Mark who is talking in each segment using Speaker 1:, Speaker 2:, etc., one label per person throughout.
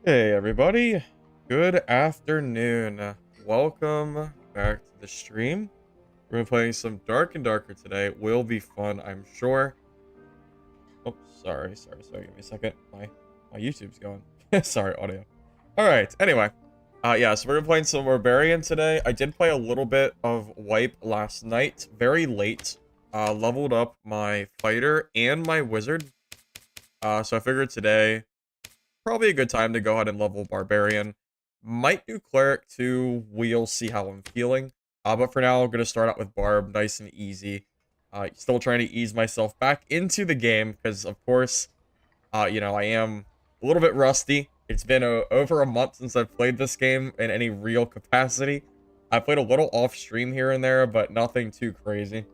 Speaker 1: Hey everybody, good afternoon. Welcome back to the stream. We're gonna be playing some Dark and Darker today. Will be fun, I'm sure. Oh, sorry. Give me a second. My YouTube's going. Sorry, audio. All right. Anyway, yeah. So we're gonna be playing some Barbarian today. I did play a little bit of Wipe last night, very late. Leveled up my fighter and my wizard. So I figured today. Probably a good time to go ahead and level Barbarian. Might do Cleric too. We'll see how I'm feeling. But for now, I'm going to start out with Barb. Nice and easy. Still trying to ease myself back into the game. Because, of course, I am a little bit rusty. It's been over a month since I've played this game in any real capacity. I played a little off stream here and there, but nothing too crazy.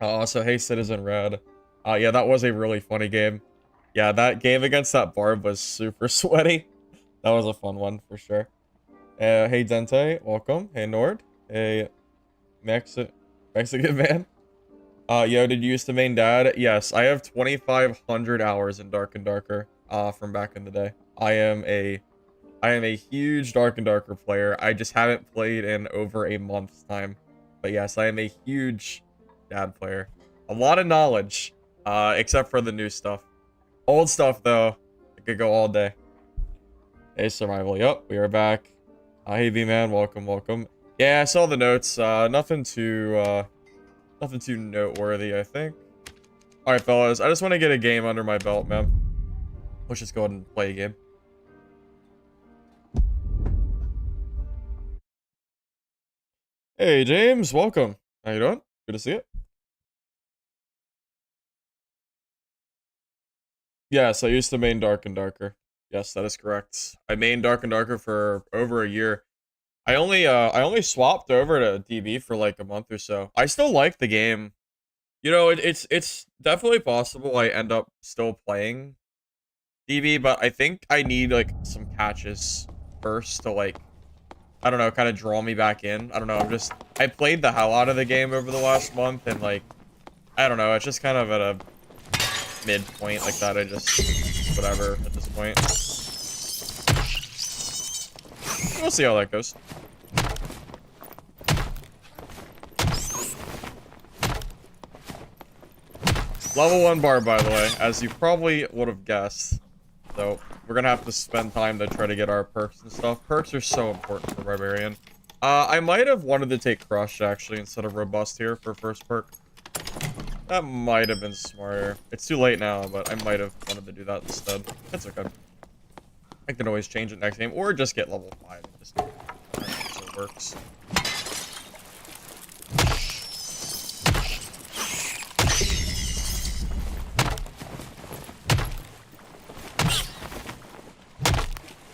Speaker 1: So, hey, Citizen Red. Yeah, that was a really funny game. Yeah, that game against that Barb was super sweaty. That was a fun one for sure. Hey Dente, welcome. Hey Nord. Hey Mexican man. Yo, did you use the main dad? Yes, I have 2,500 hours in Dark and Darker. From back in the day. I am a huge Dark and Darker player. I just haven't played in over a month's time. But yes, I am a huge dad player. A lot of knowledge, except for the new stuff. Old stuff, though. I could go all day. Hey, Survival. Yup, we are back. Hey, V-Man. Welcome. Yeah, I saw the notes. Nothing too noteworthy, I think. Alright, fellas. I just want to get a game under my belt, man. Let's just go ahead and play a game. Hey, James. Welcome. How you doing? Good to see you. Yes, I used to main Dark and Darker. Yes, that is correct. I mained Dark and Darker for over a year. I only swapped over to DB for like a month or so. I still like the game. You know, it's definitely possible I end up still playing DB, but I think I need like some patches first to like, I don't know, kind of draw me back in. I don't know, I played the hell out of the game over the last month and like, I don't know, it's just kind of at a midpoint like that. I just, whatever at this point. We'll see how that goes. Level 1 bar, by the way, as you probably would have guessed. So, we're gonna have to spend time to try to get our perks and stuff. Perks are so important for Barbarian. I might have wanted to take Crush, actually, instead of Robust here for first perk. That might have been smarter. It's too late now, but I might have wanted to do that instead. That's okay. I can always change it next game, or just get level 5. It just actually works.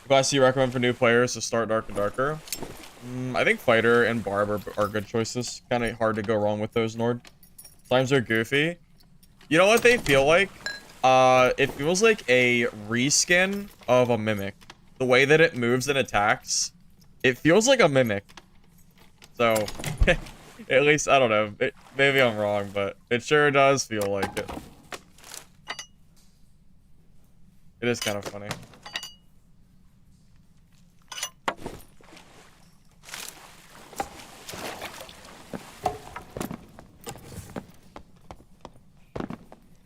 Speaker 1: Class you recommend for new players to start Dark and Darker? I think Fighter and Barb are good choices. Kind of hard to go wrong with those, Nord. Times are goofy. You know what they feel like? It feels like a reskin of a Mimic. The way that it moves and attacks, it feels like a Mimic. So, at least, I don't know. Maybe I'm wrong, but it sure does feel like it. It is kind of funny.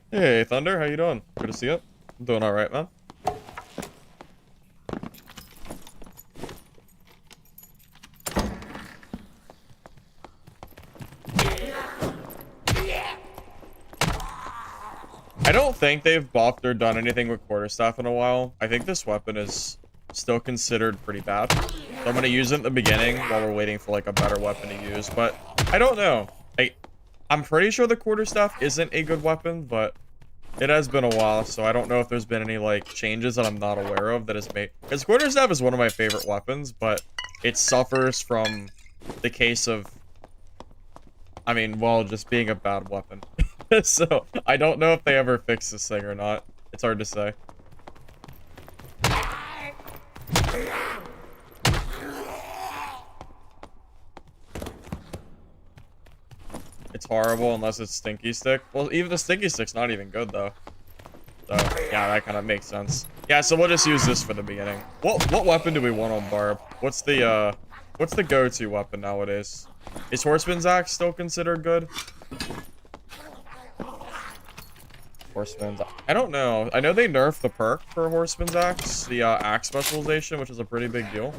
Speaker 1: Hey, Thunder, how you doing? Good to see you. I'm doing alright, man. I don't think they've buffed or done anything with Quarterstaff in a while. I think this weapon is still considered pretty bad. So I'm going to use it in the beginning while we're waiting for like a better weapon to use. But I don't know. I'm pretty sure the Quarterstaff isn't a good weapon, but it has been a while. So I don't know if there's been any like changes that I'm not aware of that has made... Because Quarterstaff is one of my favorite weapons, but it suffers from the case of... I mean, well, just being a bad weapon. So, I don't know if they ever fix this thing or not. It's hard to say. It's horrible unless it's Stinky Stick. Well, even the Stinky Stick's not even good, though. So, yeah, that kind of makes sense. Yeah, so we'll just use this for the beginning. What weapon do we want on Barb? What's the go-to weapon nowadays? Is Horseman's Axe still considered good? Horseman's I don't know. I know they nerfed the perk for Horseman's Axe, the axe specialization, which is a pretty big deal.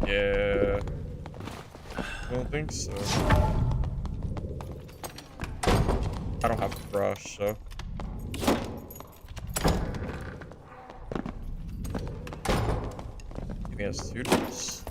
Speaker 1: Yeah. I don't think so. I don't have a brush, so. He has 2 dice.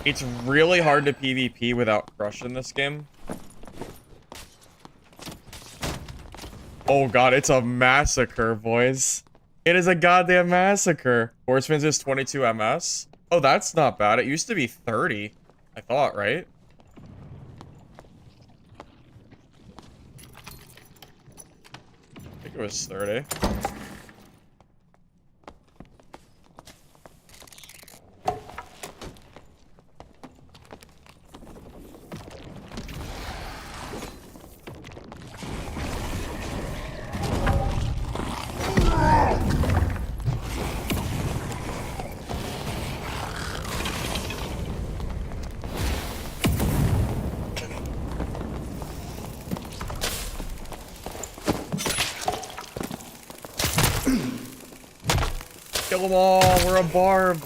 Speaker 1: It's really hard to PvP without Crush in this game. Oh god, it's a massacre, boys. It is a goddamn massacre. Horseman's is 22 MS. Oh, that's not bad. It used to be 30, I thought, right? I think it was 30. Kill them all, we're a barb.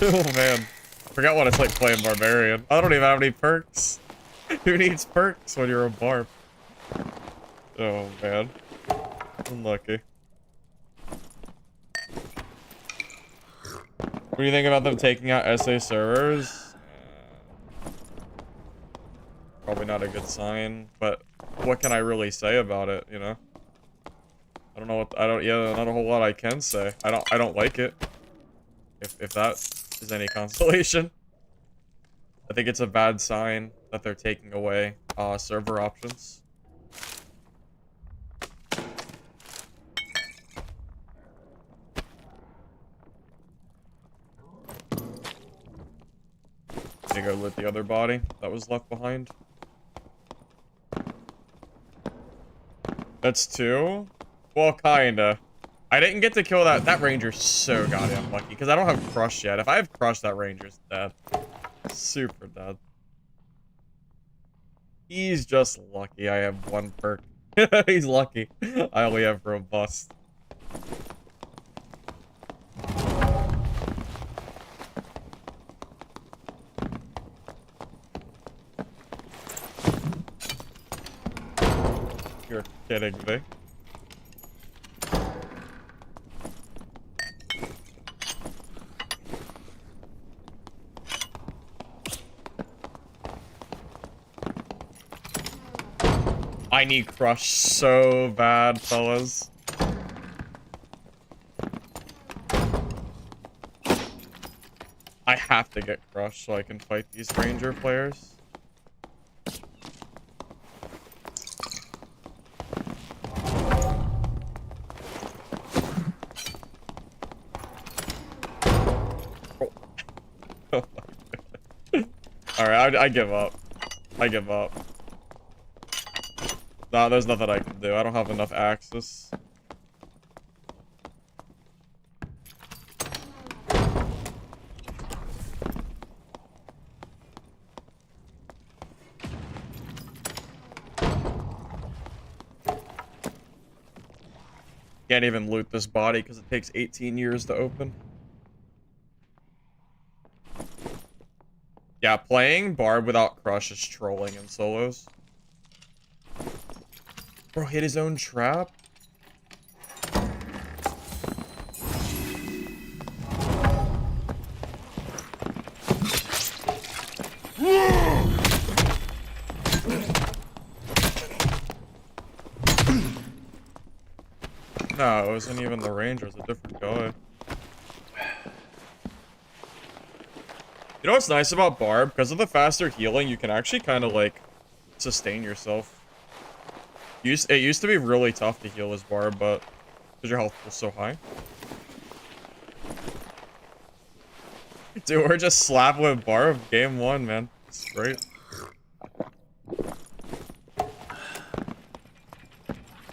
Speaker 1: Oh man. Forgot what it's like playing Barbarian. I don't even have any perks. Who needs perks when you're a barb? Oh man. Unlucky. What do you think about them taking out SA servers? Probably not a good sign, but what can I really say about it, you know? I don't know what yeah, not a whole lot I can say. I don't like it. If that is any consolation. I think it's a bad sign that they're taking away server options. You go loot the other body that was left behind. That's 2? Well, kinda. I didn't get to kill that. That ranger's so goddamn lucky, because I don't have Crush yet. If I have Crush, that ranger's dead. Super dead. He's just lucky I have 1 perk. He's lucky. I only have Robust. You're kidding me. I need Crush so bad, fellas. I have to get Crush so I can fight these ranger players. Oh my god. Alright, I give up. I give up. Nah, there's nothing I can do. I don't have enough access. Can't even loot this body because it takes 18 years to open. Yeah, playing Barb without Crush is trolling in solos. Bro, hit his own trap? wasn't even the ranger, it was a different guy. You know what's nice about Barb? Because of the faster healing, you can actually kind of, like, sustain yourself. It used to be really tough to heal as Barb, but because your health was so high. Dude, we're just slapping with Barb game 1, man. It's great.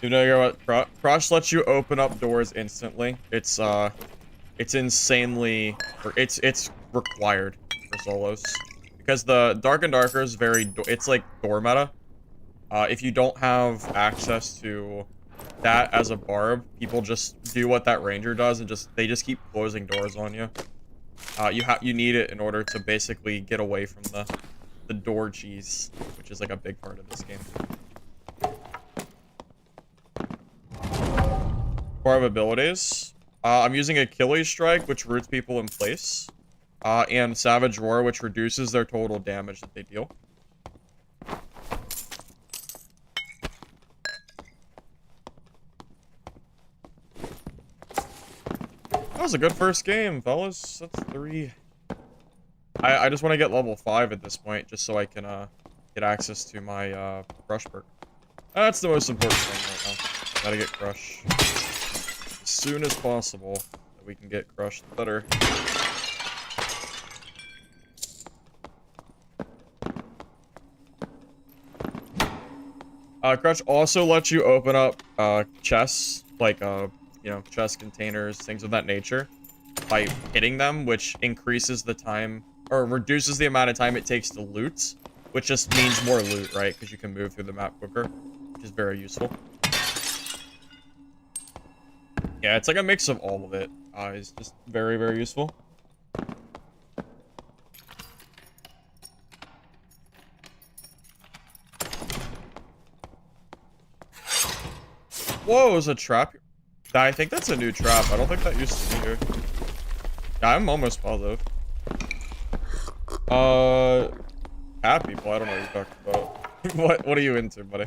Speaker 1: You know what? Crush lets you open up doors instantly. It's insanely... It's required for solos. Because the Dark and Darker is it's like door meta. If you don't have access to that as a Barb, people just do what that Ranger does and they just keep closing doors on you. You need it in order to basically get away from the door cheese, which is like a big part of this game. Barb abilities. I'm using Achilles Strike, which roots people in place. And Savage Roar, which reduces their total damage that they deal. That was a good first game, fellas. That's 3. I just want to get level 5 at this point, just so I can get access to my Crush perk. That's the most important thing right now. Gotta get Crush. As soon as possible that we can get Crush, the better. Crush also lets you open up chests, like you know, chest containers, things of that nature, by hitting them, which increases the time, or reduces the amount of time it takes to loot, which just means more loot, right? Because you can move through the map quicker, which is very useful. Yeah, it's like a mix of all of it. It's just very, very useful. Whoa, it was a trap. I think that's a new trap. I don't think that used to be here. Yeah, I'm almost positive. Cat people, I don't know what you're talking about. What are you into, buddy?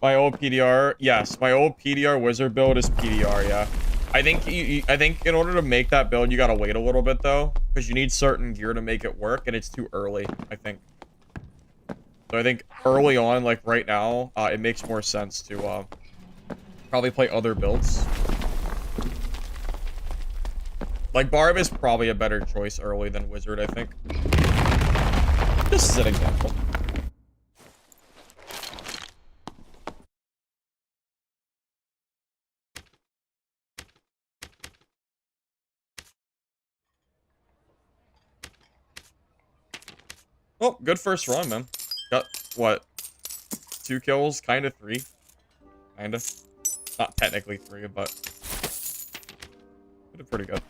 Speaker 1: My old PDR, yes, my old PDR wizard build is PDR, yeah. I think in order to make that build, you gotta wait a little bit though, because you need certain gear to make it work, and it's too early, I think. So I think early on, like right now, it makes more sense to probably play other builds. Like Barb is probably a better choice early than Wizard, I think. Just as an example. Oh, good first run, man. Got, what, 2 kills? Kinda 3. Kinda. Not technically 3, but... did pretty good.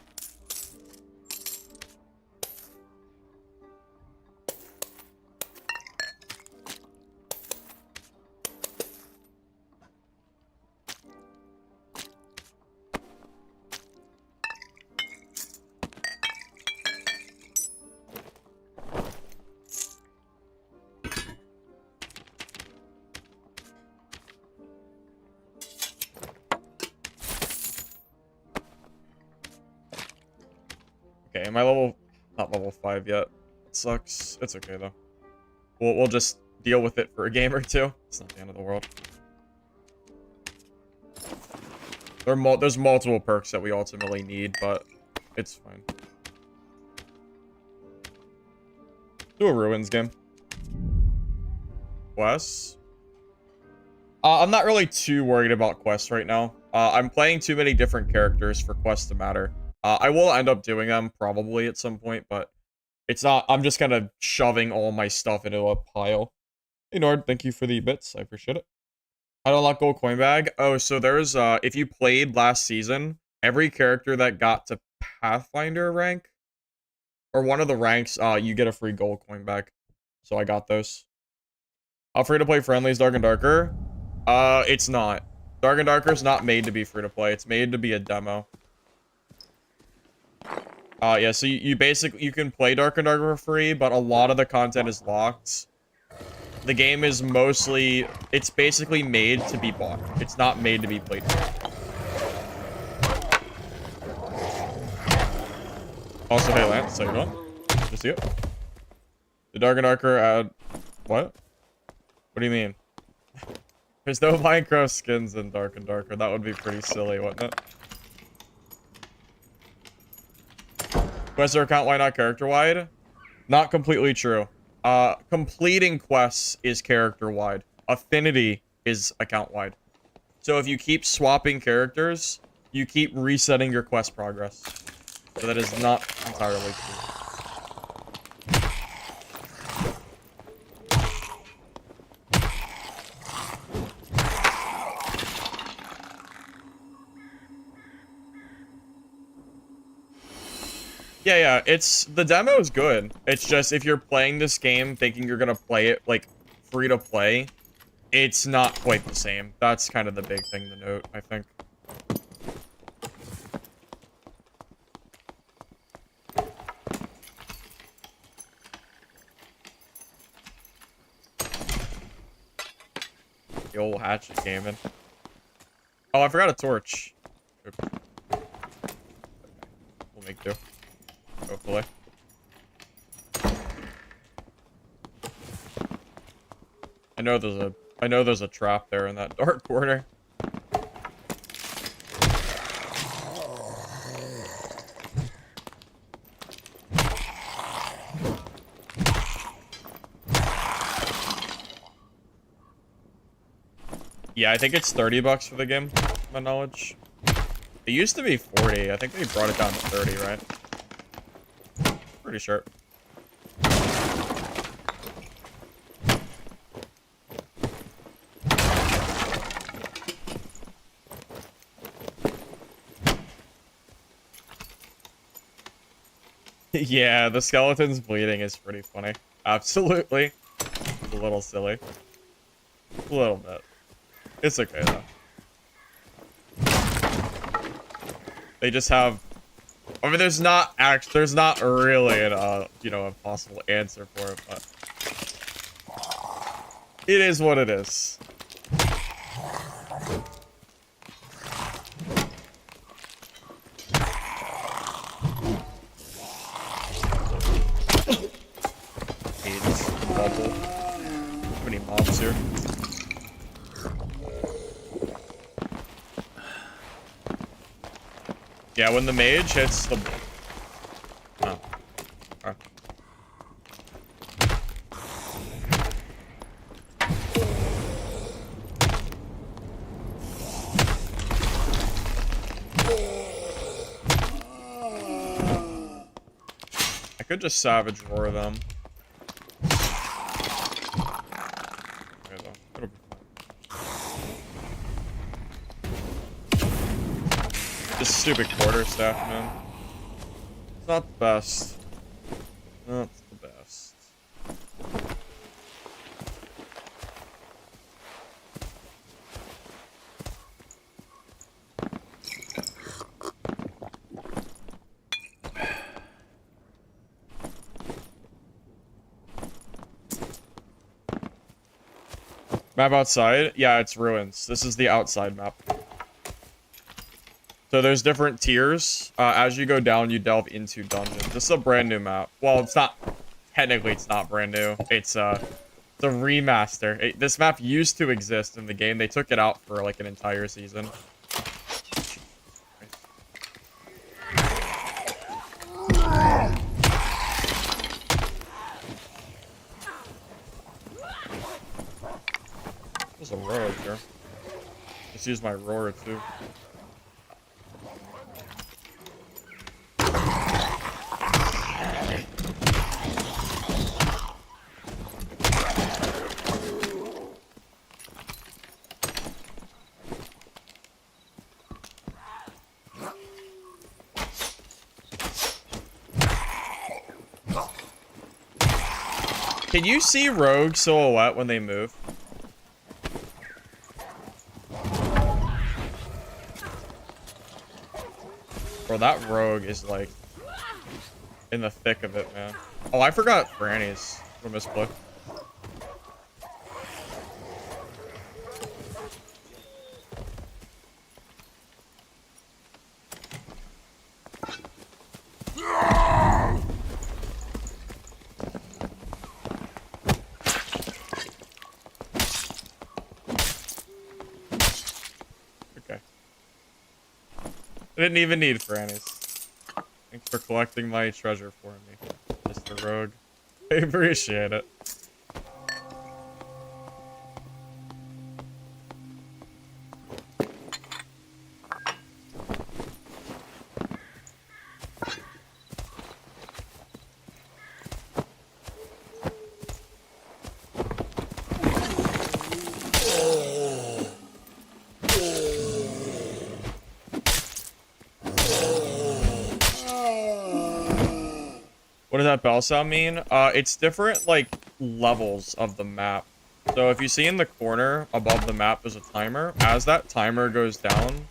Speaker 1: Okay, am I not level 5 yet? It sucks. It's okay though. We'll just deal with it for a game or 2. It's not the end of the world. There's multiple perks that we ultimately need, but it's fine. Do a Ruins game. Quests? I'm not really too worried about quests right now. I'm playing too many different characters for quests to matter. I will end up doing them probably at some point, but it's not. I'm just kind of shoving all my stuff into a pile. Hey Nord, thank you for the bits. I appreciate it. How to unlock gold coin bag? Oh, so there's if you played last season, every character that got to Pathfinder rank or one of the ranks, you get a free gold coin bag. So I got those. Free to play friendlies, Dark and Darker. It's not. Dark and Darker is not made to be free to play. It's made to be a demo. Yeah, so you basically, you can play Dark and Darker for free, but a lot of the content is locked. The game is mostly, it's basically made to be bought. It's not made to be played. Also, hey Lance, how you doing? Good to see you. The Dark and Darker add, what? What do you mean? There's no Minecraft skins in Dark and Darker. That would be pretty silly, wouldn't it? Quests are account wide, not character wide. Not completely true. Completing quests is character wide. Affinity is account wide. So if you keep swapping characters, you keep resetting your quest progress. So that is not entirely true. Yeah, it's, the demo is good. It's just, if you're playing this game thinking you're gonna play it, like, free to play, it's not quite the same. That's kind of the big thing to note, I think. The old hatchet gaming. Oh, I forgot a torch. Oops. We'll make do. Hopefully. I know there's a trap there in that dark corner. Yeah, I think it's 30 bucks for the game, to my knowledge. It used to be 40. I think they brought it down to 30, right? Pretty sure. Yeah, the skeleton's bleeding is pretty funny. Absolutely. It's a little silly. A little bit. It's okay, though. They just have... I mean, there's not really an, you know, a possible answer for it, but... It is what it is. AIDS, bubble. How many mobs here? Yeah, when the mage hits the... Oh. Okay. I could just savage roar them. Okay, though. It'll be fine. This stupid quarterstaff, man. It's not the best. Not the best. Map outside? Yeah, it's ruins. This is the outside map. So there's different tiers. As you go down, you delve into dungeons. This is a brand new map. Well, it's not... Technically, it's not brand new. It's a remaster. This map used to exist in the game. They took it out for, like, an entire season. There's a roar up here. Just use my roar, too. Can you see rogue silhouette when they move? Bro, that rogue is like in the thick of it, man. Oh, I forgot Granny's from this book. I didn't even need Franny's. Thanks for collecting my treasure for me, Mr. Rogue. I appreciate it. What does that bell sound mean? It's different, like, levels of the map. So if you see in the corner above the map, there's a timer. As that timer goes down,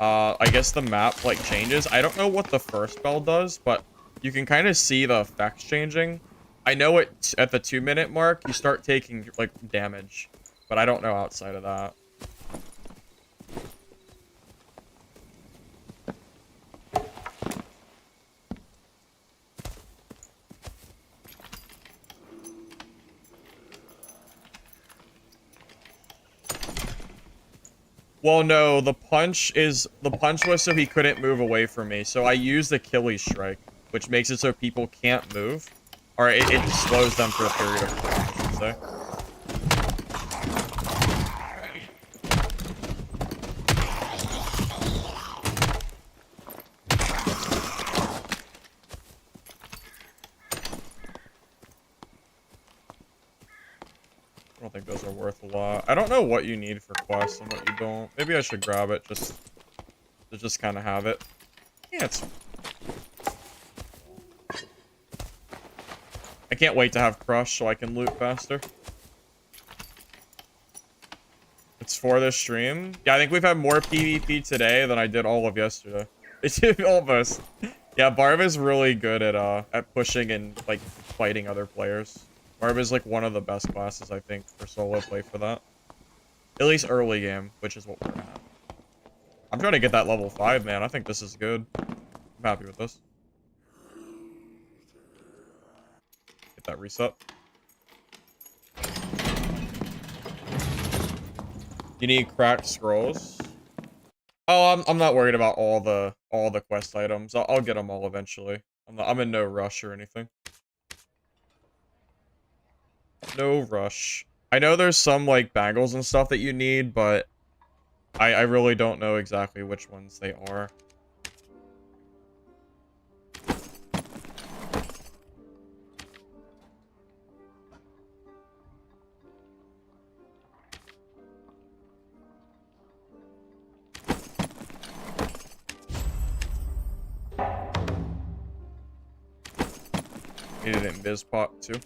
Speaker 1: I guess the map, like, changes. I don't know what the first bell does, but you can kind of see the effects changing. I know it at the 2-minute mark, you start taking, like, damage. But I don't know outside of that. Well, no, the punch was so he couldn't move away from me. So I used Achilles strike, which makes it so people can't move. Or it slows them for a period of time, I should say. I don't think those are worth a lot. I don't know what you need for quests and what you don't. Maybe I should grab it just to kind of have it. I can't wait to have Crush so I can loot faster. It's for this stream. Yeah, I think we've had more PvP today than I did all of yesterday. It's almost. Yeah, Barb is really good at pushing and like fighting other players. Barb is like one of the best classes I think for solo play for that. At least early game, which is what we're at. I'm trying to get that level 5, man. I think this is good. I'm happy with this. Get that reset. You need cracked scrolls. Oh, I'm not worried about all the quest items. I'll get them all eventually. I'm in no rush or anything. No rush. I know there's some like bangles and stuff that you need, but I really don't know exactly which ones they are. Needed it in Bizpot too.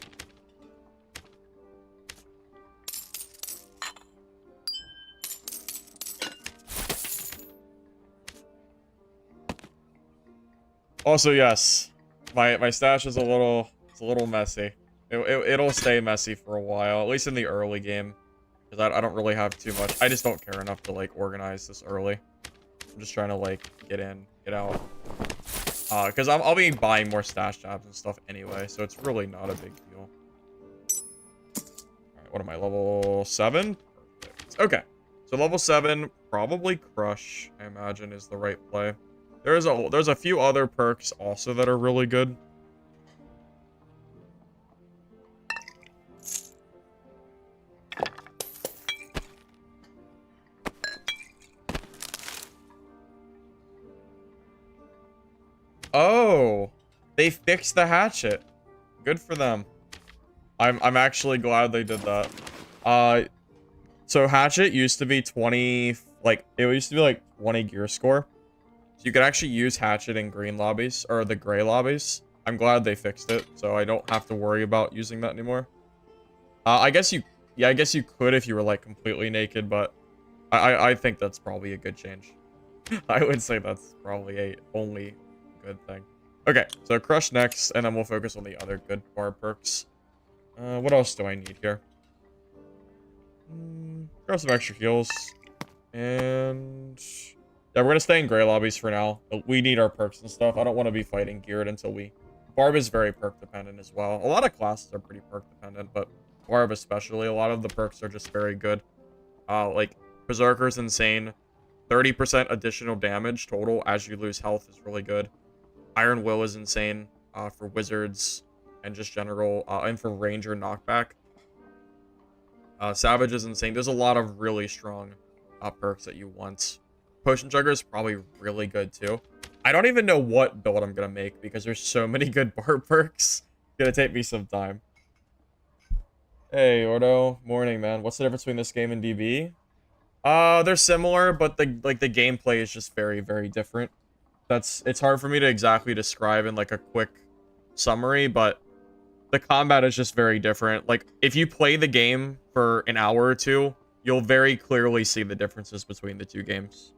Speaker 1: Also, yes, my stash is a little messy. It'll stay messy for a while, at least in the early game, because I don't really have too much. I just don't care enough to like organize this early. I'm just trying to like get in, get out. Because I'll be buying more stash jobs and stuff anyway, so it's really not a big deal. Alright, what am I, level 7? Perfect. Okay, so level 7, probably Crush, I imagine, is the right play. There's a few other perks also that are really good. Oh, they fixed the hatchet. Good for them. I'm actually glad they did that. So hatchet used to be 20, like it used to be like 20 gear score. So you could actually use hatchet in green lobbies or the gray lobbies. I'm glad they fixed it, so I don't have to worry about using that anymore. I guess you could if you were like completely naked, but I think that's probably a good change. I would say that's probably a only good thing. Okay, so Crush next, and then we'll focus on the other good bar perks. What else do I need here? Grab some extra heals. And yeah, we're gonna stay in gray lobbies for now. We need our perks and stuff. I don't want to be fighting geared until we... Barb is very perk dependent as well. A lot of classes are pretty perk dependent, but Barb especially. A lot of the perks are just very good. Like Berserker's insane. 30% additional damage total as you lose health is really good. Iron Will is insane for wizards and just general, and for ranger knockback. Savage is insane. There's a lot of really strong perks that you want. Potion Chugger is probably really good too. I don't even know what build I'm gonna make because there's so many good bar perks. It's gonna take me some time. Hey, Ordo. Morning, man. What's the difference between this game and DB? They're similar, but the gameplay is just very, very different. It's hard for me to exactly describe in like a quick summary, but the combat is just very different. Like, if you play the game for an hour or two, you'll very clearly see the differences between the two games.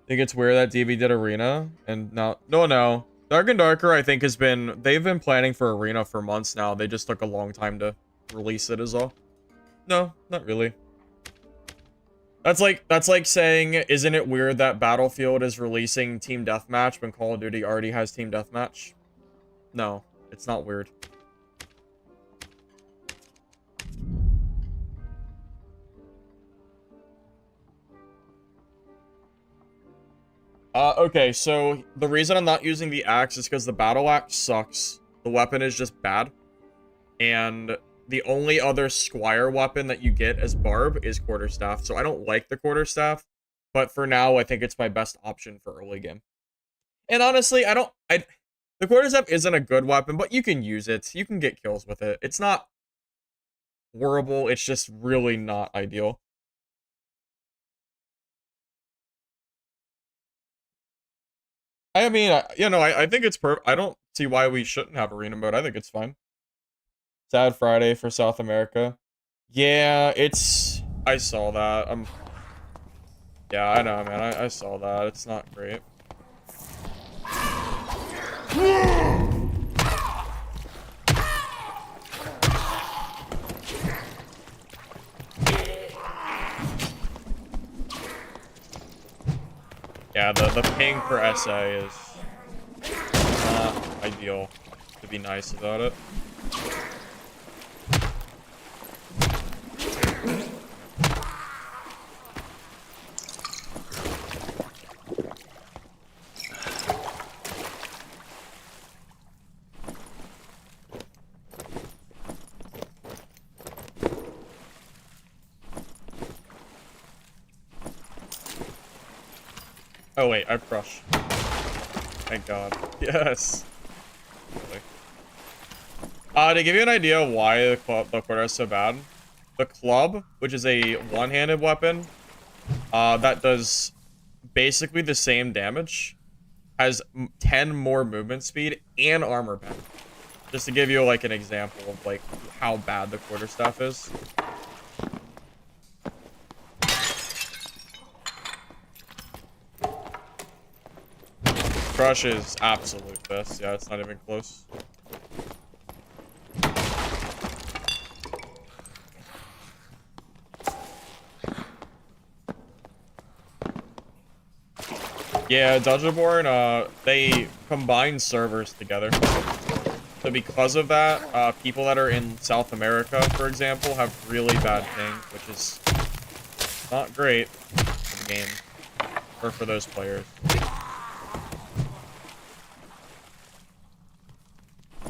Speaker 1: Think it's weird that DV did Arena and now no. Dark and Darker, I think, they've been planning for Arena for months now. They just took a long time to release it is all. No, not really. That's like saying, isn't it weird that Battlefield is releasing Team Deathmatch when Call of Duty already has Team Deathmatch? No, it's not weird. Okay, so the reason I'm not using the axe is because the battle axe sucks. The weapon is just bad. And the only other squire weapon that you get as Barb is quarterstaff. So I don't like the quarterstaff, but for now, I think it's my best option for early game. And honestly, the quarterstaff isn't a good weapon, but you can use it. You can get kills with it. It's not horrible. It's just really not ideal. I mean, I think it's I don't see why we shouldn't have arena mode. I think it's fine. Sad Friday for South America. Yeah, I saw that. Yeah, I know, man. I saw that. It's not great. Yeah, the ping for SA is not ideal, to be nice about it. Oh wait, I crush. Thank God. Yes. Really. To give you an idea why the quarter is so bad, the club, which is a one-handed weapon, that does basically the same damage, has 10 more movement speed and armor pen. Just to give you like an example of like how bad the quarterstaff is. Crush is absolute best. Yeah, it's not even close. Yeah, Dungeonborn, they combine servers together. So because of that, people that are in South America, for example, have really bad ping, which is not great for the game, or for those players.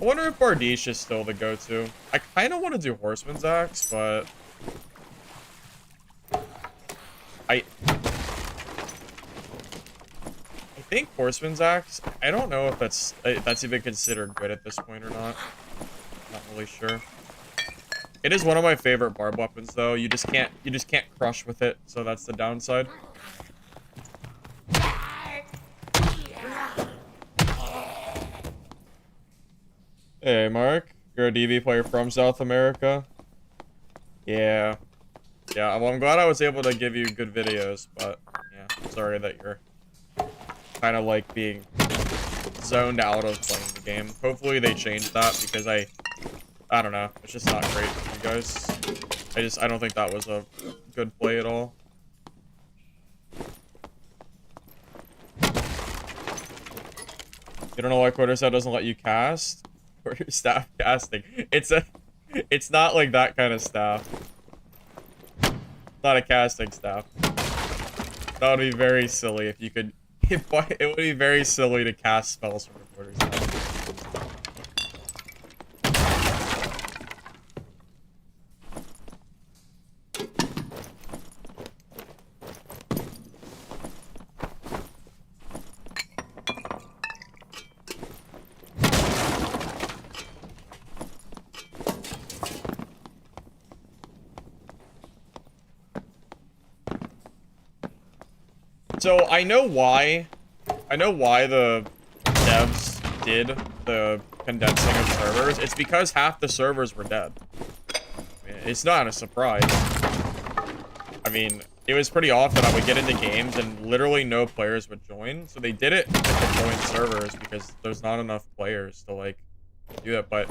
Speaker 1: I wonder if Bardiche is still the go-to. I kind of want to do Horseman's Axe, but I think Horseman's Axe, I don't know if that's even considered good at this point or not. Not really sure. It is one of my favorite barb weapons though. You just can't crush with it, so that's the downside. Hey Mark, you're a DB player from South America? Yeah. Yeah, well I'm glad I was able to give you good videos, but yeah, sorry that you're kind of like being zoned out of playing the game. Hopefully they change that because I don't know. It's just not great for you guys. I don't think that was a good play at all. You don't know why quarterstaff doesn't let you cast? Quarterstaff casting. It's a It's not like that kind of staff. It's not a casting staff. That would be very silly if you could... it would be very silly to cast spells from a quarterstaff. So I know why the devs did the condensing of servers. It's because half the servers were dead. It's not a surprise. I mean, it was pretty often I would get into games and literally no players would join. So they did it with the joined servers because there's not enough players to like do that. But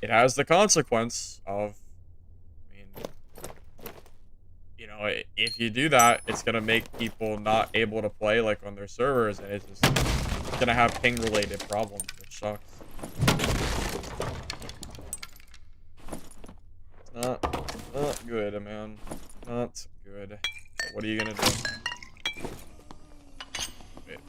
Speaker 1: it has the consequence of, I mean, you know, if you do that, it's gonna make people not able to play like on their servers, and it's just gonna have ping related problems, which sucks. It's not good, man. Not good. What are you gonna do? Wait.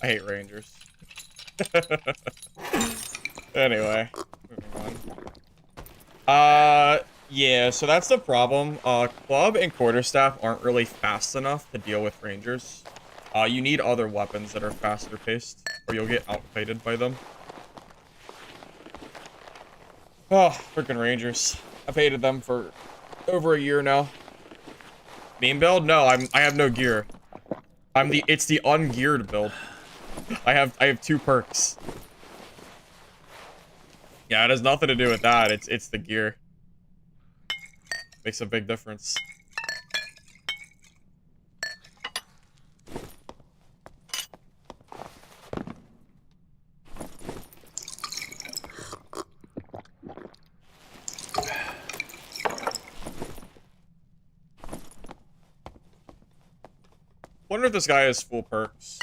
Speaker 1: I hate Rangers. Anyway, moving on. Yeah, so that's the problem. Club and quarterstaff aren't really fast enough to deal with Rangers. You need other weapons that are faster paced, or you'll get outplayed by them. Oh, freaking Rangers. I've hated them for over a year now. Meme build? No, I have no gear. It's the ungeared build. I have 2 perks. Yeah, it has nothing to do with that. It's the gear. Makes a big difference. Wonder if this guy has full perks.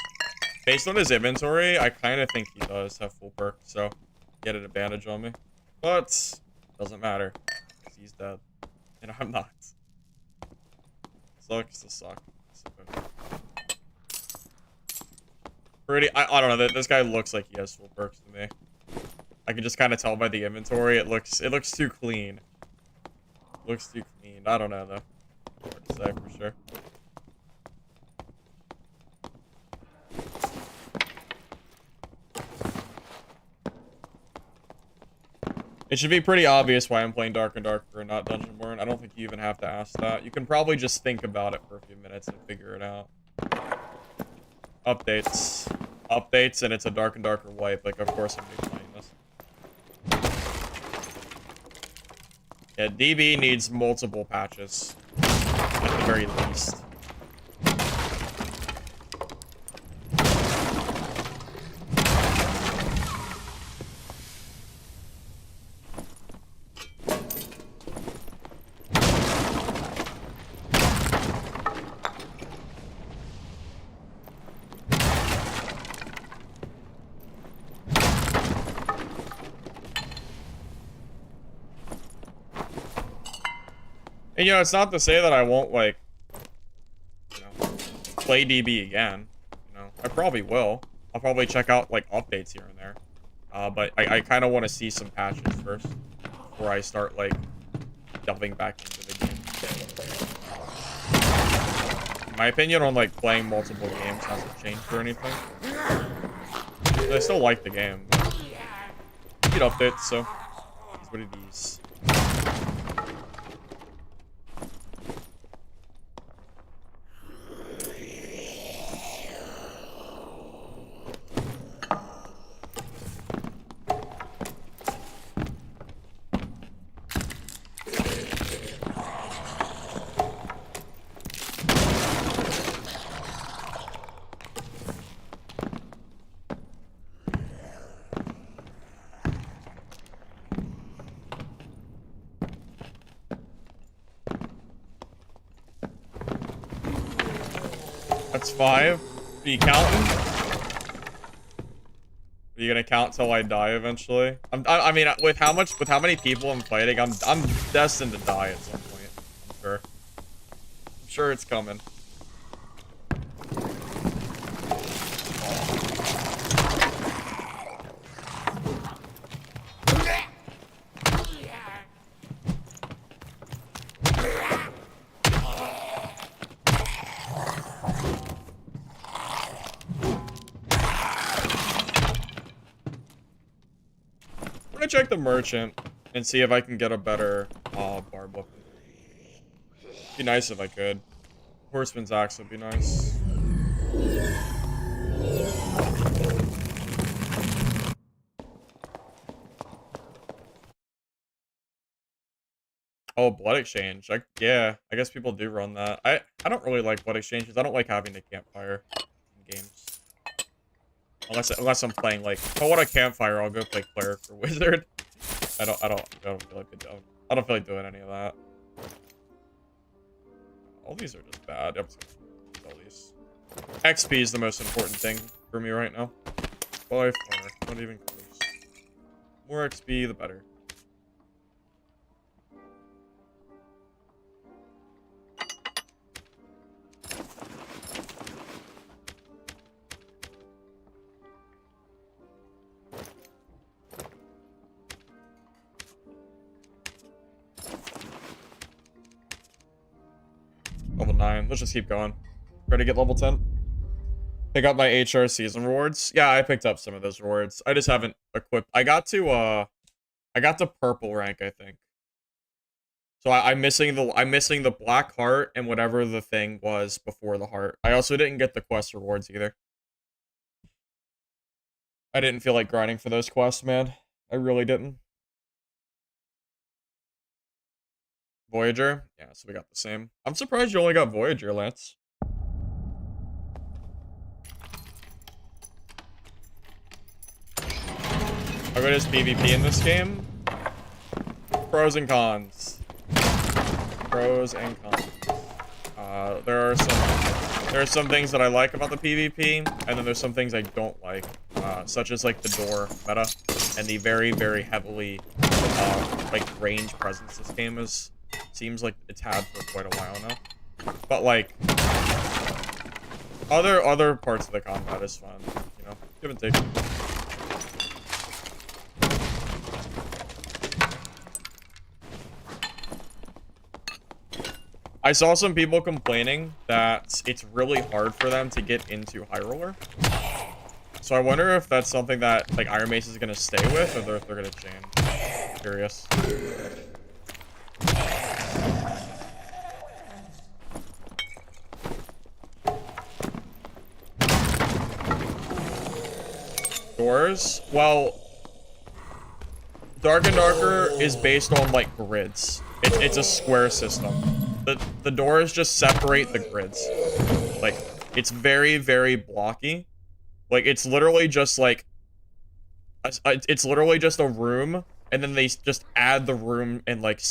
Speaker 1: Based on his inventory, I kind of think he does have full perks, so get an advantage on me. But doesn't matter, because he's dead, and I'm not. Sucks to suck. I don't know. This guy looks like he has full perks to me. I can just kind of tell by the inventory. It looks too clean. Looks too clean. I don't know though. Hard to say for sure. It should be pretty obvious why I'm playing Dark and Darker and not Dungeonborn. I don't think you even have to ask that. You can probably just think about it for a few minutes and figure it out. Updates. Updates, and it's a Dark and Darker wipe. Like, of course I'm gonna be playing this. Yeah, DB needs multiple patches. At the very least. And, you know, it's not to say that I won't, like, you know, play DB again. You know, I probably will. I'll probably check out, like, updates here and there. But I kind of want to see some patches first before I start, like, delving back into the game. my opinion on like playing multiple games hasn't changed or anything. I still like the game. You get updates, so it's what it is. That's 5. Are you counting? Are you gonna count till I die eventually? I mean, with how many people I'm fighting, I'm destined to die at some point. I'm sure. I'm sure it's coming. I'm gonna check the merchant and see if I can get a better barb weapon. Be nice if I could. Horseman's axe would be nice. Oh, blood exchange. Yeah, I guess people do run that. I don't really like blood exchanges. I don't like having the campfire in games. Unless I'm playing like, if I want a campfire, I'll go play Cleric or Wizard. I don't feel like I don't feel like doing any of that. All these are just bad. I'm just gonna all these. XP is the most important thing for me right now. By far, not even close. More XP, the better. Level 9. Let's just keep going. Try to get level 10. Pick up my HR season rewards. Yeah, I picked up some of those rewards. I just haven't equipped. I got to purple rank, I think. So I'm missing the black heart and whatever the thing was before the heart. I also didn't get the quest rewards either. I didn't feel like grinding for those quests, man. I really didn't. Voyager? Yeah, so we got the same. I'm surprised you only got Voyager, Lance. How good is PvP in this game? Pros and cons. Pros and cons. There are some things that I like about the PvP, and then there's some things I don't like, such as like the door meta and the very, very heavily like range presence this game seems like it's had for quite a while now. But like other parts of the combat is fun, you know, give and take. I saw some people complaining that it's really hard for them to get into High Roller. So I wonder if that's something that like Iron Mace is gonna stay with, or if they're gonna change. Curious. Doors? Well, Dark and Darker is based on like grids. It's a square system. The doors just separate the grids. Like, it's very, very blocky. Like, it's literally just like it's literally just a room, and then they just add the room and like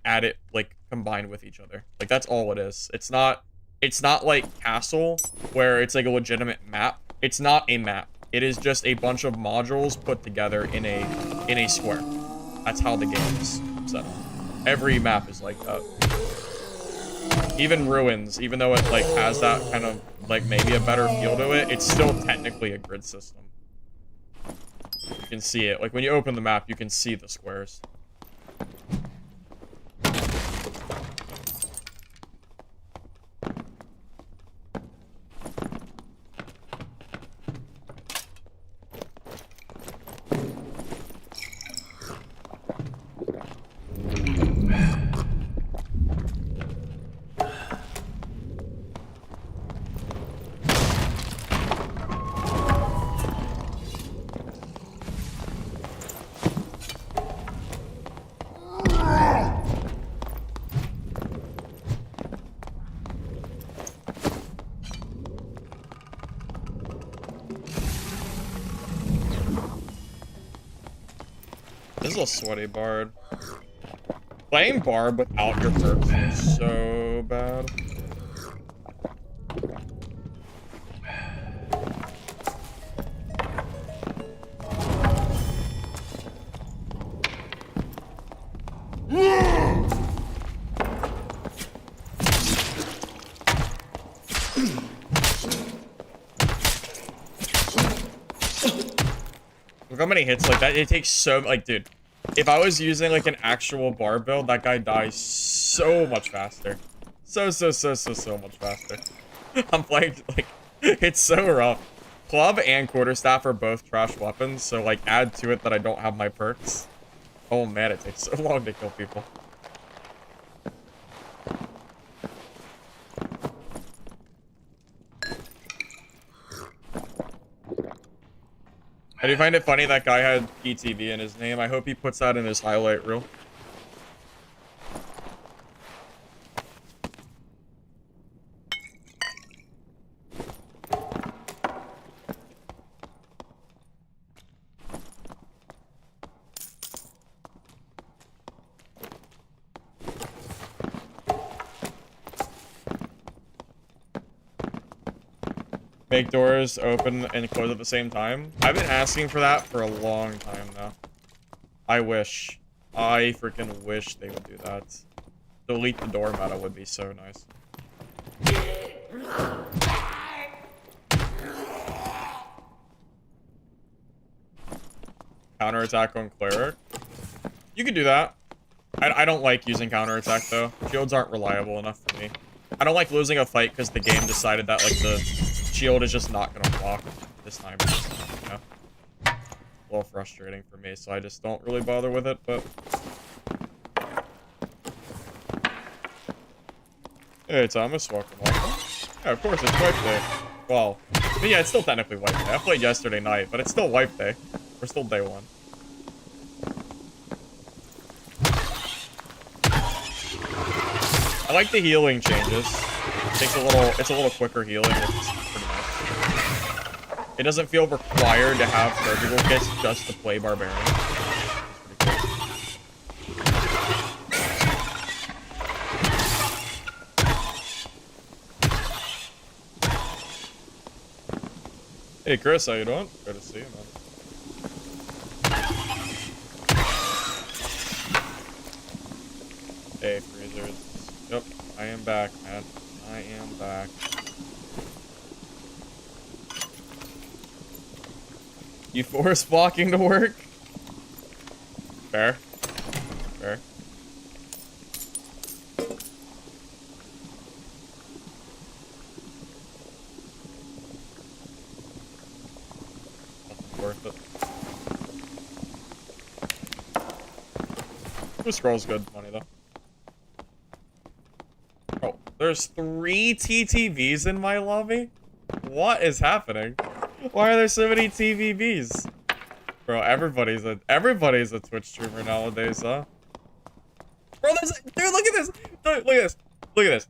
Speaker 1: add it like combined with each other. Like, that's all it is. It's not like Castle where it's like a legitimate map. It's not a map. It is just a bunch of modules put together in a square. That's how the game is set up. Every map is like that. Even Ruins, even though it like has that kind of like maybe a better feel to it, it's still technically a grid system. You can see it. Like when you open the map, you can see the squares. This is a sweaty bard. Playing Barb without your perks is so bad. Look how many hits like that. It takes so, like, dude. If I was using, like, an actual bar build, that guy dies so much faster. So much faster. I'm playing, like, it's so rough. Club and quarterstaff are both trash weapons, so, like, add to it that I don't have my perks. Oh, man, it takes so long to kill people. I do find it funny that guy had PTV in his name. I hope he puts that in his highlight reel. Make doors open and close at the same time. I've been asking for that for a long time now. I wish. I freaking wish they would do that. Delete the door meta would be so nice. Counterattack on Cleric. You can do that. I don't like using counterattack though. Shields aren't reliable enough for me. I don't like losing a fight because the game decided that like the shield is just not gonna block this time. You know? A little frustrating for me, so I just don't really bother with it, but... Hey Thomas, welcome. Yeah, of course, it's wipe day. Well, but yeah, it's still technically wipe day. I played yesterday night, but it's still wipe day. We're still day one. I like the healing changes. It's a little quicker healing, which is pretty nice. It doesn't feel required to have surgical kits just to play Barbarian. Hey Chris, how you doing? Good to see you, man. Hey freezers. Yep, I am back, man. I am back. You force blocking to work? Fair. Fair. Nothing worth it. This scroll's good money, though. Oh, there's 3 TTVs in my lobby? What is happening? Why are there so many TVBs? Bro, everybody's a Twitch streamer nowadays, huh? Bro, dude, look at this! Look at this! Look at this!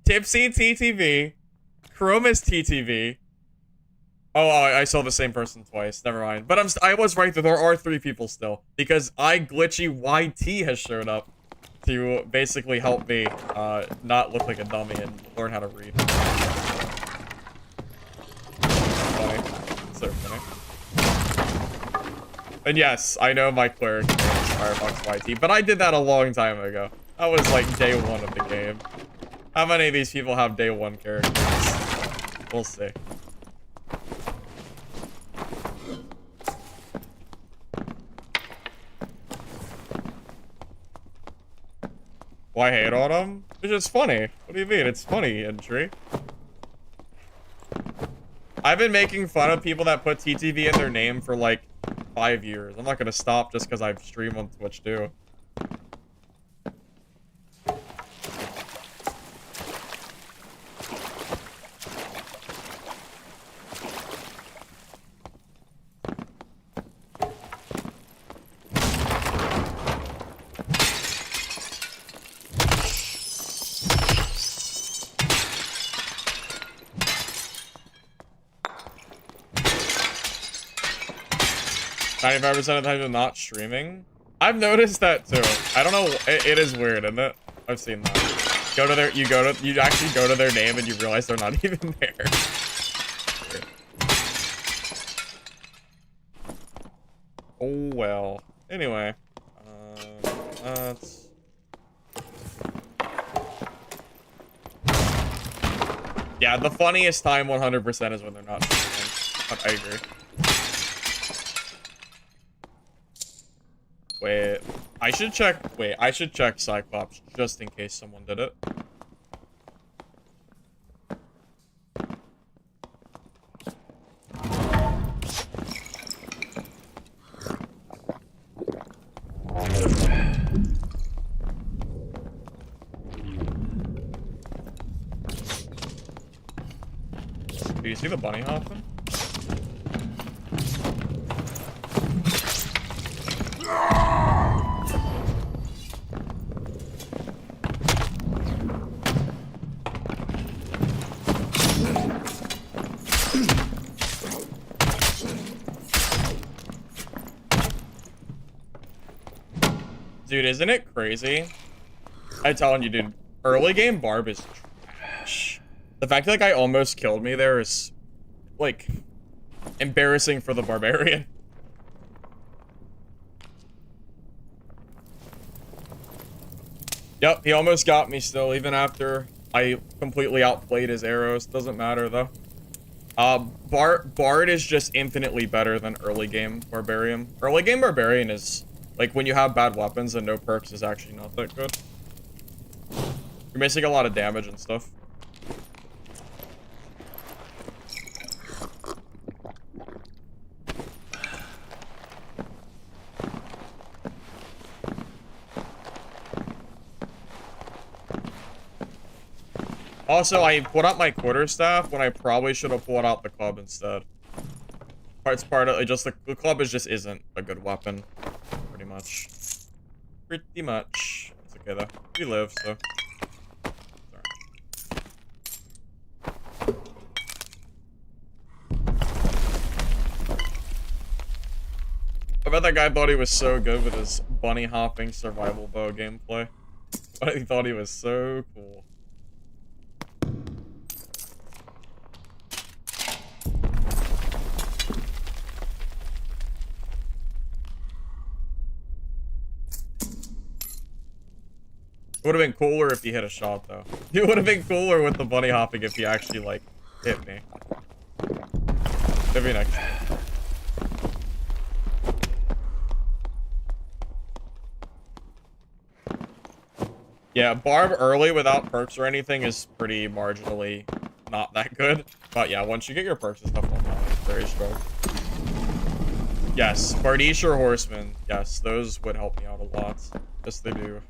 Speaker 1: Tipsy TTV, Chromis TTV. Oh, I saw the same person twice. Never mind. But I was right, there are 3 people still. Because glitchy YT has showed up to basically help me not look like a dummy and learn how to read. Funny. So funny. And yes, I know my Cleric is Firefox YT, but I did that a long time ago. That was like day 1 of the game. How many of these people have day 1 characters? We'll see. Why hate on them? It's just funny. What do you mean? It's funny, entry. I've been making fun of people that put TTV in their name for like 5 years. I'm not gonna stop just because I stream on Twitch too. Ninety-5% of the time I'm not streaming. I've noticed that too. I don't know. It is weird, isn't it? I've seen that. Go to their, you actually go to their name and you realize they're not even there. Oh well. Anyway, that's. Yeah, the funniest time 100% is when they're not streaming. But I agree. Wait, I should check. Wait, I should check Cyclops just in case someone did it. Do you see the bunny hopping? Dude, isn't it crazy? I'm telling you, dude. Early game Barb is trash. The fact that that guy almost killed me there is, like, embarrassing for the Barbarian. Yep, he almost got me still, even after I completely outplayed his arrows. Doesn't matter, though. Bard is just infinitely better than early game Barbarian. Early game Barbarian is, like, when you have bad weapons and no perks is actually not that good. You're missing a lot of damage and stuff. Also, I put out my quarterstaff when I probably should have pulled out the club instead. It's part of, just the club just isn't a good weapon. Pretty much. Pretty much. It's okay though. We live, so. I bet that guy thought he was so good with his bunny hopping survival bow gameplay. But he thought he was so cool. It would have been cooler if he hit a shot, though. It would have been cooler with the bunny hopping if he actually, like, hit me. Maybe next. Yeah, Barb early without perks or anything is pretty marginally not that good. But yeah, once you get your perks and stuff on that, it's very strong. Yes, Bardiche or Horseman. Yes, those would help me out a lot. Yes, they do.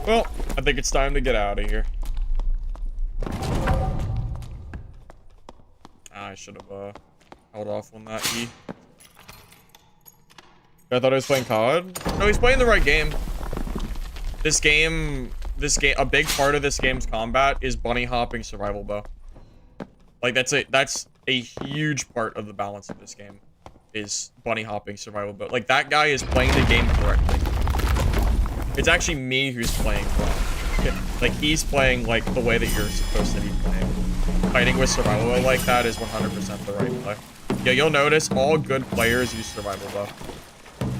Speaker 1: Well, I think it's time to get out of here. I should have held off on that E. I thought he was playing COD. No, he's playing the right game. This game, a big part of this game's combat is bunny hopping survival bow. Like that's a huge part of the balance of this game, is bunny hopping survival bow. Like that guy is playing the game correctly. It's actually me who's playing wrong. Like he's playing like the way that you're supposed to be playing. Fighting with survival bow like that is 100% the right play. Yeah, you'll notice all good players use survival bow.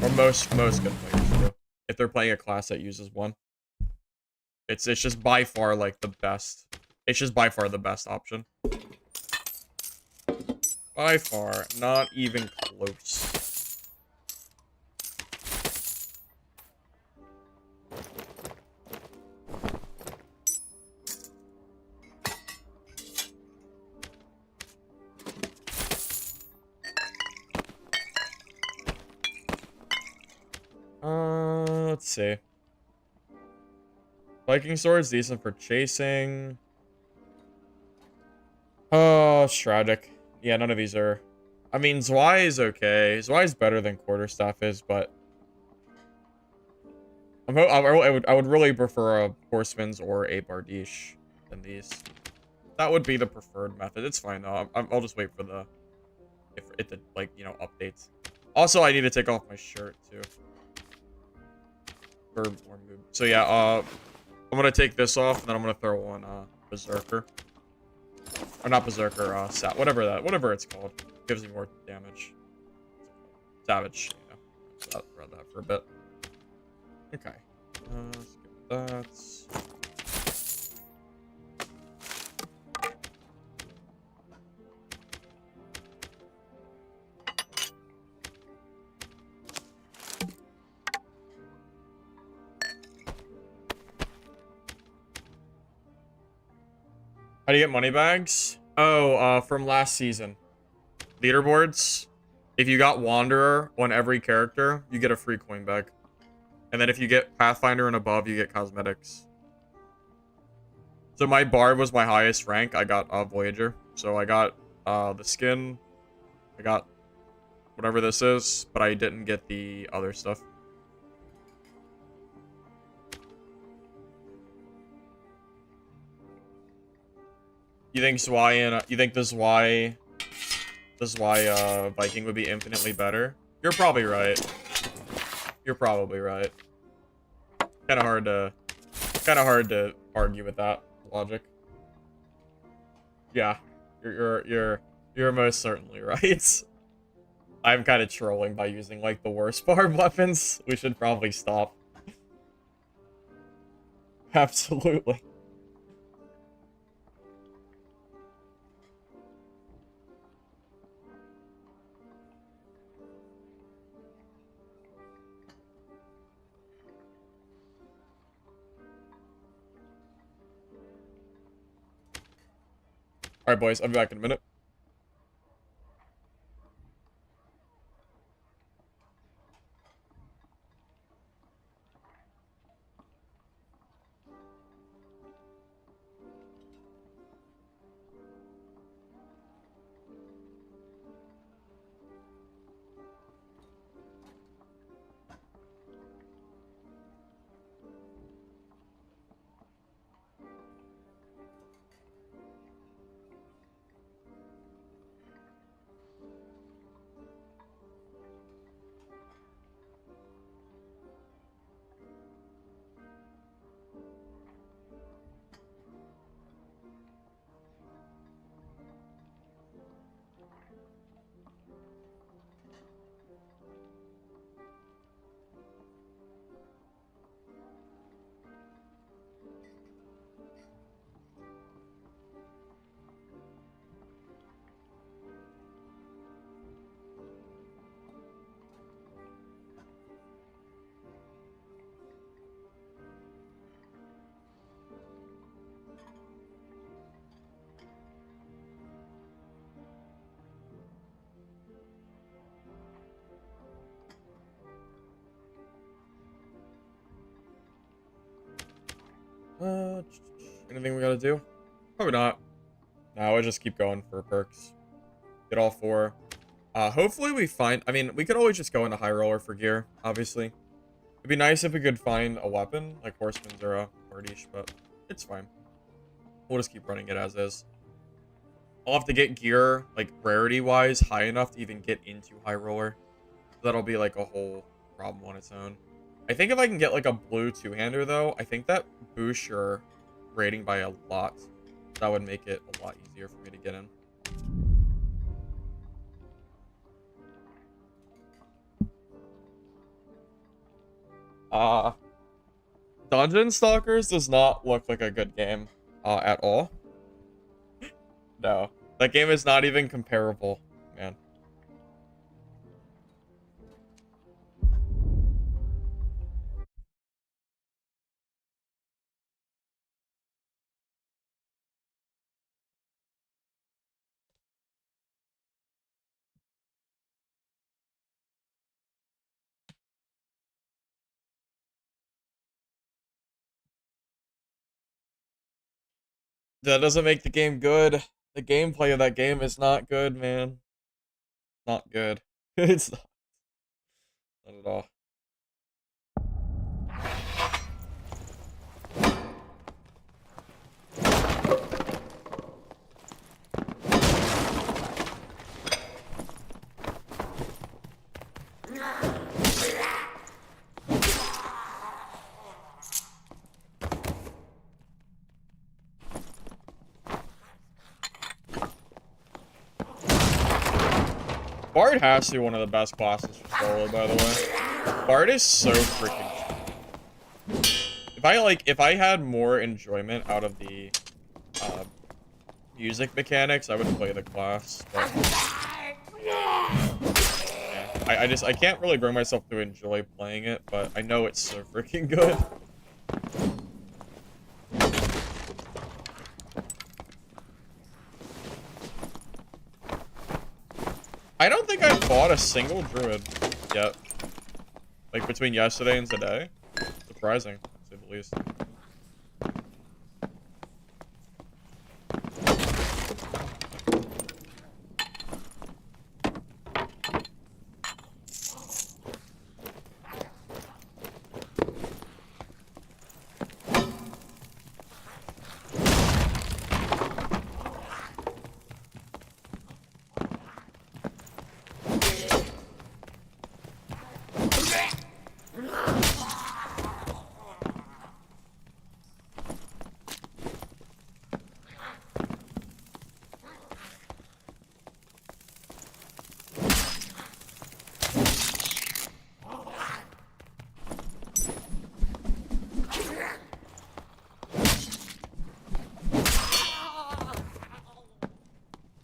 Speaker 1: Or most good players do. If they're playing a class that uses one. It's just by far like the best. It's just by far the best option. By far, not even close. Let's see. Viking sword's decent for chasing. Oh, Stragic. Yeah, none of these are. I mean, Zwei is okay. Zwei is better than Quarterstaff is, but I would really prefer a Horseman's or a Bardiche. than these. That would be the preferred method. It's fine though. I'll just wait for the if it to like updates. Also, I need to take off my shirt too for more movement. So yeah, I'm gonna take this off and then I'm gonna throw on Berserker. Or not Berserker, whatever it's called. Gives you more damage. Savage, yeah. So I'll run that for a bit. Okay. Skip that. How do you get money bags? Oh, from last season. Leaderboards. If you got Wanderer on every character, you get a free coin bag. And then if you get Pathfinder and above, you get cosmetics. So my Bard was my highest rank. I got Voyager. So I got the skin. I got whatever this is, but I didn't get the other stuff. You think this is why Viking would be infinitely better? You're probably right. You're probably right. Kind of hard to argue with that logic. Yeah, you're most certainly right. I'm kind of trolling by using like the worst barb weapons. We should probably stop. Absolutely. Alright, boys, I'll be back in a minute. Anything we gotta do? Probably not. No, we'll just keep going for perks. Get all 4. Hopefully we find... I mean, we could always just go into High Roller for gear, obviously. It'd be nice if we could find a weapon, like Horseman's or a Hardish, but it's fine. We'll just keep running it as is. I'll have to get gear, like, rarity-wise, high enough to even get into High Roller. That'll be, like, a whole problem on its own. I think if I can get, like, a blue two-hander, though, I think that boosts your rating by a lot. That would make it a lot easier for me to get in. Dungeon Stalkers does not look like a good game, at all. No. That game is not even comparable, man. That doesn't make the game good. The gameplay of that game is not good, man. Not good. It's not at all. Bard has to be one of the best classes for solo, by the way. Bard is so freaking cheap. If I had more enjoyment out of the music mechanics, I would play the class. But yeah, I can't really bring myself to enjoy playing it, but I know it's so freaking good. I don't think I've fought a single druid yet. Like, between yesterday and today. Surprising, to say the least.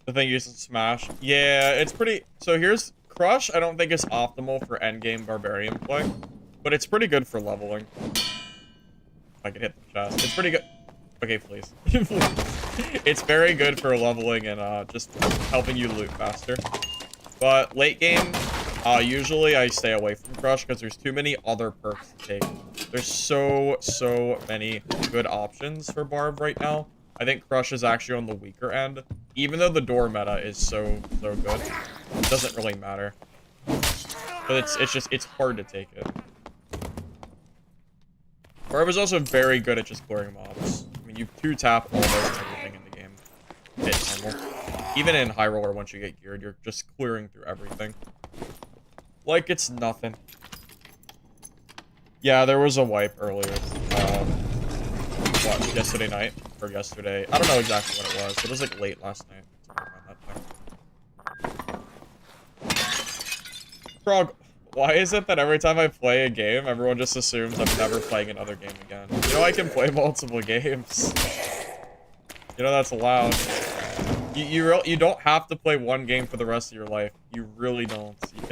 Speaker 1: The thing used to smash. Yeah, it's pretty... So here's... Crush, I don't think is optimal for endgame Barbarian play. But it's pretty good for leveling. If I can hit the chest. It's pretty good... Okay, please. Please. It's very good for leveling and just helping you loot faster. But late game, usually I stay away from Crush because there's too many other perks to take. There's so many good options for Barb right now. I think Crush is actually on the weaker end. Even though the door meta is so good, it doesn't really matter. But it's hard to take it. Barb is also very good at just clearing mobs. I mean, you 2-tap almost everything in the game. Hit normal. Even in High Roller, once you get geared, you're just clearing through everything. Like it's nothing. Yeah, there was a wipe earlier. What, yesterday night? Or yesterday? I don't know exactly what it was. It was like late last night. Frog, why is it that every time I play a game, everyone just assumes I'm never playing another game again? You know I can play multiple games. You know that's allowed. You don't have to play one game for the rest of your life. You really don't. You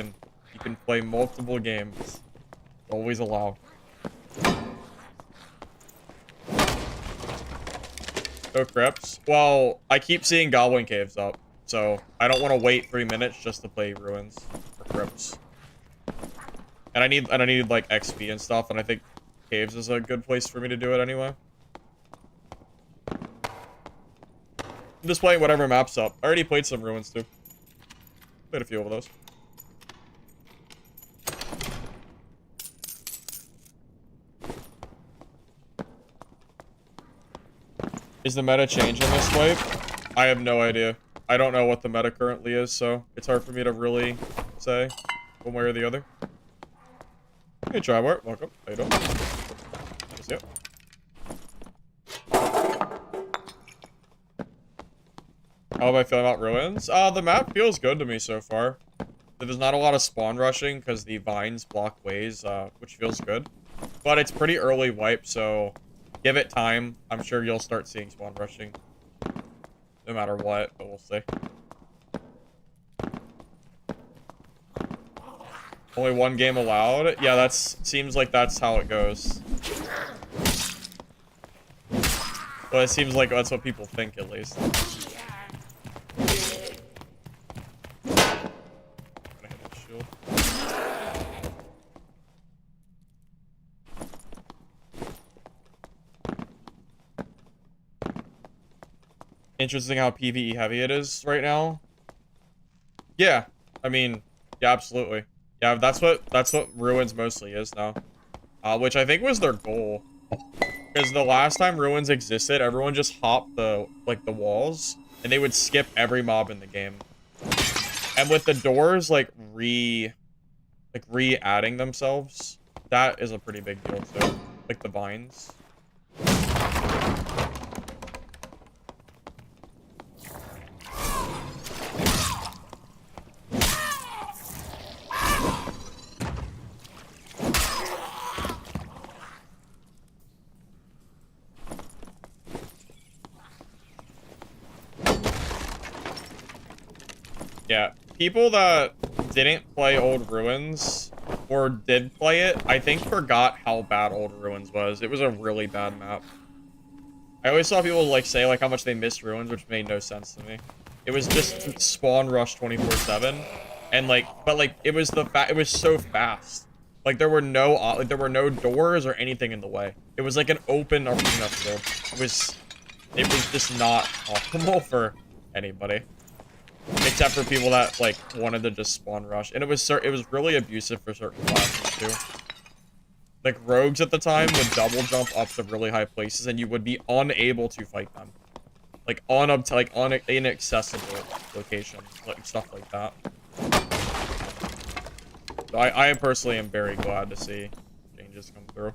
Speaker 1: can play multiple games. Always allowed. No crypts. Well, I keep seeing Goblin caves up, so I don't want to wait 3 minutes just to play ruins or crypts. And I need like XP and stuff, and I think caves is a good place for me to do it anyway. I'm just playing whatever maps up. I already played some ruins too. Played a few of those. Is the meta changing this wipe? I have no idea. I don't know what the meta currently is, so it's hard for me to really say one way or the other. Hey, Tribart, welcome. How you doing? Yes, yep. How am I feeling about ruins? The map feels good to me so far. There's not a lot of spawn rushing because the vines block ways, which feels good. But it's pretty early wipe, so give it time. I'm sure you'll start seeing spawn rushing. No matter what, but we'll see. Only one game allowed? Yeah, seems like that's how it goes. Well, it seems like that's what people think, at least. Interesting how PvE heavy it is right now. Yeah, I mean, yeah, absolutely. Yeah, that's what Ruins mostly is now. Which I think was their goal. Because the last time Ruins existed, everyone just hopped the walls, and they would skip every mob in the game. And with the doors re-adding themselves, that is a pretty big deal too. Like the vines. Yeah, people that didn't play Old Ruins or did play it, I think forgot how bad Old Ruins was. It was a really bad map. I always saw people like say like how much they missed Ruins, which made no sense to me. It was just spawn rush 24/7, and like, but like it was it was so fast. Like there were no doors or anything in the way. It was like an open arena field. It was just not optimal for anybody, except for people that like wanted to just spawn rush. And it was really abusive for certain classes too. Like rogues at the time would double jump up to really high places, and you would be unable to fight them. Like on up to like on inaccessible locations, like stuff like that. So I personally am very glad to see changes come through.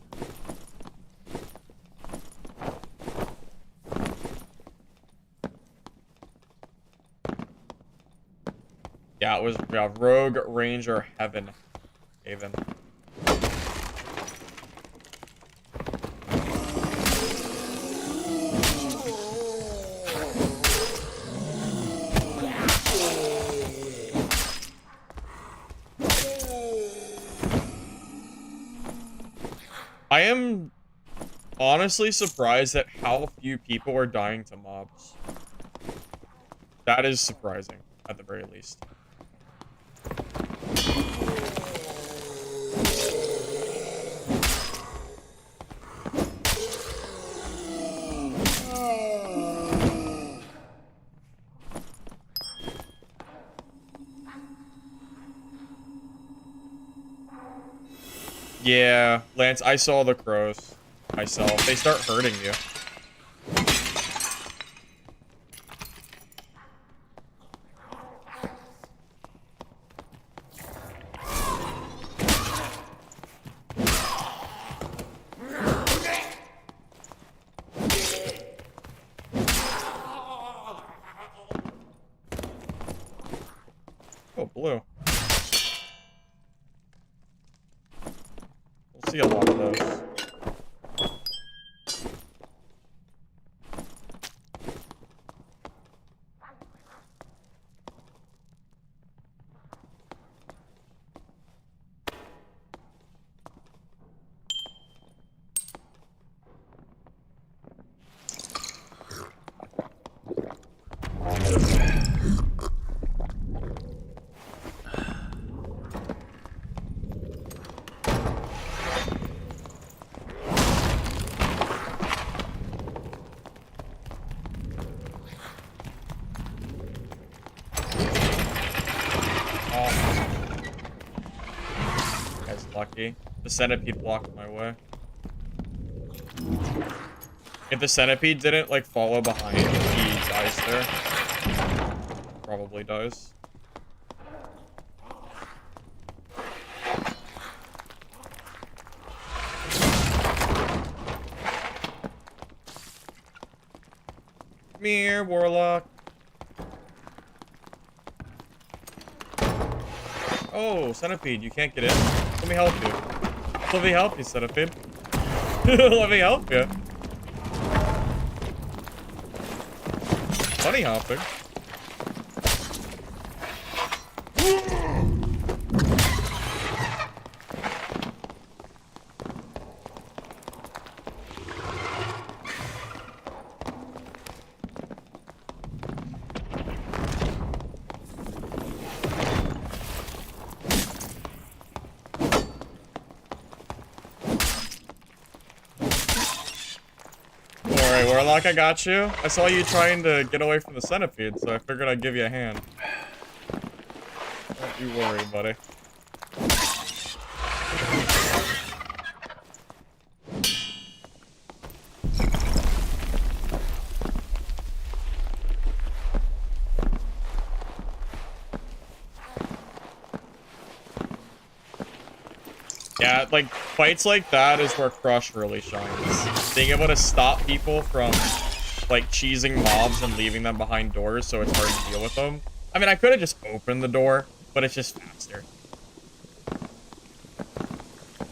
Speaker 1: Yeah, it was Rogue Ranger Haven. I am honestly surprised at how few people are dying to mobs. That is surprising, at the very least. Yeah, Lance, I saw the crows myself. They start hurting you. Oh, blue. We'll see a lot of those. Lucky. The centipede blocked my way. If the centipede didn't, like, follow behind, he dies there. Probably dies. Come here, Warlock. Oh, centipede, you can't get in? Let me help you. Let me help you, centipede. Let me help you. Bunny hopping. Warlock, I got you. I saw you trying to get away from the centipede, so I figured I'd give you a hand. Don't you worry, buddy. Yeah, like, fights like that is where Crush really shines. Being able to stop people from, like, cheesing mobs and leaving them behind doors so it's hard to deal with them. I mean, I could have just opened the door, but it's just faster.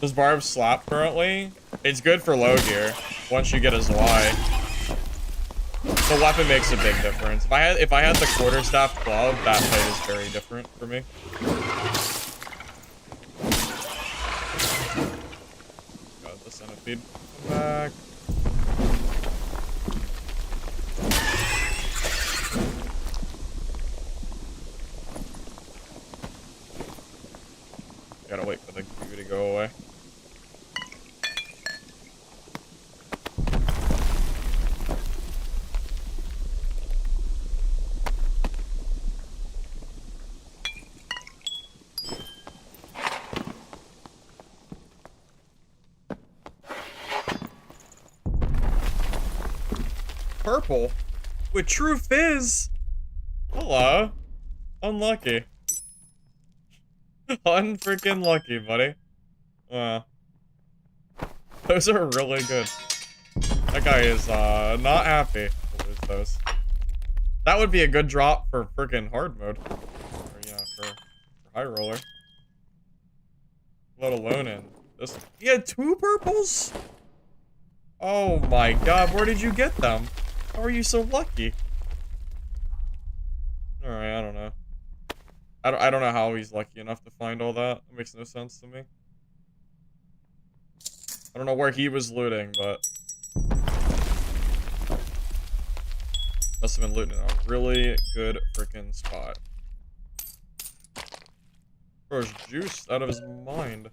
Speaker 1: Does Barb slap currently? It's good for low gear, once you get his Y. The weapon makes a big difference. If I had the quarterstaff club, that fight is very different for me. Got the centipede. Come back. Gotta wait for the Q to go away. Purple with true fizz. Hello. Unlucky. Unfreaking lucky, buddy. Wow. Those are really good. That guy is not happy to lose those. That would be a good drop for freaking hard mode. Or, yeah, for high roller. Let alone in this. He had 2 purples? Oh my god, where did you get them? How are you so lucky? Alright, I don't know. I don't know how he's lucky enough to find all that. It makes no sense to me. I don't know where he was looting, but must have been looting in a really good freaking spot. Bro's juiced out of his mind.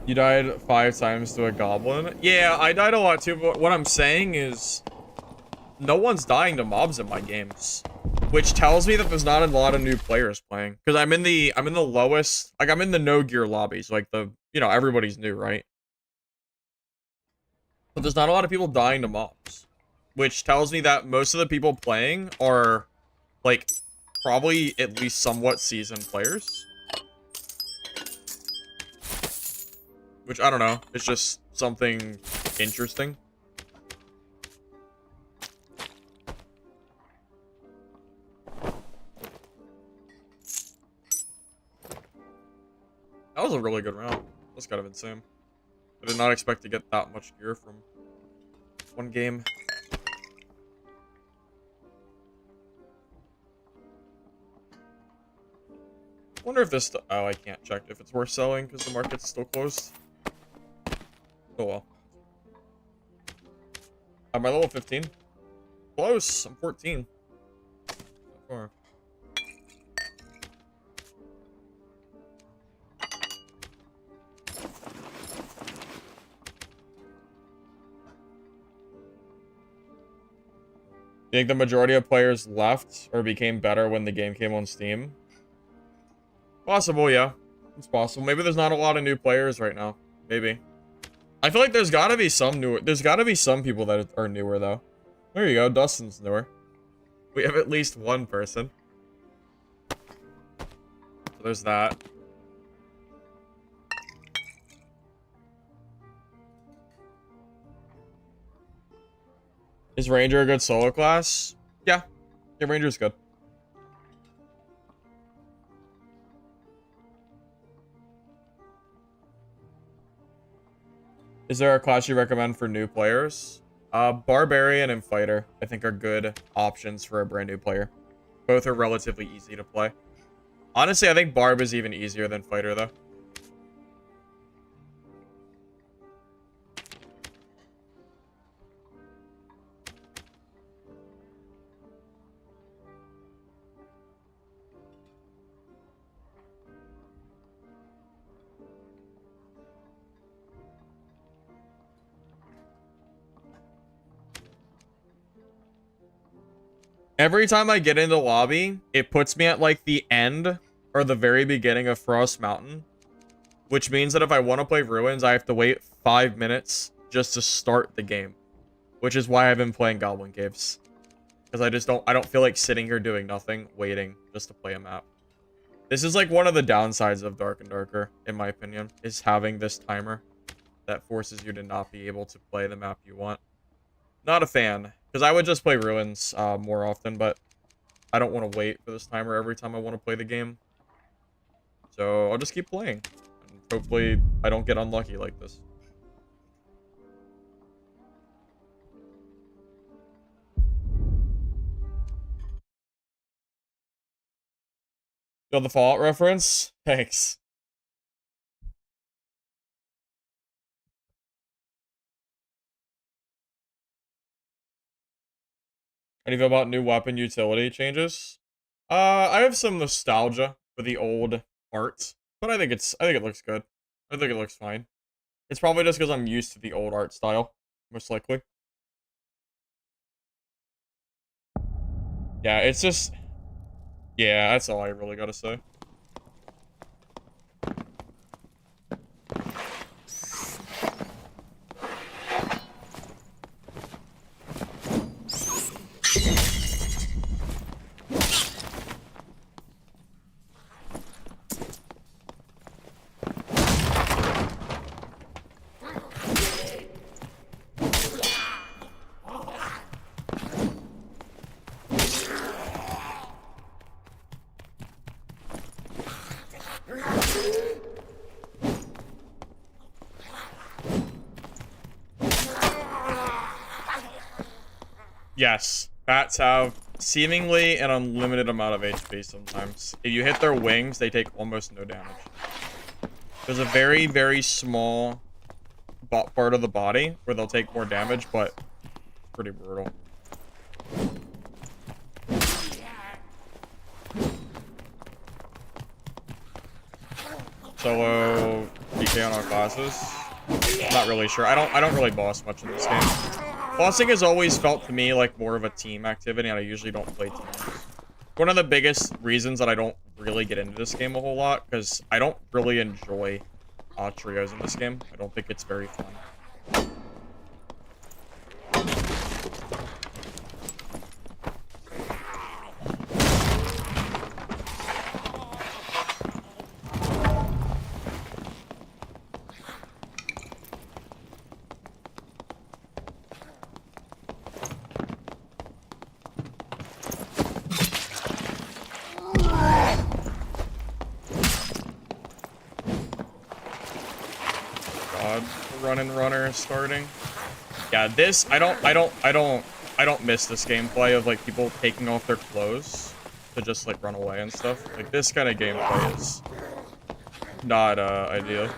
Speaker 1: You died 5 times to a goblin? Yeah, I died a lot too, but what I'm saying is no one's dying to mobs in my games, which tells me that there's not a lot of new players playing. Because I'm in the lowest, like I'm in the no gear lobbies, like everybody's new, right? But there's not a lot of people dying to mobs, which tells me that most of the people playing are like probably at least somewhat seasoned players. Which, I don't know, it's just something interesting. That was a really good round. That's kind of insane. I did not expect to get that much gear from one game. Wonder if this... Oh, I can't check if it's worth selling because the market's still closed. Oh well. Am I level 15? Close. I'm 14. So far. You think the majority of players left or became better when the game came on Steam? Possible, yeah. It's possible. Maybe there's not a lot of new players right now. Maybe. I feel like there's gotta be some newer. There's gotta be some people that are newer, though. There you go. Dustin's newer. We have at least one person. So there's that. Is Ranger a good solo class? Yeah. Yeah, Ranger's good. Is there a class you recommend for new players? Barbarian and Fighter, I think, are good options for a brand new player. Both are relatively easy to play. Honestly, I think Barb is even easier than Fighter, though. Every time I get into lobby, it puts me at like the end or the very beginning of Frost Mountain, which means that if I want to play Ruins, I have to wait 5 minutes just to start the game, which is why I've been playing Goblin Caves, because I don't feel like sitting here doing nothing, waiting just to play a map. This is like one of the downsides of Dark and Darker, in my opinion, is having this timer that forces you to not be able to play the map you want. Not a fan, because I would just play Ruins more often, but I don't want to wait for this timer every time I want to play the game. So I'll just keep playing. And hopefully I don't get unlucky like this. Got the Fallout reference? Thanks. How do you feel about new weapon utility changes? I have some nostalgia for the old art, but I think it looks good. I think it looks fine. It's probably just because I'm used to the old art style, most likely. Yeah, it's just... Yeah, that's all I really gotta say. Yes, bats have seemingly an unlimited amount of HP sometimes. If you hit their wings, they take almost no damage. There's a very, very small part of the body where they'll take more damage, but it's pretty brutal. Solo DK on our classes. I'm not really sure. I don't really boss much in this game. Bossing has always felt to me like more of a team activity, and I usually don't play teams. One of the biggest reasons that I don't really get into this game a whole lot, because I don't really enjoy trios in this game. I don't think it's very fun. Runner starting. Yeah, this I don't miss this gameplay of like people taking off their clothes to just like run away and stuff. Like this kind of gameplay is not ideal.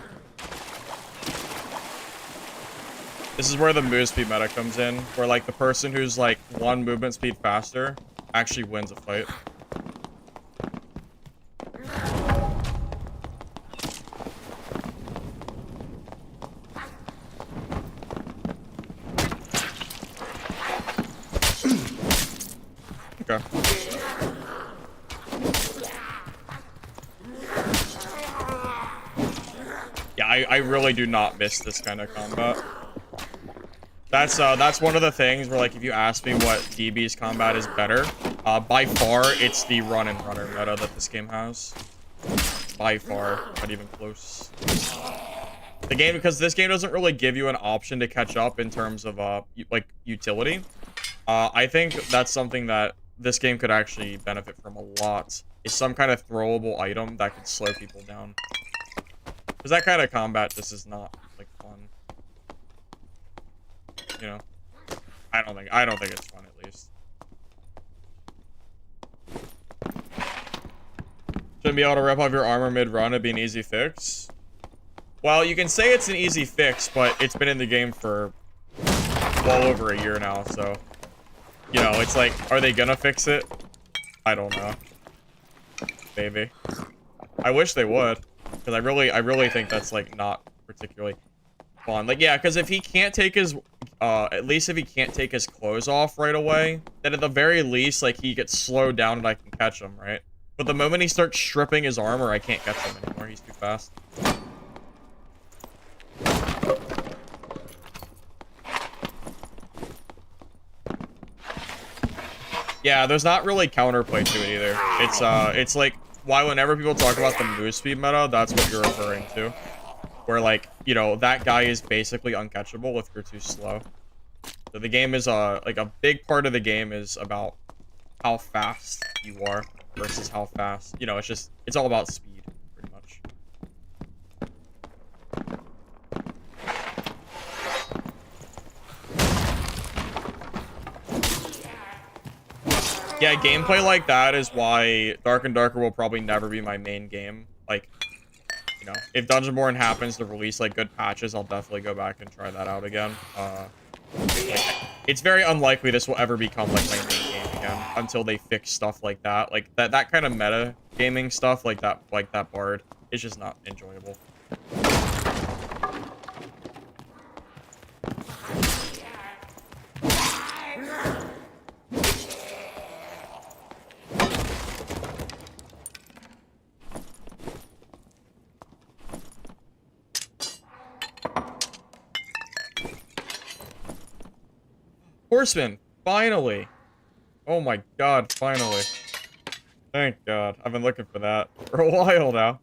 Speaker 1: This is where the move speed meta comes in, where like the person who's like one movement speed faster actually wins a fight. Okay. Yeah, I really do not miss this kind of combat. That's one of the things where like if you ask me what DB's combat is better, by far it's the run and runner meta that this game has. By far, not even close. The game, because this game doesn't really give you an option to catch up in terms of like utility. I think that's something that this game could actually benefit from a lot, is some kind of throwable item that could slow people down. Because that kind of combat just is not like fun. You know, I don't think it's fun at least. Shouldn't be able to rep off your armor mid-run, it'd be an easy fix. Well, you can say it's an easy fix, but it's been in the game for well over a year now, so you know, it's like, are they gonna fix it? I don't know. Maybe. I wish they would, because I really think that's like not particularly fun. Like, yeah, because if he can't take his, at least if he can't take his clothes off right away, then at the very least, like, he gets slowed down and I can catch him, right? But the moment he starts stripping his armor, I can't catch him anymore. He's too fast. Yeah, there's not really counterplay to it either. It's like why whenever people talk about the move speed meta, that's what you're referring to. Where, like, you know, that guy is basically uncatchable if you're too slow. So the game is, like, a big part of the game is about how fast you are versus how fast, you know, it's all about speed, pretty much. Yeah, gameplay like that is why Dark and Darker will probably never be my main game. Like, you know, if Dungeonborn happens to release, like, good patches, I'll definitely go back and try that out again. Like, it's very unlikely this will ever become, like, my main game again until they fix stuff like that. Like, that kind of meta gaming stuff, like that Bard, is just not enjoyable. Horseman, finally. Oh my god, finally. Thank god. I've been looking for that for a while now.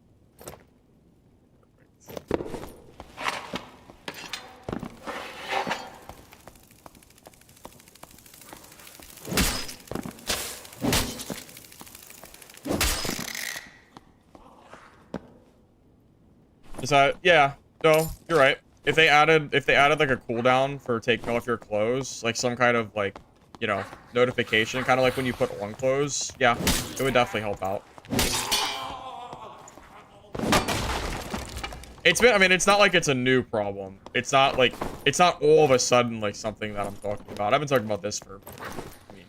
Speaker 1: Is that, yeah, no, you're right. If they added like a cooldown for taking off your clothes, like some kind of, like, you know, notification, kind of like when you put on clothes, yeah, it would definitely help out. I mean, it's not like it's a new problem. It's not like, it's not all of a sudden like something that I'm talking about. I've been talking about this for, I mean,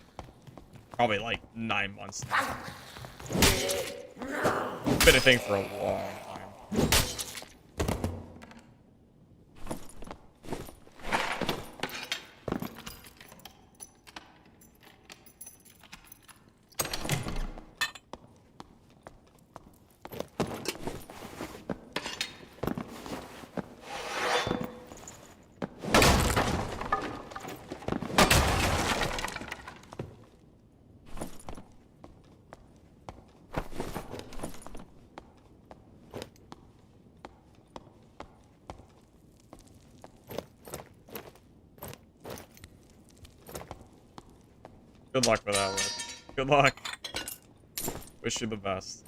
Speaker 1: probably like 9 months now. It's been a thing for a long time. Good luck with that one. Good luck. Wish you the best.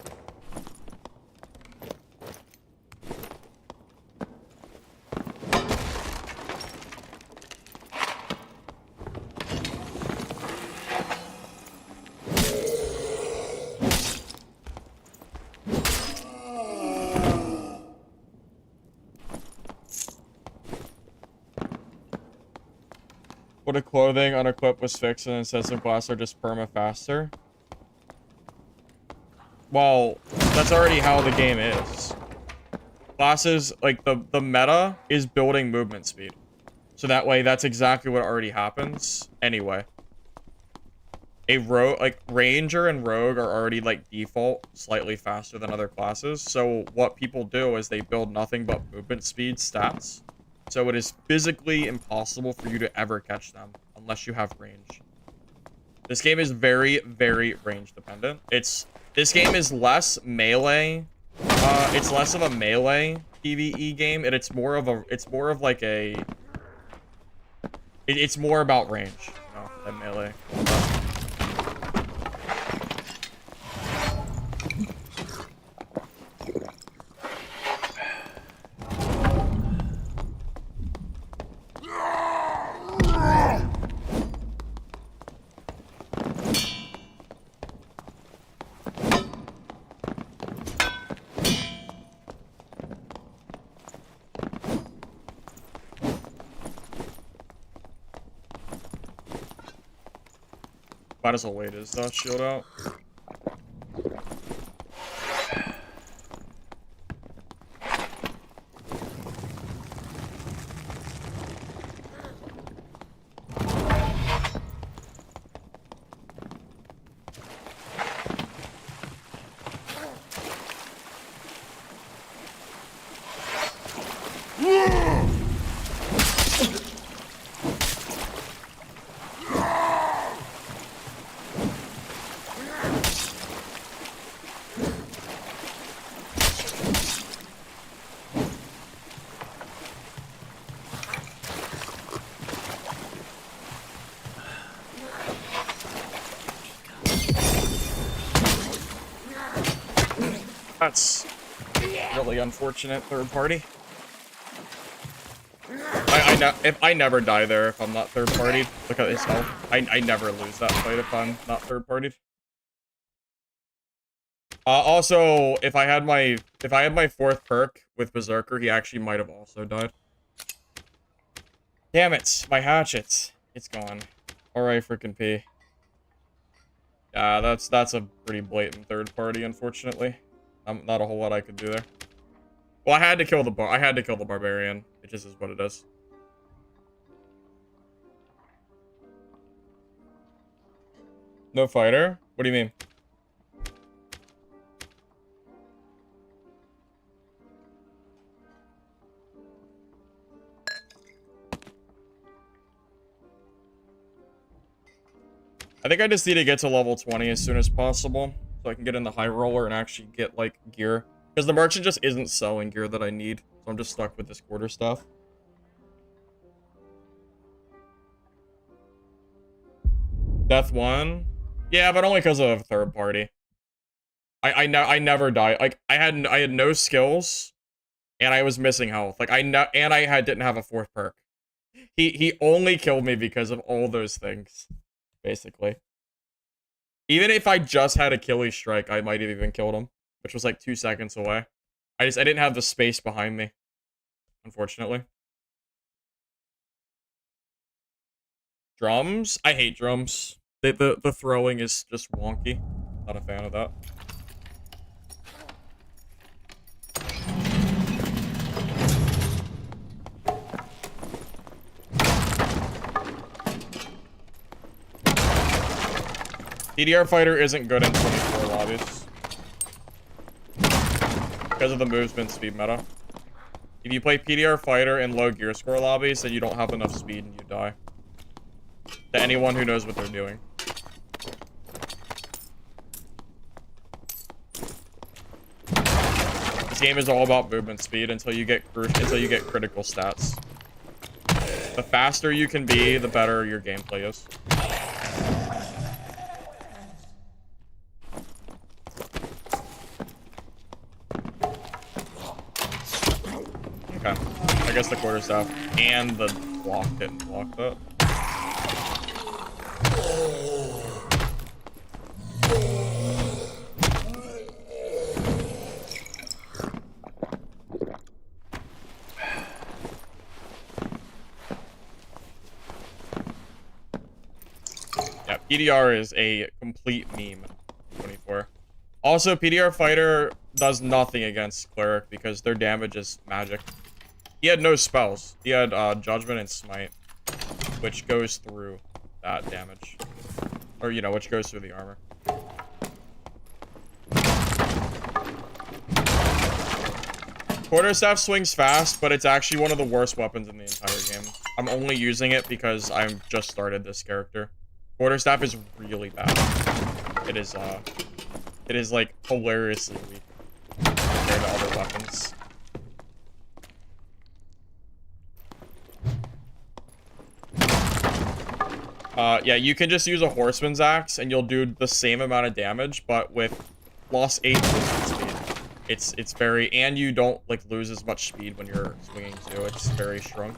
Speaker 1: What if clothing unequipped was fixed and instead some classes are just perma faster? Well, that's already how the game is. Classes, like, the meta is building movement speed. So that way, that's exactly what already happens anyway. A rogue, like, Ranger and Rogue are already, like, default slightly faster than other classes. So what people do is they build nothing but movement speed stats. So it is physically impossible for you to ever catch them unless you have range. This game is very, very range dependent. This game is less melee. It's less of a melee PvE game, and it's more of like a. It's more about range, you know, than melee. Might as well wait his shield out. That's really unfortunate, third party. If I never die there if I'm not third partied. Look at his health. I never lose that fight if I'm not third partied. Also, if I had my fourth perk with Berserker, he actually might have also died. Damn it, my hatchet. It's gone. Alright, freaking P. Yeah, that's a pretty blatant third party, unfortunately. Not a whole lot I could do there. Well, I had to kill the Barbarian. It just is what it is. No fighter? What do you mean? I think I just need to get to level 20 as soon as possible, so I can get in the high roller and actually get, like, gear. Because the merchant just isn't selling gear that I need, so I'm just stuck with this quarterstaff. Death 1? Yeah, but only because of third party. I never died. Like, I had no skills, and I was missing health. Like, didn't have a fourth perk. He only killed me because of all those things, basically. Even if I just had Achilles strike, I might have even killed him, which was like 2 seconds away. I didn't have the space behind me, unfortunately. Drums? I hate drums. The throwing is just wonky. Not a fan of that. PDR fighter isn't good in 24 lobbies because of the movement speed meta. If you play PDR fighter in low gear score lobbies, then you don't have enough speed and you die. To anyone who knows what they're doing. This game is all about movement speed until you get critical stats. The faster you can be, the better your gameplay is. Okay. I guess the quarterstaff and the block didn't block that. Yeah, PDR is a complete meme. 24. Also, PDR fighter does nothing against Cleric because their damage is magic. He had no spells. He had Judgment and Smite, which goes through that damage. Or, you know, which goes through the armor. Quarterstaff swings fast, but it's actually one of the worst weapons in the entire game. I'm only using it because I've just started this character. Quarterstaff is really bad. It is like hilariously weak compared to other weapons. Yeah, you can just use a horseman's axe and you'll do the same amount of damage, but with +8 movement speed. It's very, and you don't like lose as much speed when you're swinging too. It's very shrunk.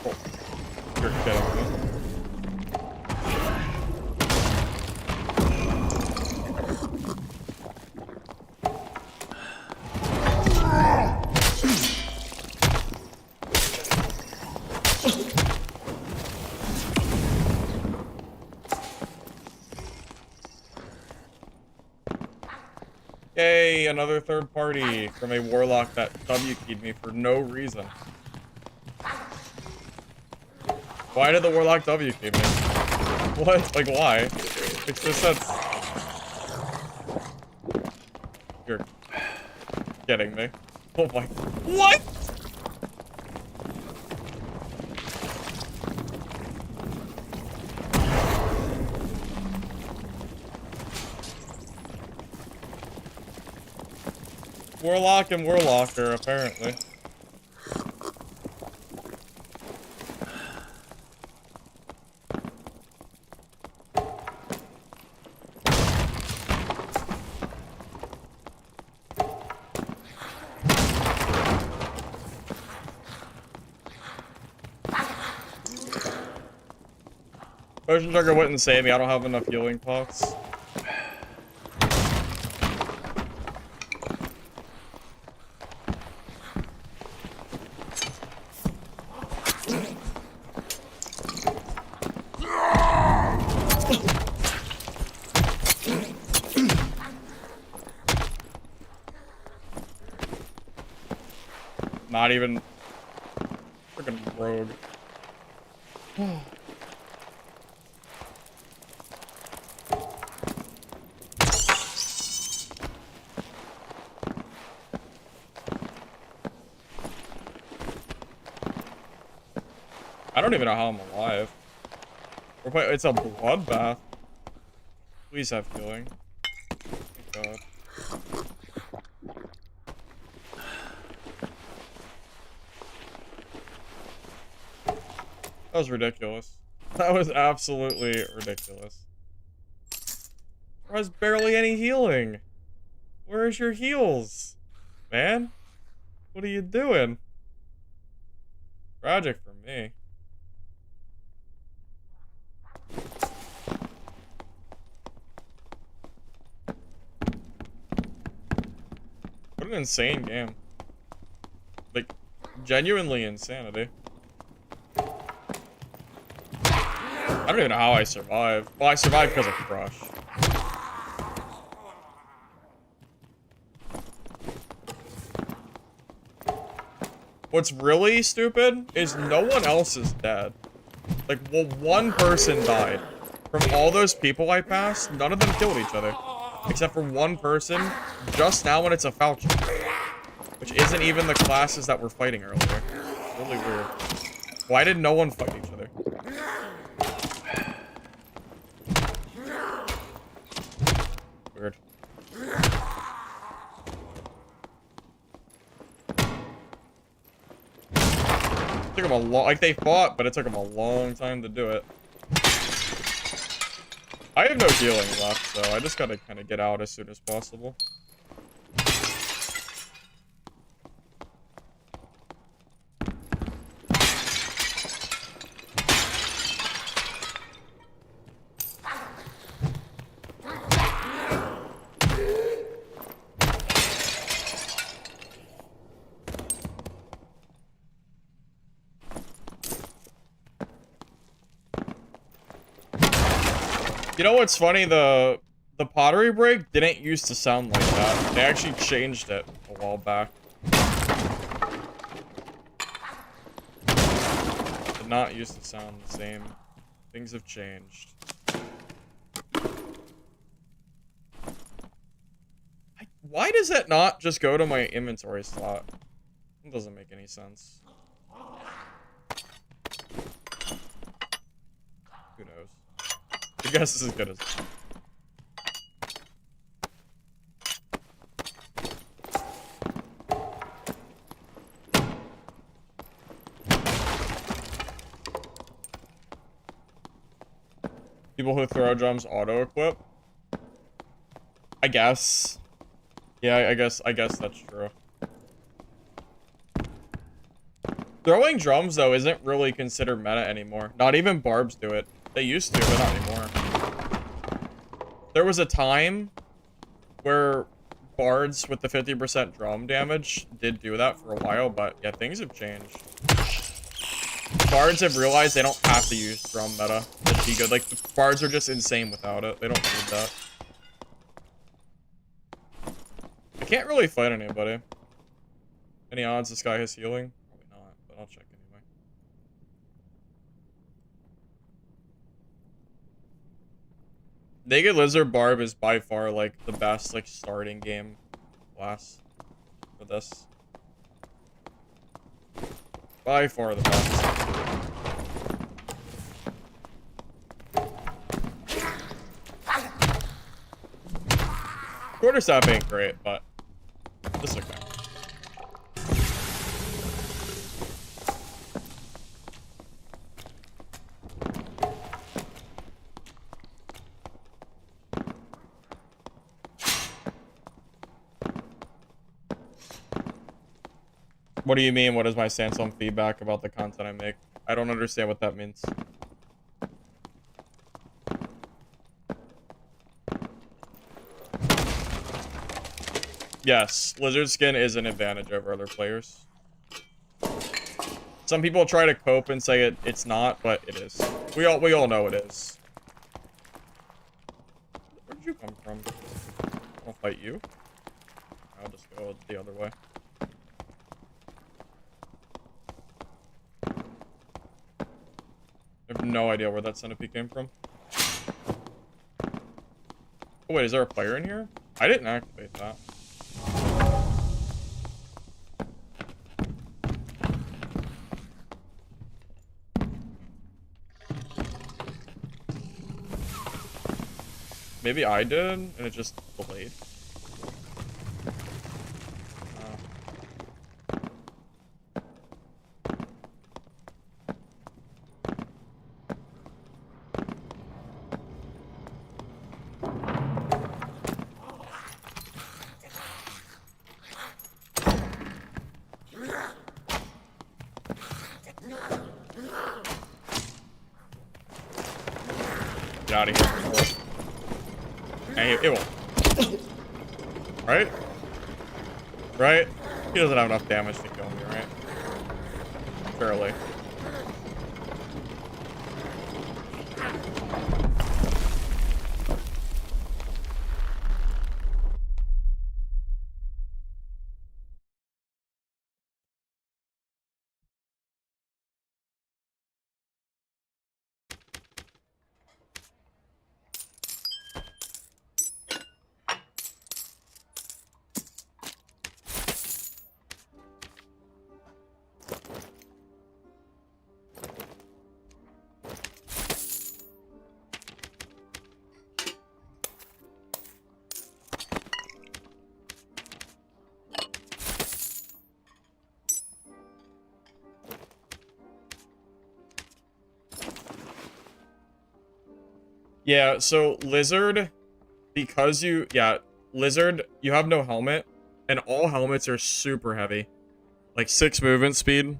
Speaker 1: Oh, you're kidding me. Yay, another third party from a warlock that W-keyed me for no reason. Why did the warlock W-key me? What? Like, why? Makes no sense. You're kidding me. Oh my... What?! Warlock and Warlocker, apparently. Potion Trigger wouldn't save me. I don't have enough healing pots. Not even freaking rogue. I don't even know how I'm alive. It's a bloodbath. Please have healing. Thank God. That was ridiculous. That was absolutely ridiculous. There was barely any healing. Where's your heals? Man? What are you doing? Tragic for me. What an insane game. Like, genuinely insanity. I don't even know how I survived. Well, I survived because of Crush. What's really stupid is no one else is dead. Like, well, one person died. From all those people I passed, none of them killed each other. Except for one person, just now when it's a Falchion. Which isn't even the classes that were fighting earlier. It's really weird. Why did no one fight each other? Weird. Took them a long, like they fought, but it took them a long time to do it. I have no healing left, so I just gotta kind of get out as soon as possible. You know what's funny? The pottery break didn't used to sound like that. They actually changed it a while back. It did not used to sound the same. Things have changed. Why does that not just go to my inventory slot? It doesn't make any sense. Who knows? I guess this is as good as. People who throw drums auto-equip? I guess. Yeah, I guess that's true. Throwing drums, though, isn't really considered meta anymore. Not even barbs do it. They used to, but not anymore. There was a time where bards with the 50% drum damage did do that for a while, but yeah, things have changed. Bards have realized they don't have to use drum meta to be good. Like, the bards are just insane without it. They don't need that. I can't really fight anybody. Any odds this guy has healing? Probably not, but I'll check anyway. Naked Lizard Barb is by far, like, the best, like, starting game class for this. By far the best. Quarterstaff ain't great, but this is okay. What do you mean? What is my stance on feedback about the content I make? I don't understand what that means. Yes, lizard skin is an advantage over other players. Some people try to cope and say it's not, but it is. We all know it is. Where did you come from? I'll fight you. I'll just go the other way. I have no idea where that centipede came from. Oh wait, is there a player in here? I didn't activate that. Maybe I did, and it just delayed. Get out of here. Hey, it won't. Right? Right? He doesn't have enough damage to kill me, right? Fairly. Yeah, so Lizard, because Lizard, you have no helmet, and all helmets are super heavy. Like 6 movement speed,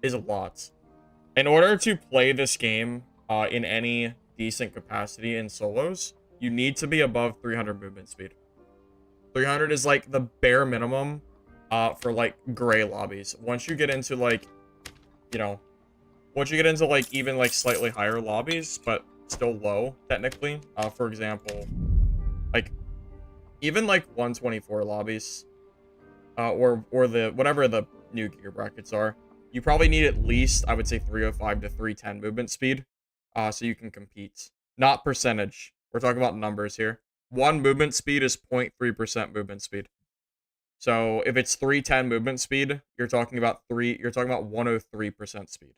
Speaker 1: is a lot. In order to play this game, in any decent capacity in solos, you need to be above 300 movement speed. 300 is like the bare minimum, for like gray lobbies. Once you get into like, you know, once you get into like even like slightly higher lobbies, but still low technically, for example, like even like 124 lobbies, or the whatever the new gear brackets are, you probably need at least, I would say, 305 to 310 movement speed, so you can compete. Not percentage. We're talking about numbers here. 1 movement speed is 0.3% movement speed. So if it's 310 movement speed, you're talking about 103% speed.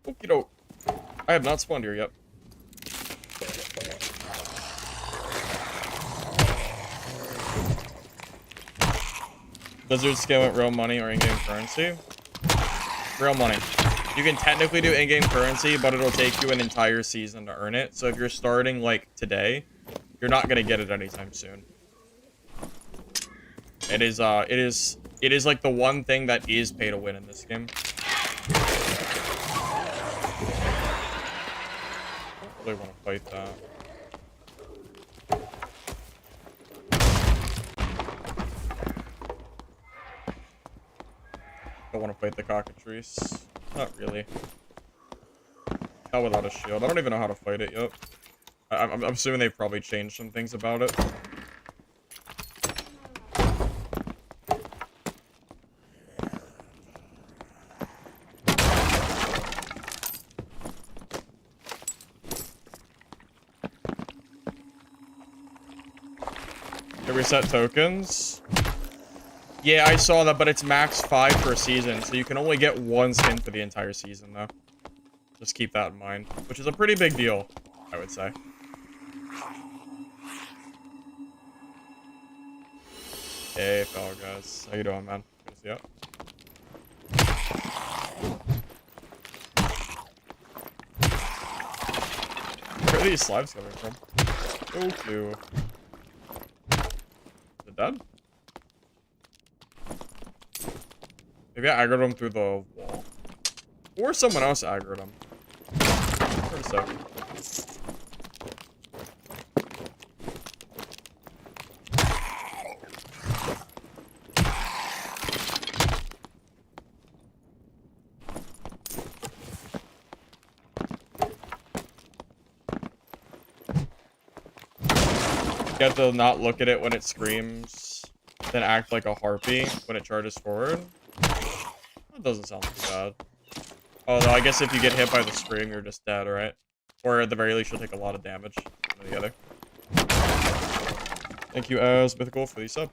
Speaker 1: Okie doke. I have not spawned here yet. Blizzard scale at real money or in-game currency? Real money. You can technically do in-game currency, but it'll take you an entire season to earn it. So if you're starting, like, today, you're not gonna get it anytime soon. It is, like, the one thing that is pay to win in this game. I don't really want to fight that. Don't want to fight the cockatrice. Not really. Not without a shield. I don't even know how to fight it yet. I'm assuming they've probably changed some things about it. They reset tokens. Yeah, I saw that, but it's max 5 per season, so you can only get 1 skin for the entire season, though. Just keep that in mind, which is a pretty big deal, I would say. Hey, fellow guys. How you doing, man? Good to see you. Where are these slimes coming from? Oh, cute. Is it dead? Maybe I aggroed him through the wall. Or someone else aggroed him. For a sec. You have to not look at it when it screams, then act like a harpy when it charges forward. That doesn't sound too bad. Although I guess if you get hit by the scream, you're just dead, right? Or at the very least, you'll take a lot of damage. One or the other. Thank you, as Mythical, for the sub.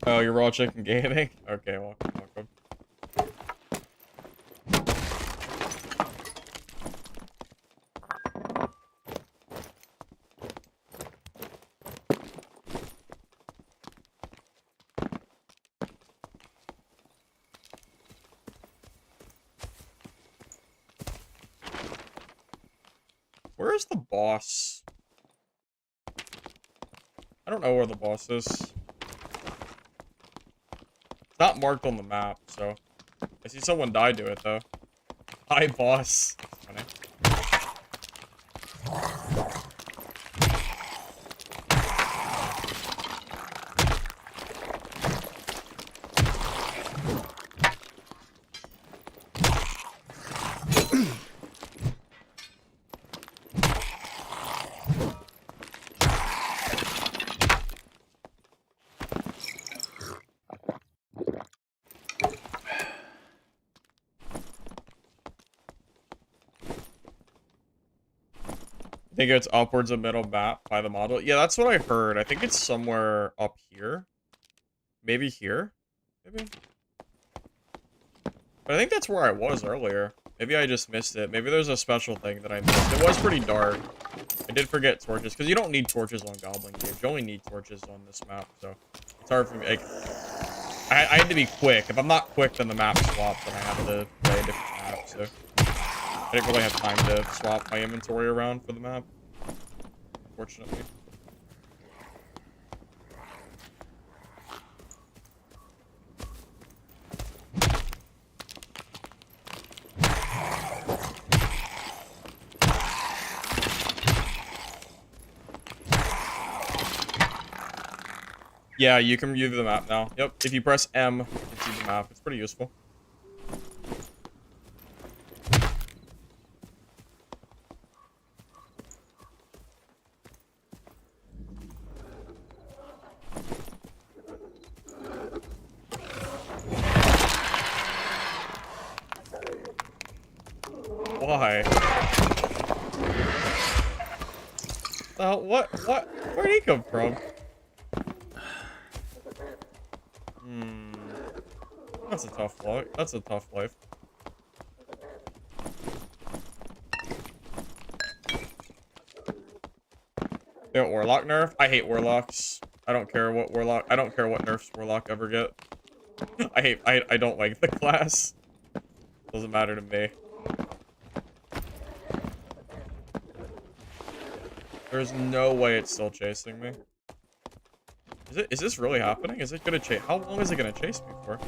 Speaker 1: Oh, you're raw chicken gaming? Okay, welcome, welcome. Where is the boss? I don't know where the boss is. It's not marked on the map, so. I see someone die to it, though. Hi, boss. That's funny. I think it's upwards of middle map by the model. Yeah, that's what I heard. I think it's somewhere up here. Maybe here? Maybe? But I think that's where I was earlier. Maybe I just missed it. Maybe there's a special thing that I missed. It was pretty dark. I did forget torches, because you don't need torches on Goblin Cave. You only need torches on this map, so it's hard for me. Like, I had to be quick. If I'm not quick, then the map swaps, and I have to play a different map, so I didn't really have time to swap my inventory around for the map, unfortunately. Yeah, you can view the map now. Yep, if you press M, you can see the map. It's pretty useful. Why? What? Where'd he come from? That's a tough life. That's a tough life. Yeah, Warlock nerf? I hate Warlocks. I don't care what Warlock. I don't care what nerfs Warlock ever get. I don't like the class. Doesn't matter to me. There's no way it's still chasing me. Is this really happening? Is it gonna chase? How long is it gonna chase me for?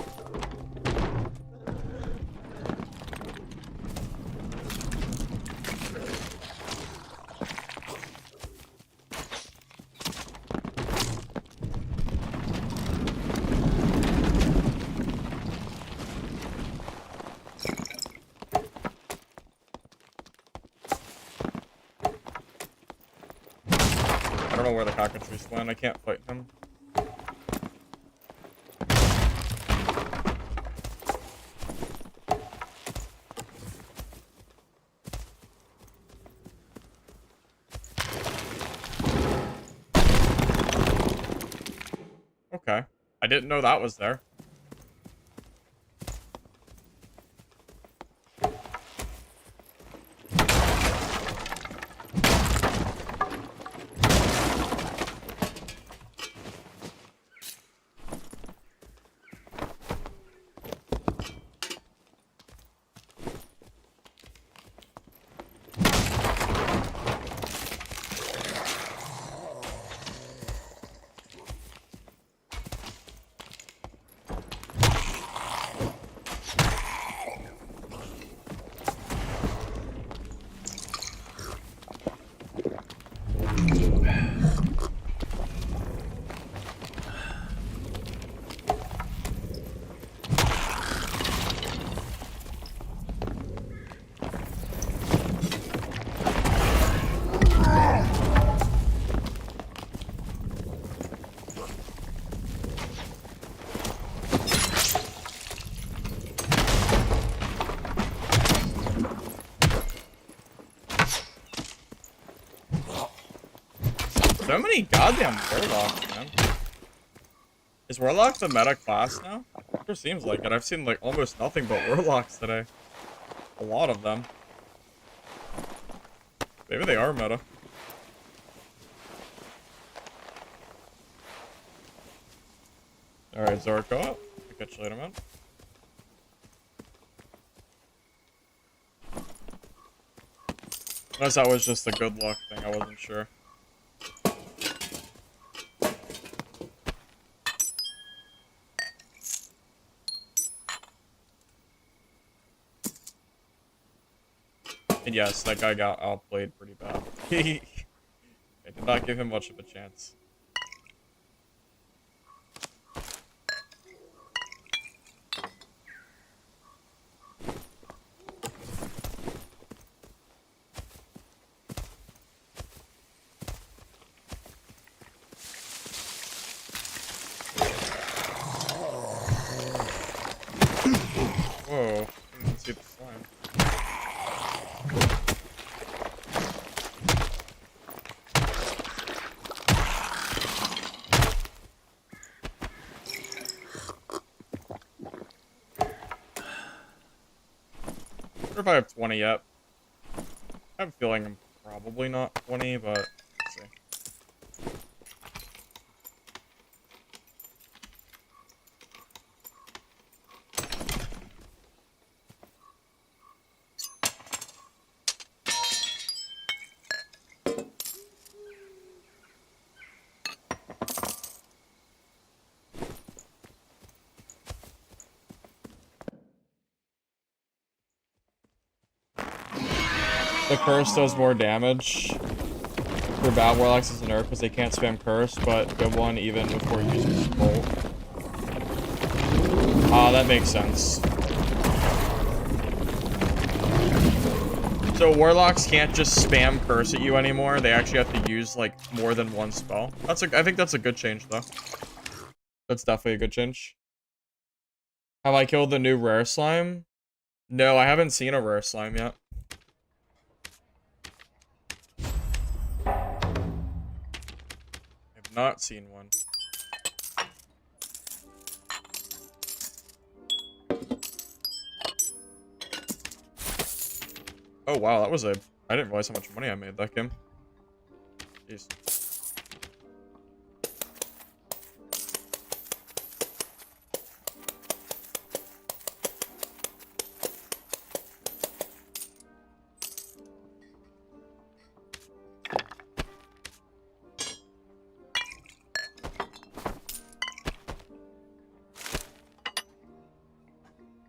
Speaker 1: I don't know where the cockatrice went. I can't fight him. Okay. I didn't know that was there. So many goddamn warlocks, man. Is warlock the meta class now? It sure seems like it. I've seen like almost nothing but warlocks today. A lot of them. Maybe they are meta. Alright, Zorko. I'll catch you later, man. Unless that was just a good luck thing, I wasn't sure. And yes, that guy got outplayed pretty bad. I did not give him much of a chance. Whoa, I didn't see the slime. 'If I have 20 yet. I have a feeling I'm probably not 20, but let's see. The curse does more damage for bad warlocks as a nerf because they can't spam curse, but good one even before using bolt. Ah, that makes sense. So warlocks can't just spam curse at you anymore. They actually have to use like more than one spell. I think that's a good change though. That's definitely a good change. Have I killed the new rare slime? No, I haven't seen a rare slime yet. Not seen one. Oh wow, that was I didn't realize how much money I made that game. Jeez.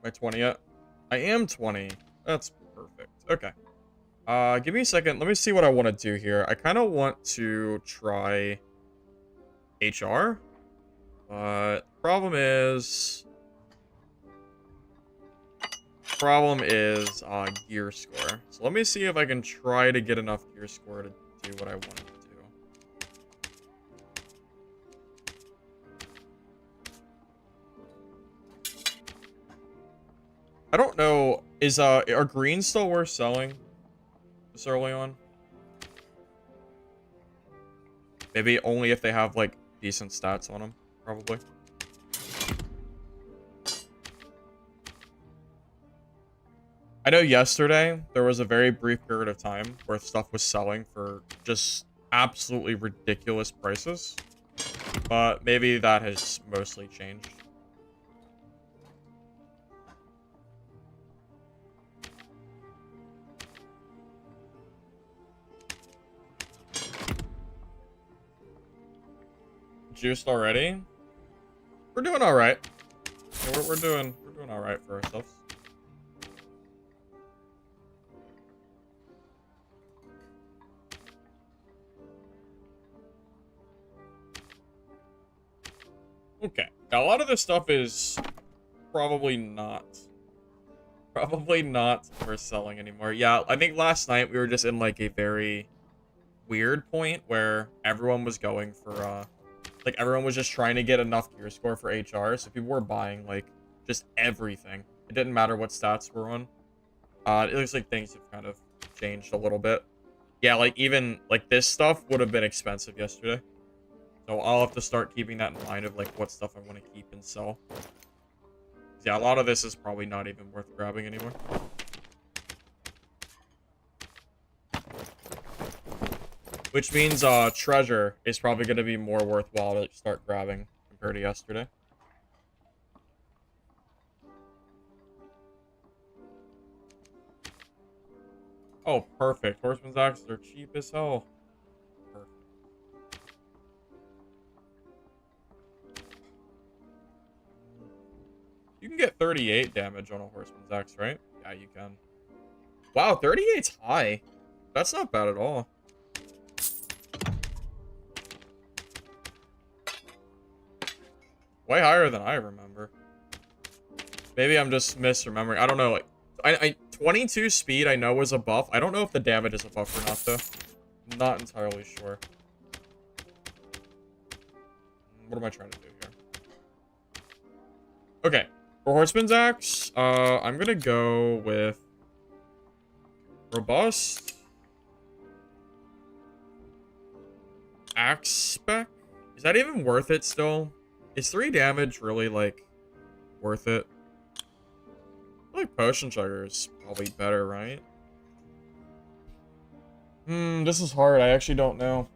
Speaker 1: Am I 20 yet? I am 20. That's perfect. Okay. Give me a second. Let me see what I want to do here. I kind of want to try HR. But problem is gear score. So let me see if I can try to get enough gear score to do what I want to do. I don't know. Are greens still worth selling this early on? Maybe only if they have like decent stats on them, probably. I know yesterday there was a very brief period of time where stuff was selling for just absolutely ridiculous prices, but maybe that has mostly changed. Juiced already? We're doing all right. Yeah, we're doing all right for ourselves. Okay. Now a lot of this stuff is probably not worth selling anymore. Yeah, I think last night we were just in like a very weird point where everyone was going for like everyone was just trying to get enough gear score for HR, so people were buying like just everything. It didn't matter what stats were on. It looks like things have kind of changed a little bit. Yeah, like, even, like, this stuff would have been expensive yesterday. So I'll have to start keeping that in mind of, like, what stuff I want to keep and sell. Yeah, a lot of this is probably not even worth grabbing anymore. Which means, treasure is probably going to be more worthwhile to start grabbing compared to yesterday. Oh, perfect. Horseman's axes are cheap as hell. Perfect. You can get 38 damage on a horseman's axe, right? Yeah, you can. Wow, 38's high. That's not bad at all. Way higher than I remember. Maybe I'm just misremembering. I don't know. Like, I 22 speed I know is a buff. I don't know if the damage is a buff or not, though. I'm not entirely sure. What am I trying to do here? Okay. For Horseman's Axe, I'm gonna go with Robust. Axe Spec? Is that even worth it still? Is 3 damage really, like, worth it? I feel like Potion Chugger is probably better, right? This is hard. I actually don't know.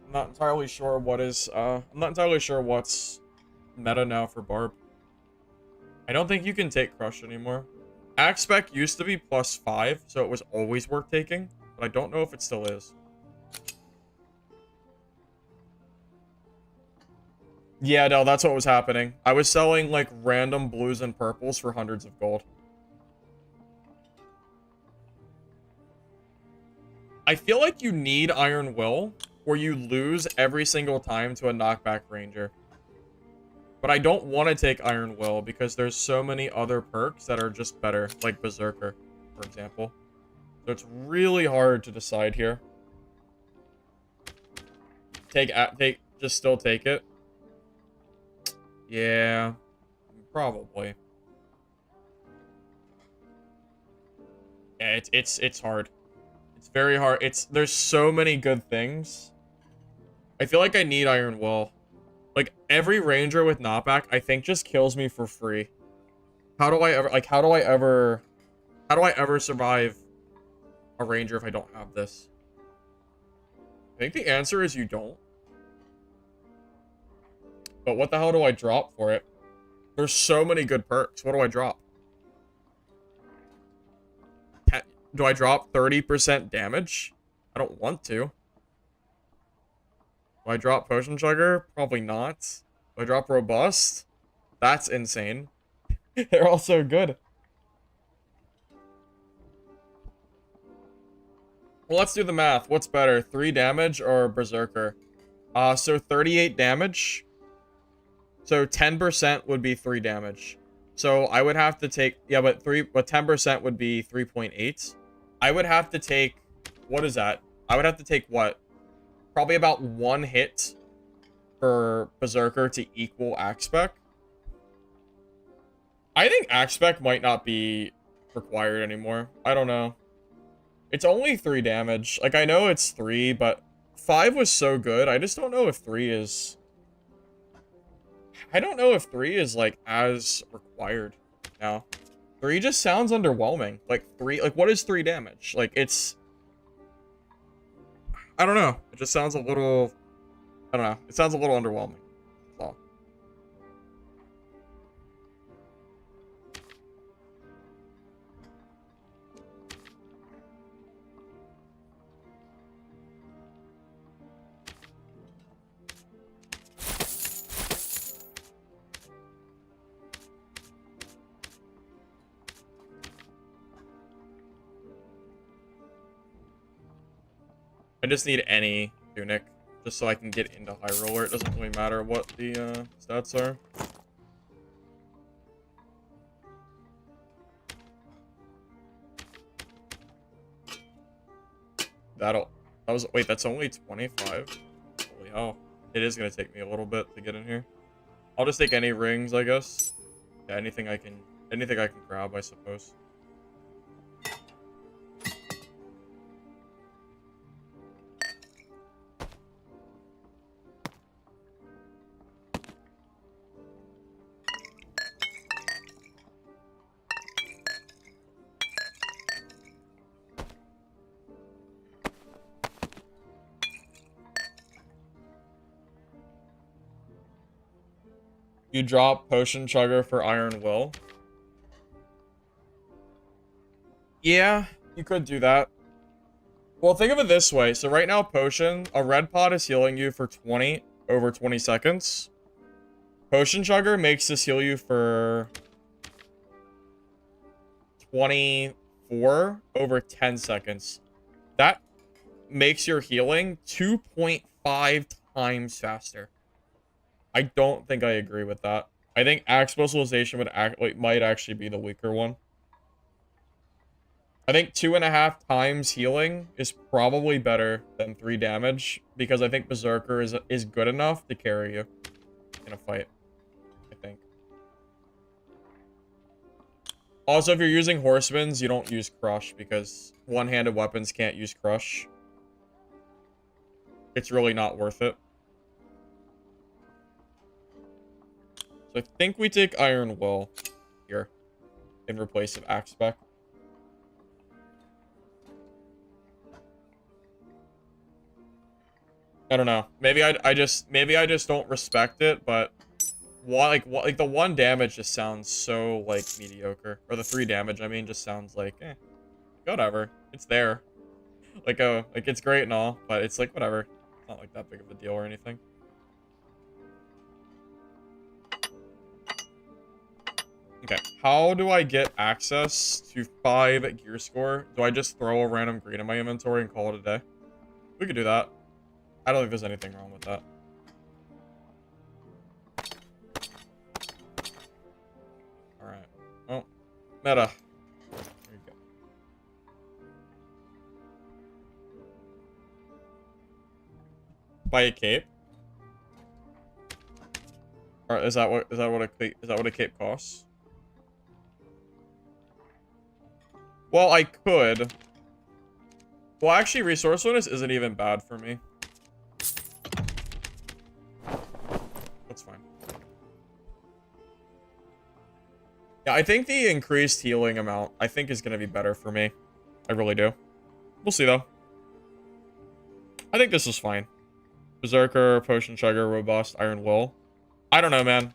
Speaker 1: I'm not entirely sure what is, I'm not entirely sure what's meta now for Barb. I don't think you can take Crush anymore. Axe Spec used to be +5, so it was always worth taking, but I don't know if it still is. Yeah, no, that's what was happening. I was selling, like, random blues and purples for hundreds of gold. I feel like you need Iron Will, or you lose every single time to a knockback ranger. But I don't want to take Iron Will, because there's so many other perks that are just better, like Berserker, for example. So it's really hard to decide here. Just still take it. Yeah, probably. Yeah, it's hard. It's very hard. There's so many good things. I feel like I need Iron Will. Like, every ranger with knockback, I think, just kills me for free. How do I ever survive a ranger if I don't have this? I think the answer is you don't. But what the hell do I drop for it? There's so many good perks. What do I drop? Do I drop 30% damage? I don't want to. Do I drop Potion Chugger? Probably not. Do I drop Robust? That's insane. They're all so good. Well, let's do the math. What's better, 3 damage or Berserker? So 38 damage. So 10% would be 3 damage. So I would have to take, yeah, but 10% would be 3.8. I would have to take, what is that? I would have to take what? Probably about 1 hit for Berserker to equal Axe Spec. I think Axe Spec might not be required anymore. I don't know. It's only 3 damage. Like, I know it's 3, but 5 was so good. I just don't know if 3 is... I don't know if 3 is, like, as required now. 3 just sounds underwhelming. Like, 3... Like, what is 3 damage? Like, it's... I don't know. It just sounds a little... I don't know. It sounds a little underwhelming. That's all. I just need any tunic, just so I can get into High Roller. It doesn't really matter what the stats are. Wait, that's only 25? Holy hell. It is gonna take me a little bit to get in here. I'll just take any rings, I guess. Yeah, anything I can grab, I suppose. You drop Potion Chugger for Iron Will. Yeah, you could do that. Well, think of it this way. So right now, Potion, a red pot is healing you for 20 over 20 seconds. Potion Chugger makes this heal you for 24 over 10 seconds. That makes your healing 2.5 times faster. I don't think I agree with that. I think Axe Specialization might actually be the weaker one. I think 2.5 times healing is probably better than 3 damage, because I think Berserker is good enough to carry you in a fight, I think. Also, if you're using Horsemen's, you don't use Crush, because one-handed weapons can't use Crush. It's really not worth it. So I think we take Iron Will here in replace of Axe Spec. I don't know. Maybe I just don't respect it, but like the 1 damage just sounds so like mediocre. Or the 3 damage, I mean, just sounds like whatever. It's there. Like it's great and all, but it's like whatever. It's not like that big of a deal or anything. Okay, how do I get access to 5 gear score? Do I just throw a random green in my inventory and call it a day? We could do that. I don't think there's anything wrong with that. Alright. Well, meta. There you go. Buy a cape? Or is that what a cape costs? Well, I could. Well, actually, resourcefulness isn't even bad for me. That's fine. Yeah, I think the increased healing amount, I think, is going to be better for me. I really do. We'll see, though. I think this is fine. Berserker, Potion Chugger, Robust, Iron Will. I don't know, man.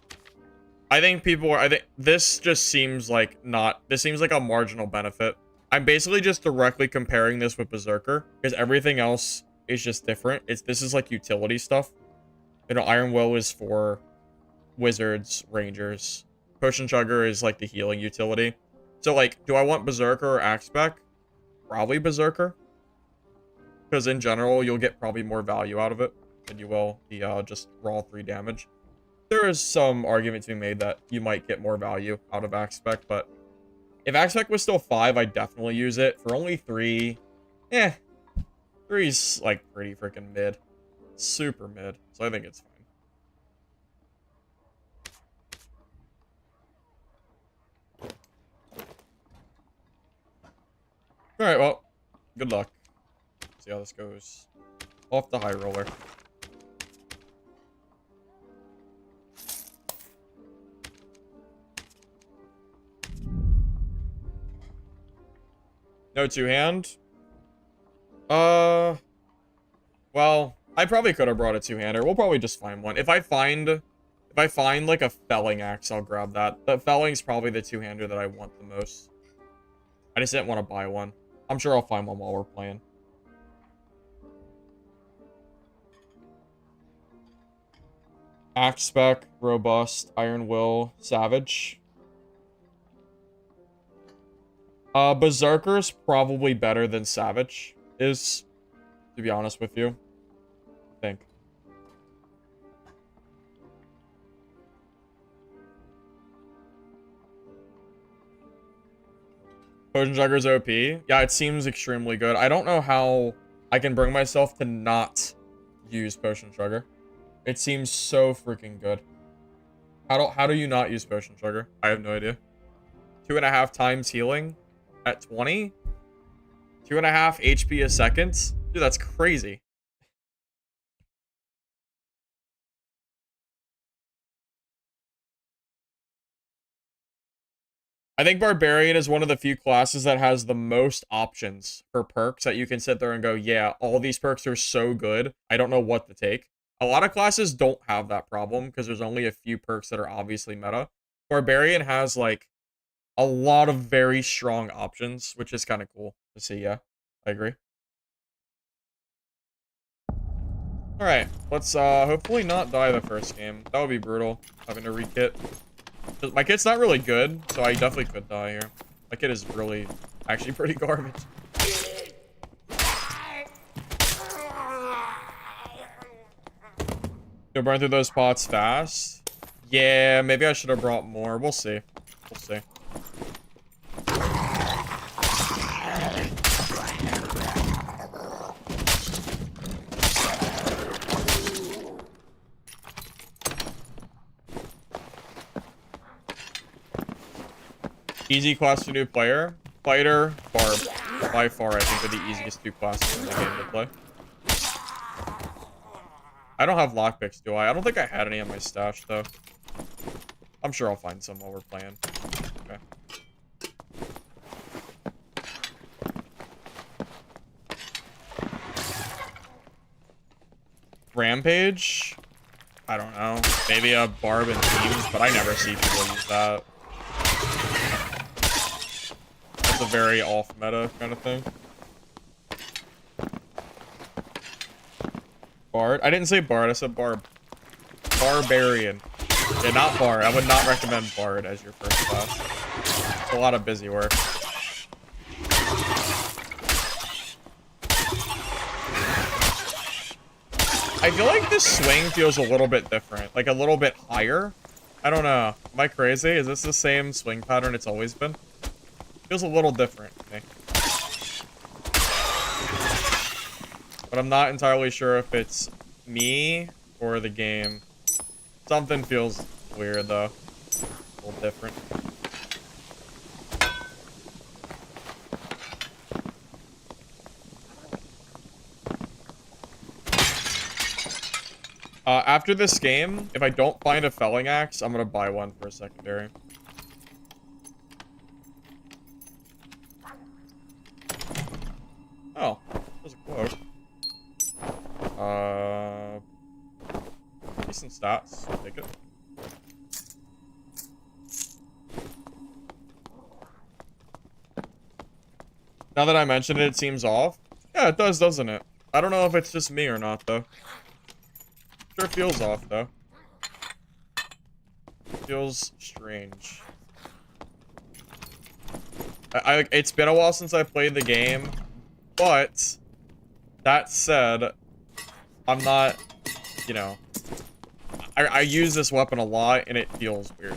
Speaker 1: I think this just seems like this seems like a marginal benefit. I'm basically just directly comparing this with Berserker, because everything else is just different. This is like utility stuff. You know, Iron Will is for wizards, rangers. Potion Chugger is like the healing utility. So like, do I want Berserker or Axe Spec? Probably Berserker. Because in general, you'll get probably more value out of it than you will the just raw 3 damage. There is some argument to be made that you might get more value out of Axe Spec, but if Axe Spec was still 5, I'd definitely use it. For only 3, 3's like pretty freaking mid. Super mid. So I think it's fine. Alright, well, good luck. See how this goes. Off the high roller. No 2-hand? Well, I probably could have brought a 2-hander. We'll probably just find one. If I find like a felling axe, I'll grab that. The felling's probably the 2-hander that I want the most. I just didn't want to buy one. I'm sure I'll find one while we're playing. Axe Spec, Robust, Iron Will, Savage. Berserker's probably better than Savage is, to be honest with you. I think. Potion Chugger's OP. Yeah, it seems extremely good. I don't know how I can bring myself to not use Potion Chugger. It seems so freaking good. How do you not use Potion Chugger? I have no idea. 2.5 times healing at 20? 2.5 HP a second? Dude, that's crazy. I think Barbarian is one of the few classes that has the most options for perks that you can sit there and go, yeah, all these perks are so good. I don't know what to take. A lot of classes don't have that problem because there's only a few perks that are obviously meta. Barbarian has like a lot of very strong options, which is kind of cool to see. Yeah, I agree. All right, let's hopefully not die the first game. That would be brutal, having to re-kit. My kit's not really good, so I definitely could die here. My kit is really, actually pretty garbage. You'll burn through those pots fast. Yeah, maybe I should have brought more. We'll see. We'll see. Easy class for new player. Fighter, Barb. By far, I think are the easiest two classes in the game to play. I don't have lockpicks, do I? I don't think I had any on my stash, though. I'm sure I'll find some while we're playing. Okay. Rampage? I don't know. Maybe a Barb and Teams, but I never see people use that. It's a very off-meta kind of thing. Bard? I didn't say Bard, I said Barb. Barbarian. Yeah, not Bard. I would not recommend Bard as your first class. It's a lot of busy work. I feel like this swing feels a little bit different. Like a little bit higher. I don't know. Am I crazy? Is this the same swing pattern it's always been? Feels a little different to me. But I'm not entirely sure if it's me or the game. Something feels weird though. A little different. After this game, if I don't find a felling axe, I'm gonna buy one for a secondary. Oh, there's a quote. Decent stats. I'll take it. Now that I mentioned it, it seems off. Yeah, it does, doesn't it? I don't know if it's just me or not, though. Sure feels off, though. Feels strange. It's been a while since I played the game, but that said, I'm not, you know, I use this weapon a lot and it feels weird.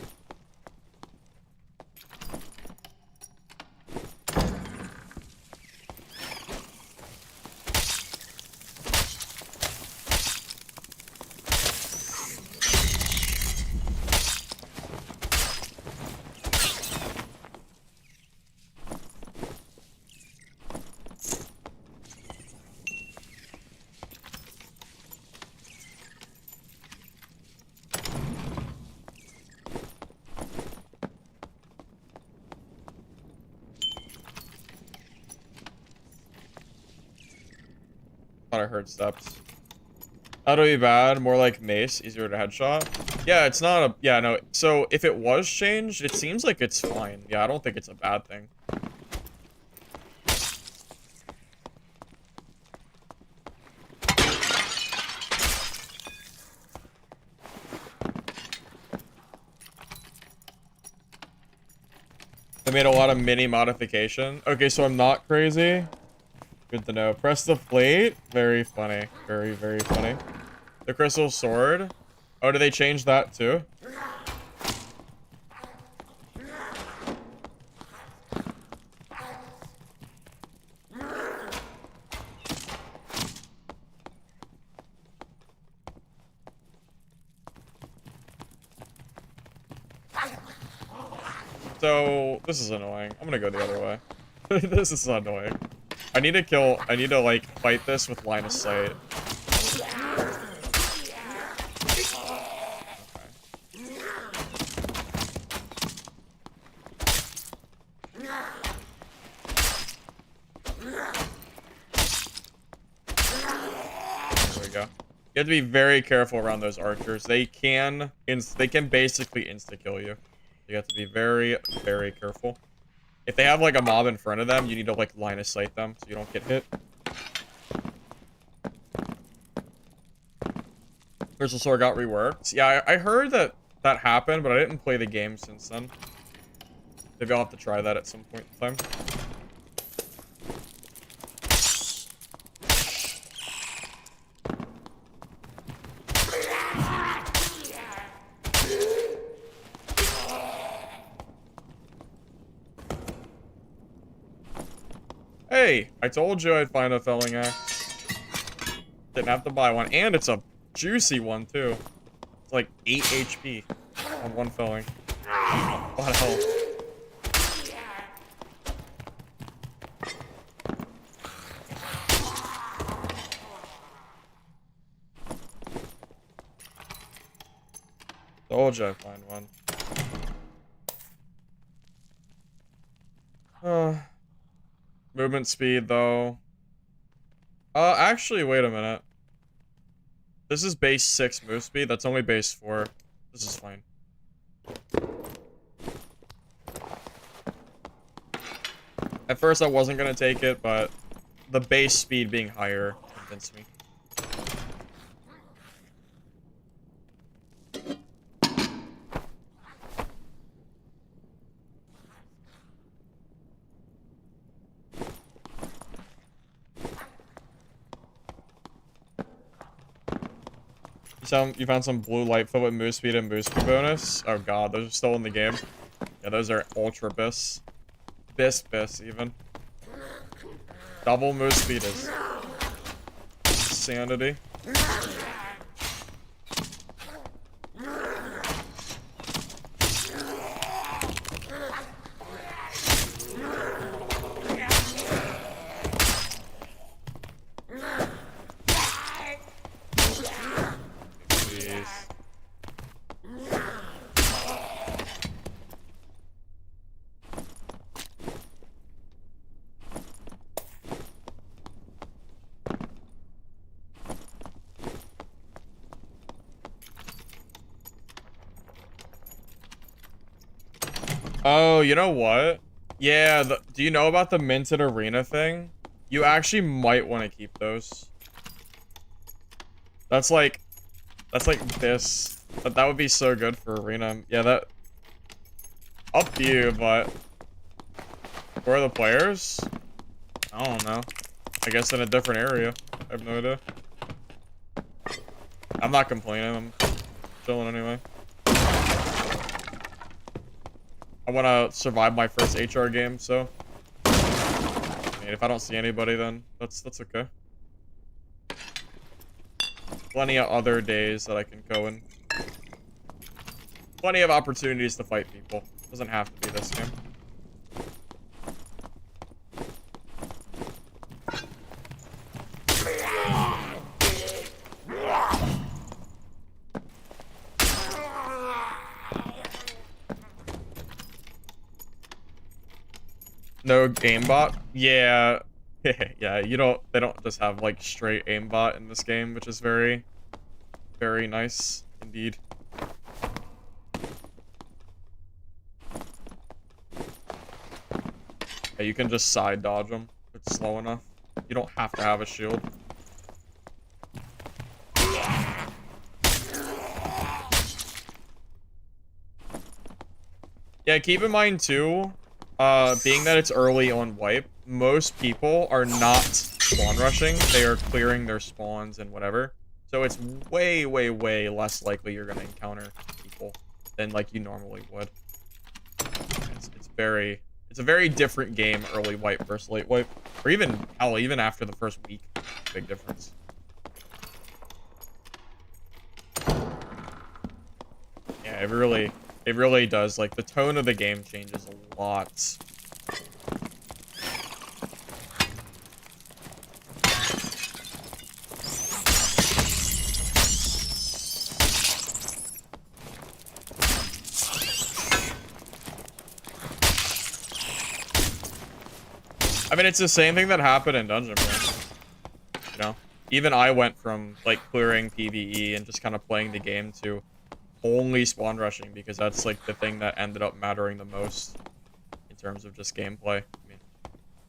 Speaker 1: Thought I heard steps. How do we bad? More like mace, easier to headshot. Yeah, it's not a... Yeah, no. So, if it was changed, it seems like it's fine. Yeah, I don't think it's a bad thing. They made a lot of mini modification. Okay, so I'm not crazy. Good to know. Press the plate. Very funny. Very, very funny. The crystal sword. Oh, did they change that too? So, this is annoying. I'm gonna go the other way. This is annoying. I need to like fight this with line of sight. There we go. You have to be very careful around those archers. They can basically insta-kill you. You have to be very, very careful. If they have like a mob in front of them, you need to like line of sight them so you don't get hit. Crystal Sword got reworked. Yeah, I heard that that happened, but I didn't play the game since then. Maybe I'll have to try that at some point in time. Hey, I told you I'd find a felling axe. Didn't have to buy one, and it's a juicy one too. It's like 8 HP on one felling. A lot of health. Told you I'd find one. Movement speed, though. Actually, wait a minute. This is base 6 move speed. That's only base 4. This is fine. At first, I wasn't gonna take it, but the base speed being higher convinced me. You found some blue lightfoot with move speed and boost bonus. Oh god, those are still in the game. Yeah, those are ultra bis. Bis even. Double move speed is insanity. Oh, you know what? Yeah, do you know about the minted arena thing? You actually might want to keep those. That's like this. That would be so good for arena. Yeah, that... Up to you, but... For the players? I don't know. I guess in a different area. I have no idea. I'm not complaining. I'm chilling anyway. I want to survive my first HR game, so... I mean, if I don't see anybody, then that's okay. Plenty of other days that I can go in. Plenty of opportunities to fight people. Doesn't have to be this game. No aimbot? Yeah. Yeah, they don't just have like straight aimbot in this game, which is very, very nice indeed. Yeah, you can just side dodge them. It's slow enough. You don't have to have a shield. Yeah, keep in mind too, being that it's early on wipe, most people are not spawn rushing. They are clearing their spawns and whatever. So it's way, way, way less likely you're going to encounter people than like you normally would. It's a very different game, early wipe versus late wipe. Or even, hell, even after the first week. Big difference. Yeah, it really does. Like, the tone of the game changes a lot. I mean, it's the same thing that happened in Dungeon Break. You know? Even I went from, like, clearing PvE and just kind of playing the game to only spawn rushing because that's, like, the thing that ended up mattering the most in terms of just gameplay. I mean,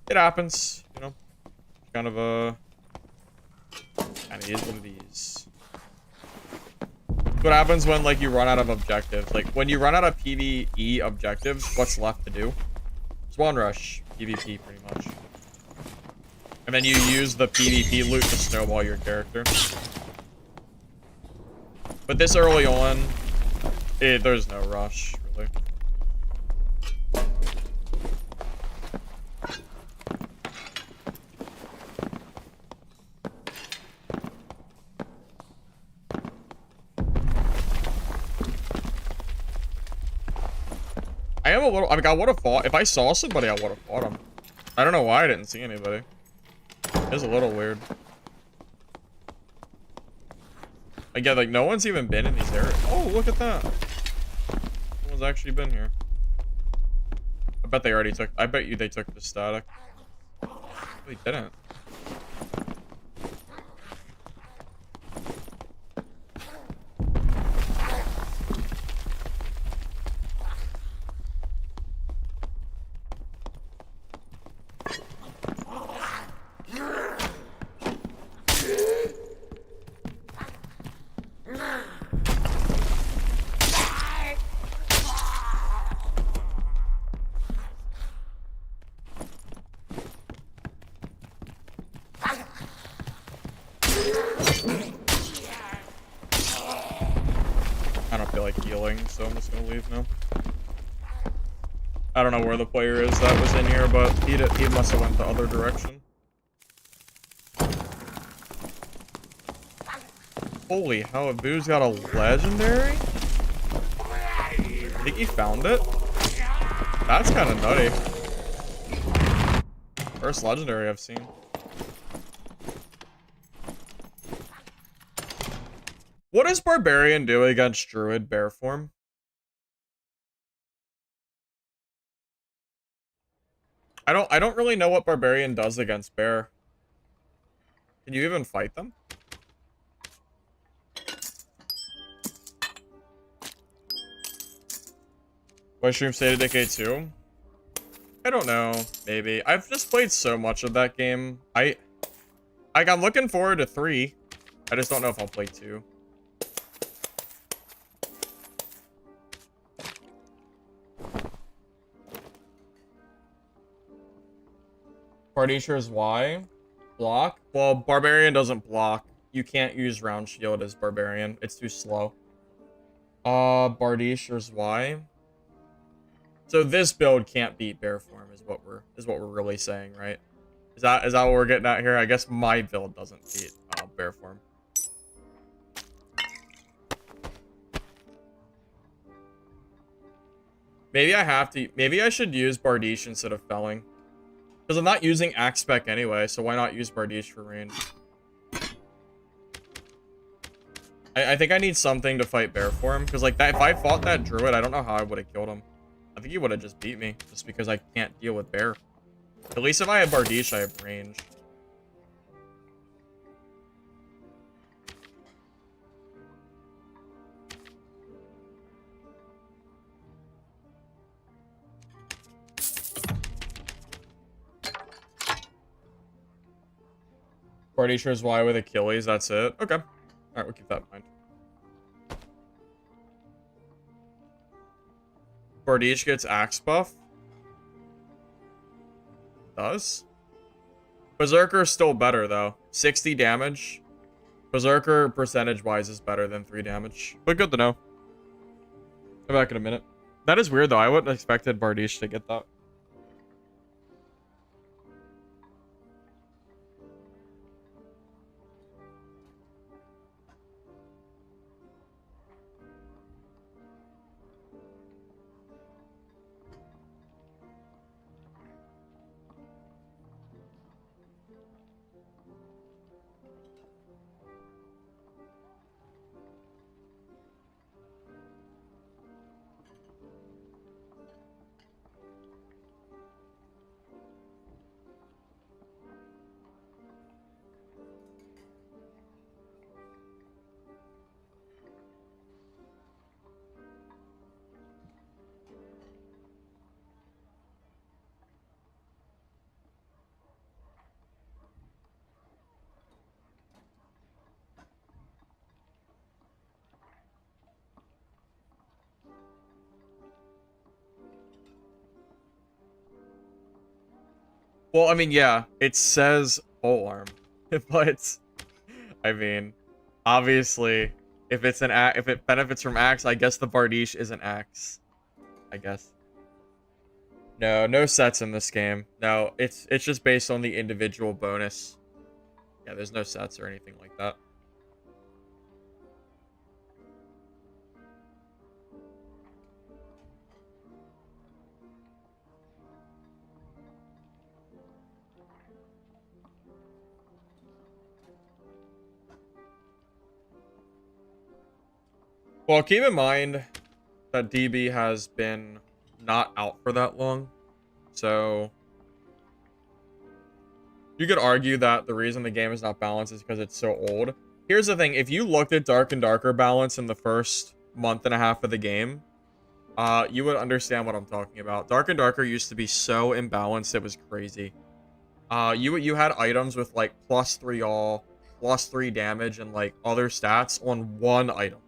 Speaker 1: it happens, you know? Kind of kind of is what it is. What happens when, like, you run out of objectives? Like, when you run out of PvE objectives, what's left to do? Spawn rush. PvP, pretty much. And then you use the PvP loot to snowball your character. But this early on, there's no rush, really. I am a little, I mean, I would have fought, if I saw somebody, I would have fought him. I don't know why I didn't see anybody. It's a little weird. Like, yeah, like, no one's even been in these areas. Oh, look at that. No one's actually been here. I bet they already took, I bet you they took the static. They didn't. I don't feel like healing, so I'm just gonna leave now. I don't know where the player is that was in here, but he must have went the other direction. Holy hell, Boo's got a legendary? I think he found it? That's kind of nutty. First legendary I've seen. What does Barbarian do against Druid bear form? I don't really know what Barbarian does against bear. Can you even fight them? Why stream State of Decay 2? I don't know. Maybe. I've just played so much of that game. I'm looking forward to 3. I just don't know if I'll play 2. Bardishers why? Block? Well, Barbarian doesn't block. You can't use round shield as Barbarian. It's too slow. Bardishers why? So this build can't beat bear form is what we're really saying, right? Is that what we're getting at here? I guess my build doesn't beat bear form. Maybe I should use Bardiche instead of Felling. Because I'm not using Axe Spec anyway, so why not use Bardiche for range? I think I need something to fight bear form, because like that, if I fought that druid, I don't know how I would have killed him. I think he would have just beat me, just because I can't deal with bear. At least if I have Bardiche, I have range. Bardisher's Y with Achilles, that's it. Okay. Alright, we'll keep that in mind. Bardiche gets axe buff. Does? Berserker's still better, though. 60 damage. Berserker, percentage-wise, is better than 3 damage. But good to know. Come back in a minute. That is weird, though. I wouldn't have expected Bardiche to get that. Well, I mean, yeah, it says polearm, but I mean, obviously, if it's an if it benefits from axe, I guess the Bardiche is an axe. I guess. No, no sets in this game. No, it's just based on the individual bonus. Yeah, there's no sets or anything like that. Well, keep in mind that DB has been not out for that long. So you could argue that the reason the game is not balanced is because it's so old. Here's the thing. If you looked at Dark and Darker balance in the first month and a half of the game, you would understand what I'm talking about. Dark and Darker used to be so imbalanced, it was crazy. You had items with like +3 all, +3 damage, and like other stats on one item.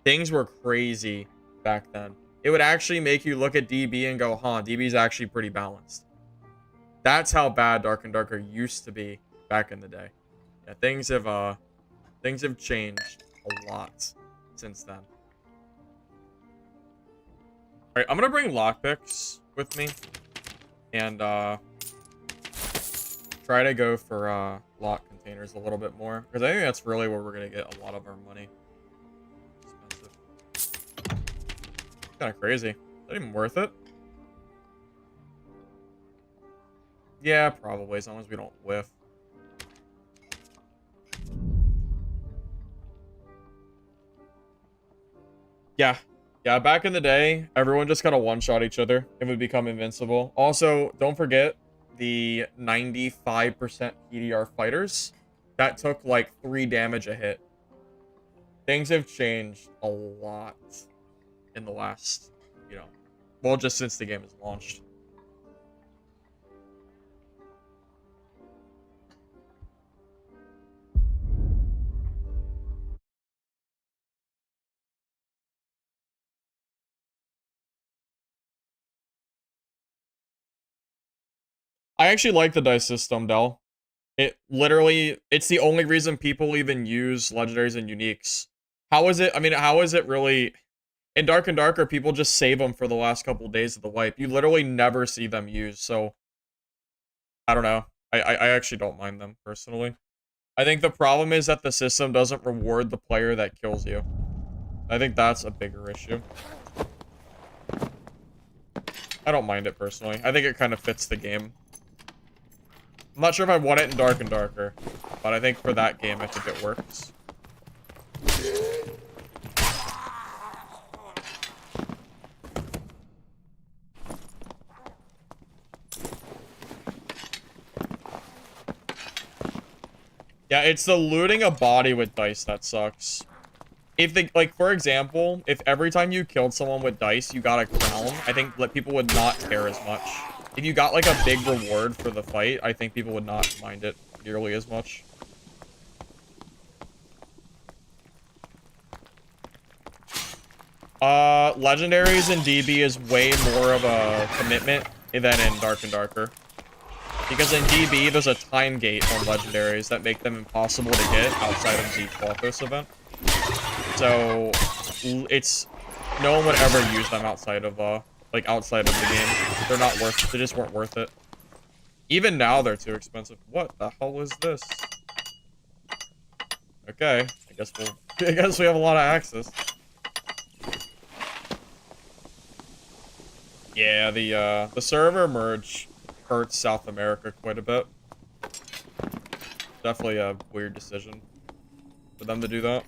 Speaker 1: Things were crazy back then. It would actually make you look at DB and go, huh, DB's actually pretty balanced. That's how bad Dark and Darker used to be back in the day. Yeah, things have changed a lot since then. Alright, I'm gonna bring lockpicks with me. And try to go for lock containers a little bit more. Because I think that's really where we're gonna get a lot of our money. Kind of crazy. Is that even worth it? Yeah, probably, as long as we don't whiff. Yeah. Yeah, back in the day, everyone just kind of one-shot each other and would become invincible. Also, don't forget the 95% PDR fighters. That took like 3 damage a hit. Things have changed a lot in the last, well, just since the game has launched. I actually like the dice system, Del. It's the only reason people even use legendaries and uniques. How is it really... In Dark and Darker, people just save them for the last couple days of the wipe. You literally never see them used, so... I don't know. I actually don't mind them, personally. I think the problem is that the system doesn't reward the player that kills you. I think that's a bigger issue. I don't mind it, personally. I think it kind of fits the game. I'm not sure if I want it in Dark and Darker, but I think for that game, I think it works. Yeah, it's the looting a body with dice that sucks. If they, like, for example, if every time you killed someone with dice, you got a crown, I think people would not care as much. If you got, like, a big reward for the fight, I think people would not mind it nearly as much. Legendaries in DB is way more of a commitment than in Dark and Darker. Because in DB, there's a time gate on legendaries that make them impossible to get outside of the Quathos event. So, no one would ever use them outside of, outside of the game. They're not worth it. They just weren't worth it. Even now, they're too expensive. What the hell is this? Okay. I guess we have a lot of access. Yeah, the server merge hurts South America quite a bit. Definitely a weird decision for them to do that.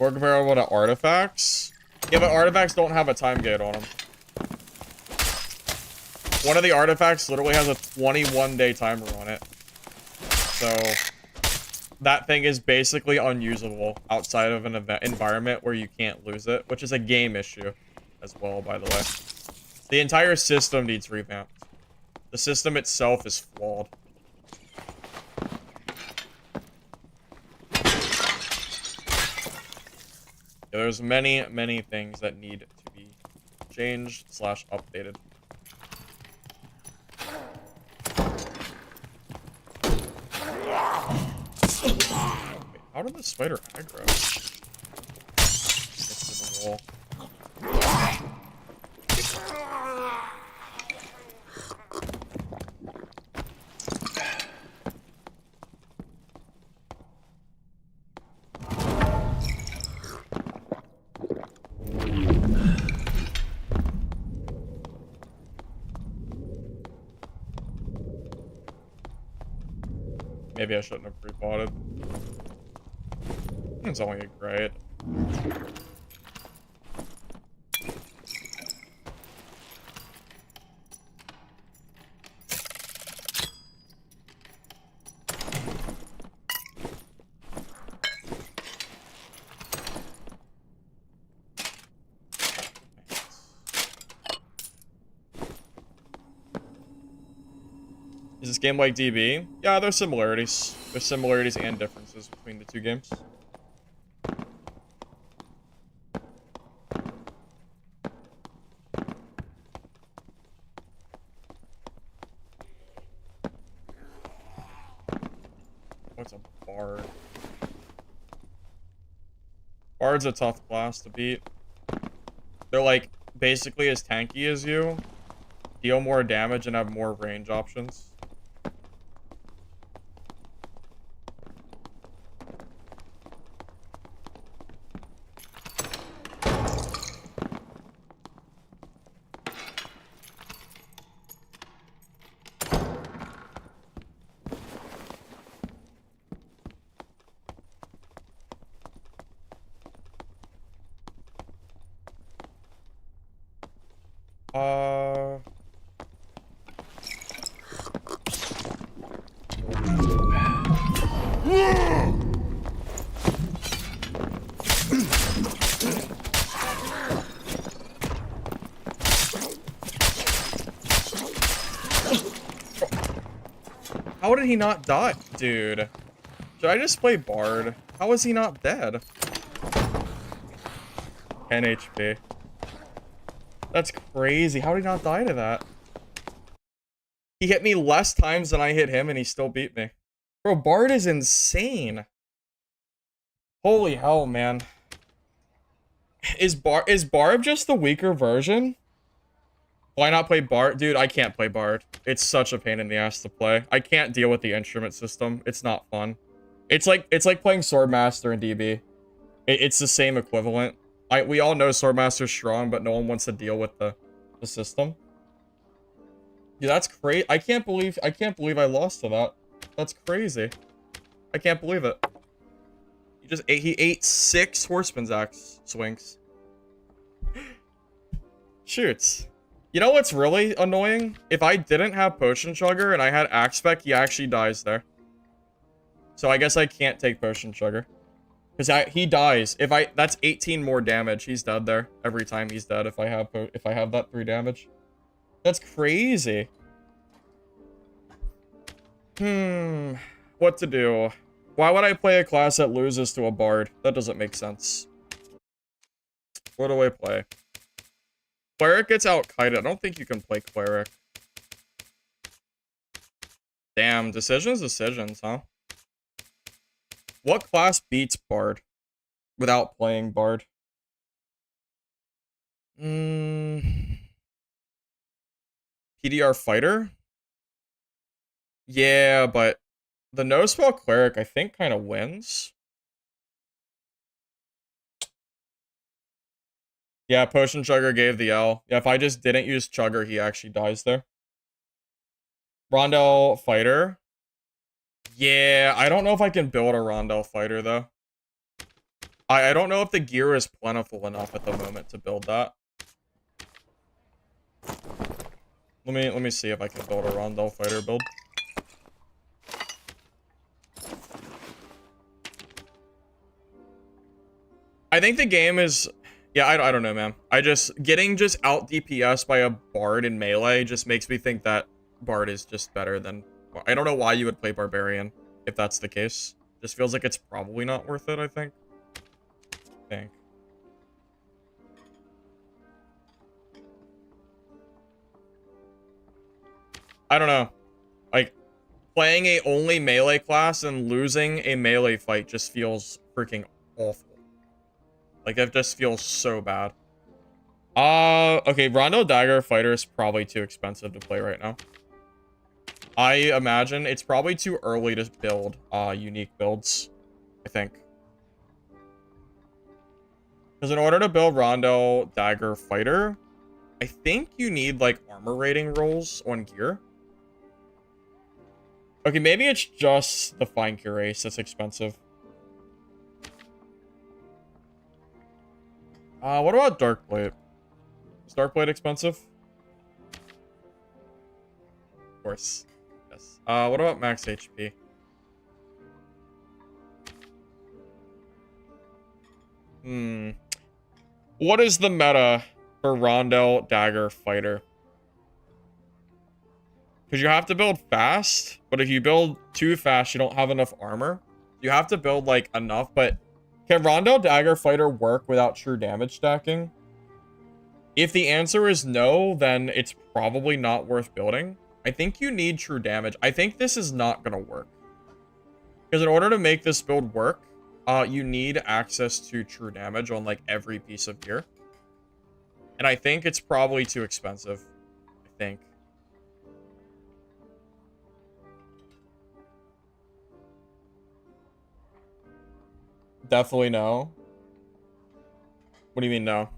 Speaker 1: More comparable to artifacts? Yeah, but artifacts don't have a time gate on them. One of the artifacts literally has a 21-day timer on it. So, that thing is basically unusable outside of an environment where you can't lose it, which is a game issue as well, by the way. The entire system needs revamped. The system itself is flawed. Yeah, there's many, many things that need to be changed / updated. Wait, how did the spider aggro? Next to the wall. Maybe I shouldn't have pre-bought. It's only a grade. Is this game like DB? Yeah, there's similarities. There's similarities and differences between the two games. What's a bard? Bard's a tough class to beat. They're like basically as tanky as you, deal more damage and have more range options. How did he not die? Dude. Should I just play Bard? How is he not dead? 10 HP. That's crazy. How did he not die to that? He hit me less times than I hit him and he still beat me. Bro, Bard is insane. Holy hell, man. Is Barb just the weaker version? Why not play Bard? Dude, I can't play Bard. It's such a pain in the ass to play. I can't deal with the instrument system. It's not fun. It's like playing Swordmaster in DB. It's the same equivalent. We all know Swordmaster's strong, but no one wants to deal with the system. Dude, that's crazy. I can't believe I lost to that. That's crazy. I can't believe it. He ate 6 Horseman's Axe swings. Shoots. You know what's really annoying? If I didn't have Potion Chugger and I had Axe Spec, he actually dies there. So I guess I can't take Potion Chugger. Because he dies. That's 18 more damage. He's dead there. Every time he's dead if I have that 3 damage. That's crazy. What to do? Why would I play a class that loses to a Bard? That doesn't make sense. What do I play? Cleric gets out-kited. I don't think you can play Cleric. Damn, decisions, huh? What class beats Bard without playing Bard? PDR Fighter? Yeah, but the no-spell Cleric, I think, kind of wins. Yeah, Potion Chugger gave the L. Yeah, if I just didn't use Chugger, he actually dies there. Rondel Fighter. Yeah, I don't know if I can build a Rondel Fighter, though. I don't know if the gear is plentiful enough at the moment to build that. Let me see if I can build a Rondel Fighter build. I think the game is Yeah, I don't know, man. Getting just out DPS by a Bard in melee just makes me think that Bard is just better than... I don't know why you would play Barbarian if that's the case. Just feels like it's probably not worth it, I think. I don't know. Like, playing a only melee class and losing a melee fight just feels freaking awful. Like, that just feels so bad. Okay, Rondel Dagger Fighter is probably too expensive to play right now. I imagine it's probably too early to build unique builds, I think. Because in order to build Rondel Dagger Fighter, I think you need, like, armor rating rolls on gear. Okay, maybe it's just the Fine Cuirass that's expensive. What about Darkblade? Is Darkblade expensive? Of course. Yes. What about max HP? What is the meta for Rondel Dagger Fighter? Because you have to build fast, but if you build too fast, you don't have enough armor. You have to build, like, enough, but can Rondel Dagger Fighter work without true damage stacking? If the answer is no, then it's probably not worth building. I think you need true damage. I think this is not going to work. Because in order to make this build work, you need access to true damage on, like, every piece of gear. And I think it's probably too expensive. I think. Definitely no. What do you mean no?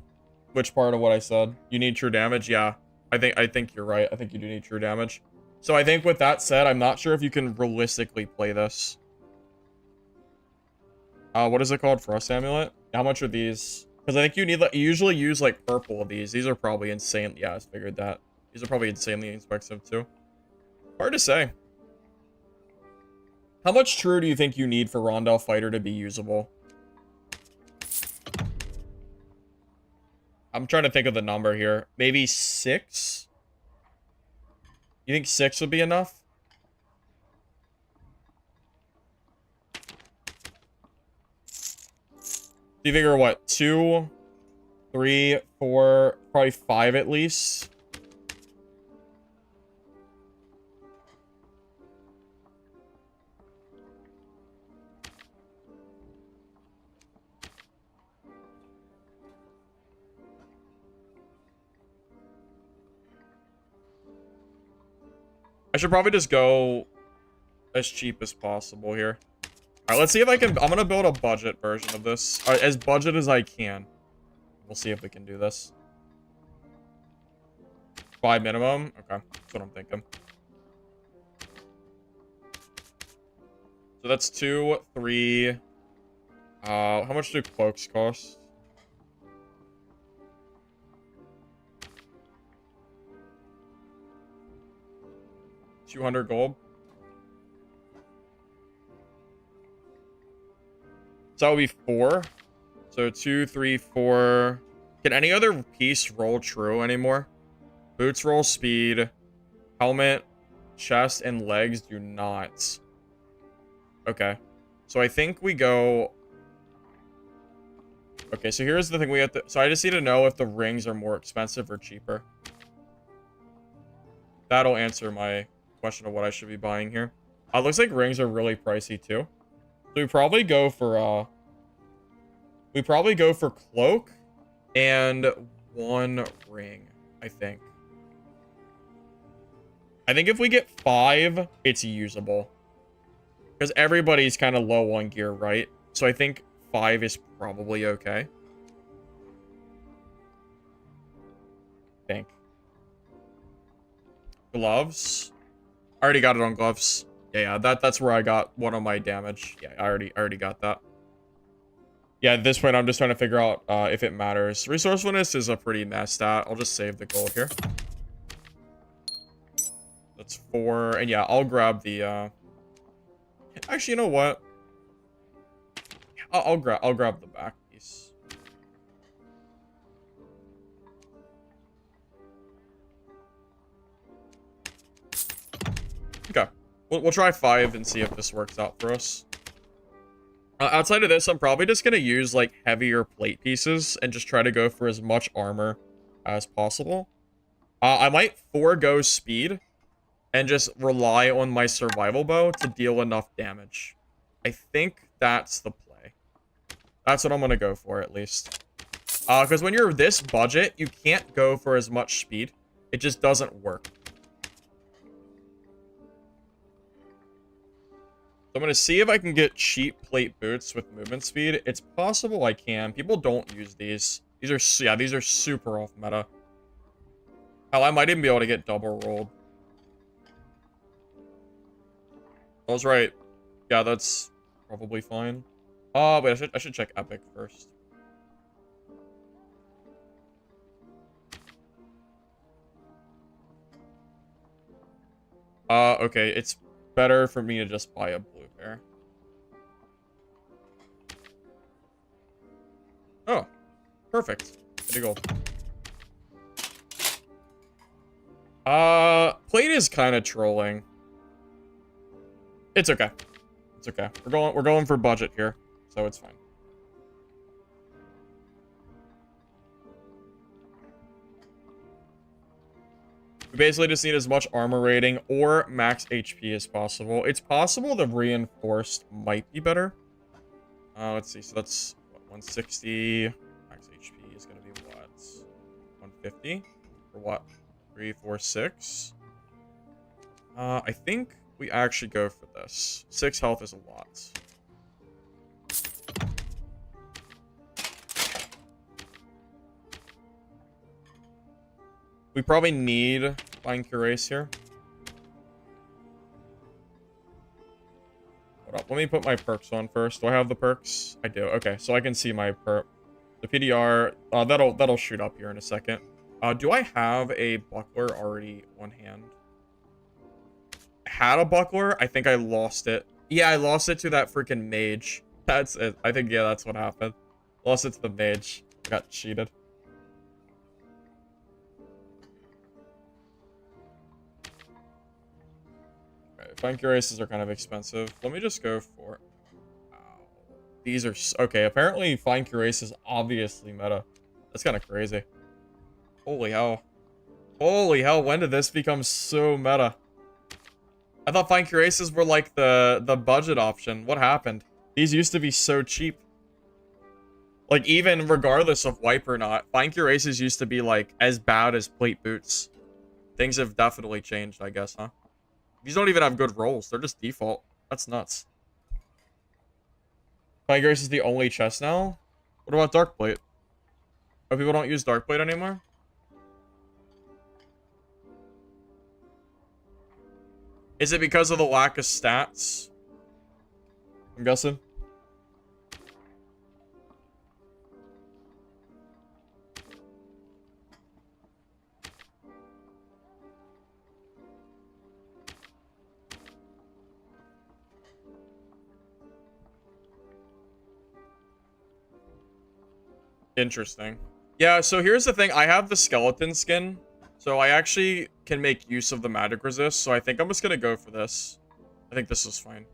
Speaker 1: Which part of what I said? You need true damage? Yeah. I think you're right. I think you do need true damage. So I think with that said, I'm not sure if you can realistically play this. What is it called? Frost Amulet? How much are these? Because I think you need, like, you usually use, like, purple of these. These are probably insane. Yeah, I figured that. These are probably insanely expensive too. Hard to say. How much true do you think you need for Rondel Fighter to be usable? I'm trying to think of the number here. Maybe 6? You think 6 would be enough? Do you figure what? 2, 3, 4, probably 5 at least? I should probably just go as cheap as possible here. All right, let's see if I can... I'm going to build a budget version of this. As budget as I can. We'll see if we can do this. 5 minimum? Okay, that's what I'm thinking. So that's 2, 3... how much do cloaks cost? $200 gold. So that would be 4. So 2, 3, 4. Can any other piece roll true anymore? Boots roll speed. Helmet, chest, and legs do not. Okay. So I think we go... Okay, so here's the thing we have to... So I just need to know if the rings are more expensive or cheaper. That'll answer my question of what I should be buying here. Looks like rings are really pricey too. So we probably go for cloak and 1 ring, I think. I think if we get 5, it's usable. Because everybody's kind of low on gear, right? So I think 5 is probably okay. I think. Gloves. I already got it on gloves. Yeah, that's where I got one of my damage. Yeah, I already got that. Yeah, at this point, I'm just trying to figure out if it matters. Resourcefulness is a pretty mess stat. I'll just save the gold here. That's 4. And yeah, I'll grab the... Actually, you know what? I'll grab the back piece. We'll try 5 and see if this works out for us. Outside of this, I'm probably just going to use, like, heavier plate pieces and just try to go for as much armor as possible. I might forego speed and just rely on my survival bow to deal enough damage. I think that's the play. That's what I'm going to go for, at least. Because when you're this budget, you can't go for as much speed. It just doesn't work. So I'm going to see if I can get cheap plate boots with movement speed. It's possible I can. People don't use these. These are, yeah, these are super off meta. Hell, I might even be able to get double rolled. I was right. Yeah, that's probably fine. Wait, I should check epic first. Okay, it's better for me to just buy a blue pair. Oh, perfect. There you go. Plate is kind of trolling. It's okay. It's okay. We're going for budget here, so it's fine. We basically just need as much armor rating or max HP as possible. It's possible the reinforced might be better. Let's see. So that's what, 160. Max HP is going to be what? 150? For what? 3, 4, 6? I think we actually go for this. 6 health is a lot. We probably need Fine Cuirass here. Hold up. Let me put my perks on first. Do I have the perks? I do. Okay, so I can see my perk. The PDR, that'll shoot up here in a second. Do I have a buckler already on hand? I had a buckler. I think I lost it. Yeah, I lost it to that freaking mage. That's it. I think, yeah, that's what happened. Lost it to the mage. I got cheated. Fine Cuirasses are kind of expensive. Let me just go for... Wow. These are... Okay, apparently Fine Cuirass is obviously meta. That's kind of crazy. Holy hell. Holy hell, when did this become so meta? I thought Fine Cuirasses were like the budget option. What happened? These used to be so cheap. Like, even regardless of wipe or not, Fine Cuirasses used to be like as bad as plate boots. Things have definitely changed, I guess, huh? These don't even have good rolls. They're just default. That's nuts. Fine Grace is the only chest now? What about Darkblade? Oh, people don't use Darkblade anymore? Is it because of the lack of stats? I'm guessing. Interesting. Yeah, so here's the thing. I have the skeleton skin, so I actually can make use of the magic resist, so I think I'm just gonna go for this. I think this is fine.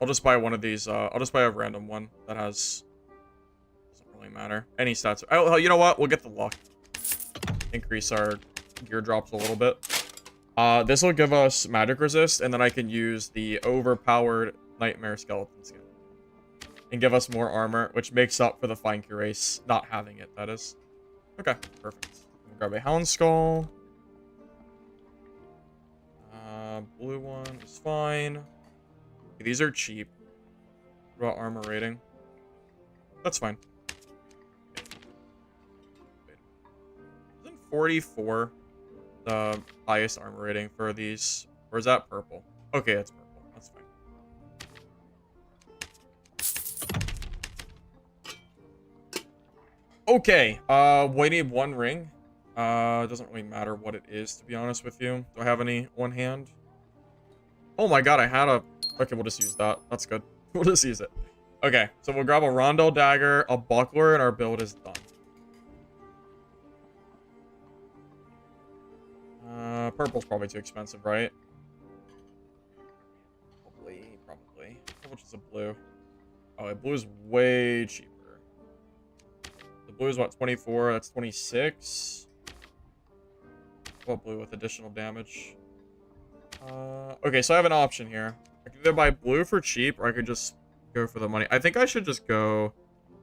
Speaker 1: I'll just buy one of these. I'll just buy a random one that has... Doesn't really matter. Any stats. Oh, you know what? We'll get the luck. Increase our gear drops a little bit. This will give us magic resist, and then I can use the overpowered nightmare skeleton skin. And give us more armor, which makes up for the Fine Cuirass not having it, that is. Okay, perfect. We'll grab a Hound Skull. Blue one is fine. Okay, these are cheap. What about armor rating? That's fine. Isn't 44 the highest armor rating for these? Or is that purple? Okay, that's purple. That's fine. Okay, we need one ring. It doesn't really matter what it is, to be honest with you. Do I have any on hand? Oh my god, I had a... Okay, we'll just use that. That's good. We'll just use it. Okay, so we'll grab a Rondel dagger, a buckler, and our build is done. Purple's probably too expensive, right? How much is a blue? Oh, a blue is way cheaper. The blue is what, 24? That's 26. What blue with additional damage? Okay, so I have an option here. I can either buy blue for cheap, or I could just go for the money. I think I should just go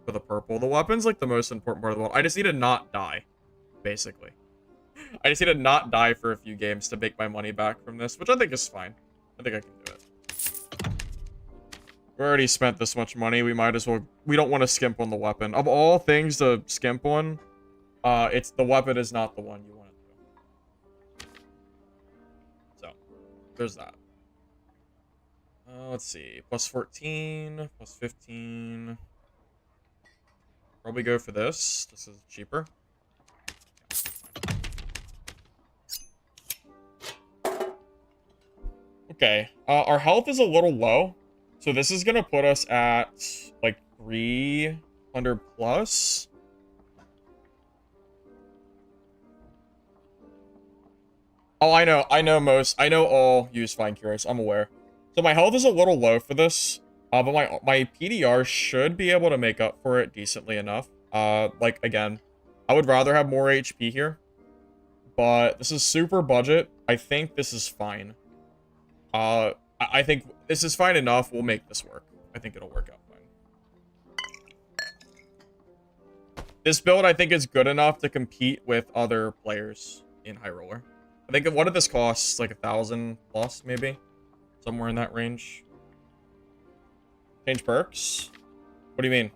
Speaker 1: for the purple. The weapon's like the most important part of the world. I just need to not die, basically. I just need to not die for a few games to make my money back from this, which I think is fine. I think I can do it. We already spent this much money. We might as well... We don't want to skimp on the weapon. Of all things to skimp on, it's the weapon is not the one you want to do. So, there's that. Let's see. Plus 14, plus 15. Probably go for this. This is cheaper. Okay. Our health is a little low. So this is going to put us at, like, 300 plus. Oh, I know all use Fine Cures. I'm aware. So my health is a little low for this. But my PDR should be able to make up for it decently enough. Like, again, I would rather have more HP here. But this is super budget. I think this is fine. I think this is fine enough. We'll make this work. I think it'll work out fine. This build, I think, is good enough to compete with other players in High Roller. I think, what did this cost? Like 1,000 plus, maybe? Somewhere in that range. Change perks? What do you mean?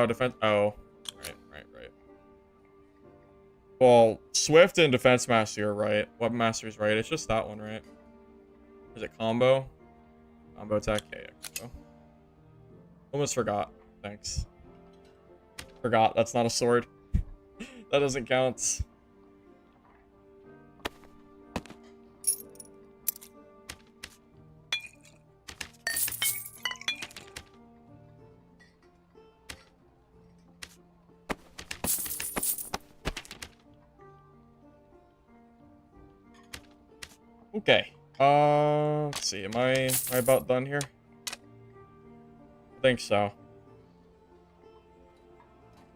Speaker 1: Defense... Oh. Right. Well, Swift and Defense Mastery are right. Weapon Mastery is right. It's just that one, right? Is it combo? Combo attack? Yeah, combo. Almost forgot. Thanks. Forgot. That's not a sword. That doesn't count. Okay. Let's see. Am I about done here? I think so.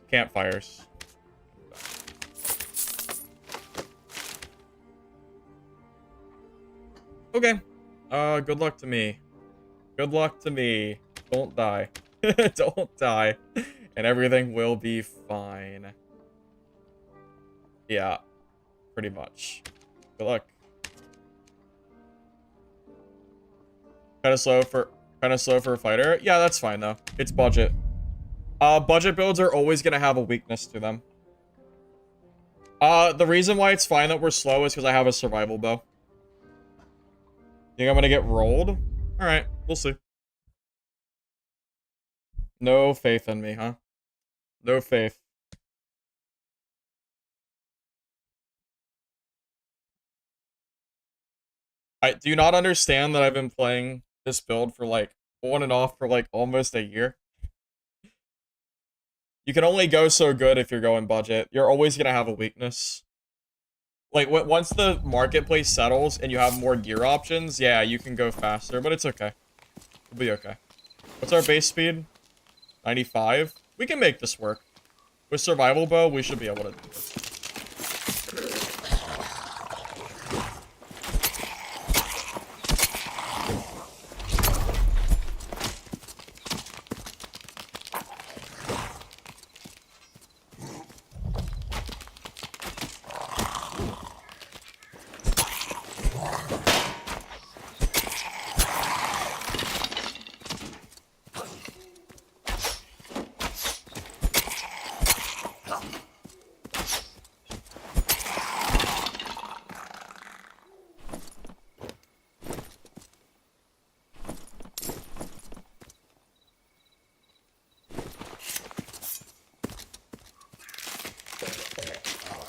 Speaker 1: Campfires. Okay. Good luck to me. Good luck to me. Don't die. Don't die. And everything will be fine. Yeah. Pretty much. Good luck. Kind of slow for a fighter. Yeah, that's fine though. It's budget. Budget builds are always gonna have a weakness to them. The reason why it's fine that we're slow is because I have a survival bow. Think I'm gonna get rolled? All right, we'll see. No faith in me, huh? No faith. Do you not understand that I've been playing this build for like on and off for like almost a year? You can only go so good if you're going budget. You're always gonna have a weakness. Like once the marketplace settles and you have more gear options, yeah, you can go faster, but it's okay. We'll be okay. What's our base speed? 95? We can make this work. With survival bow, we should be able to do this.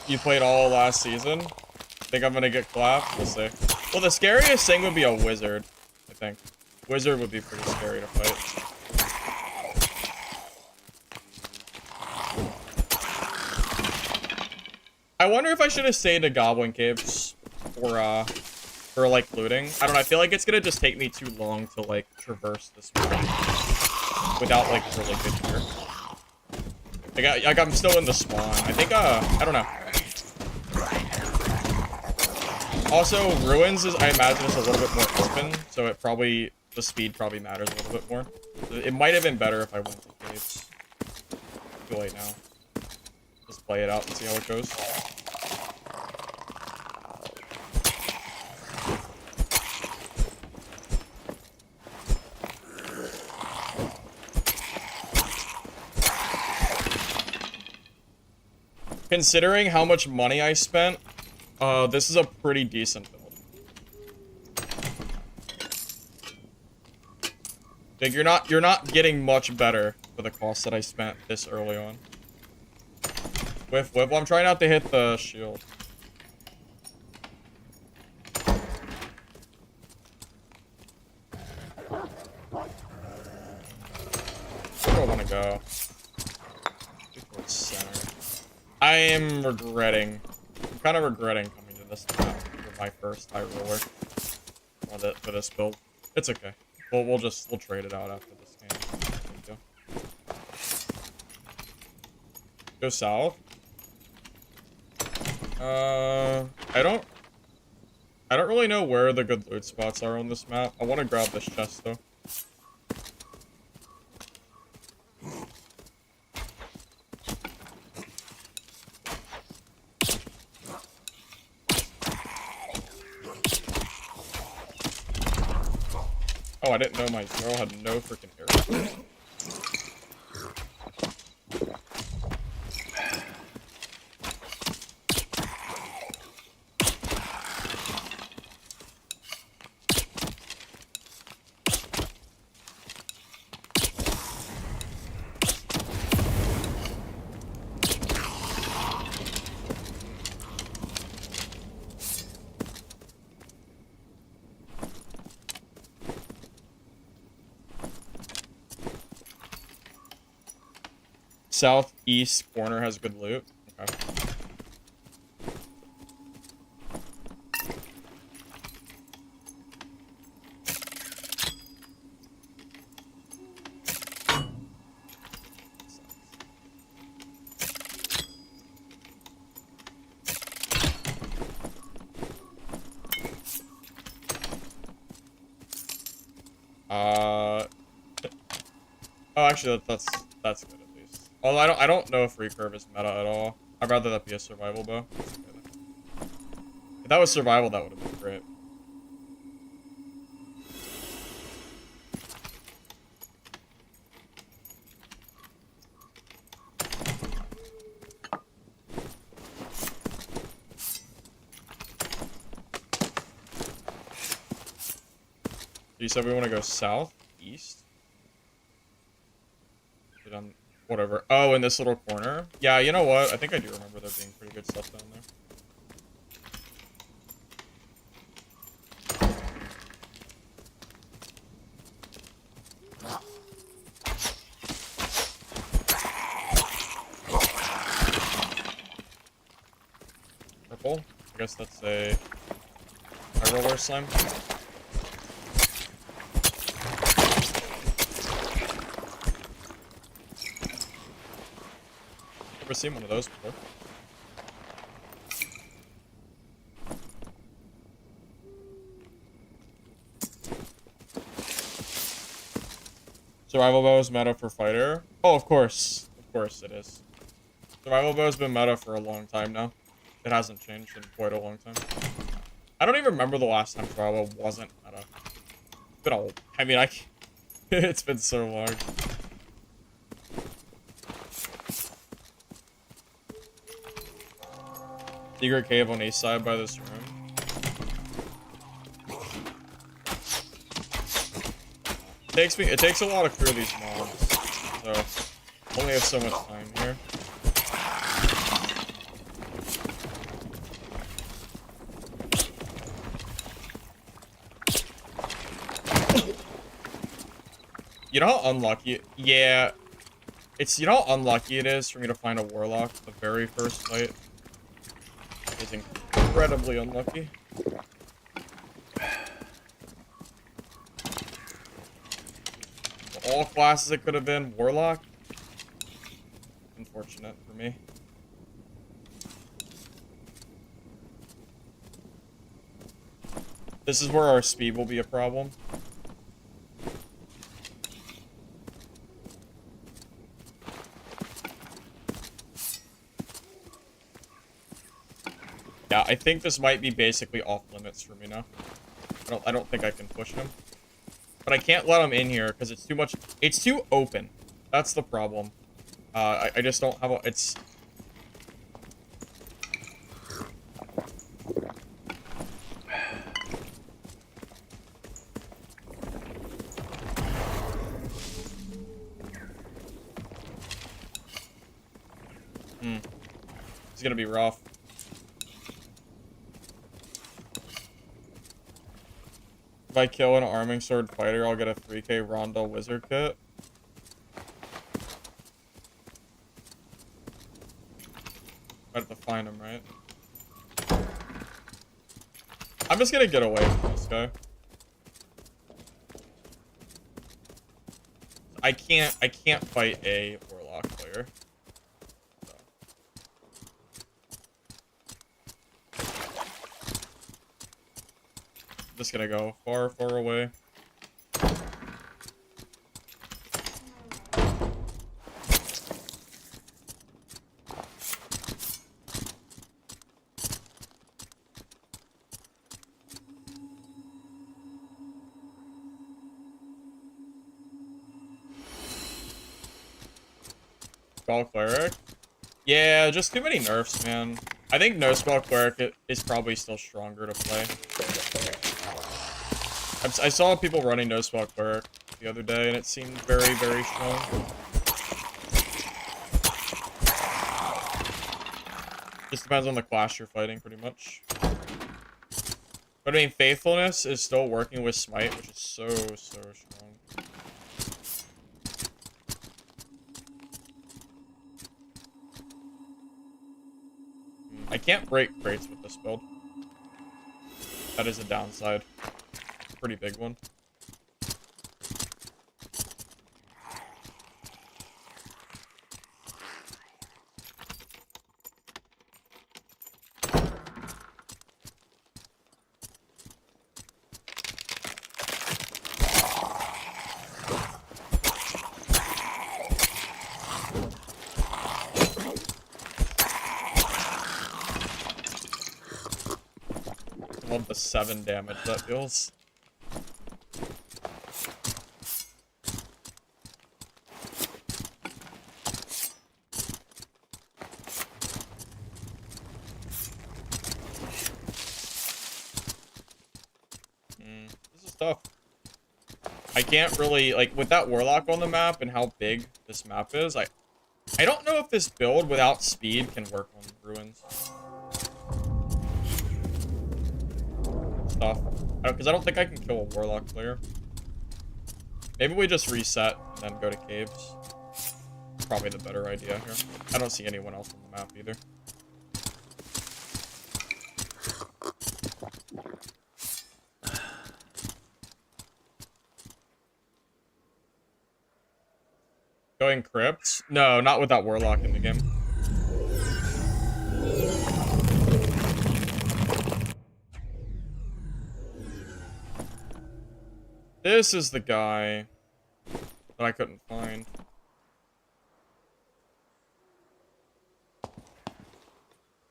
Speaker 1: You played all last season? Think I'm gonna get clapped? We'll see. Well, the scariest thing would be a wizard, I think. Wizard would be pretty scary to fight. I wonder if I should have stayed to Goblin Caves. Or, for like looting. I don't know. I feel like it's gonna just take me too long to like traverse this map without like really good gear. Like I'm still in the spawn. I think I don't know. Also, ruins is I imagine is a little bit more open, so it probably the speed probably matters a little bit more. It might have been better if I went to caves. Too late now. Just play it out and see how it goes. Considering how much money I spent, this is a pretty decent build. Like you're not getting much better for the cost that I spent this early on. Whiff. Well, I'm trying not to hit the shield. Where do I want to go? Towards center. I am regretting. I'm kind of regretting coming to this map for my first high roller for this build. It's okay. We'll trade it out after this game. Go south. I don't really know where the good loot spots are on this map. I want to grab this chest though. Oh, I didn't know my girl had no freaking arrows. Southeast corner has good loot. Okay. Oh, actually, that's good. Although I don't know if recurve is meta at all. I'd rather that be a survival bow. If that was survival, that would have been great. You said we want to go south, east. Whatever. Oh, in this little corner. Yeah, you know what? I think I do remember there being pretty good stuff down there. Purple. I guess that's a high roller slime. Never seen one of those before. Survival bow is meta for fighter. Oh, of course it is. Survival bow has been meta for a long time now. It hasn't changed in quite a long time. I don't even remember the last time survival wasn't meta. It's been old. I mean, it's been so long. Secret cave on east side by this room. It takes a while to clear these mobs, so only have so much time here. You know how unlucky? Yeah, you know how unlucky it is for me to find a warlock the very first fight. It's incredibly unlucky. all classes it could have been. Warlock. Unfortunate for me. This is where our speed will be a problem. Yeah, I think this might be basically off limits for me now. I don't think I can push him. But I can't let him in here because it's too much. It's too open. That's the problem. I just don't have a... It's... It's gonna be rough. If I kill an arming sword fighter, I'll get a 3k Rondel wizard kit. I have to find him, right? I'm just gonna get away from this guy. I can't fight a warlock player. So. I'm just gonna go far, far away. Spell Cleric? Yeah, just too many nerfs, man. I think no Spell Cleric is probably still stronger to play. I saw people running no Spell Cleric the other day, and it seemed very, very strong. Just depends on the class you're fighting, pretty much. But I mean, Faithfulness is still working with Smite, which is so, so strong. I can't break crates with this build. That is a downside. Pretty big one. I love the 7 damage that deals. This is tough. I can't really, like, with that Warlock on the map and how big this map is, I don't know if this build without speed can work on Ruins. Stuff. Because I don't think I can kill a Warlock player. Maybe we just reset and then go to caves. Probably the better idea here. I don't see anyone else on the map either. Going crypts? No, not with that Warlock in the game. This is the guy that I couldn't find.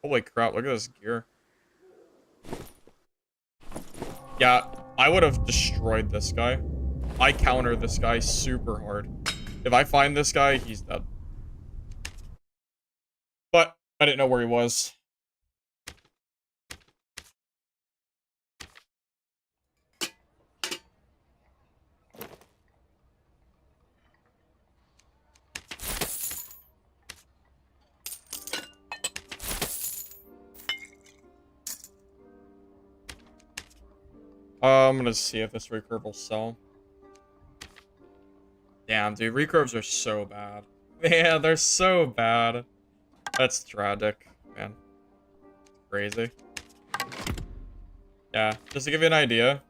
Speaker 1: Holy crap, look at this gear. Yeah, I would have destroyed this guy. I counter this guy super hard. If I find this guy, he's dead. But I didn't know where he was. I'm gonna see if this recurve will sell. Damn, dude, recurves are so bad. Yeah, they're so bad. That's tragic, man. Crazy. Yeah, just to give you an idea,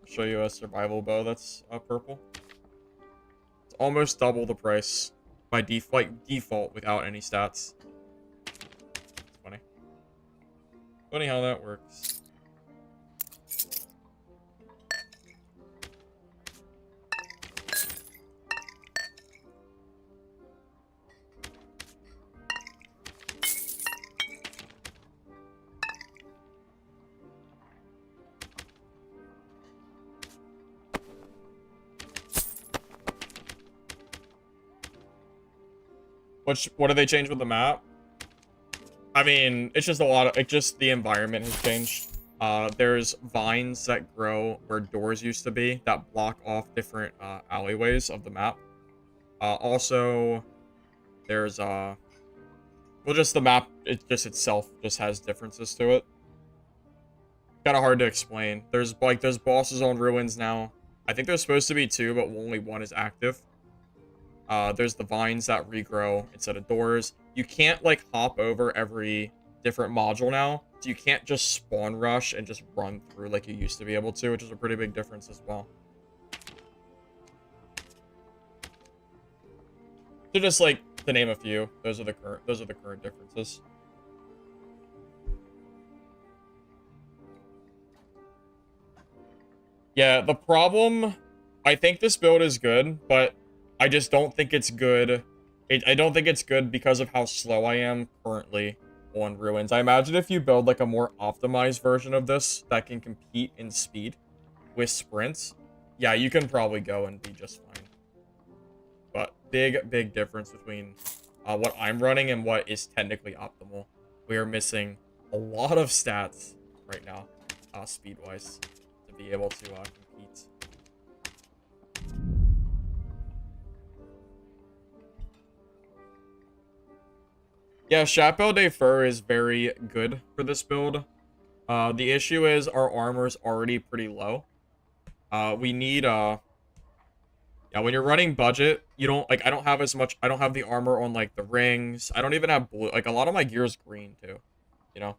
Speaker 1: I'll show you a survival bow that's purple. It's almost double the price by default without any stats. It's funny. Funny how that works. What did they change with the map? I mean, it's just a lot of, the environment has changed. There's vines that grow where doors used to be that block off different alleyways of the map. Also, there's well, just the map, itself just has differences to it. Kind of hard to explain. There's bosses on ruins now. I think there's supposed to be 2, but only 1 is active. There's the vines that regrow instead of doors. You can't, like, hop over every different module now. So you can't just spawn rush and just run through like you used to be able to, which is a pretty big difference as well. So just, like, to name a few, those are the current differences. Yeah, the problem, I think this build is good, but I just don't think it's good. I don't think it's good because of how slow I am currently on ruins. I imagine if you build like a more optimized version of this that can compete in speed with sprints, yeah, you can probably go and be just fine. But big difference between what I'm running and what is technically optimal. We are missing a lot of stats right now, speed-wise, to be able to compete. Yeah, Chapelle de Fer is very good for this build. The issue is our armor's already pretty low. We need, yeah, when you're running budget, you don't, like, I don't have as much, I don't have the armor on, like, the rings. I don't even have blue, like, a lot of my gear is green, too, you know?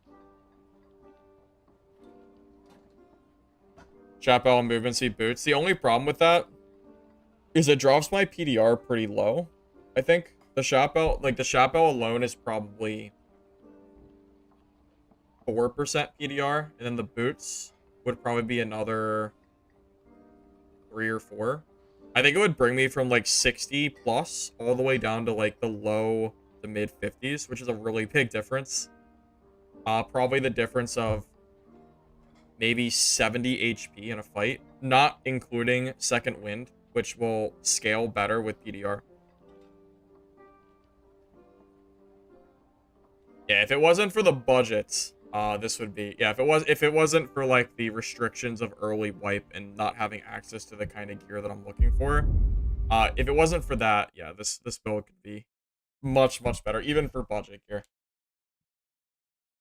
Speaker 1: Chapelle and movement speed boots. The only problem with that is it drops my PDR pretty low, I think. The Chapelle, like, the Chapelle alone is probably 4% PDR, and then the boots would probably be another 3 or 4. I think it would bring me from like 60 plus all the way down to like the low to mid 50s, which is a really big difference. Probably the difference of maybe 70 HP in a fight, not including second wind, which will scale better with PDR. Yeah, if it wasn't for the budget, this would be, yeah, if it wasn't for like the restrictions of early wipe and not having access to the kind of gear that I'm looking for, if it wasn't for that, yeah, this build could be much better, even for budget gear.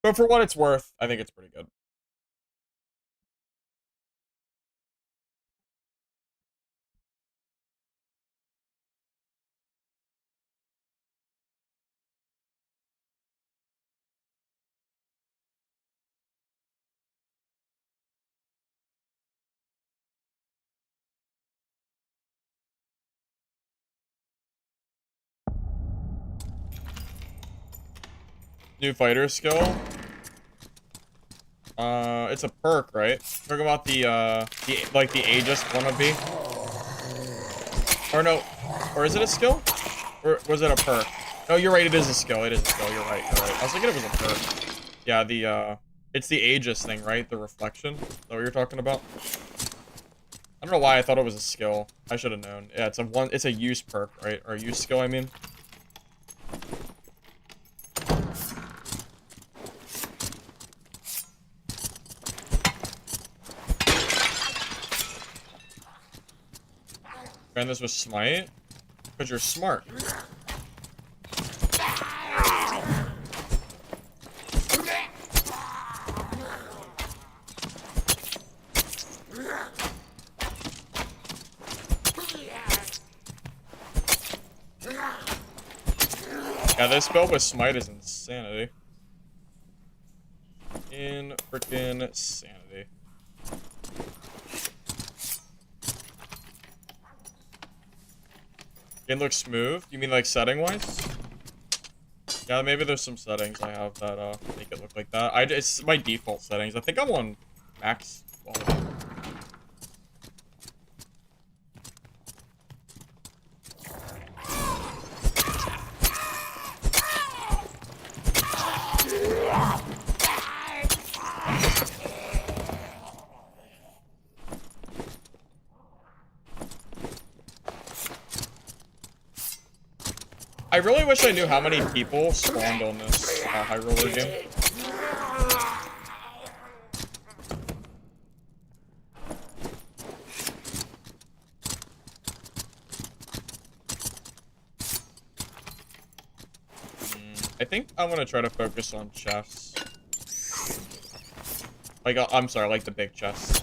Speaker 1: But for what it's worth, I think it's pretty good. New fighter skill. It's a perk, right? Talking about the like the Aegis wannabe. Or no, or is it a skill? Or was it a perk? No, you're right, it is a skill. It is a skill, you're right, you're right. I was thinking it was a perk. Yeah, the, it's the Aegis thing, right? The reflection? Is that what you're talking about? I don't know why I thought it was a skill. I should have known. Yeah, it's a use perk, right? Or a use skill, I mean. And this was smite? Because you're smart. Yeah, this build with smite is insanity. Freaking insanity. It looks smooth. You mean like setting wise? Yeah, maybe there's some settings I have that make it look like that. It's my default settings. I think I'm on max quality. I really wish I knew how many people spawned on this high roller game. I think I'm gonna try to focus on chests. Like, I'm sorry, like the big chests.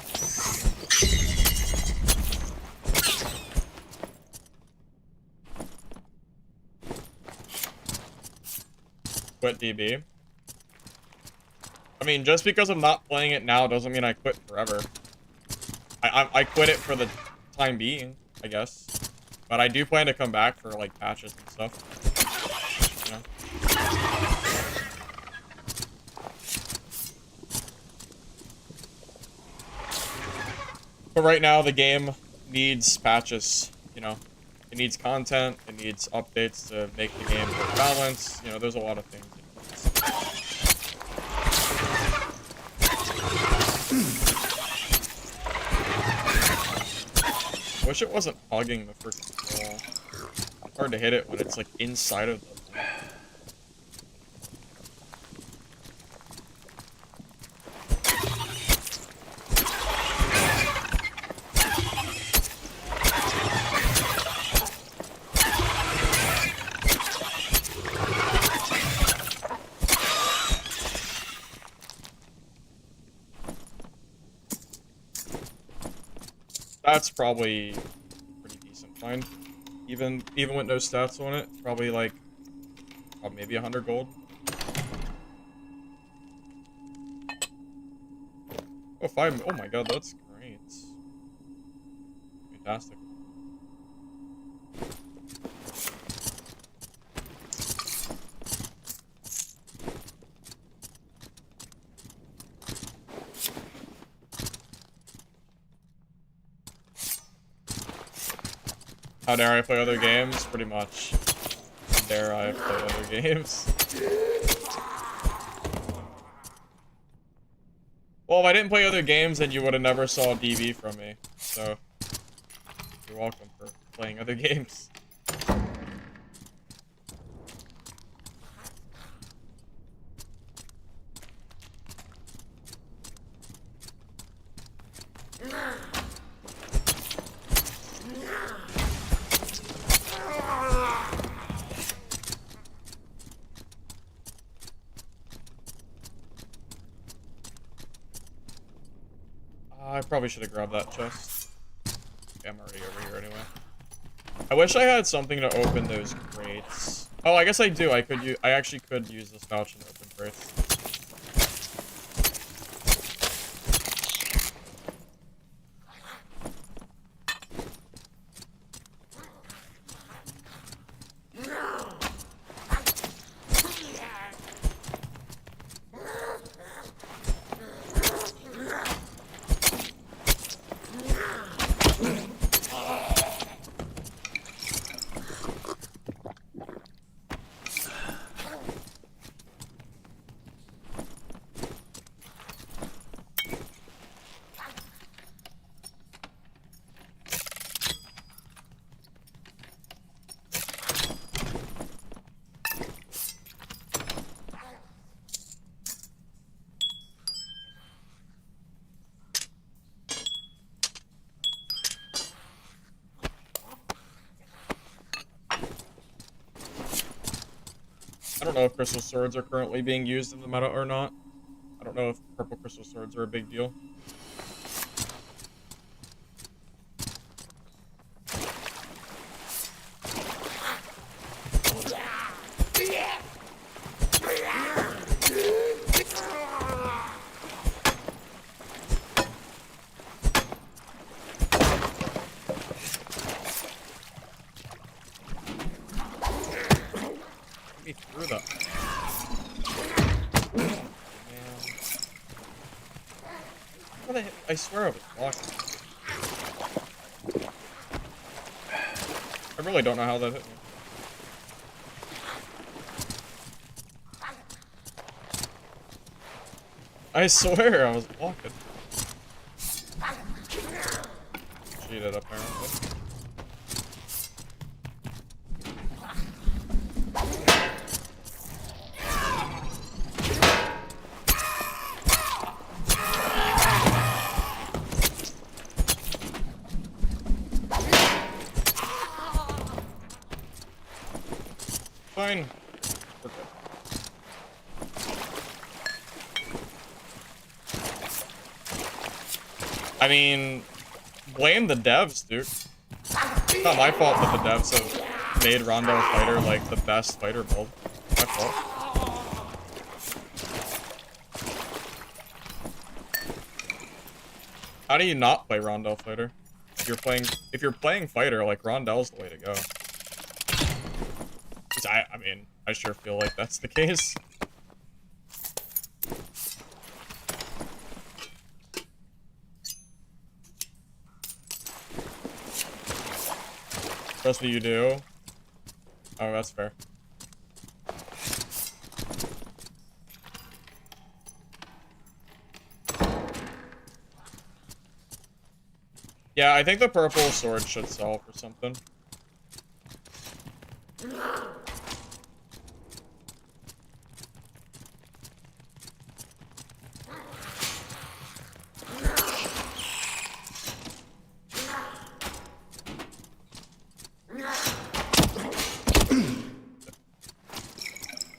Speaker 1: Quit DB. I mean, just because I'm not playing it now doesn't mean I quit forever. I quit it for the time being, I guess. But I do plan to come back for, like, patches and stuff. You know? But right now, the game needs patches, you know? It needs content, it needs updates to make the game more balanced. You know, there's a lot of things. I wish it wasn't hugging the freaking wall. It's hard to hit it when it's like inside of the wall. That's probably pretty decent find. Even with no stats on it, probably like maybe 100 gold. Oh, 5. Oh my god, that's great. Fantastic. How dare I play other games? Pretty much. How dare I play other games? Well, if I didn't play other games, then you would have never saw DB from me. So, you're welcome for playing other games. I probably should have grabbed that chest. Okay, I'm already over here anyway. I wish I had something to open those crates. Oh, I guess I do. I actually could use this pouch and open crates. I don't know if crystal swords are currently being used in the meta or not. I don't know if purple crystal swords are a big deal. me through the... How the heck? I swear I was blocking. I really don't know how that hit me. I swear I was blocking. Cheated apparently. Fine. We're good. I mean, blame the devs, dude. It's not my fault that the devs have made Rondel Fighter like the best fighter build. My fault. How do you not play Rondel Fighter? If you're playing fighter, like Rondel's the way to go. I mean, I sure feel like that's the case. Trust me, you do. Oh, that's fair. Yeah, I think the purple sword should sell for something.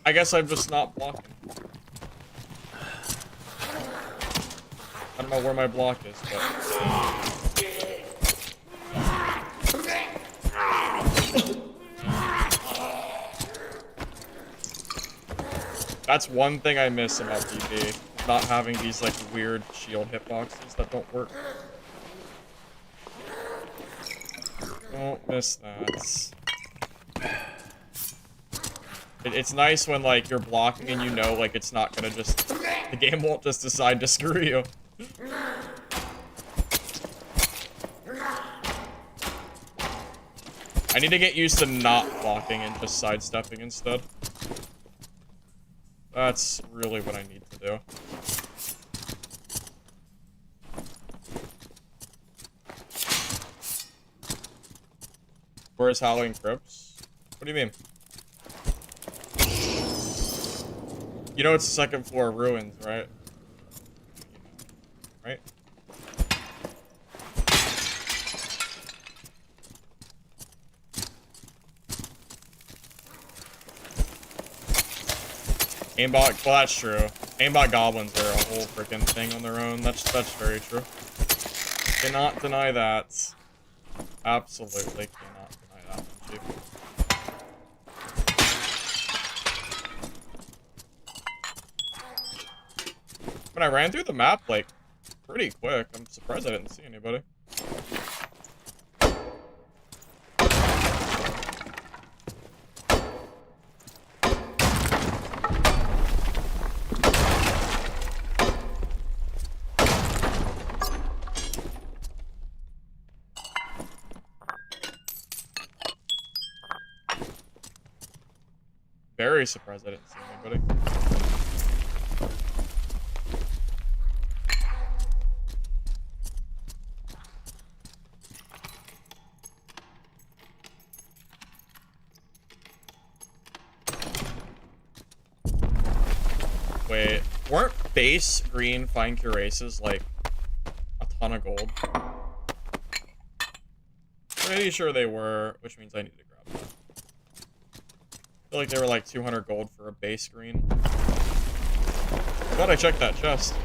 Speaker 1: I guess I'm just not blocking. I don't know where my block is, but... That's one thing I miss about PB. Not having these, like, weird shield hitboxes that don't work. Don't miss that. It's nice when, like, you're blocking and you know, like, it's not gonna just... The game won't just decide to screw you. I need to get used to not blocking and just sidestepping instead. That's really what I need to do. Where's Howling Crypts? What do you mean? You know it's the second floor ruins, right? Right? Aimbot, well, that's true. Aimbot goblins are a whole freaking thing on their own. That's very true. Cannot deny that. Absolutely cannot deny that one, Chief. When I ran through the map, like, pretty quick. I'm surprised I didn't see anybody. Very surprised I didn't see anybody. Wait, weren't base green fine cuirasses like a ton of gold? Pretty sure they were, which means I need to grab that. I feel like they were like 200 gold for a base green. Glad I checked that chest.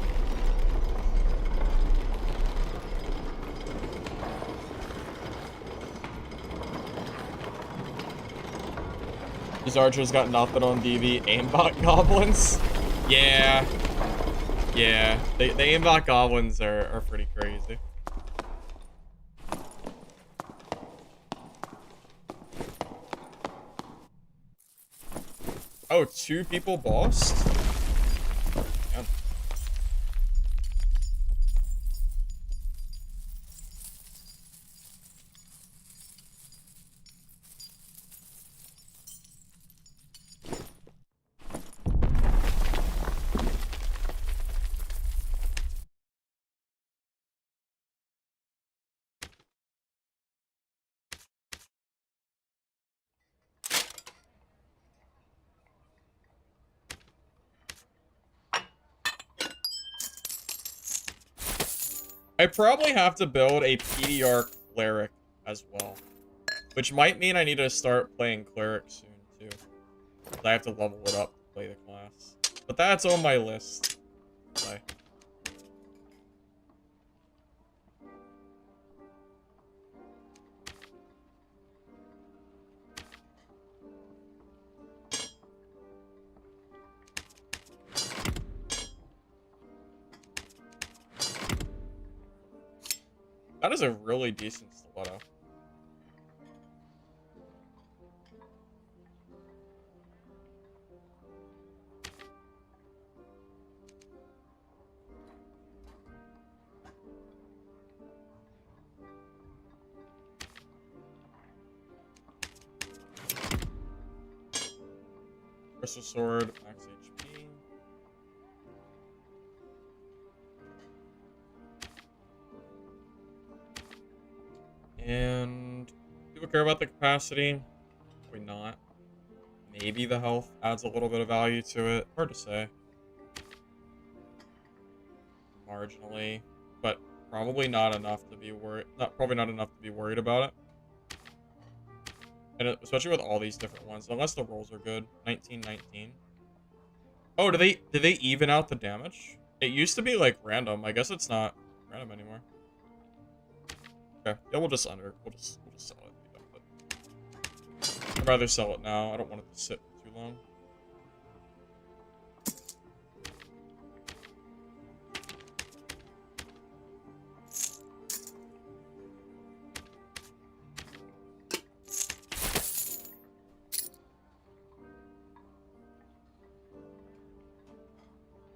Speaker 1: These archers got nothing on DV. Aimbot goblins? Yeah. Yeah. The aimbot goblins are pretty crazy. Oh, 2 people bossed? Damn. I probably have to build a PDR Cleric as well. Which might mean I need to start playing Cleric soon, too. I have to level it up to play the class. But that's on my list. Play. That is a really decent stiletto. Crystal Sword, max HP. And people care about the capacity? Probably not. Maybe the health adds a little bit of value to it. Hard to say. Marginally, but probably not enough to be worried. Probably not enough to be worried about it. And especially with all these different ones, unless the rolls are good. 1919. Oh, do they even out the damage? It used to be like random. I guess it's not random anymore. Okay, yeah, we'll just sell it. I'd rather sell it now. I don't want it to sit for too long.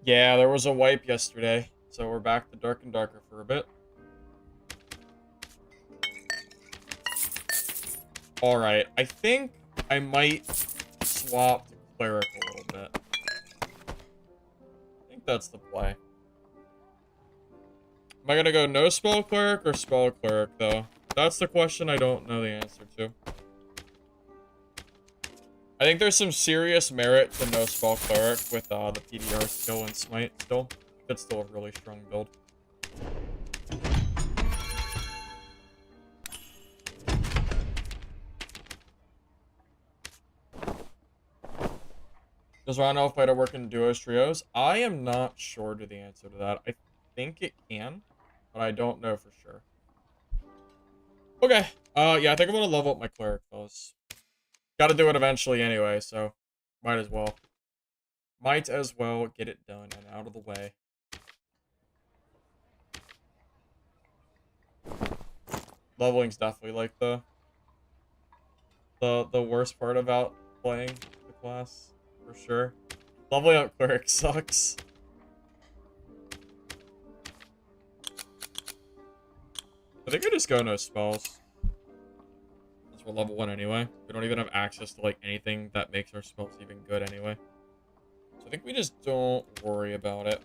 Speaker 1: Yeah, there was a wipe yesterday, so we're back to Dark and Darker for a bit. Alright, I think I might swap to Cleric a little bit. I think that's the play. Am I gonna go no spell Cleric or spell Cleric, though? That's the question I don't know the answer to. I think there's some serious merit to no spell Cleric with the PDR skill and Smite still. It's still a really strong build. Does Rondel fighter work in duos, trios? I am not sure to the answer to that. I think it can, but I don't know for sure. Okay. Yeah, I think I'm gonna level up my Cleric, fellas. Gotta do it eventually anyway, so might as well. Might as well get it done and out of the way. Leveling's definitely like the worst part about playing the class, for sure. Leveling up Cleric sucks. I think I just go no spells. Since we're level 1 anyway. We don't even have access to like anything that makes our spells even good anyway. So I think we just don't worry about it.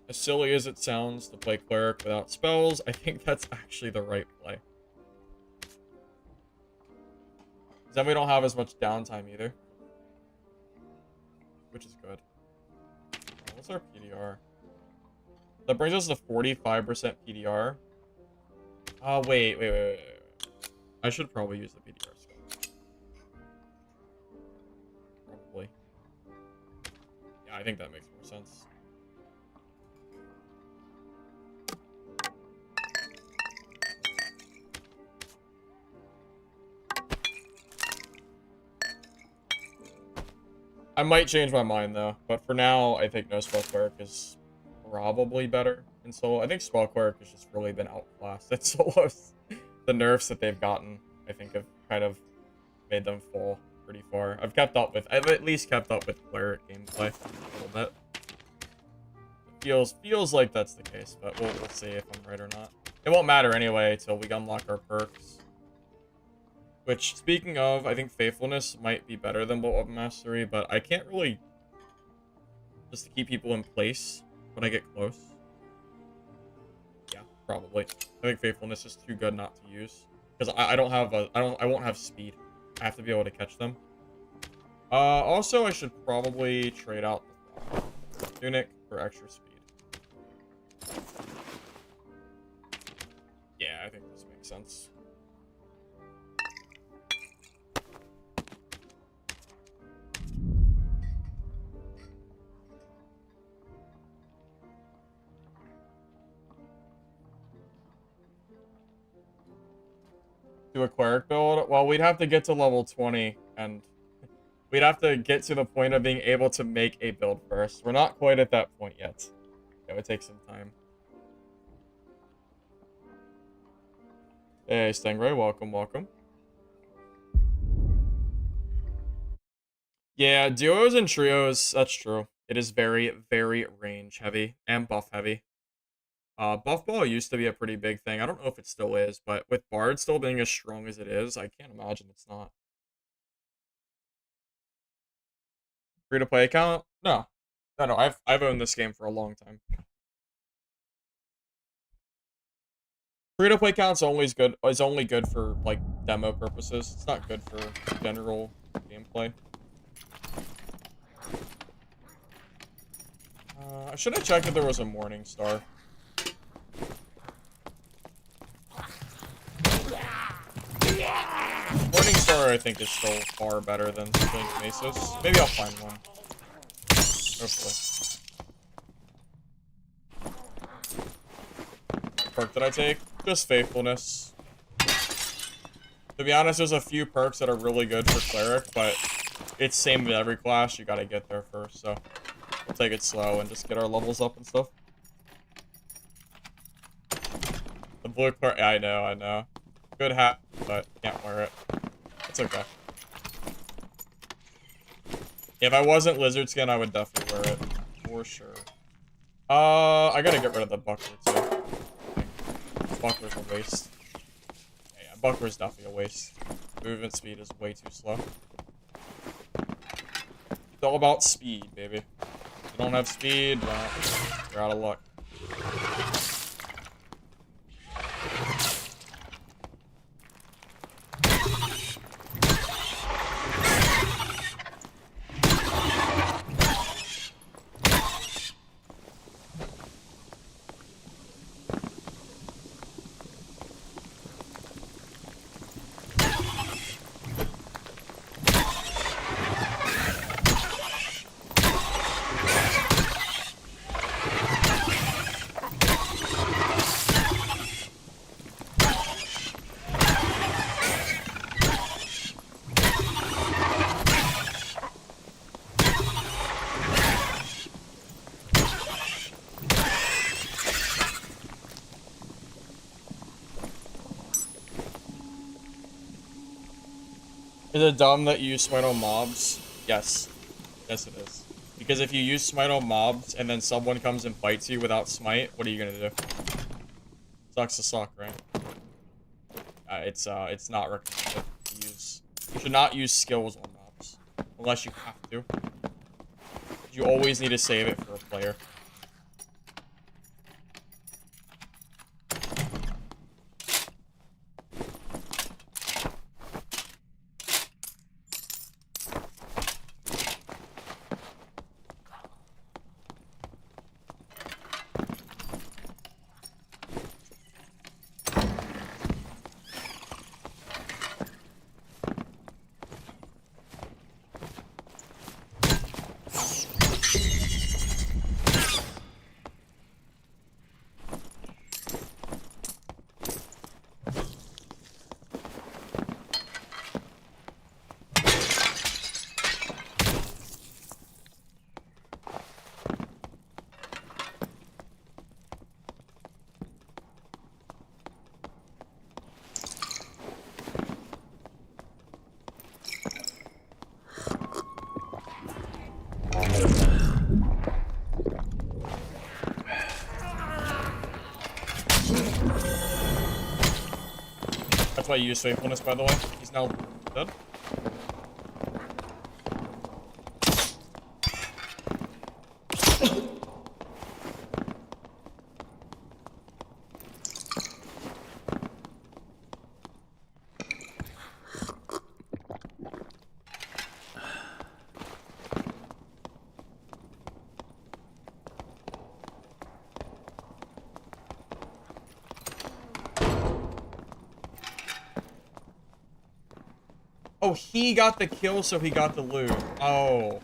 Speaker 1: As silly as it sounds to play Cleric without spells, I think that's actually the right play. Because then we don't have as much downtime either. Which is good. What's our PDR? That brings us to 45% PDR. Oh, wait. I should probably use the PDR skill. Probably. Yeah, I think that makes more sense. I might change my mind, though. But for now, I think no spell Cleric is probably better in solo. I think spell Cleric has just really been outclassed at solos. The nerfs that they've gotten, I think, have kind of made them fall pretty pretty far. I've at least kept up with Cleric gameplay a little bit. Feels like that's the case, but we'll see if I'm right or not. It won't matter anyway till we unlock our perks. Which, speaking of, I think Faithfulness might be better than Bolt of Mastery, but I can't really just to keep people in place when I get close. Yeah, probably. I think Faithfulness is too good not to use because I won't have speed. I have to be able to catch them. Also, I should probably trade out the Tunic for extra speed. Yeah, I think this makes sense. Do a Cleric build? Well, we'd have to get to level 20, and we'd have to get to the point of being able to make a build first. We're not quite at that point yet. It would take some time. Hey, Stingray, welcome, welcome. Yeah, duos and trios, that's true. It is very, very range heavy and buff heavy. Buff ball used to be a pretty big thing. I don't know if it still is, but with Bard still being as strong as it is, I can't imagine it's not. Free-to-play account? No. No, I've owned this game for a long time. Free-to-play account's only good for like demo purposes. It's not good for general gameplay. Should I check if there was a Morning Star? Morning Star, I think, is still far better than Blink Mesos. Maybe I'll find one. Hopefully. What perk did I take? Just Faithfulness. To be honest, there's a few perks that are really good for Cleric, but it's same with every class. You gotta get there first, so we'll take it slow and just get our levels up and stuff. The blue card, I know. Good hat, but can't wear it. It's okay. If I wasn't Lizard Skin, I would definitely wear it. For sure. I gotta get rid of the buckler, too. Buckler's a waste. Yeah, buckler's definitely a waste. Movement speed is way too slow. It's all about speed, baby. If you don't have speed, well, you're out of luck. Is it dumb that you use smite on mobs? Yes. Yes, it is. Because if you use smite on mobs and then someone comes and fights you without smite, what are you gonna do? Sucks to suck, right? It's not recommended to use. You should not use skills on mobs. Unless you have to. You always need to save it for a player. why you use faithfulness, by the way. He's now dead. Oh, he got the kill, so he got the loot. Oh.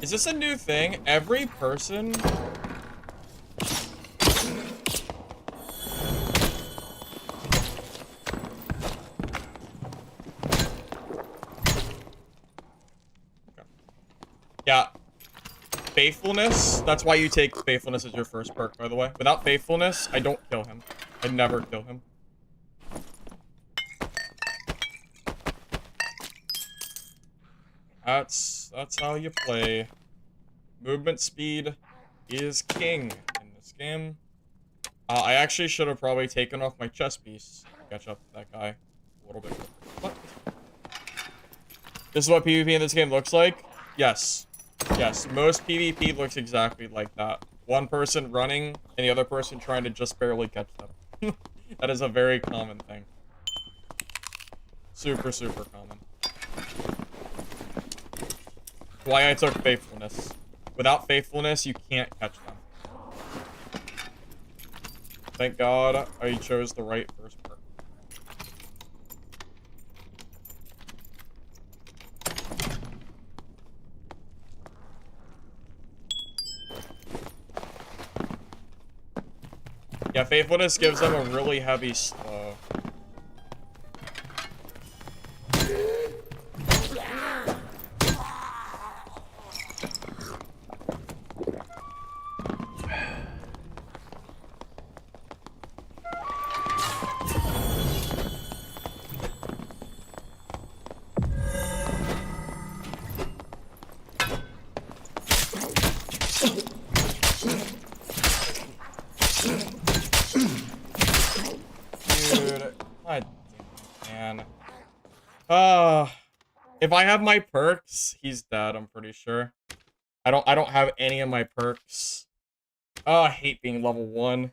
Speaker 1: Is this a new thing? Every person... Yeah. Faithfulness. That's why you take faithfulness as your first perk, by the way. Without faithfulness, I don't kill him. I never kill him. That's how you play. Movement speed is king in this game. I actually should have probably taken off my chest piece to catch up to that guy a little bit quicker. What? This is what PvP in this game looks like? Yes. Yes, most PvP looks exactly like that. One person running and the other person trying to just barely catch them. That is a very common thing. Super, super common. Why I took faithfulness. Without faithfulness, you can't catch them. Thank God I chose the right first perk. Yeah, faithfulness gives them a really heavy slow. If I have my perks, he's dead, I'm pretty sure. I don't have any of my perks. Oh, I hate being level 1.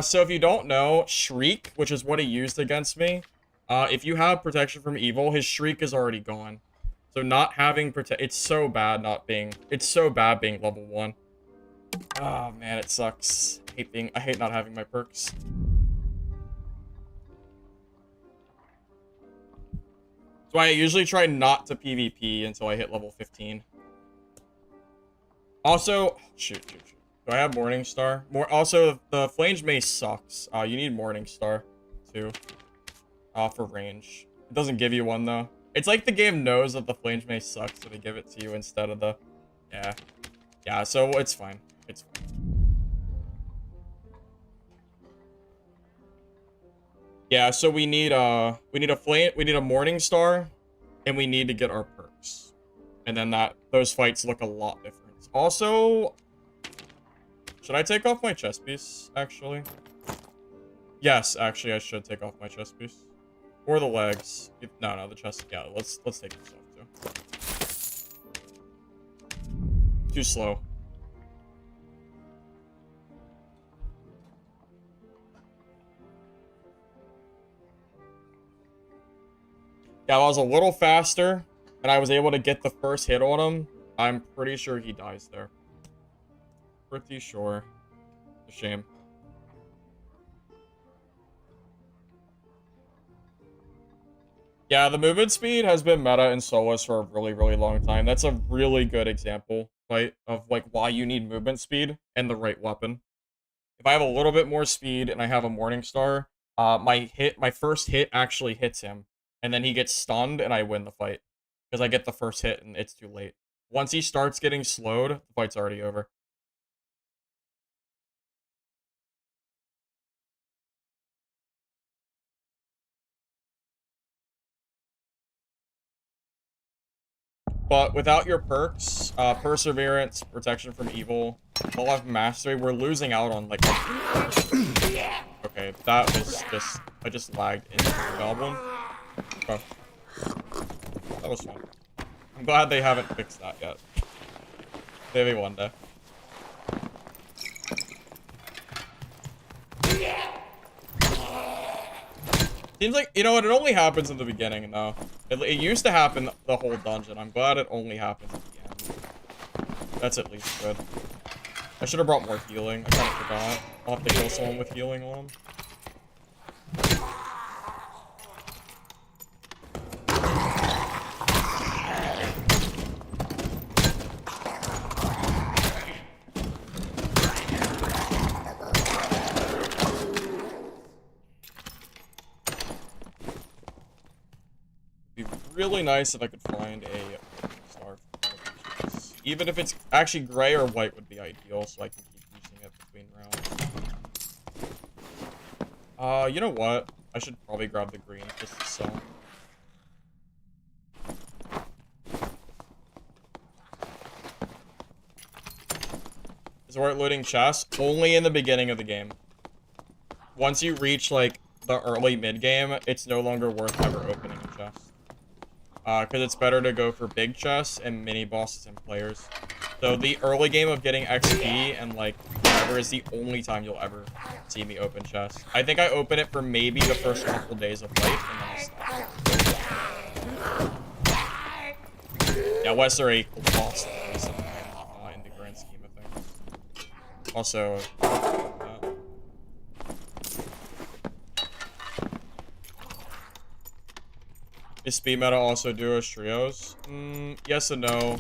Speaker 1: So if you don't know, Shriek, which is what he used against me, if you have protection from evil, his Shriek is already gone. So not having it's so bad it's so bad being level 1. Oh man, it sucks. I hate not having my perks. So I usually try not to PvP until I hit level 15. Also, shoot. Do I have Morningstar? Also, the Flange Mace sucks. You need Morningstar, too. For range. It doesn't give you one, though. It's like the game knows that the Flange Mace sucks, so they give it to you instead of the... Yeah. Yeah, so it's fine. It's fine. Yeah, so we need a Morningstar, and we need to get our perks. And then those fights look a lot different. Also, should I take off my chest piece, actually? Yes, actually, I should take off my chest piece. Or the legs. No, the chest. Yeah, let's take this off, too. Too slow. Yeah, I was a little faster, and I was able to get the first hit on him. I'm pretty sure he dies there. Pretty sure. A shame. Yeah, the movement speed has been meta in solos for a really, really long time. That's a really good example, right, of like why you need movement speed and the right weapon. If I have a little bit more speed and I have a Morning Star, my first hit actually hits him, and then he gets stunned and I win the fight because I get the first hit and it's too late. Once he starts getting slowed, the fight's already over. But without your perks, Perseverance, Protection from Evil, Fall of Mastery, we're losing out on, like... Okay, that was just... I just lagged into the Goblin. Oh. That was fun. I'm glad they haven't fixed that yet. Maybe one day. Seems like, you know what, it only happens in the beginning, though. It used to happen the whole dungeon. I'm glad it only happens at the end. That's at least good. I should have brought more healing. I kind of forgot. I'll have to kill someone with healing on. It'd be really nice if I could find a star. Even if it's actually gray or white would be ideal, so I can keep using it between rounds. You know what? I should probably grab the green just to sell. Is it worth looting chests? Only in the beginning of the game. Once you reach, like, the early mid-game, it's no longer worth ever opening a chest. Because it's better to go for big chests and mini-bosses and players. So the early game of getting XP and, like, whatever is the only time you'll ever see me open chests. I think I open it for maybe the first couple days of life, and then I stop. Yeah, Wests are equal cost in the grand scheme of things. Also, is speed meta also duos, trios? Yes and no.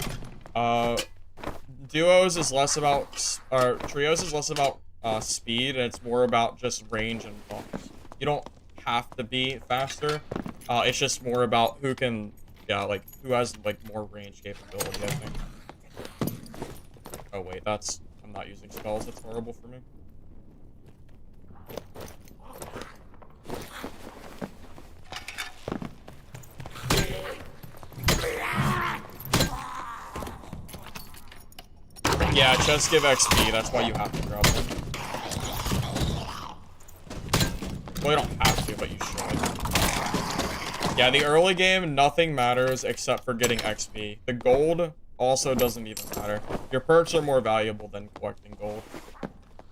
Speaker 1: Duos is less about, or trios is less about speed, and it's more about just range and buffs. You don't have to be faster. It's just more about who can, yeah, like, who has, like, more range capability, I think. Oh, wait, that's, I'm not using spells. That's horrible for me. Yeah, chests give XP, that's why you have to grab them. Well, you don't have to, but you should. Yeah, the early game, nothing matters except for getting XP. The gold also doesn't even matter. Your perks are more valuable than collecting gold.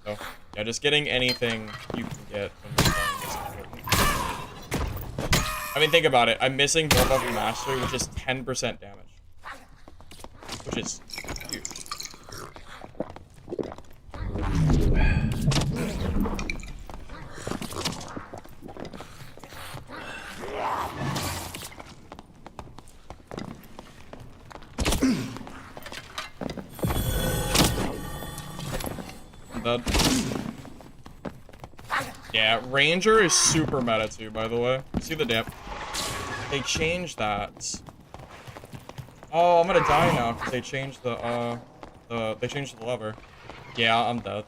Speaker 1: So, yeah, just getting anything you can get when you're playing is important. I mean, think about it. I'm missing Build Level Mastery, which is 10% damage. Which is huge. I'm dead. Yeah, Ranger is super meta too, by the way. See the dip. They changed that. Oh, I'm gonna die now because they changed they changed the lever. Yeah, I'm dead.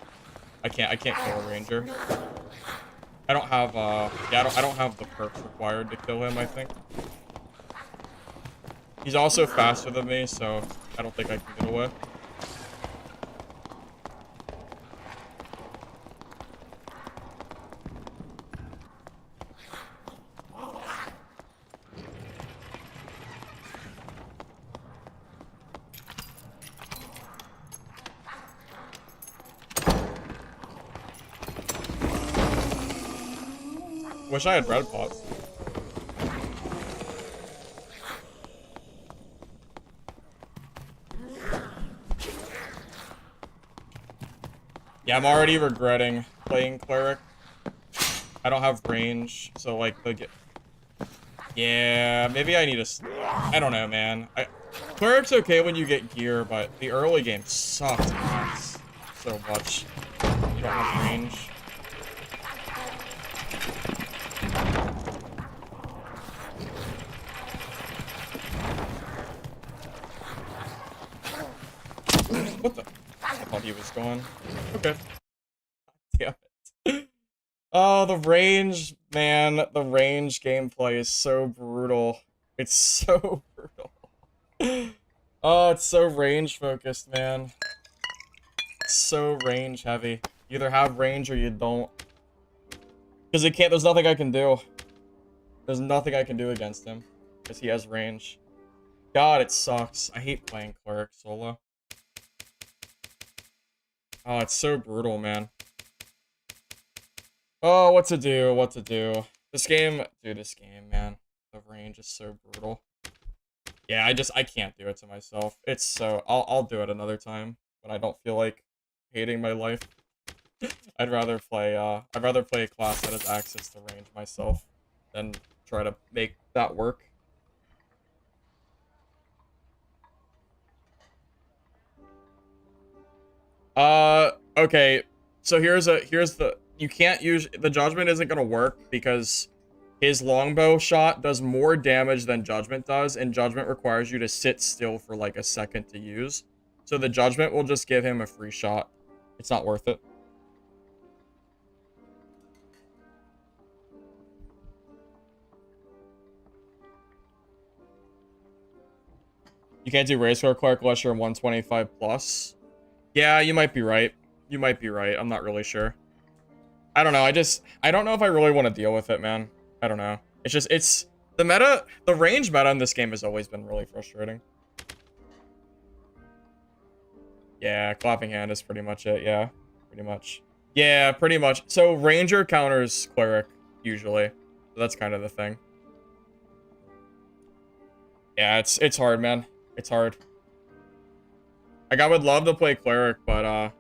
Speaker 1: I can't kill a Ranger. I don't have yeah, I don't have the perks required to kill him, I think. He's also faster than me, so I don't think I can get away. Wish I had bread pots. Yeah, I'm already regretting playing Cleric. I don't have range, so like Yeah, maybe I need a... I don't know, man. Cleric's okay when you get gear, but the early game sucks ass so much. You don't have range. What the? I thought he was gone. Okay. Damn it. Oh, the range, man. The range gameplay is so brutal. It's so brutal. Oh, it's so range focused, man. It's so range heavy. You either have range or you don't. Because it can't, there's nothing I can do. There's nothing I can do against him. Because he has range. God, it sucks. I hate playing Cleric solo. Oh, it's so brutal, man. Oh, what to do, what to do. This game, dude, this game, man. The range is so brutal. Yeah, I can't do it to myself. It's so, I'll do it another time when I don't feel like hating my life. I'd rather play a class that has access to range myself than try to make that work. Okay. So here's the, you can't use, the judgment isn't gonna work because his longbow shot does more damage than judgment does, and judgment requires you to sit still for like a second to use. So the judgment will just give him a free shot. It's not worth it. You can't do race car Clark unless you're 125 plus. Yeah, you might be right. You might be right. I'm not really sure. I don't know. I don't know if I really want to deal with it, man. I don't know. It's the meta, the range meta in this game has always been really frustrating. Yeah, clapping hand is pretty much it. Yeah, pretty much. Yeah, pretty much. So ranger counters cleric usually. So that's kind of the thing. Yeah, it's hard, man. It's hard. Like I would love to play cleric, but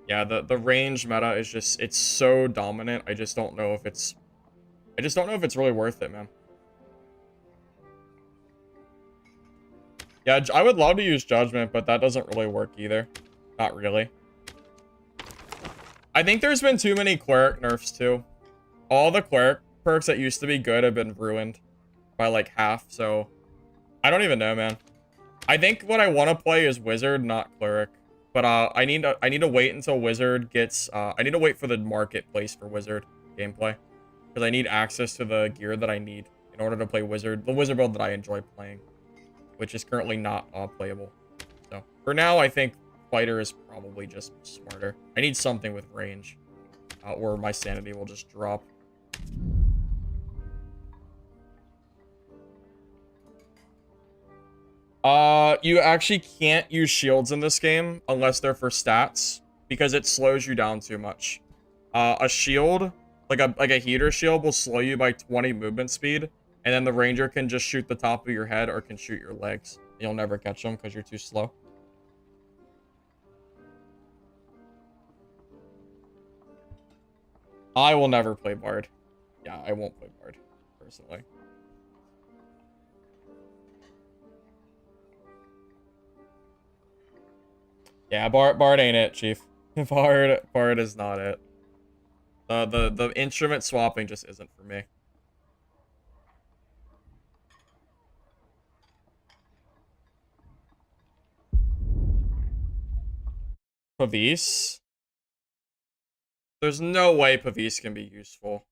Speaker 1: yeah, the range meta is just, it's so dominant. I just don't know if it's really worth it, man. Yeah, I would love to use judgment, but that doesn't really work either. Not really. I think there's been too many cleric nerfs too. All the cleric perks that used to be good have been ruined by like half, so I don't even know, man. I think what I want to play is wizard, not cleric. But I need to wait until wizard gets I need to wait for the marketplace for wizard gameplay, because I need access to the gear that I need in order to play wizard, the wizard build that I enjoy playing, which is currently not playable. So for now, I think fighter is probably just smarter. I need something with range, or my sanity will just drop. You actually can't use shields in this game unless they're for stats, because it slows you down too much. A shield, like a heater shield, will slow you by 20 movement speed, and then the ranger can just shoot the top of your head or can shoot your legs. You'll never catch them because you're too slow. I will never play Bard. Yeah, I won't play Bard, personally. Yeah, Bard ain't it, Chief. Bard is not it. The instrument swapping just isn't for me. Pavis? There's no way Pavis can be useful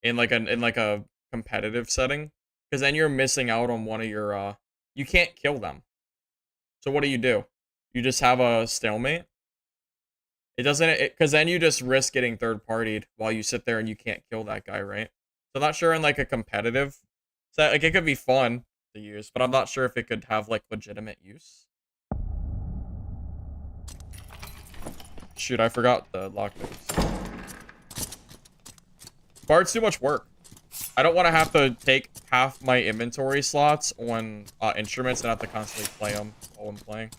Speaker 1: in like a competitive setting, because then you're missing out on one of your you can't kill them. So what do? You just have a stalemate? It doesn't, because then you just risk getting third-partied while you sit there and you can't kill that guy, right? So I'm not sure in like a competitive set, like it could be fun to use, but I'm not sure if it could have like legitimate use. Shoot, I forgot the lockpicks. Bard's too much work. I don't want to have to take half my inventory slots on instruments and have to constantly play them while I'm playing.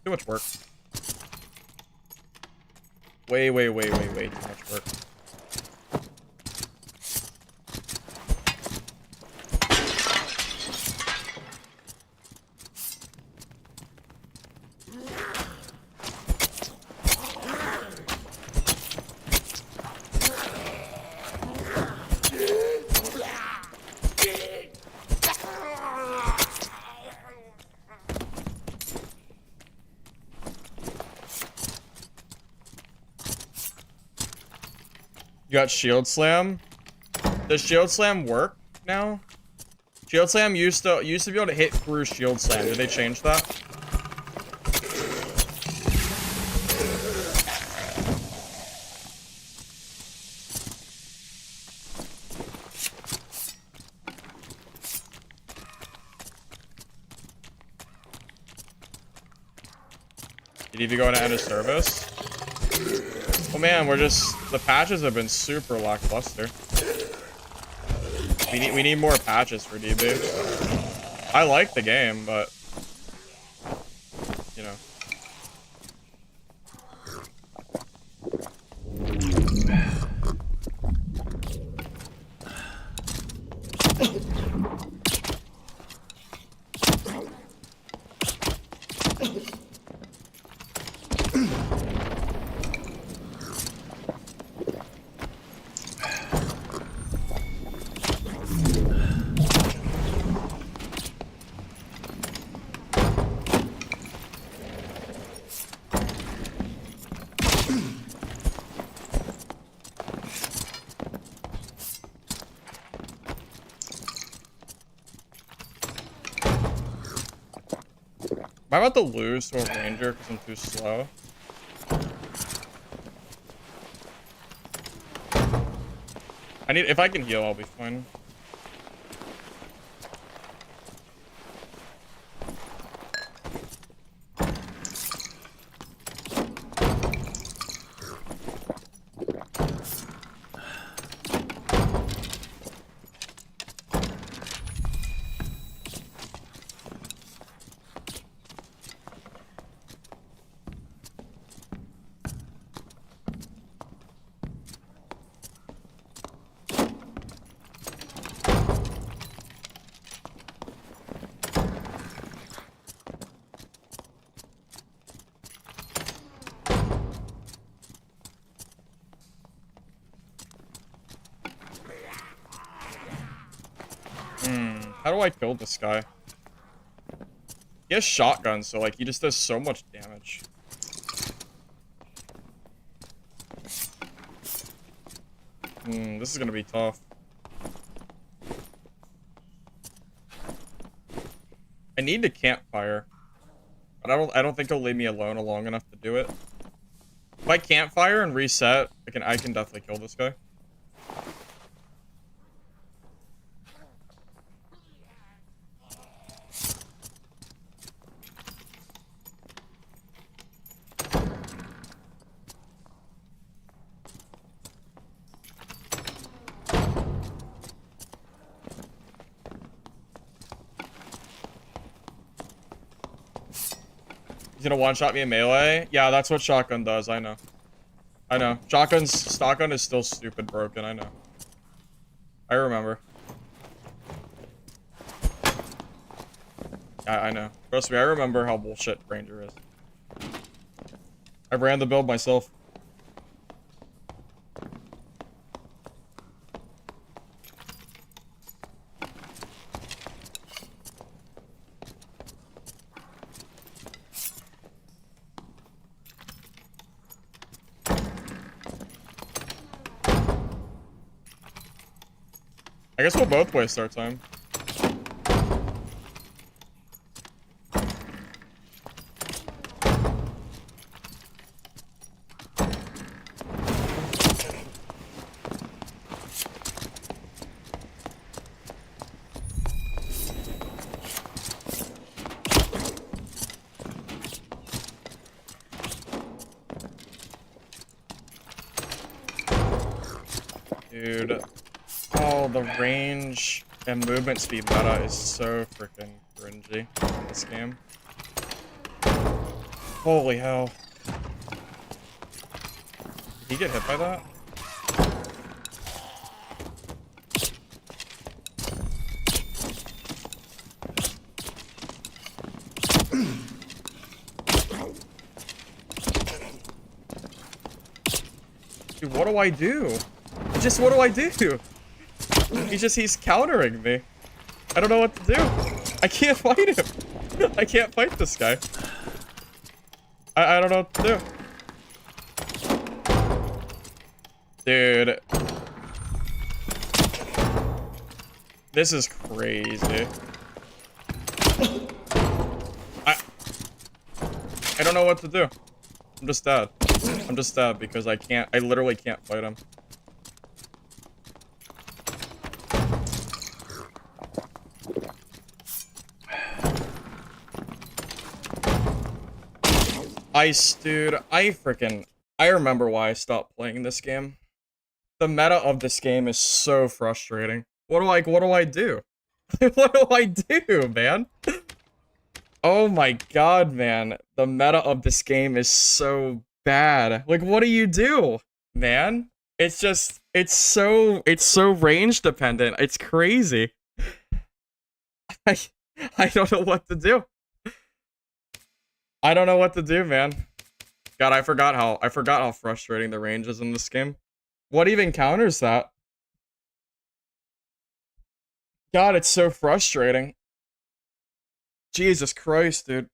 Speaker 1: Too much work. Way too much work. You got shield slam. Does shield slam work now? Shield slam used to be able to hit through shield slam. Did they change that? Did you go into end of service? Oh man, the patches have been super lackluster. We need more patches for DB. I like the game, but you know. Am I about to lose to a ranger because I'm too slow? If I can heal, I'll be fine. How do I kill this guy? He has shotguns, so like he just does so much damage. This is gonna be tough. I need to campfire, but I don't think he'll leave me alone long enough to do it. If I campfire and reset, I can definitely kill this guy. He's gonna one-shot me in melee? Yeah, that's what shotgun does, I know. I know. Shotgun is still stupid broken, I know. I remember. I know. Trust me, I remember how bullshit Ranger is. I ran the build myself. I guess we'll both waste our time. Dude. Oh, the range and movement speed meta is so freaking cringy in this game. Holy hell. Did he get hit by that? Dude, what do I do? What do I do? He's countering me. I don't know what to do. I can't fight him. I can't fight this guy. I don't know what to do. Dude. This is crazy. I don't know what to do. I'm just dead. I'm just dead because I literally can't fight him. Ice, dude. I remember why I stopped playing this game. The meta of this game is so frustrating. What do I do? What do I do, man? Oh my god, man. The meta of this game is so bad. Like, what do you do, man? It's just, it's so range dependent. It's crazy. I, I don't know what to do. I don't know what to do, man. God, I forgot how frustrating the range is in this game. What even counters that? God, it's so frustrating. Jesus Christ, dude.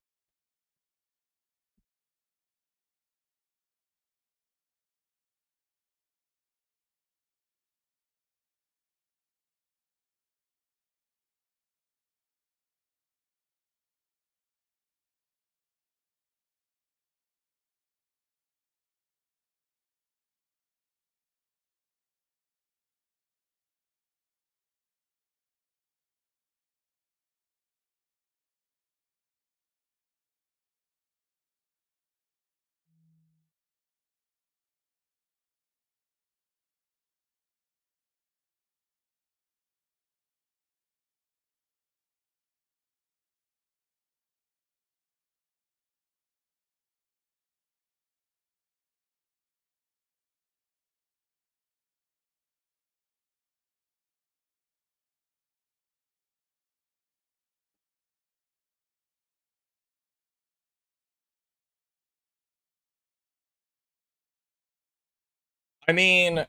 Speaker 1: I mean,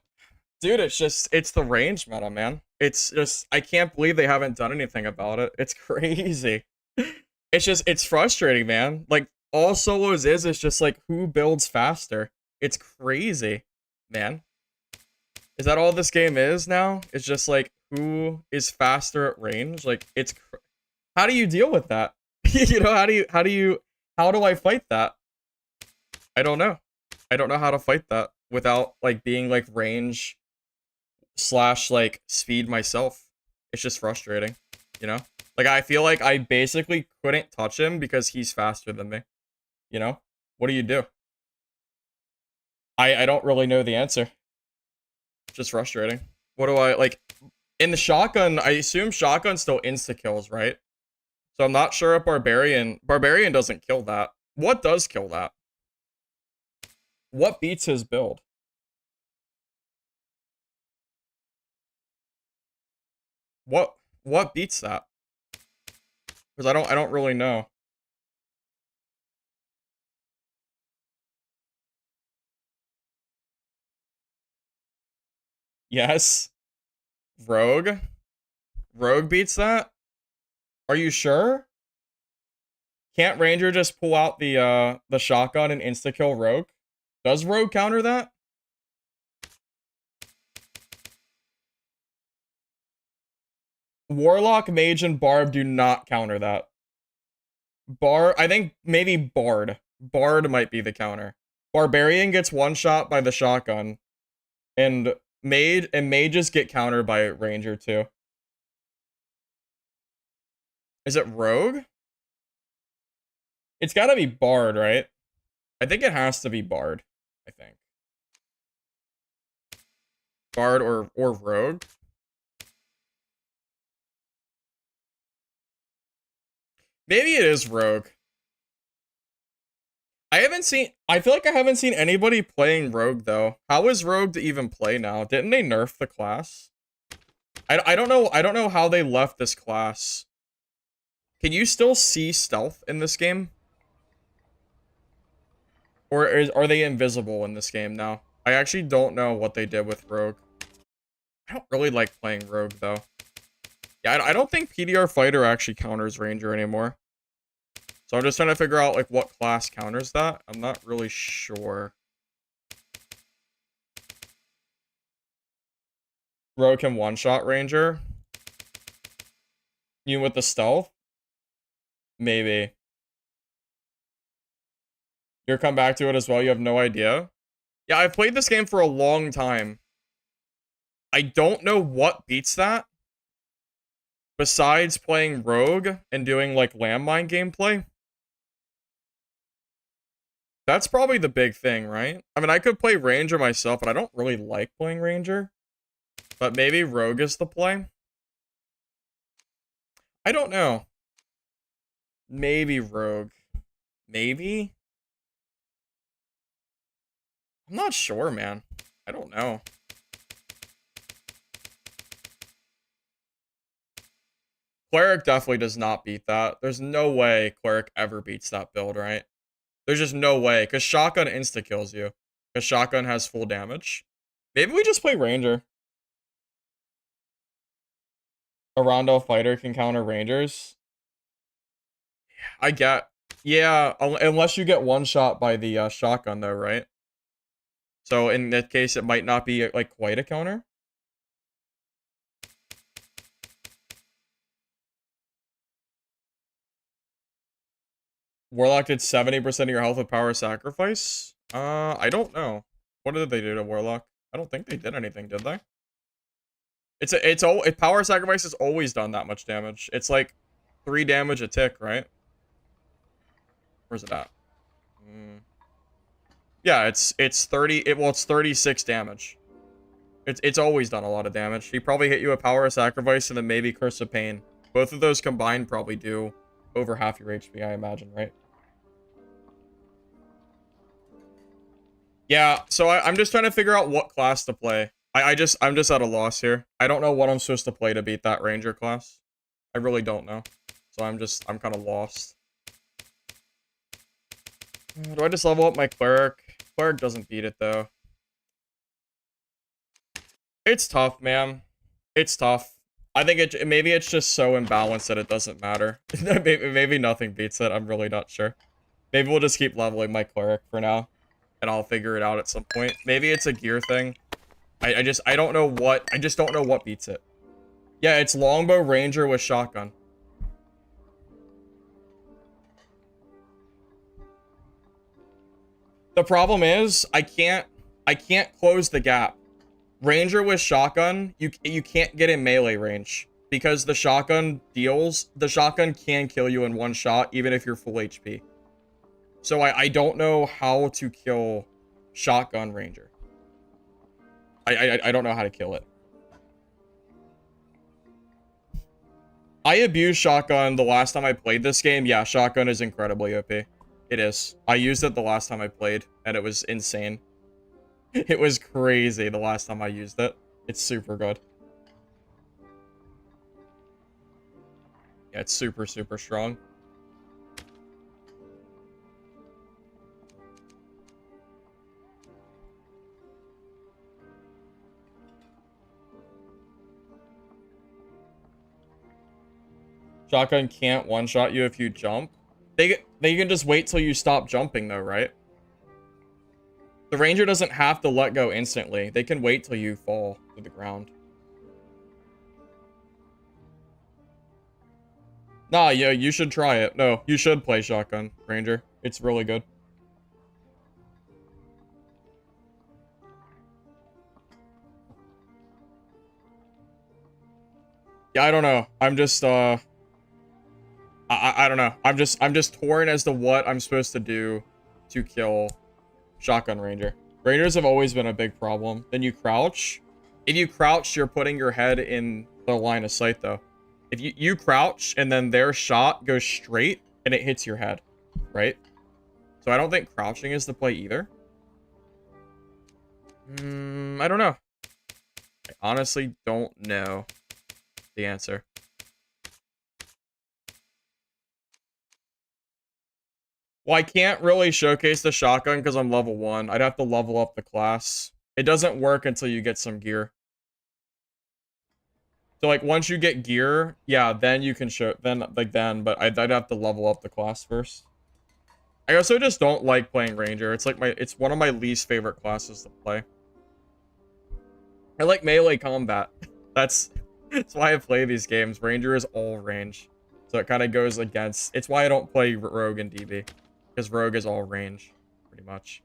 Speaker 1: dude, it's the range meta, man. It's just, I can't believe they haven't done anything about it. It's crazy. It's frustrating, man. Like, all solos is just like, who builds faster? It's crazy, man. Is that all this game is now? It's just like, who is faster at range? Like, how do you deal with that? You know, how do I fight that? I don't know. I don't know how to fight that without, like, being, like, range slash, like, speed myself. It's just frustrating, you know? Like, I feel like I basically couldn't touch him because he's faster than me, you know? What do you do? I don't really know the answer. It's just frustrating. What do I, like, in the shotgun, I assume shotgun still insta-kills, right? So I'm not sure if Barbarian doesn't kill that. What does kill that? What beats his build? What beats that? Because I don't really know. Yes. Rogue? Rogue beats that? Are you sure? Can't Ranger just pull out the shotgun and insta-kill Rogue? Does Rogue counter that? Warlock, Mage, and Barb do not counter that. I think maybe Bard. Bard might be the counter. Barbarian gets one shot by the shotgun. And mages get countered by Ranger too. Is it Rogue? It's gotta be Bard, right? I think it has to be Bard. I think. Bard or Rogue. Maybe it is Rogue. I feel like I haven't seen anybody playing Rogue though. How is Rogue to even play now? Didn't they nerf the class? I don't know how they left this class. Can you still see stealth in this game? Or are they invisible in this game now? I actually don't know what they did with Rogue. I don't really like playing Rogue though. Yeah, I don't think PDR Fighter actually counters Ranger anymore. So I'm just trying to figure out, like, what class counters that. I'm not really sure. Rogue can one-shot Ranger. You with the stealth? Maybe. You'll come back to it as well. You have no idea. Yeah, I've played this game for a long time. I don't know what beats that. Besides playing Rogue and doing, like, landmine gameplay. That's probably the big thing, right? I mean, I could play Ranger myself, but I don't really like playing Ranger. But maybe Rogue is the play. I don't know. Maybe Rogue. Maybe? I'm not sure, man. I don't know. Cleric definitely does not beat that. There's no way Cleric ever beats that build, right? There's just no way, because Shotgun insta-kills you. Because Shotgun has full damage. Maybe we just play Ranger. A Rondel fighter can counter Rangers. I get... Yeah, unless you get one shot by the Shotgun, though, right? So in that case, it might not be, like, quite a counter. Warlock did 70% of your health with power sacrifice? I don't know. What did they do to Warlock? I don't think they did anything, did they? Power sacrifice has always done that much damage. It's like 3 damage a tick, right? Where's it at? Yeah, it's 30. It's 36 damage. It's always done a lot of damage. He probably hit you with power sacrifice and then maybe Curse of Pain. Both of those combined probably do over half your HP, I imagine, right? Yeah, so I'm just trying to figure out what class to play. I'm just at a loss here. I don't know what I'm supposed to play to beat that Ranger class. I really don't know. So I'm kind of lost. Do I just level up my Cleric? Cleric doesn't beat it, though. It's tough, man. It's tough. I think maybe it's just so imbalanced that it doesn't matter. maybe nothing beats it. I'm really not sure. Maybe we'll just keep leveling my Cleric for now. And I'll figure it out at some point. Maybe it's a gear thing. I just don't know what beats it. Yeah, it's Longbow Ranger with Shotgun. The problem is, I can't close the gap. Ranger with Shotgun, you can't get in melee range. Because the Shotgun can kill you in one shot, even if you're full HP. So I don't know how to kill Shotgun Ranger. I don't know how to kill it. I abused Shotgun the last time I played this game. Yeah, Shotgun is incredibly OP. It is. I used it the last time I played, and it was insane. It was crazy the last time I used it. It's super good. Yeah, it's super, super strong. Shotgun can't one-shot you if you jump. They can just wait till you stop jumping, though, right? The Ranger doesn't have to let go instantly. They can wait till you fall to the ground. Nah, yeah, you should try it. No, you should play Shotgun Ranger. It's really good. Yeah, I don't know. I'm just, I don't know. I'm just torn as to what I'm supposed to do to kill Shotgun Ranger. Rangers have always been a big problem. Then you crouch. If you crouch, you're putting your head in the line of sight, though. If you crouch and then their shot goes straight and it hits your head, right? So I don't think crouching is the play either. I don't know. I honestly don't know the answer. Well, I can't really showcase the shotgun because I'm level 1. I'd have to level up the class. It doesn't work until you get some gear. So, like, once you get gear, yeah, then you can show... but I'd have to level up the class first. I also just don't like playing Ranger. It's like it's one of my least favorite classes to play. I like melee combat. That's why I play these games. Ranger is all range. So it kind of goes against... It's why I don't play Rogue and DB. Because Rogue is all range, pretty much.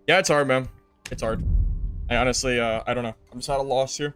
Speaker 1: Yeah, it's hard, man. It's hard. I honestly, I don't know. I'm just at a loss here.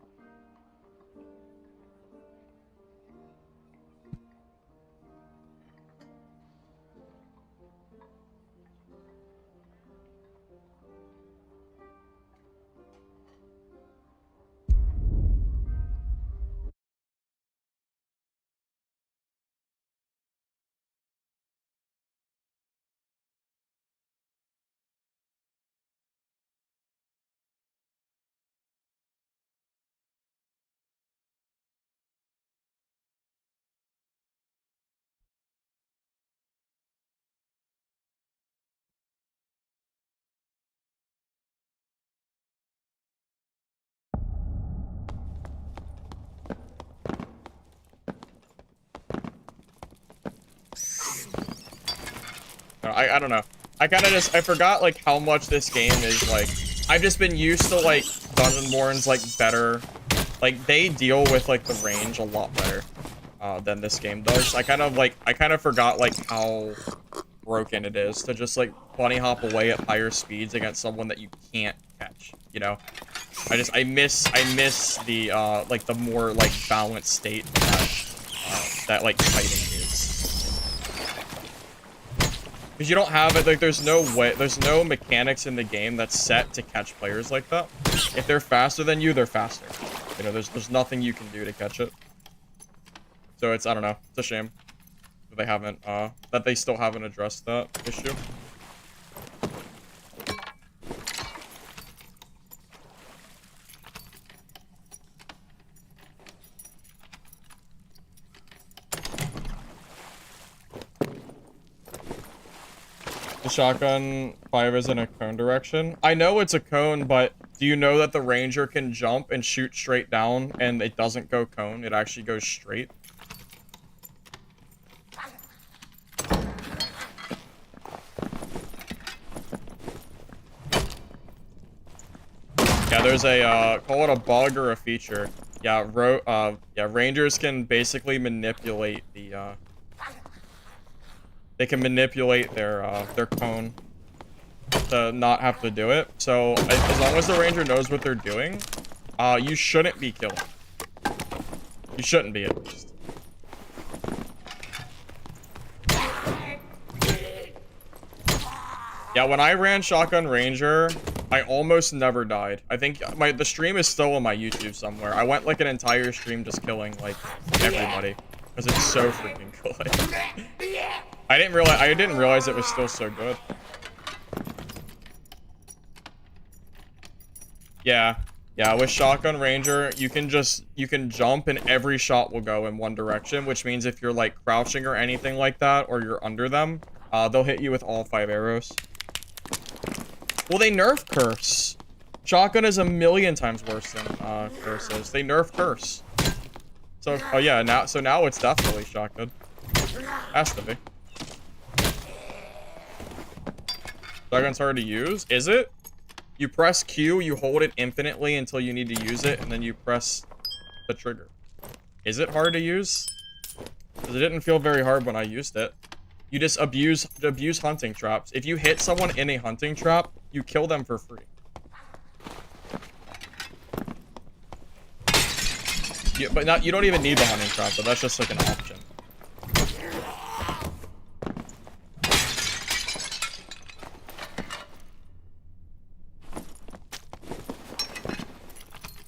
Speaker 1: I don't know. I kind of just, I forgot, like, how much this game is, like, I've just been used to, like, Dungeonborn's, like, better, like, they deal with, like, the range a lot better, than this game does. I kind of forgot, like, how broken it is to just, like, bunny hop away at higher speeds against someone that you can't catch, you know? I miss the, like, the more, like, balanced state that like, fighting is. Because you don't have it, like, there's no mechanics in the game that's set to catch players like that. If they're faster than you, they're faster. You know, there's nothing you can do to catch it. So it's, I don't know, it's a shame that they haven't, that they still haven't addressed that issue. The shotgun fires in a cone direction. I know it's a cone, but do you know that the ranger can jump and shoot straight down and it doesn't go cone? It actually goes straight. Yeah, there's a, call it a bug or a feature. Yeah, yeah, rangers can basically manipulate the, they can manipulate their cone to not have to do it. So, as long as the ranger knows what they're doing, you shouldn't be killing. You shouldn't be, at least. Yeah, when I ran Shotgun Ranger, I almost never died. I think the stream is still on my YouTube somewhere. I went like an entire stream just killing like everybody because it's so freaking good. I didn't realize it was still so good. Yeah. Yeah, with Shotgun Ranger, you can jump and every shot will go in one direction, which means if you're like crouching or anything like that or you're under them, they'll hit you with all 5 arrows. Well, they nerf Curse. Shotgun is a million times worse than Curse is. They nerf Curse. So, oh yeah, now it's definitely Shotgun. Has to be. Shotgun's hard to use. Is it? You press Q, you hold it infinitely until you need to use it, and then you press the trigger. Is it hard to use? Because it didn't feel very hard when I used it. You just abuse hunting traps. If you hit someone in a hunting trap, you kill them for free. But you don't even need the hunting trap, but that's just like an option.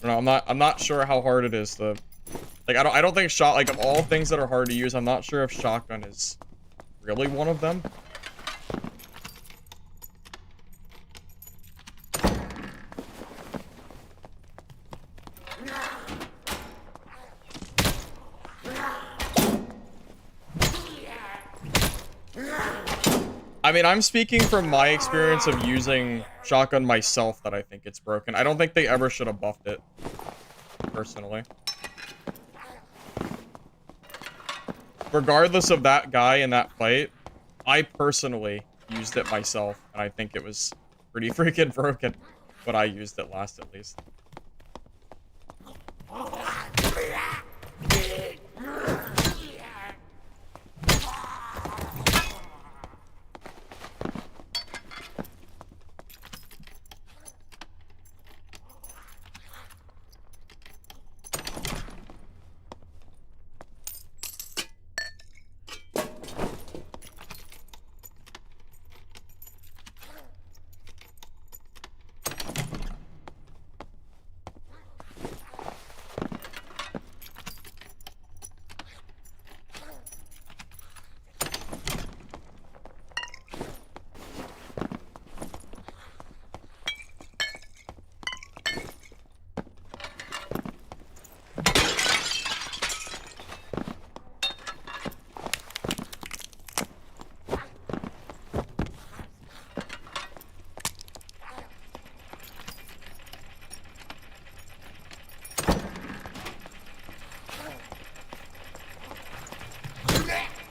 Speaker 1: No, I'm not sure how hard it is to, like, I don't think like of all things that are hard to use, I'm not sure if shotgun is really one of them. I mean, I'm speaking from my experience of using shotgun myself that I think it's broken. I don't think they ever should have buffed it, personally. regardless of that guy in that fight, I personally used it myself, and I think it was pretty freaking broken. But I used it last, at least.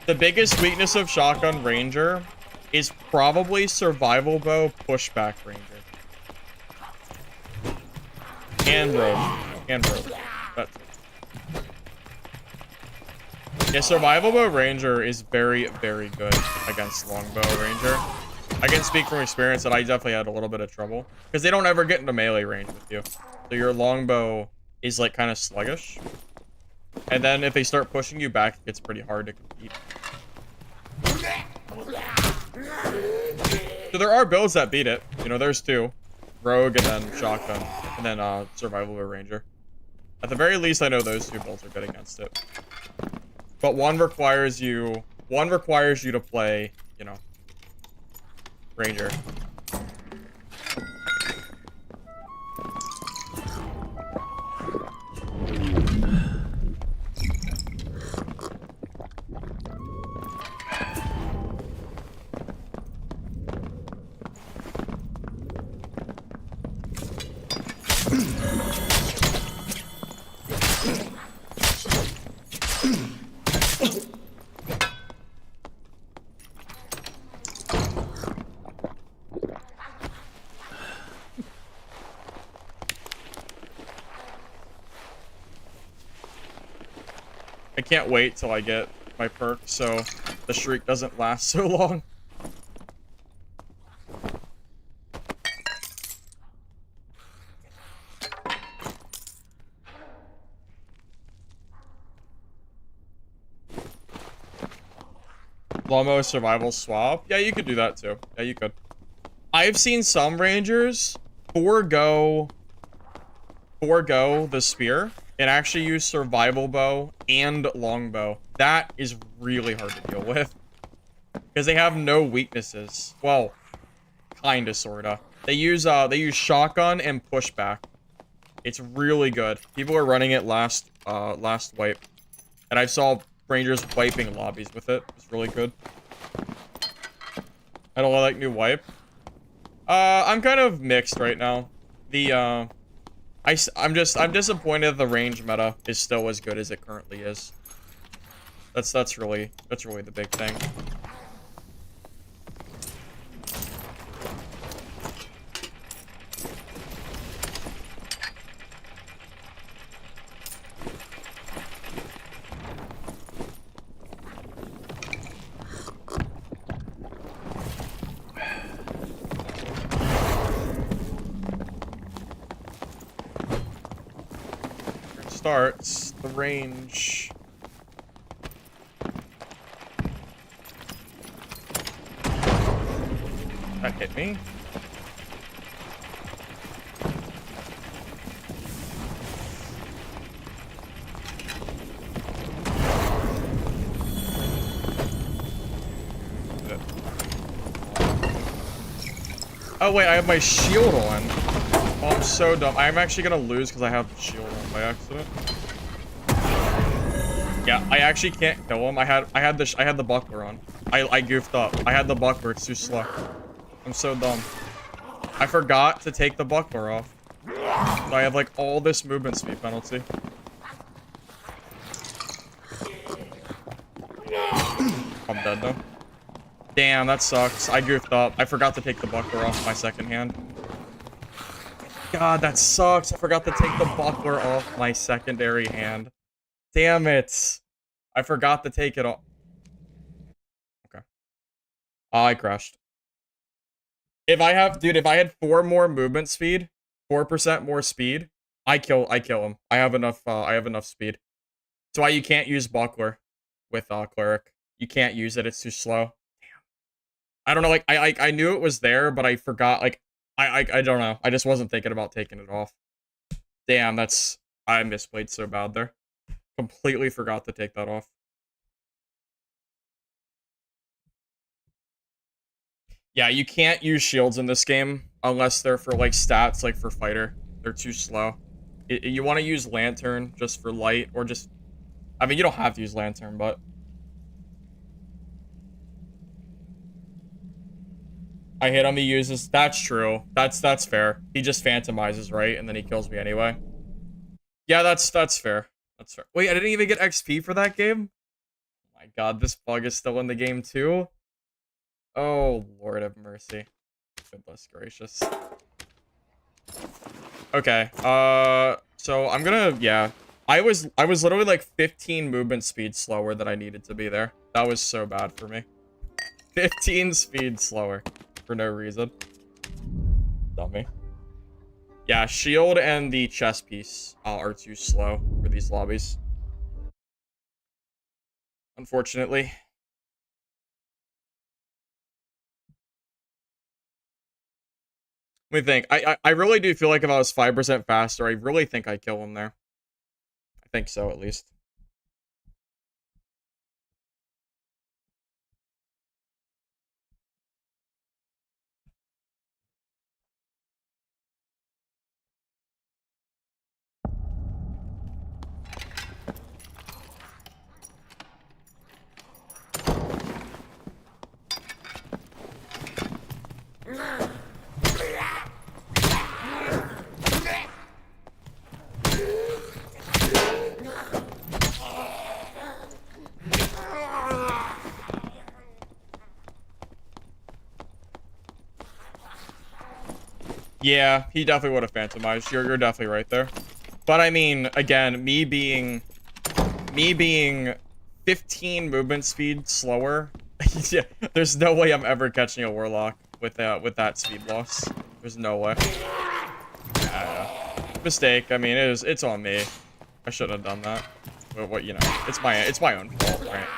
Speaker 1: The biggest weakness of Shotgun Ranger is probably Survival Bow Pushback Ranger. And Rogue. And Rogue. That's it. Yeah, Survival Bow Ranger is very, very good against Longbow Ranger. I can speak from experience that I definitely had a little bit of trouble. Because they don't ever get into melee range with you. So your Longbow is like kind of sluggish. And then if they start pushing you back, it gets pretty hard to compete. So there are builds that beat it. You know, there's two. Rogue and then Shotgun. And then Survival Bow Ranger. At the very least, I know those two builds are good against it. But one requires you to play, you know, Ranger. I can't wait till I get my perk so the shriek doesn't last so long. Lomo survival swap. Yeah, you could do that too. Yeah, you could. I've seen some rangers forego the spear and actually use survival bow and longbow. That is really hard to deal with because they have no weaknesses. Well, kinda, sorta. They use shotgun and pushback. It's really good. People are running it last wipe, and I saw rangers wiping lobbies with it. It's really good. I don't like new wipe. I'm kind of mixed right now. I'm disappointed the range meta is still as good as it currently is. That's really the big thing. Starts the range. That hit me. Oh wait, I have my shield on. Oh, I'm so dumb. I'm actually gonna lose because I have the shield on by accident. Yeah, I actually can't kill him. I had the buckler on. I goofed up. I had the buckler. It's too slow. I'm so dumb. I forgot to take the buckler off. So I have like all this movement speed penalty. I'm dead though. Damn, that sucks. I goofed up. I forgot to take the buckler off my second hand. God, that sucks. I forgot to take the buckler off my secondary hand. Damn it. I forgot to take it off. Okay. Oh, I crashed. If I have, dude, if I had 4 more movement speed, 4% more speed, I kill him. I have enough speed. That's why you can't use buckler with Cleric. You can't use it, it's too slow. I don't know, like, I knew it was there, but I forgot, like, I don't know. I just wasn't thinking about taking it off. Damn, that's, I misplayed so bad there. Completely forgot to take that off. Yeah, you can't use shields in this game unless they're for, like, stats, like, for fighter. They're too slow. You want to use lantern just for light, or just, I mean, you don't have to use lantern, but I hit him, he uses... That's true. That's fair. He just phantomizes, right? And then he kills me anyway. Yeah, that's fair. That's fair. Wait, I didn't even get XP for that game? Oh my god, this bug is still in the game too? Oh, Lord have mercy. Goodness gracious. Okay, so I'm gonna... Yeah. I was literally like 15 movement speed slower than I needed to be there. That was so bad for me. 15 speed slower. For no reason. Dummy. Yeah, shield and the chest piece are too slow for these lobbies. Unfortunately. Let me think. I really do feel like if I was 5% faster, I really think I'd kill him there. I think so, at least. Yeah, he definitely would have phantomized. You're definitely right there. But I mean, again, me being 15 movement speed slower, yeah, there's no way I'm ever catching a warlock with that speed loss. There's no way. Mistake. I mean, it's on me. I shouldn't have done that. But what, you know, it's my own fault, right?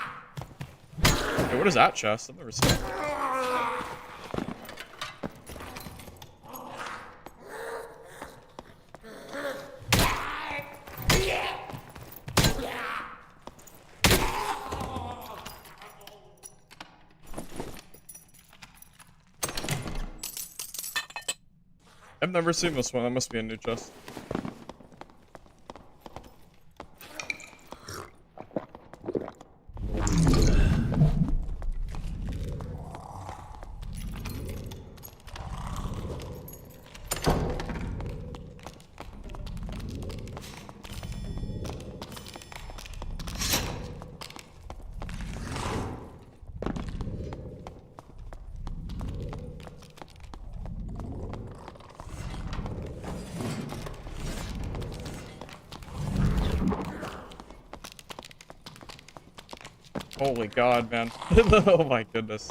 Speaker 1: Hey, what is that chest? I've never seen it. I've never seen this one. That must be a new chest. Holy god, man. Oh my goodness.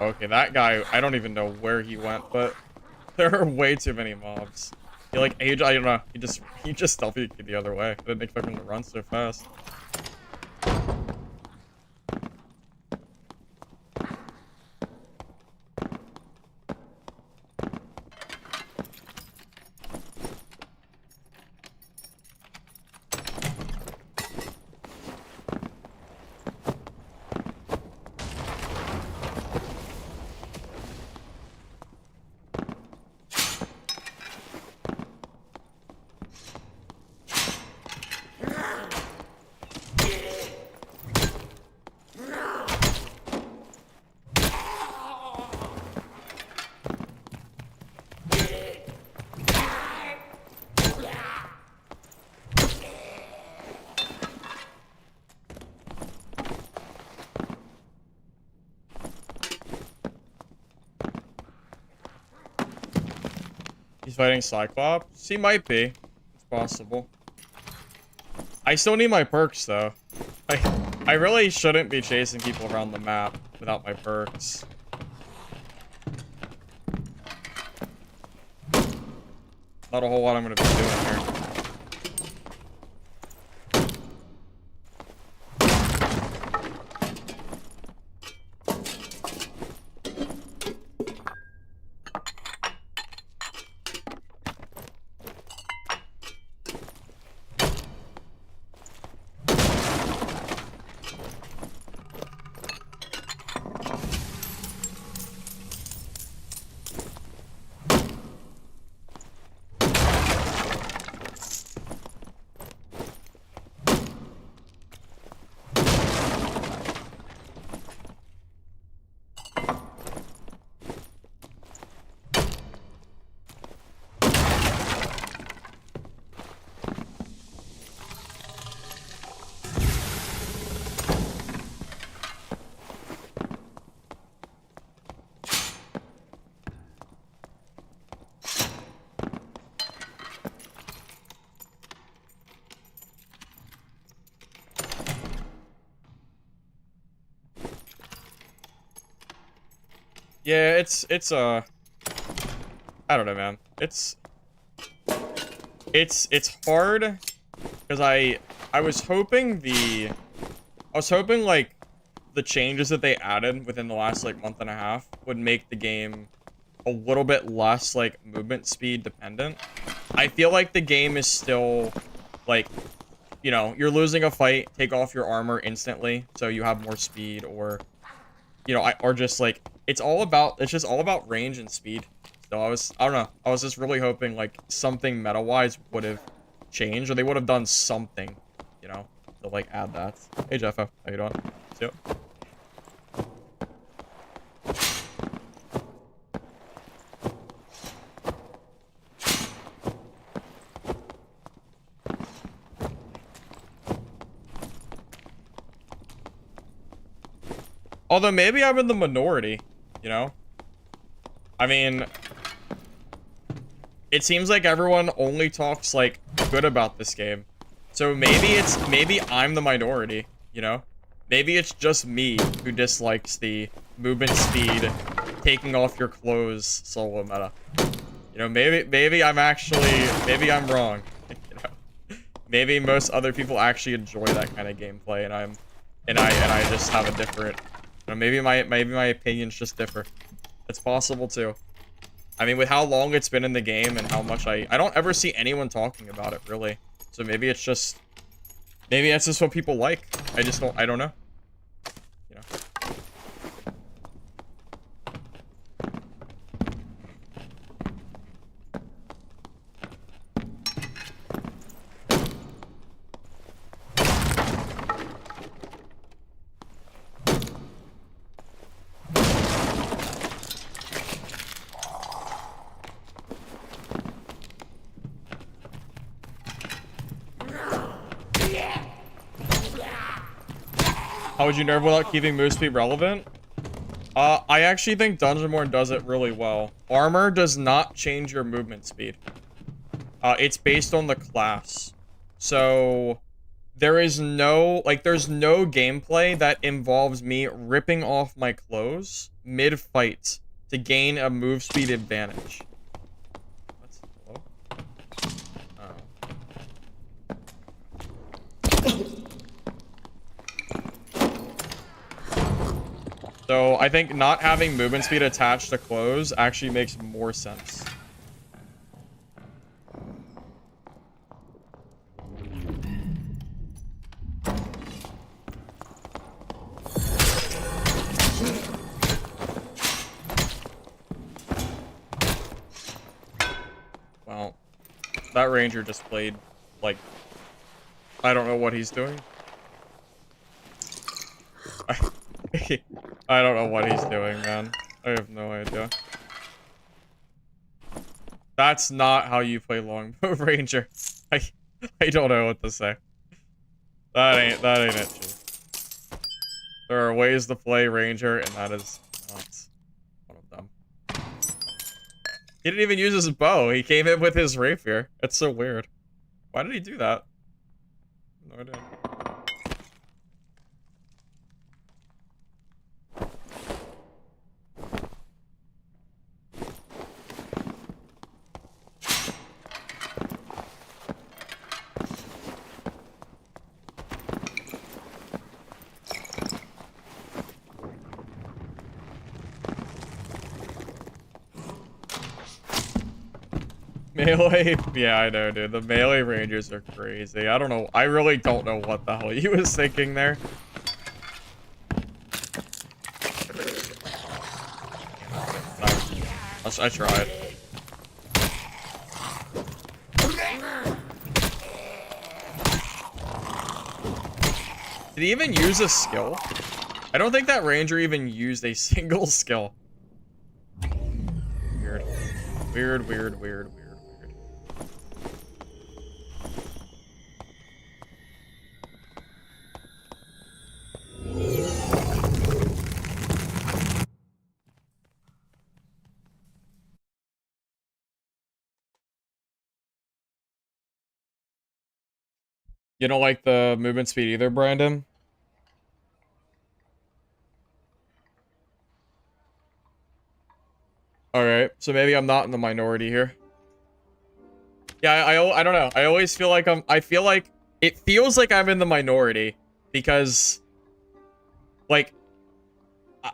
Speaker 1: Okay, that guy, I don't even know where he went, but there are way too many mobs. He like I don't know, he just stealthy the other way. I didn't expect him to run so fast. He's fighting Cyclops? He might be. It's possible. I still need my perks, though. I really shouldn't be chasing people around the map without my perks. Not a whole lot I'm gonna be doing here. Yeah, it's I don't know, man. It's hard because I was hoping like the changes that they added within the last like month and a half would make the game a little bit less like movement speed dependent. I feel like the game is still like, you know, you're losing a fight, take off your armor instantly so you have more speed, or you know, or just like it's just all about range and speed. So I don't know. I was just really hoping like something meta-wise would have changed, or they would have done something, you know, to like add that. Hey Jeffo, how you doing? See you. Although maybe I'm in the minority, you know? I mean, it seems like everyone only talks like good about this game. So maybe I'm the minority, you know? Maybe it's just me who dislikes the movement speed, taking off your clothes solo meta. You know, maybe I'm wrong. You know? Maybe most other people actually enjoy that kind of gameplay, and I just have a different, you know, maybe my opinions just differ. It's possible too. I mean, with how long it's been in the game and how much I don't ever see anyone talking about it, really. So maybe that's just what people like. I don't know. You know. How would you nerf without keeping move speed relevant? I actually think Dungeonborn does it really well. Armor does not change your movement speed. It's based on the class. So there's no gameplay that involves me ripping off my clothes mid-fight to gain a move speed advantage. What's hello? So I think not having movement speed attached to clothes actually makes more sense. Well, that ranger just played, like, I don't know what he's doing. I don't know what he's doing, man. I have no idea. That's not how you play longbow ranger. I don't know what to say. That ain't it, Chief. There are ways to play ranger, and that is not one of them. He didn't even use his bow. He came in with his rapier. That's so weird. Why did he do that? No idea. Melee, yeah, I know, dude. The melee rangers are crazy. I don't know. I really don't know what the hell he was thinking there. I tried. Did he even use a skill? I don't think that ranger even used a single skill. Weird. Weird, weird, weird, weird. You don't like the movement speed either, Brandon? Alright, so maybe I'm not in the minority here. Yeah, I don't know. I always feel like I feel like, it feels like I'm in the minority. Because, like,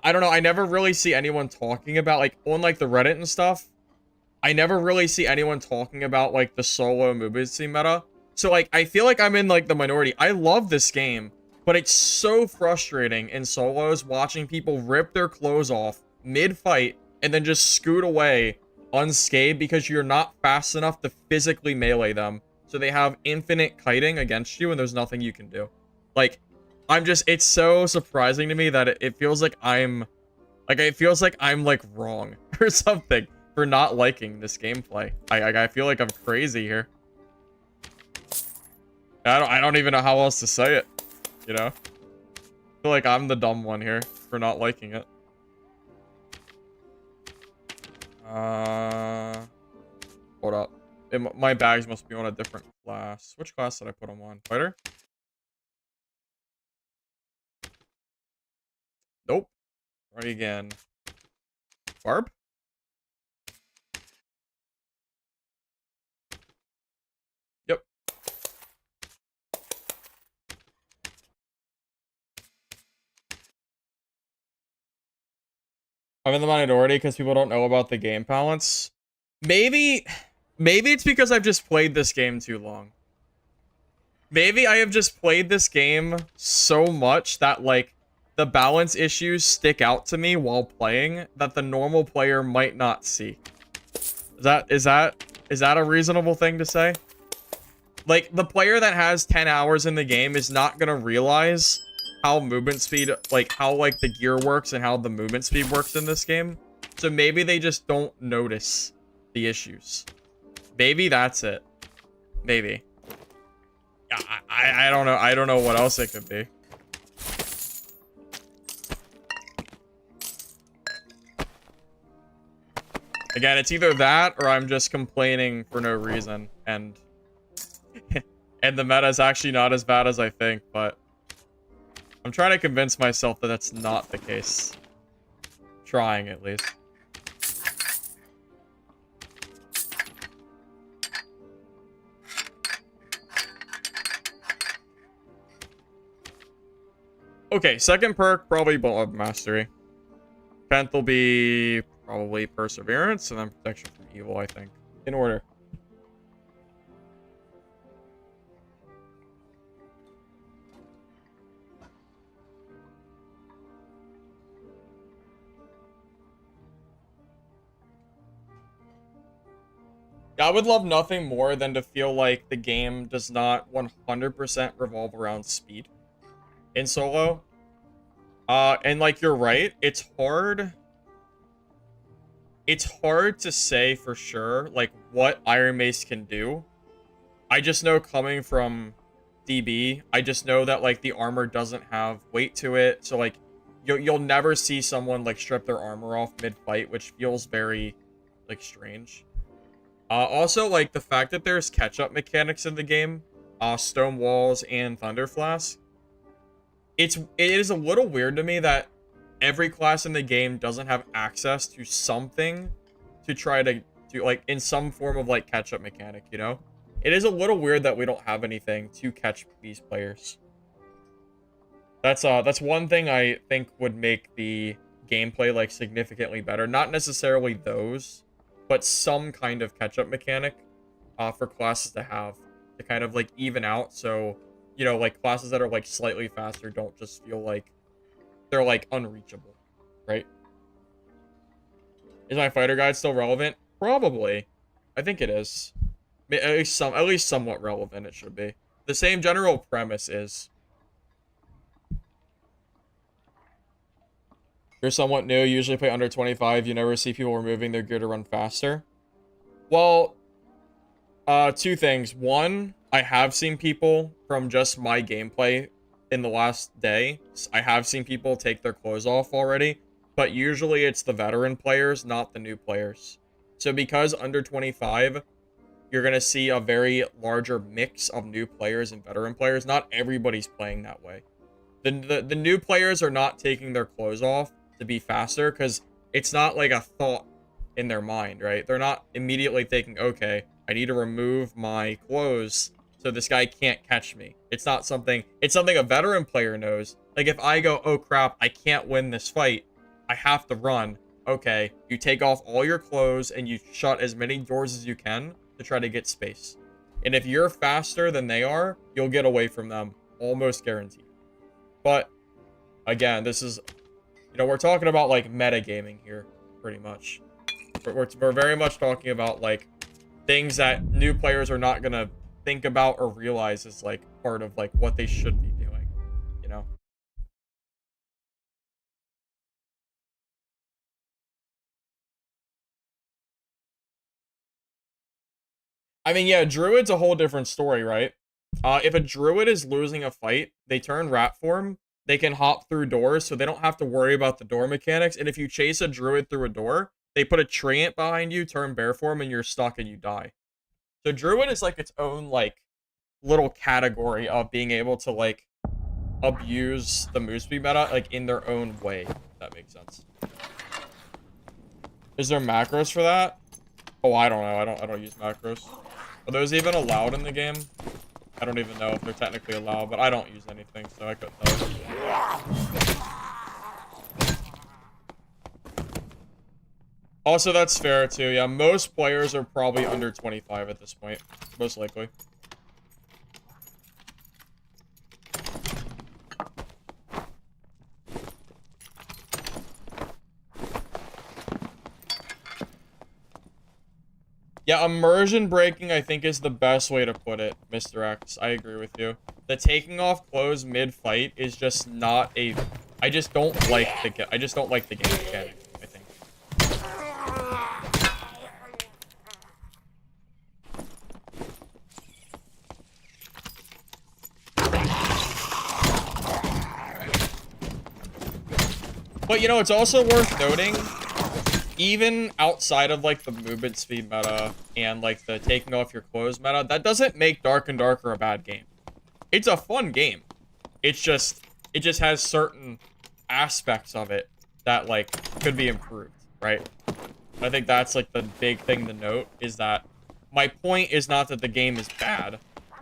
Speaker 1: I don't know, I never really see anyone talking about, like, on, like, the Reddit and stuff. I never really see anyone talking about, like, the solo movement speed meta. So, like, I feel like I'm in, like, the minority. I love this game, but it's so frustrating in solos watching people rip their clothes off mid-fight and then just scoot away unscathed because you're not fast enough to physically melee them. So they have infinite kiting against you and there's nothing you can do. Like, it's so surprising to me that it feels like it feels like I'm, like, wrong or something for not liking this gameplay. I feel like I'm crazy here. I don't even know how else to say it, you know? I feel like I'm the dumb one here for not liking it. Hold up. My bags must be on a different class. Which class did I put them on? Fighter? Nope. Try again. Barb? Yep. I'm in the minority because people don't know about the game balance. Maybe it's because I've just played this game too long. Maybe I have just played this game so much that, like, the balance issues stick out to me while playing that the normal player might not see. Is that a reasonable thing to say? Like, the player that has 10 hours in the game is not gonna realize how movement speed, like, how, like, the gear works and how the movement speed works in this game. So maybe they just don't notice the issues. Maybe that's it. Maybe. I don't know. I don't know what else it could be. Again, it's either that or I'm just complaining for no reason, and and the meta is actually not as bad as I think, but I'm trying to convince myself that that's not the case. Trying, at least. Okay, second perk, probably Blood Mastery. 10th will be probably Perseverance, and then Protection from Evil, I think. In order. I would love nothing more than to feel like the game does not 100% revolve around speed in solo. And like, you're right, it's hard to say for sure, like, what Iron Mace can do. I just know, coming from DB, I just know that, like, the armor doesn't have weight to it, so, like, you'll never see someone, like, strip their armor off mid-fight, which feels very, like strange. Also, like the fact that there's catch-up mechanics in the game, stone walls and thunder flask. It is a little weird to me that every class in the game doesn't have access to something to try to like in some form of like catch-up mechanic, you know? It is a little weird that we don't have anything to catch these players. That's one thing I think would make the gameplay like significantly better. Not necessarily those, but some kind of catch-up mechanic for classes to have to kind of like even out. So, you know, like classes that are like slightly faster don't just feel like they're like unreachable, right? Is my fighter guide still relevant? Probably. I think it is. At least somewhat relevant it should be. The same general premise is. You're somewhat new, usually play under 25, you never see people removing their gear to run faster. Well, two things. One, I have seen people from just my gameplay in the last day. I have seen people take their clothes off already, but usually it's the veteran players, not the new players. So because under 25, you're going to see a very larger mix of new players and veteran players. Not everybody's playing that way. The new players are not taking their clothes off to be faster because it's not like a thought in their mind, right? They're not immediately thinking, okay, I need to remove my clothes so this guy can't catch me. It's not something, it's something a veteran player knows. Like if I go, oh crap, I can't win this fight, I have to run. Okay, you take off all your clothes and you shut as many doors as you can to try to get space. And if you're faster than they are, you'll get away from them, almost guaranteed. But again, this is, you know, we're talking about like metagaming here, pretty much. We're very much talking about like things that new players are not gonna think about or realize is like part of like what they should be doing, you know. I mean, yeah, druid's a whole different story, right? If a druid is losing a fight, they turn rat form. They can hop through doors, so they don't have to worry about the door mechanics. And if you chase a druid through a door, they put a treant behind you, turn bear form, and you're stuck and you die. So druid is like its own like little category of being able to like abuse the move speed meta like in their own way. If that makes sense. Is there macros for that? Oh, I don't know. I don't use macros. Are those even allowed in the game? I don't even know if they're technically allowed, but I don't use anything, so I couldn't tell you. Also, that's fair, too. Yeah, most players are probably under 25 at this point. Most likely. Yeah, immersion breaking, I think, is the best way to put it, Mr. X. I agree with you. The taking off clothes mid-fight is just not a... I just don't like the game mechanic, I think. But, you know, it's also worth noting... Even outside of, like, the movement speed meta and, like, the taking off your clothes meta, that doesn't make Dark and Darker a bad game. It's a fun game. It just has certain aspects of it that, like, could be improved, right? I think that's, like, the big thing to note, is that my point is not that the game is bad.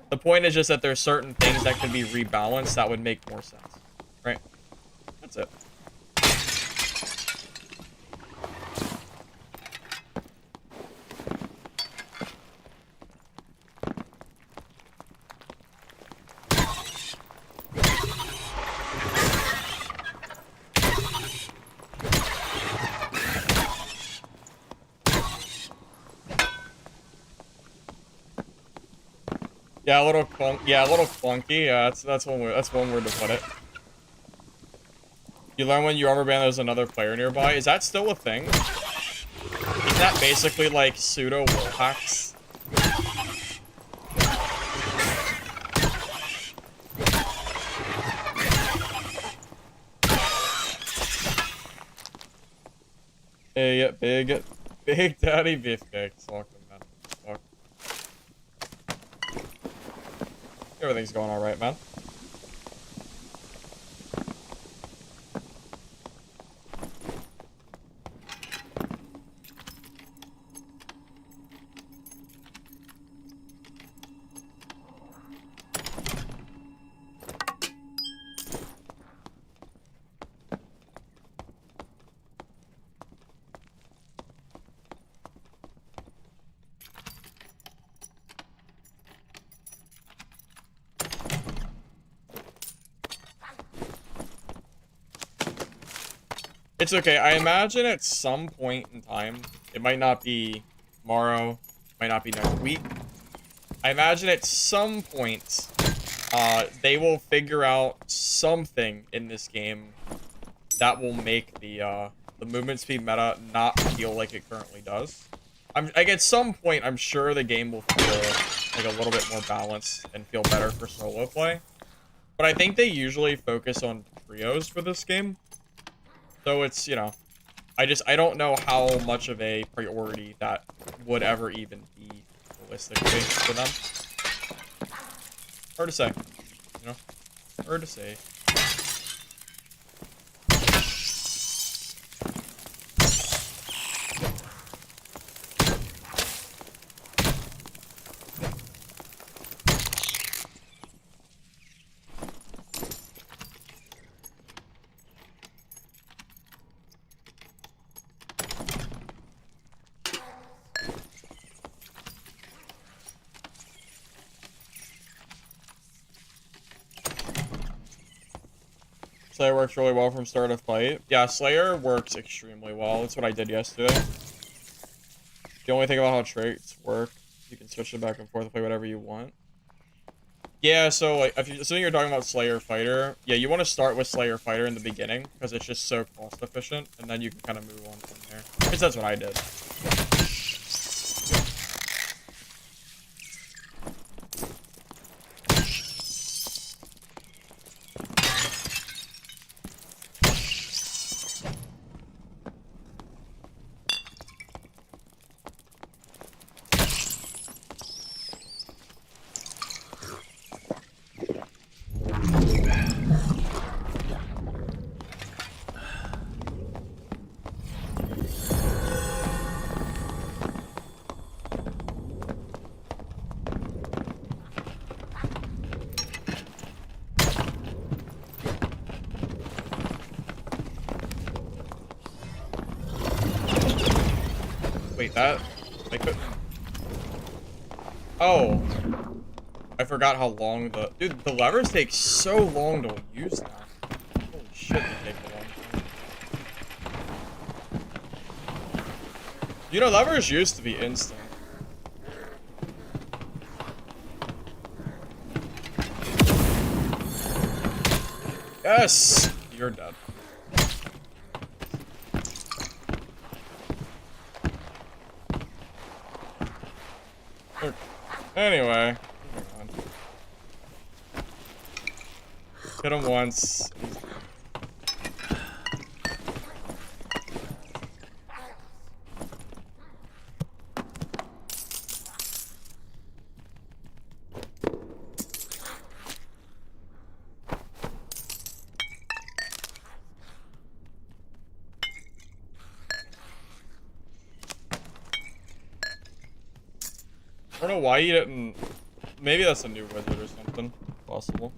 Speaker 1: The point is just that there's certain things that could be rebalanced that would make more sense, right? That's it. Yeah, a little clunky. Yeah, that's one word to put it. You learn when you rubber band there's another player nearby. Is that still a thing? Isn't that basically like pseudo wall hacks? Hey, big. Big Daddy Beefcakes. Welcome, man. Welcome. Everything's going all right, man. It's okay. I imagine at some point in time, it might not be tomorrow, might not be next week. I imagine at some point, they will figure out something in this game that will make the movement speed meta not feel like it currently does. Like at some point, I'm sure the game will feel like a little bit more balanced and feel better for solo play. But I think they usually focus on trios for this game. So it's, you know, I don't know how much of a priority that would ever even be realistically for them. Hard to say, you know? Hard to say. Slayer works really well from start of fight. Yeah, Slayer works extremely well. That's what I did yesterday. The only thing about how traits work, you can switch it back and forth, play whatever you want. Yeah, so like if you assuming you're talking about Slayer Fighter, yeah, you want to start with Slayer Fighter in the beginning because it's just so cost efficient, and then you can kind of move on from there. Because that's what I did. Wait, that... I couldn't... Oh. I forgot how long the... Dude, the levers take so long to use now. Holy shit, they take a long time. You know, levers used to be instant. Yes! You're dead. Anyway, hit him once. I don't know why you didn't... Maybe that's a new wizard or something. Possible.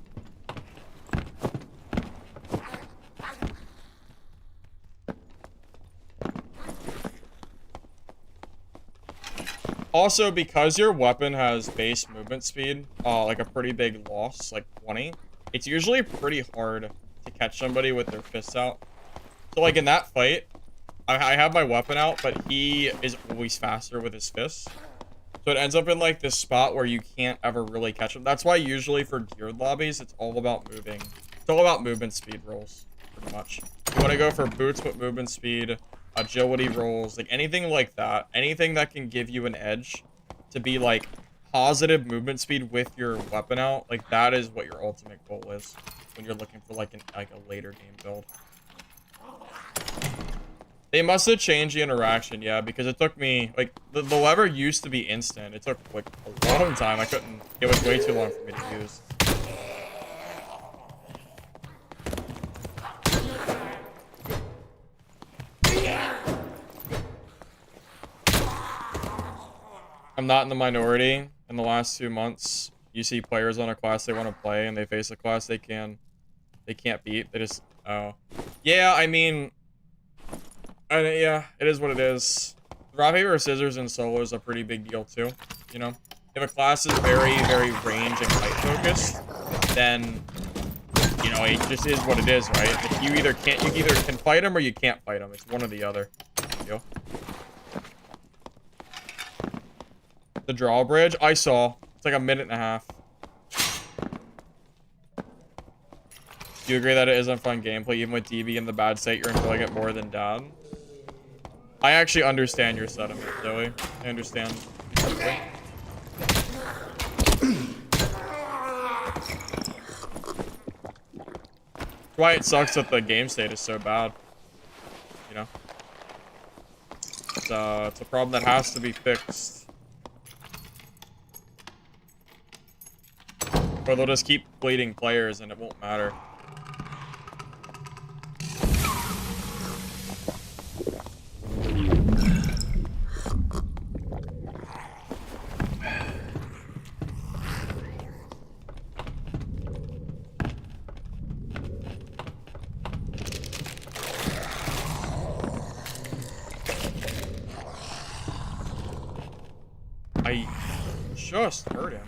Speaker 1: Also, because your weapon has base movement speed, like a pretty big loss, like 20, it's usually pretty hard to catch somebody with their fists out. So, like, in that fight, I have my weapon out, but he is always faster with his fists. So it ends up in like this spot where you can't ever really catch them. That's why usually for geared lobbies, it's all about moving. It's all about movement speed rolls, pretty much. You want to go for boots with movement speed, agility rolls, like anything like that. Anything that can give you an edge to be like positive movement speed with your weapon out. Like that is what your ultimate goal is when you're looking for like a later game build. They must have changed the interaction, yeah, because it took me, like, the lever used to be instant. It took, like, a long time. I couldn't, it was way too long for me to use. I'm not in the minority. In the last 2 months, you see players on a class they want to play, and they face a class they can't beat. They just, oh. Yeah, I mean, yeah, it is what it is. Rock, paper, or scissors in solo is a pretty big deal, too, you know? If a class is very, very range and fight focused, then, you know, it just is what it is, right? If you either can fight them or you can't fight them. It's one or the other. Yo. The drawbridge, I saw. It's like a minute and a half. Do you agree that it isn't fun gameplay? Even with DB in the bad state, you're enjoying it more than Dad? I actually understand your sentiment, Zoe. I understand. That's why it sucks that the game state is so bad. You know? It's a problem that has to be fixed. Or they'll just keep bleeding players and it won't matter. I just heard him.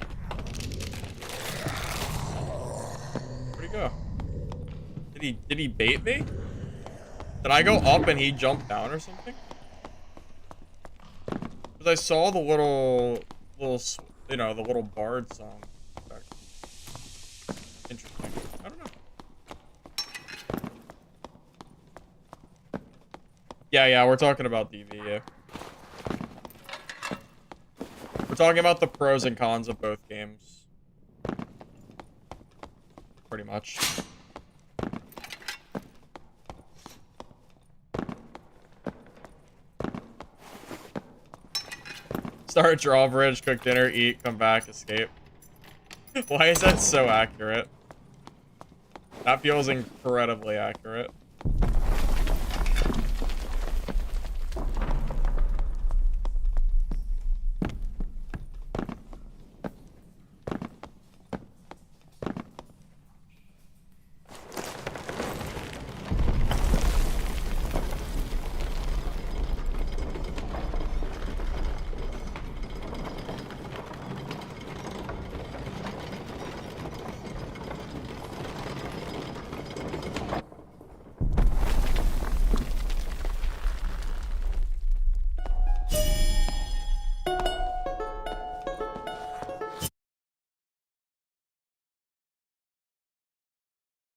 Speaker 1: Where'd he go? Did he bait me? Did I go up and he jumped down or something? Because I saw the little, you know, the little bard song. Interesting. I don't know. Yeah, we're talking about DV, yeah. We're talking about the pros and cons of both games. Pretty much. Start drawbridge, cook dinner, eat, come back, escape. Why is that so accurate? That feels incredibly accurate.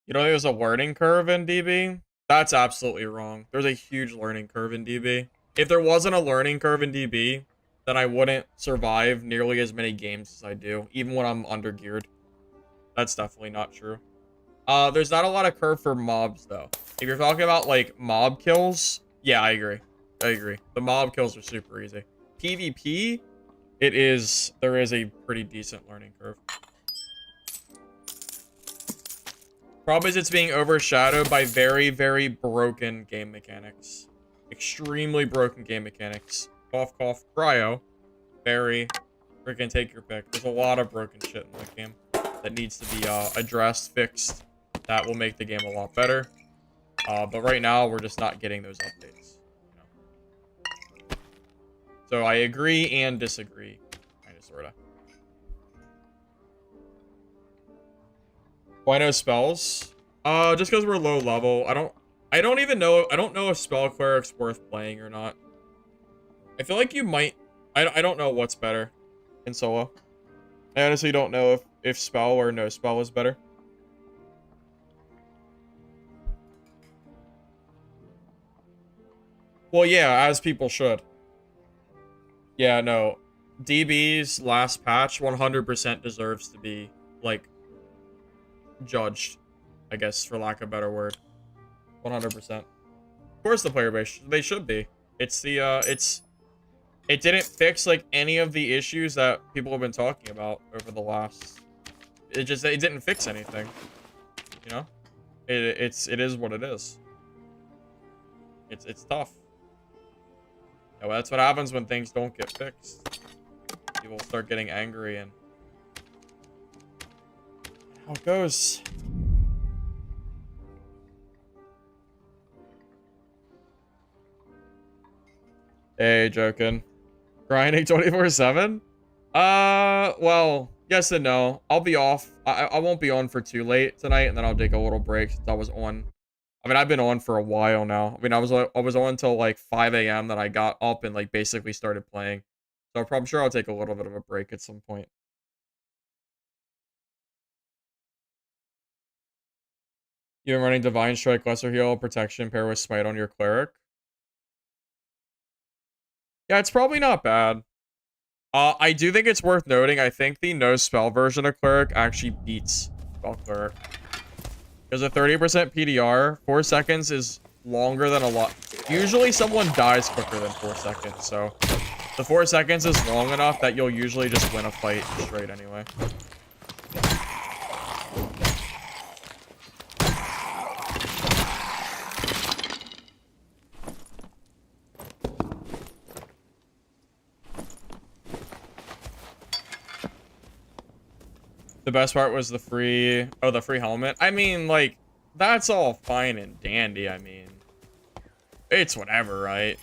Speaker 1: You don't think there's a learning curve in DB? That's absolutely wrong. There's a huge learning curve in DB. If there wasn't a learning curve in DB, then I wouldn't survive nearly as many games as I do, even when I'm undergeared. That's definitely not true. There's not a lot of curve for mobs, though. If you're talking about, like, mob kills, yeah, I agree. I agree. The mob kills are super easy. PvP, there is a pretty decent learning curve. Problem is it's being overshadowed by very, very broken game mechanics. Extremely broken game mechanics. Cough, cough, cryo. Very freaking take your pick. There's a lot of broken shit in that game that needs to be addressed, fixed. That will make the game a lot better. But right now, we're just not getting those updates. You know? So I agree and disagree. Kind of, sort of. Why no spells? Just because we're low level. I don't even know. I don't know if spell cleric's worth playing or not. I feel like you might. I don't know what's better in solo. I honestly don't know if spell or no spell is better. Well, yeah, as people should. Yeah, no. DB's last patch 100% deserves to be, like, judged, I guess, for lack of a better word. 100%. course the player base, they should be. It's the, it didn't fix, like, any of the issues that people have been talking about over the last... It didn't fix anything. You know? It is what it is. It's tough. Yeah, well, that's what happens when things don't get fixed. People start getting angry and... How it goes. Hey, joking. Grinding 24/7? Well, yes and no. I'll be off. I won't be on for too late tonight, and then I'll take a little break since I was on. I mean, I've been on for a while now. I mean, I was on until like 5 a.m. Then I got up and like basically started playing. So I'm sure I'll take a little bit of a break at some point. You've been running Divine Strike, Lesser Heal, Protection, pair with Smite on your Cleric. Yeah, it's probably not bad. I do think it's worth noting, I think the no spell version of Cleric actually beats Spell Cleric. Because a 30% PDR, 4 seconds is longer than a lot. Usually someone dies quicker than 4 seconds, so the 4 seconds is long enough that you'll usually just win a fight straight anyway. The best part was the free helmet. I mean, like, that's all fine and dandy. I mean, it's whatever, right?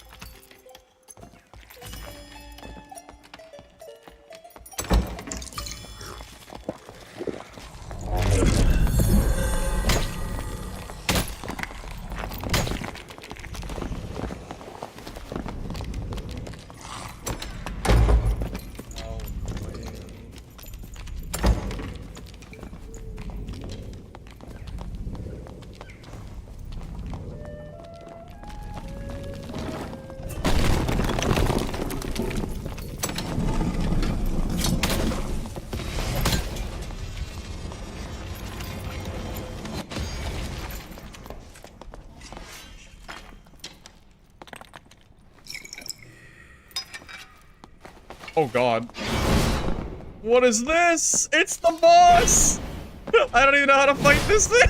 Speaker 1: Oh god. What is this? It's the boss! I don't even know how to fight this thing!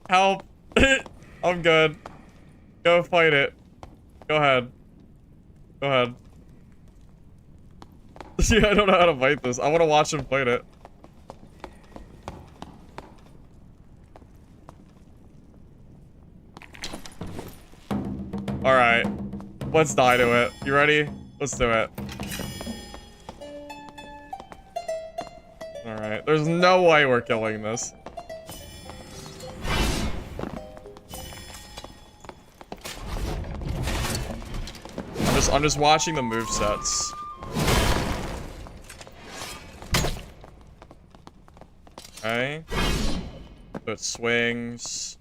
Speaker 1: Help. I'm good. Go fight it. Go ahead. Go ahead. See, I don't know how to fight this. I want to watch him fight it. Alright. Let's die to it. You ready? Let's do it. Alright. There's no way we're killing this. I'm just watching the movesets. Okay. So it swings.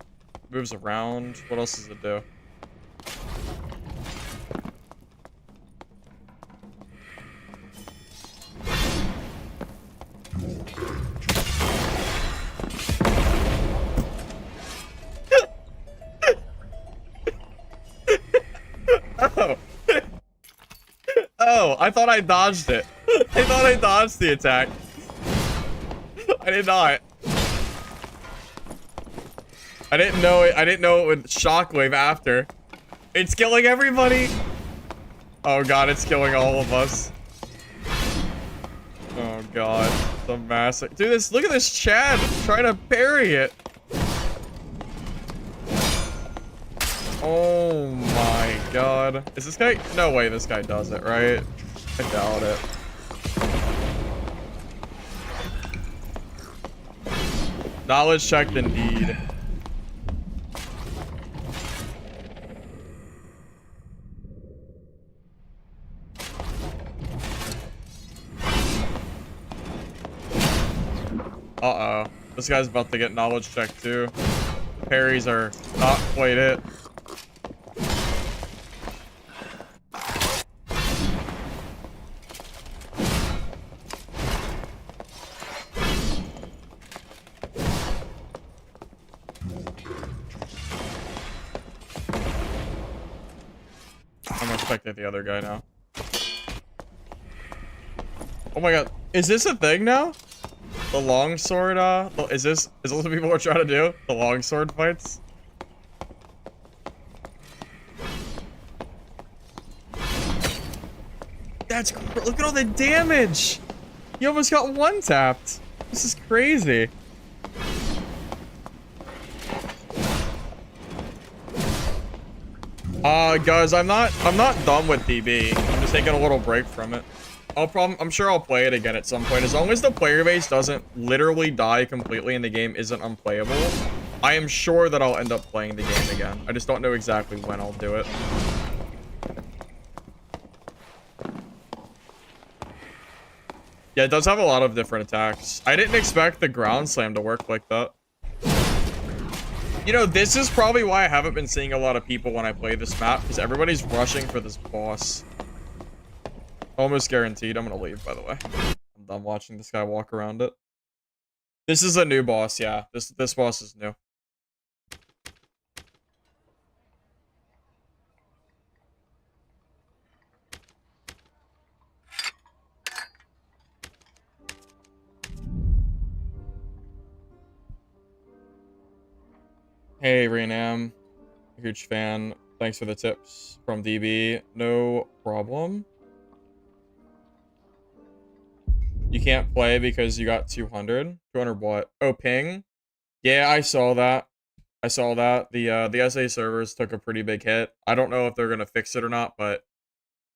Speaker 1: Moves around. What else does it do? Oh. Oh, I thought I dodged it. I thought I dodged the attack. I did not. I didn't know it would shockwave after. It's killing everybody. Oh god, it's killing all of us. Oh god, the massive. Dude, look at this Chad trying to parry it. Oh my god. Is this guy? No way this guy does it, right? I doubt it. Knowledge checked indeed. Uh-oh. This guy's about to get knowledge checked too. The parries are not quite it. spectate the other guy now. Oh my god. Is this a thing now? The longsword, is this what people are trying to do? The longsword fights? Look at all the damage! You almost got one tapped. This is crazy. Guys, I'm not done with DB. I'm just taking a little break from it. I'm sure I'll play it again at some point. As long as the player base doesn't literally die completely and the game isn't unplayable, I am sure that I'll end up playing the game again. I just don't know exactly when I'll do it. Yeah, it does have a lot of different attacks. I didn't expect the ground slam to work like that. You know, this is probably why I haven't been seeing a lot of people when I play this map, because everybody's rushing for this boss. Almost guaranteed. I'm gonna leave, by the way. I'm done watching this guy walk around it. This is a new boss, yeah. This boss is new. Hey, Renam. Huge fan. Thanks for the tips from DB. No problem. You can't play because you got 200. 200 what? Oh, ping? Yeah, I saw that. I saw that. The SA servers took a pretty big hit. I don't know if they're gonna fix it or not, but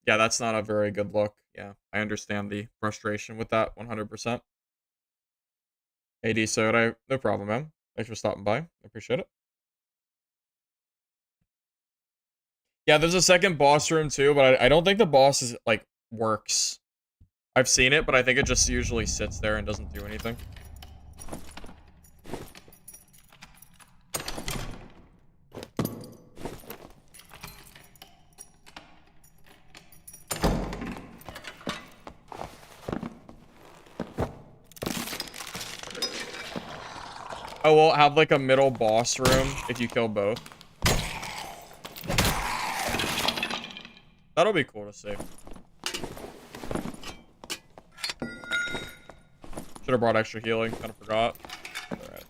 Speaker 1: yeah, that's not a very good look. Yeah, I understand the frustration with that 100%. AD Soda, no problem, man. Thanks for stopping by. I appreciate it. Yeah, there's a second boss room too, but I don't think the boss is like works. I've seen it, but I think it just usually sits there and doesn't do anything. Oh, we'll have like a middle boss room if you kill both. That'll be cool to see. Should have brought extra healing. Kind of forgot. Alright.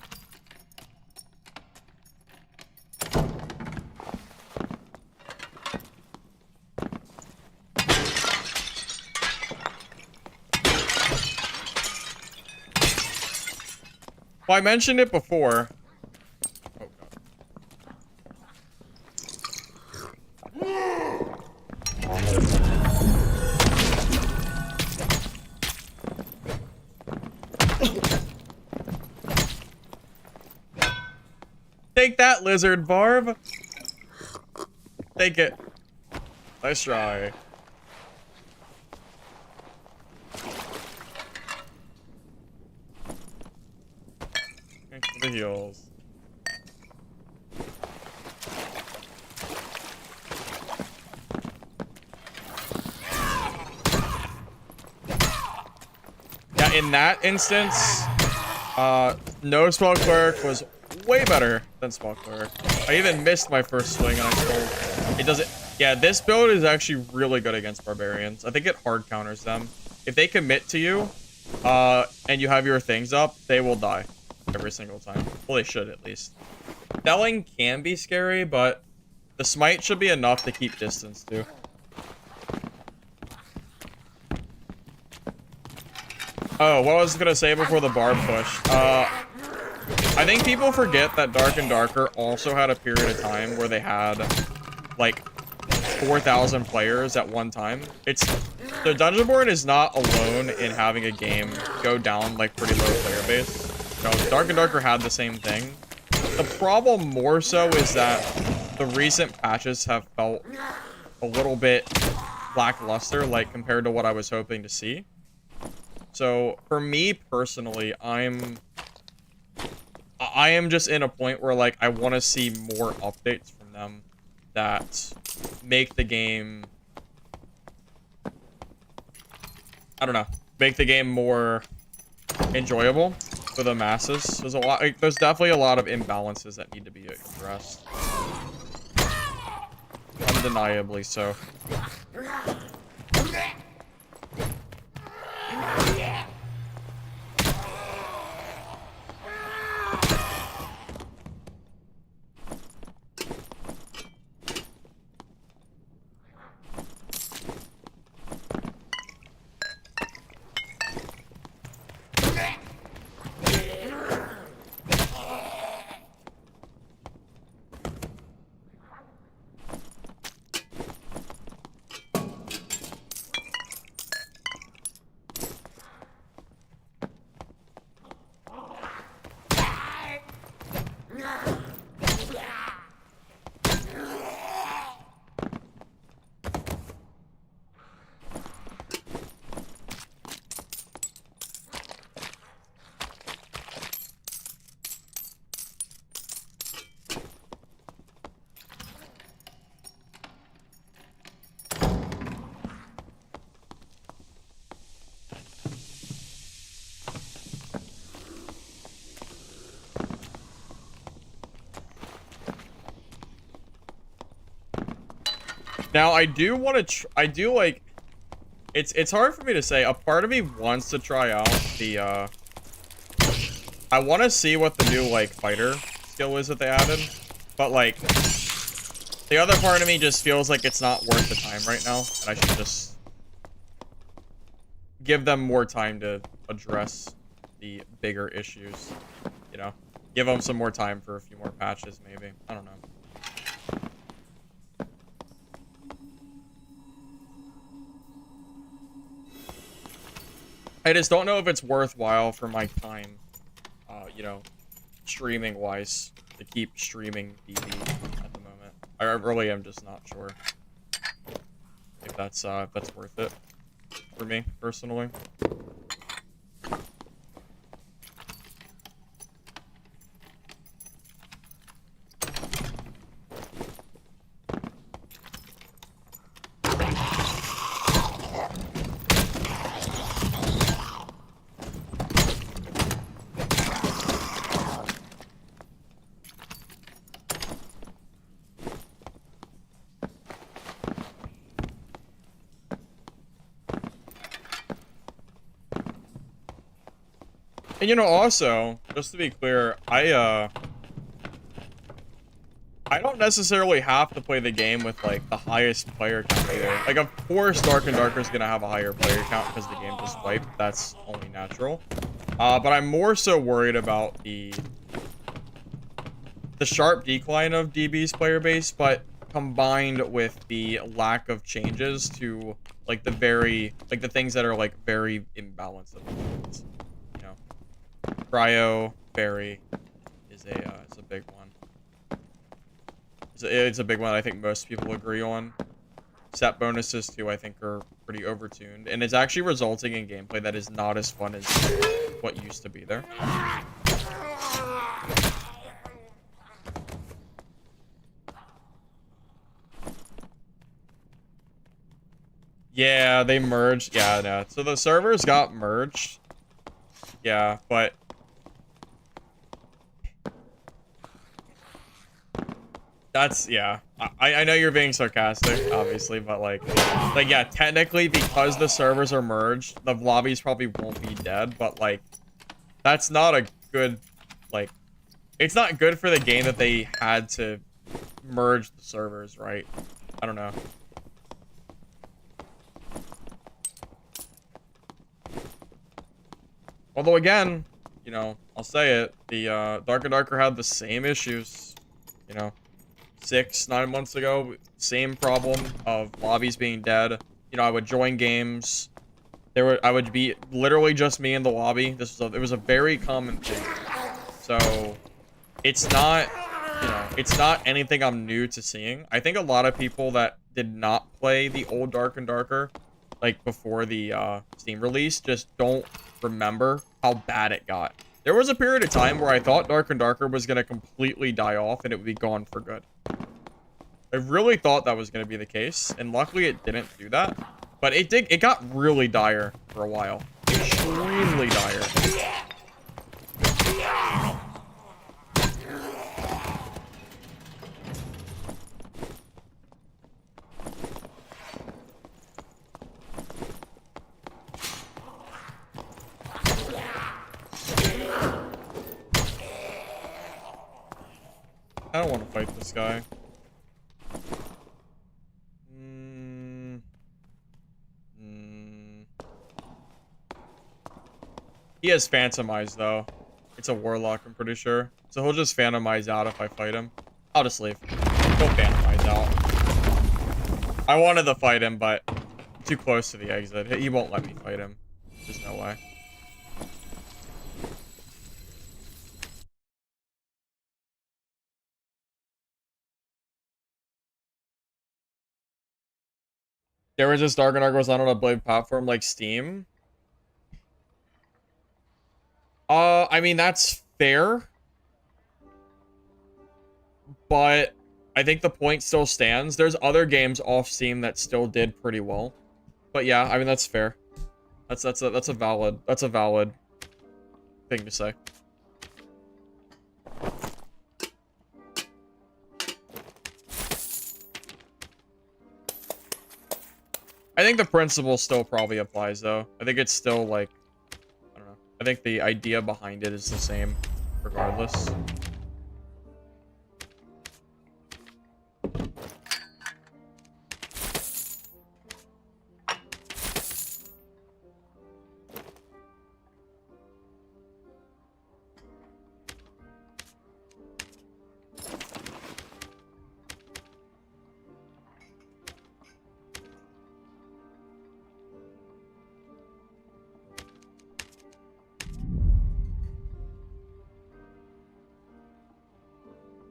Speaker 1: Well, I mentioned it before. Oh, take that, lizard Barb. Take it. Nice try. Thanks for the heals. Yeah, in that instance, no spell cleric was way better than spell cleric. I even missed my first swing and I still... It doesn't... Yeah, this build is actually really good against barbarians. I think it hard counters them. If they commit to you, and you have your things up, they will die every single time. Well, they should at least. Selling can be scary, but the smite should be enough to keep distance too. Oh, what I was gonna say before the barb push. I think people forget that Dark and Darker also had a period of time where they had like 4,000 players at one time. The Dungeon Board is not alone in having a game go down like pretty low player base. No, Dark and Darker had the same thing. The problem more so is that the recent patches have felt a little bit lackluster, like compared to what I was hoping to see. So for me personally, I am just in a point where like I want to see more updates from them that make the game, I don't know, make the game more enjoyable for the masses. There's definitely a lot of imbalances that need to be addressed. Undeniably so. Now, I do want to, I do like, it's hard for me to say. A part of me wants to try out the, I want to see what the new, like, fighter skill is that they added. But, like, the other part of me just feels like it's not worth the time right now. And I should just give them more time to address the bigger issues, you know? Give them some more time for a few more patches, maybe. I don't know. I just don't know if it's worthwhile for my time, you know, streaming-wise, to keep streaming DB at the moment. I really am just not sure if that's worth it for me, personally. And, you know, also, just to be clear, I don't necessarily have to play the game with, like, the highest player count either. Like, of course, Dark and Darker is gonna have a higher player count because the game just wiped. That's only natural. But I'm more so worried about the sharp decline of DB's player base, but combined with the lack of changes to, like, the things that are, like, very imbalanced at the moment. Cryo Fairy is a big one. It's a big one I think most people agree on. Set bonuses too I think are pretty overtuned, and it's actually resulting in gameplay that is not as fun as what used to be there. Yeah, they merged. Yeah, no. So the servers got merged. Yeah, but that's, yeah. I know you're being sarcastic, obviously, but like, yeah, technically, because the servers are merged, the lobbies probably won't be dead, but, like, that's not a good, like, it's not good for the game that they had to merge the servers, right? I don't know. Although, again, you know, I'll say it, the, Dark and Darker had the same issues, you know. 9 months ago, same problem of lobbies being dead. You know, I would join games. I would be literally just me in the lobby. It was a very common thing. So, it's not, you know, it's not anything I'm new to seeing. I think a lot of people that did not play the old Dark and Darker, like before the Steam release, just don't remember how bad it got. There was a period of time where I thought Dark and Darker was going to completely die off and it would be gone for good. I really thought that was going to be the case, and luckily it didn't do that. But it got really dire for a while. Extremely dire. I don't want to fight this guy. He has Phantom Eyes, though. It's a Warlock, I'm pretty sure. So he'll just Phantom Eyes out if I fight him. I'll just leave. He'll Phantom Eyes out. I wanted to fight him, but too close to the exit. He won't let me fight him. There's no way. There was this Dark and Dark was not on a Blade platform like Steam. I mean, that's fair. But I think the point still stands. There's other games off Steam that still did pretty well. But yeah, I mean, that's fair. That's a valid thing to say. I think the principle still probably applies, though. I think it's still, like, I don't know. I think the idea behind it is the same, regardless.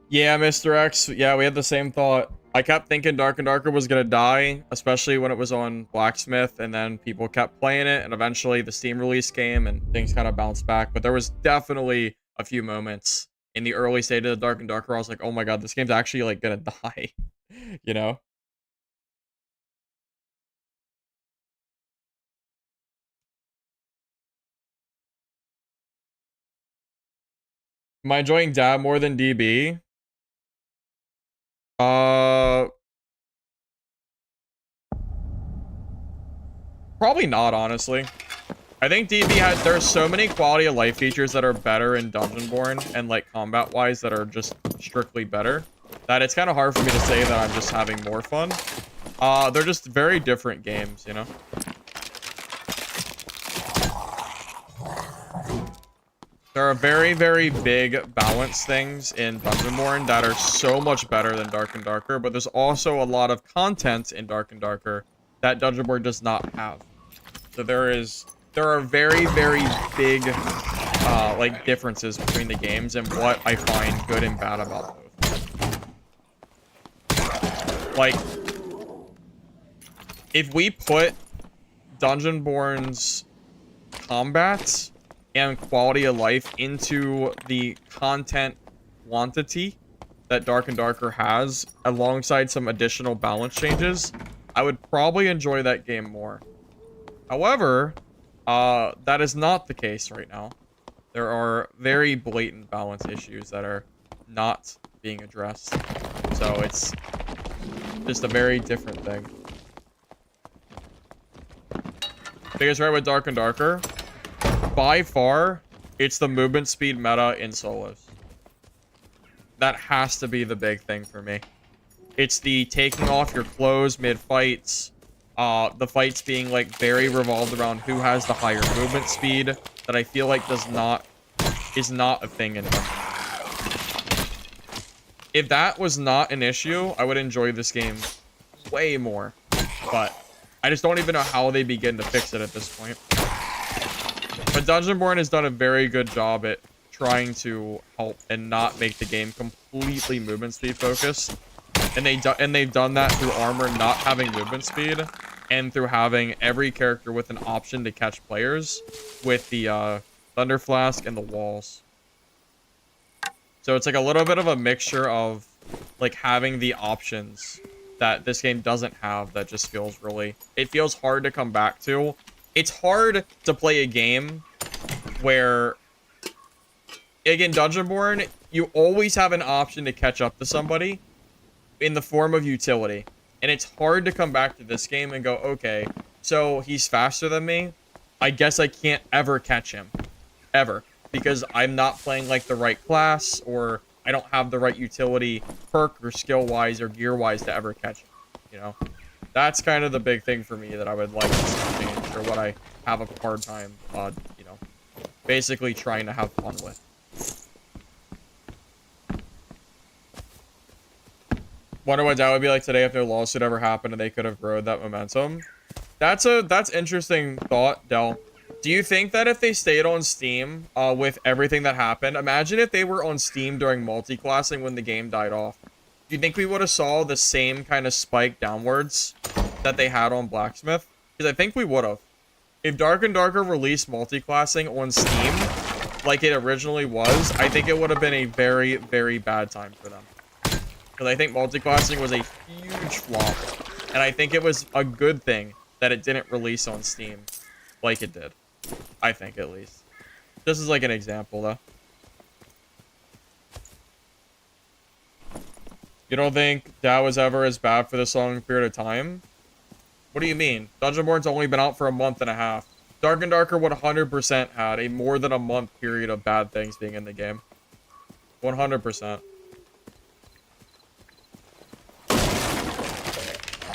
Speaker 1: Yeah, Mr. X. Yeah, we had the same thought. I kept thinking Dark and Darker was gonna die, especially when it was on Blacksmith, and then people kept playing it, and eventually the Steam release came, and things kind of bounced back. But there was definitely a few moments in the early state of the Dark and Darker where I was like, oh my god, this game's actually, like, gonna die. You know? Am I enjoying Dab more than DB? Probably not, honestly. I think DB there's so many quality of life features that are better in Dungeonborn and like combat-wise that are just strictly better, that it's kind of hard for me to say that I'm just having more fun. They're just very different games, you know? There are very, very big balance things in Dungeonborn that are so much better than Dark and Darker, but there's also a lot of content in Dark and Darker that Dungeonborn does not have. So there are very, very big, like, differences between the games and what I find good and bad about both. Like, if we put Dungeonborn's combat and quality of life into the content quantity that Dark and Darker has, alongside some additional balance changes, I would probably enjoy that game more. However, that is not the case right now. There are very blatant balance issues that are not being addressed. So it's just a very different thing. Biggest right with Dark and Darker? By far, it's the movement speed meta in solos. That has to be the big thing for me. It's the taking off your clothes mid-fights. The fights being, like, very revolved around who has the higher movement speed that I feel like is not a thing in them. If that was not an issue, I would enjoy this game way more. But I just don't even know how they begin to fix it at this point. But Dungeonborn has done a very good job at trying to help and not make the game completely movement speed focused. And they've done that through armor not having movement speed, and through having every character with an option to catch players with the Thunder Flask and the walls. So it's like a little bit of a mixture of like having the options that this game doesn't have that just feels really... It feels hard to come back to. It's hard to play a game where... Again, Dungeonborn, you always have an option to catch up to somebody in the form of utility. And it's hard to come back to this game and go, okay, so he's faster than me. I guess I can't ever catch him. Ever. Because I'm not playing like the right class, or I don't have the right utility perk or skill wise or gear wise to ever catch it. You know, that's kind of the big thing for me that I would like to see change, or what I have a hard time, you know, basically trying to have fun with. Wonder what that would be like today if no lawsuit ever happened and they could have rode that momentum. That's interesting thought, Del. Do you think that if they stayed on Steam with everything that happened, imagine if they were on Steam during multi-classing when the game died off. Do you think we would have saw the same kind of spike downwards that they had on Blacksmith? Because I think we would have. If Dark and Darker released multi-classing on Steam like it originally was, I think it would have been a very, very bad time for them. Because I think multi-classing was a huge flop. And I think it was a good thing that it didn't release on Steam like it did. I think, at least. This is like an example, though. You don't think that was ever as bad for this long period of time? What do you mean? Dungeonborn's only been out for a month and a half. Dark and Darker 100% had a more than a month period of bad things being in the game. 100%.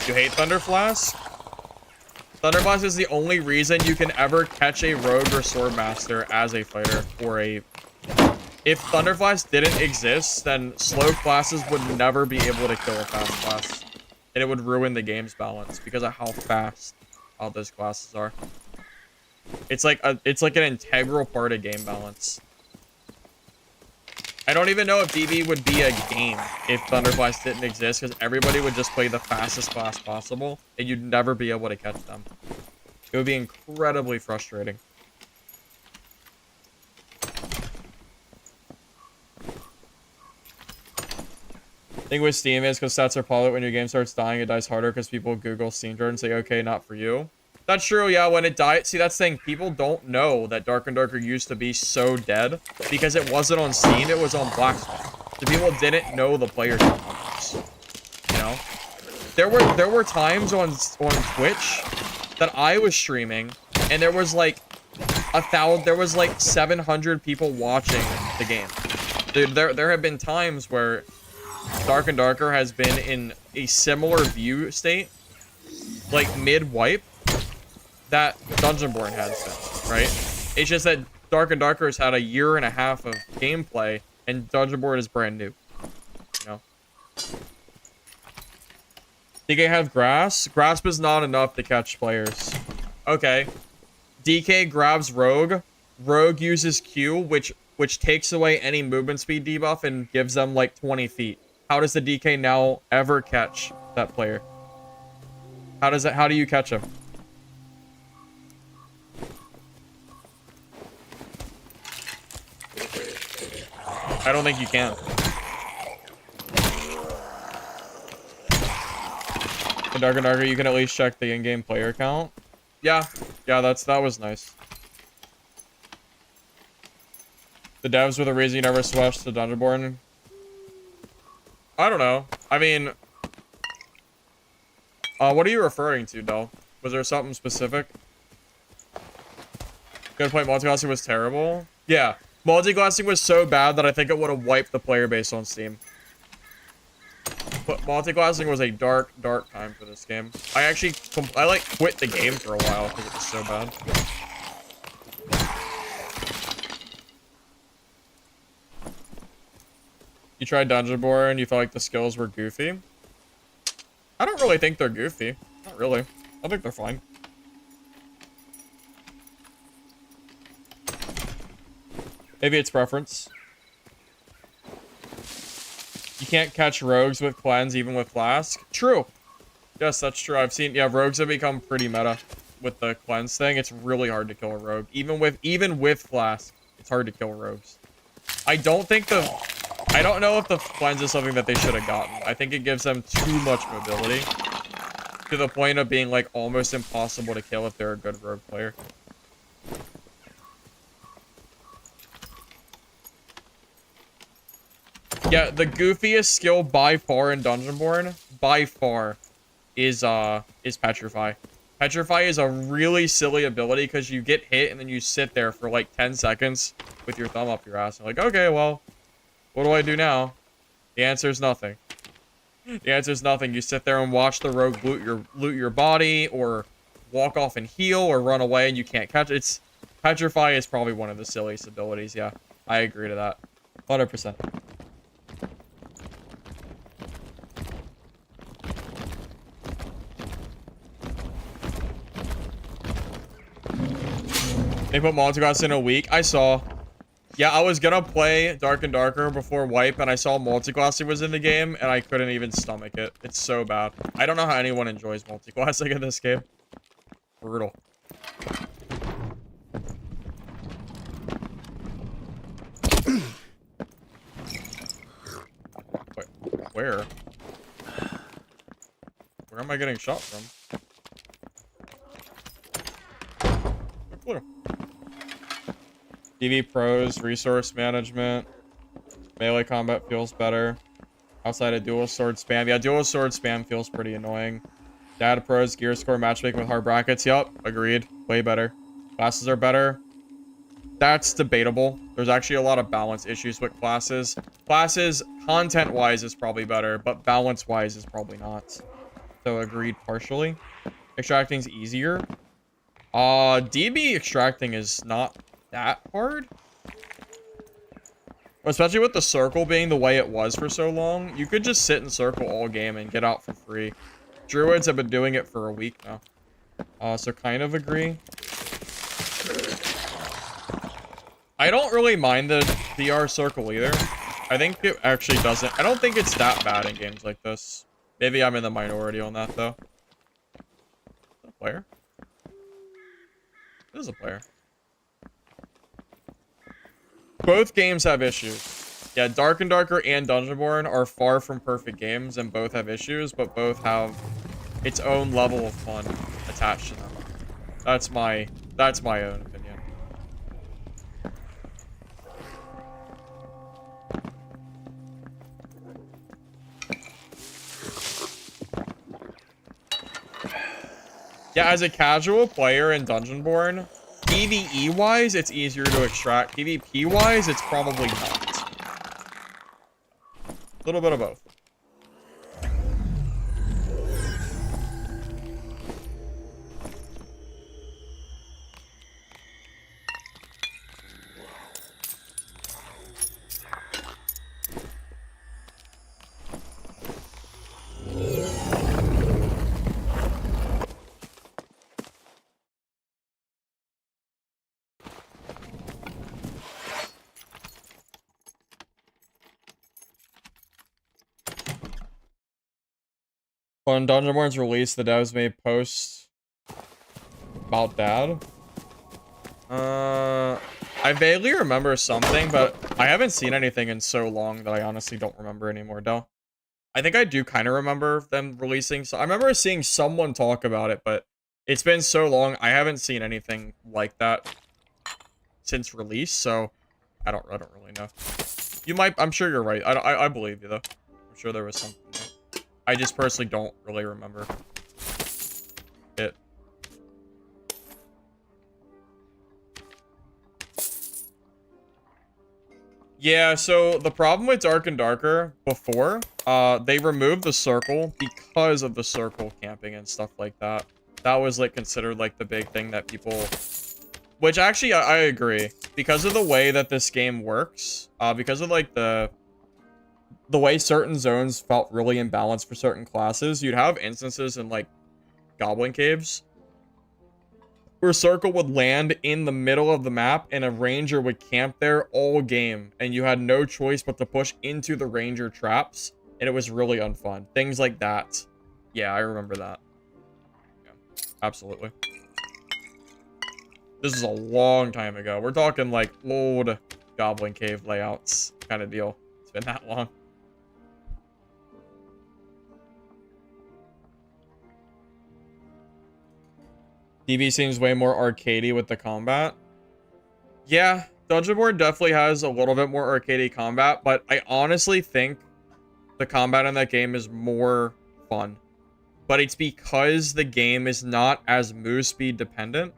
Speaker 1: You hate Thunder Flask? Thunder Flask is the only reason you can ever catch a rogue or sword master as a fighter, or a... If Thunder Flask didn't exist, then slow classes would never be able to kill a fast class. And it would ruin the game's balance because of how fast all those classes are. It's like an integral part of game balance. I don't even know if DB would be a game if Thunder Flask didn't exist, because everybody would just play the fastest class possible, and you'd never be able to catch them. It would be incredibly frustrating. Thing with Steam is because stats are pilot. When your game starts dying, it dies harder because people Google Steam Chart and say, okay, not for you. That's true, yeah, when it died. See, that's the thing. People don't know that Dark and Darker used to be so dead because it wasn't on Steam, it was on Blacksmith. So people didn't know the player count numbers. You know? There were times on Twitch that I was streaming and there was like 700 people watching the game. There have been times where Dark and Darker has been in a similar view state, like mid-wipe, that Dungeonborn has been, right? It's just that Dark and Darker has had a year and a half of gameplay, and Dungeonborn is brand new. You know? DK have Grasp? Grasp is not enough to catch players. Okay. DK grabs Rogue. Rogue uses Q, which takes away any movement speed debuff and gives them like 20 feet. How does the DK now ever catch that player? How do you catch him? I don't think you can. In Dark and Darker, you can at least check the in-game player count. Yeah, that was nice. The devs were the reason you never switched to Dungeonborn. I don't know. I mean, what are you referring to, Del? Was there something specific? Good point. Multiclassing was terrible. Yeah. Multiclassing was so bad that I think it would have wiped the player base on Steam. But multiclassing was a dark, dark time for this game. I actually, like, quit the game for a while because it was so bad. You tried Dungeonborn, you felt like the skills were goofy? I don't really think they're goofy. Not really. I think they're fine. Maybe it's preference. You can't catch rogues with cleanse even with flask. True. Yes, that's true. I've seen, yeah, rogues have become pretty meta with the cleanse thing. It's really hard to kill a rogue. Even with flask, it's hard to kill rogues. I don't know if the cleanse is something that they should have gotten. I think it gives them too much mobility to the point of being like almost impossible to kill if they're a good rogue player. Yeah, the goofiest skill by far in Dungeonborn, by far, is Petrify. Petrify is a really silly ability because you get hit and then you sit there for like 10 seconds with your thumb up your ass. And like, okay, well, What do I do now? The answer is nothing. The answer is nothing. You sit there and watch the rogue loot your body, or walk off and heal, or run away and you can't catch it. It's Petrify is probably one of the silliest abilities. Yeah, I agree to that. 100%. They put multiclass in a week. I saw. Yeah, I was gonna play Dark and Darker before wipe, and I saw multiclassing was in the game, and I couldn't even stomach it. It's so bad. I don't know how anyone enjoys multiclassing in this game. Brutal. Wait, where? Where am I getting shot from? Clear. TV pros, resource management, melee combat feels better. Outside of dual sword spam. Yeah, dual sword spam feels pretty annoying. Data pros, gear score, matchmaking with hard brackets. Yup, agreed. Way better. Classes are better. That's debatable. There's actually a lot of balance issues with classes. Classes, content-wise, is probably better, but balance-wise is probably not. So agreed partially. Extracting's easier. DB extracting is not that hard. Especially with the circle being the way it was for so long. You could just sit in circle all game and get out for free. Druids have been doing it for a week now. So kind of agree. I don't really mind the DR circle either. I think it actually doesn't. I don't think it's that bad in games like this. Maybe I'm in the minority on that though. Is that a player? It is a player. Both games have issues. Yeah, Dark and Darker and Dungeonborn are far from perfect games, and both have issues, but both have its own level of fun attached to them. That's my own opinion. Yeah, as a casual player in Dungeonborn, PvE-wise, it's easier to extract. PvP-wise, it's probably not. A little bit of both. When Dungeonborn's released, the devs made posts about Dad. I vaguely remember something, but I haven't seen anything in so long that I honestly don't remember anymore, Del. I think I do kind of remember them releasing. So I remember seeing someone talk about it, but it's been so long. I haven't seen anything like that since release, so I don't really know. You might. I'm sure you're right. I believe you though. I'm sure there was something there. I just personally don't really remember it. Yeah, so the problem with Dark and Darker before, they removed the circle because of the circle camping and stuff like that. That was like considered like the big thing that people, which actually I agree, because of the way that this game works, because of like the way certain zones felt really imbalanced for certain classes, you'd have instances in like Goblin caves where circle would land in the middle of the map and a ranger would camp there all game, and you had no choice but to push into the ranger traps, and it was really unfun. Things like that. Yeah, I remember that. Yeah, absolutely. This is a long time ago. We're talking like old Goblin cave layouts kind of deal. It's been that long. DB seems way more arcadey with the combat. Yeah, Dungeonborn definitely has a little bit more arcadey combat, but I honestly think the combat in that game is more fun. But it's because the game is not as move speed dependent.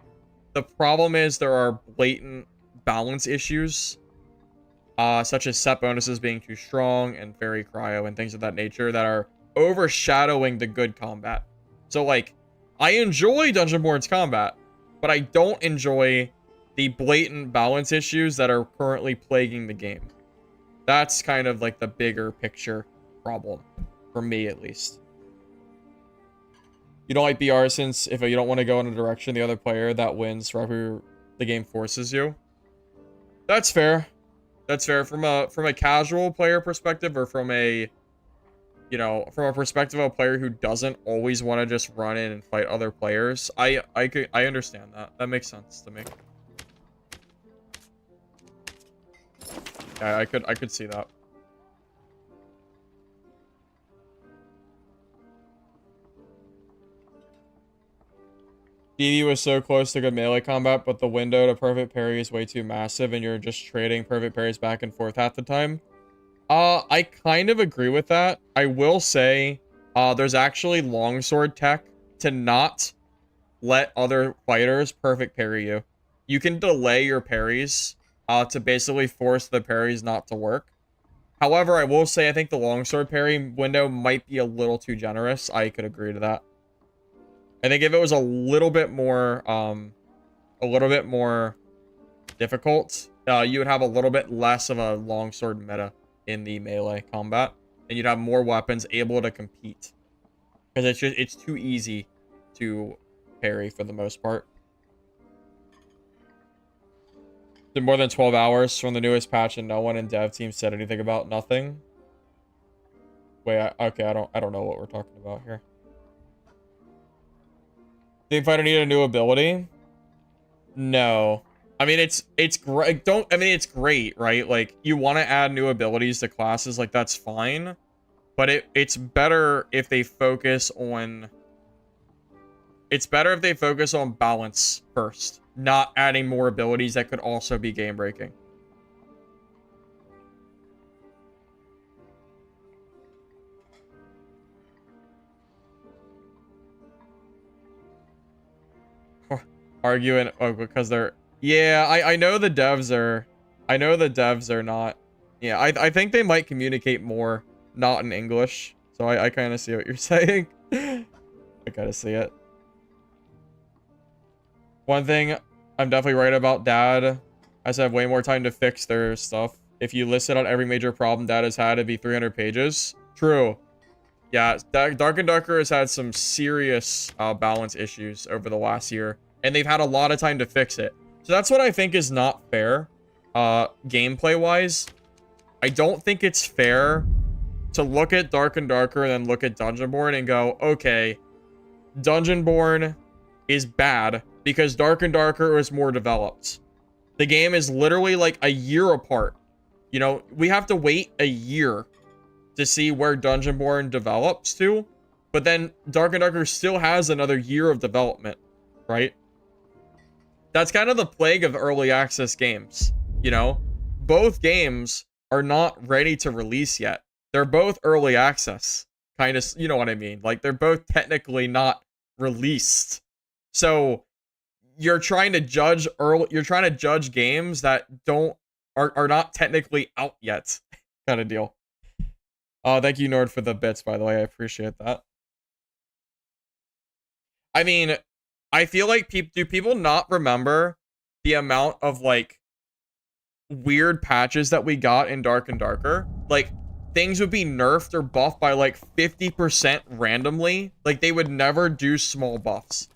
Speaker 1: The problem is there are blatant balance issues such as set bonuses being too strong and fairy cryo and things of that nature that are overshadowing the good combat. So like, I enjoy Dungeonborn's combat, but I don't enjoy the blatant balance issues that are currently plaguing the game. That's kind of like the bigger picture problem, for me at least. You don't like BR since if you don't want to go in a direction the other player that wins wherever the game forces you. That's fair. That's fair from a casual player perspective, or from a, you know, from a perspective of a player who doesn't always want to just run in and fight other players. I understand that. That makes sense to me. Yeah, I could see that. DV was so close to good melee combat, but the window to perfect parry is way too massive, and you're just trading perfect parries back and forth half the time. I kind of agree with that. I will say, there's actually longsword tech to not let other fighters perfect parry you. You can delay your parries, to basically force the parries not to work. However, I will say I think the longsword parry window might be a little too generous. I could agree to that. I think if it was a little bit more difficult, you would have a little bit less of a longsword meta in the melee combat, and you'd have more weapons able to compete. Because it's too easy to parry for the most part. Been more than 12 hours from the newest patch, and no one in dev team said anything about nothing. Wait, okay, I don't know what we're talking about here. Team fighter need a new ability? No. I mean, it's great. It's great, right? Like, you want to add new abilities to classes, like, that's fine. But it's better if they focus on... It's better if they focus on balance first, not adding more abilities that could also be game-breaking. Arguing, oh, because they're, yeah, I know the devs are, not, yeah, I think they might communicate more not in English, so I kind of see what you're saying. I kind of see it. One thing I'm definitely right about, Dad has had way more time to fix their stuff. If you listed out every major problem Dad has had, it'd be 300 pages. True. Yeah, Dark and Darker has had some serious balance issues over the last year, and they've had a lot of time to fix it. So that's what I think is not fair, gameplay-wise. I don't think it's fair to look at Dark and Darker and then look at Dungeonborn and go, okay, Dungeonborn is bad because Dark and Darker is more developed. The game is literally like a year apart. You know, we have to wait a year to see where Dungeonborn develops to, but then Dark and Darker still has another year of development, right? That's kind of the plague of early access games, you know? Both games are not ready to release yet. They're both early access, kind of, you know what I mean? Like, they're both technically not released. So, you're trying to judge games that are not technically out yet, kind of deal. Thank you, Nord, for the bits, by the way. I appreciate that. I mean, I feel like do people not remember the amount of, like, weird patches that we got in Dark and Darker? Like, things would be nerfed or buffed by, like, 50% randomly. Like, they would never do small buffs.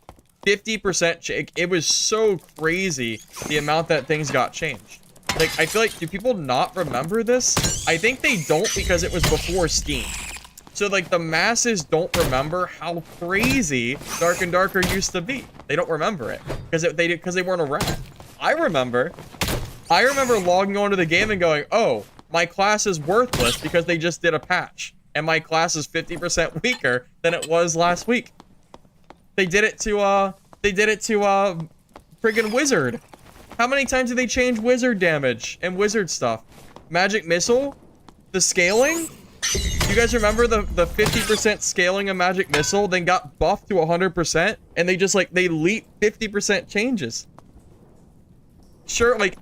Speaker 1: 50%, it was so crazy the amount that things got changed. Like, I feel like, do people not remember this? I think they don't because it was before Steam. So, like, the masses don't remember how crazy Dark and Darker used to be. They don't remember it because they weren't around. I remember logging onto the game and going, oh, my class is worthless because they just did a patch. And my class is 50% weaker than it was last week. They did it to friggin' Wizard. How many times did they change Wizard damage and Wizard stuff? Magic Missile? The scaling? You guys remember the 50% scaling of Magic Missile, then got buffed to 100%, and they just, like, they leap 50% changes. Sure, like,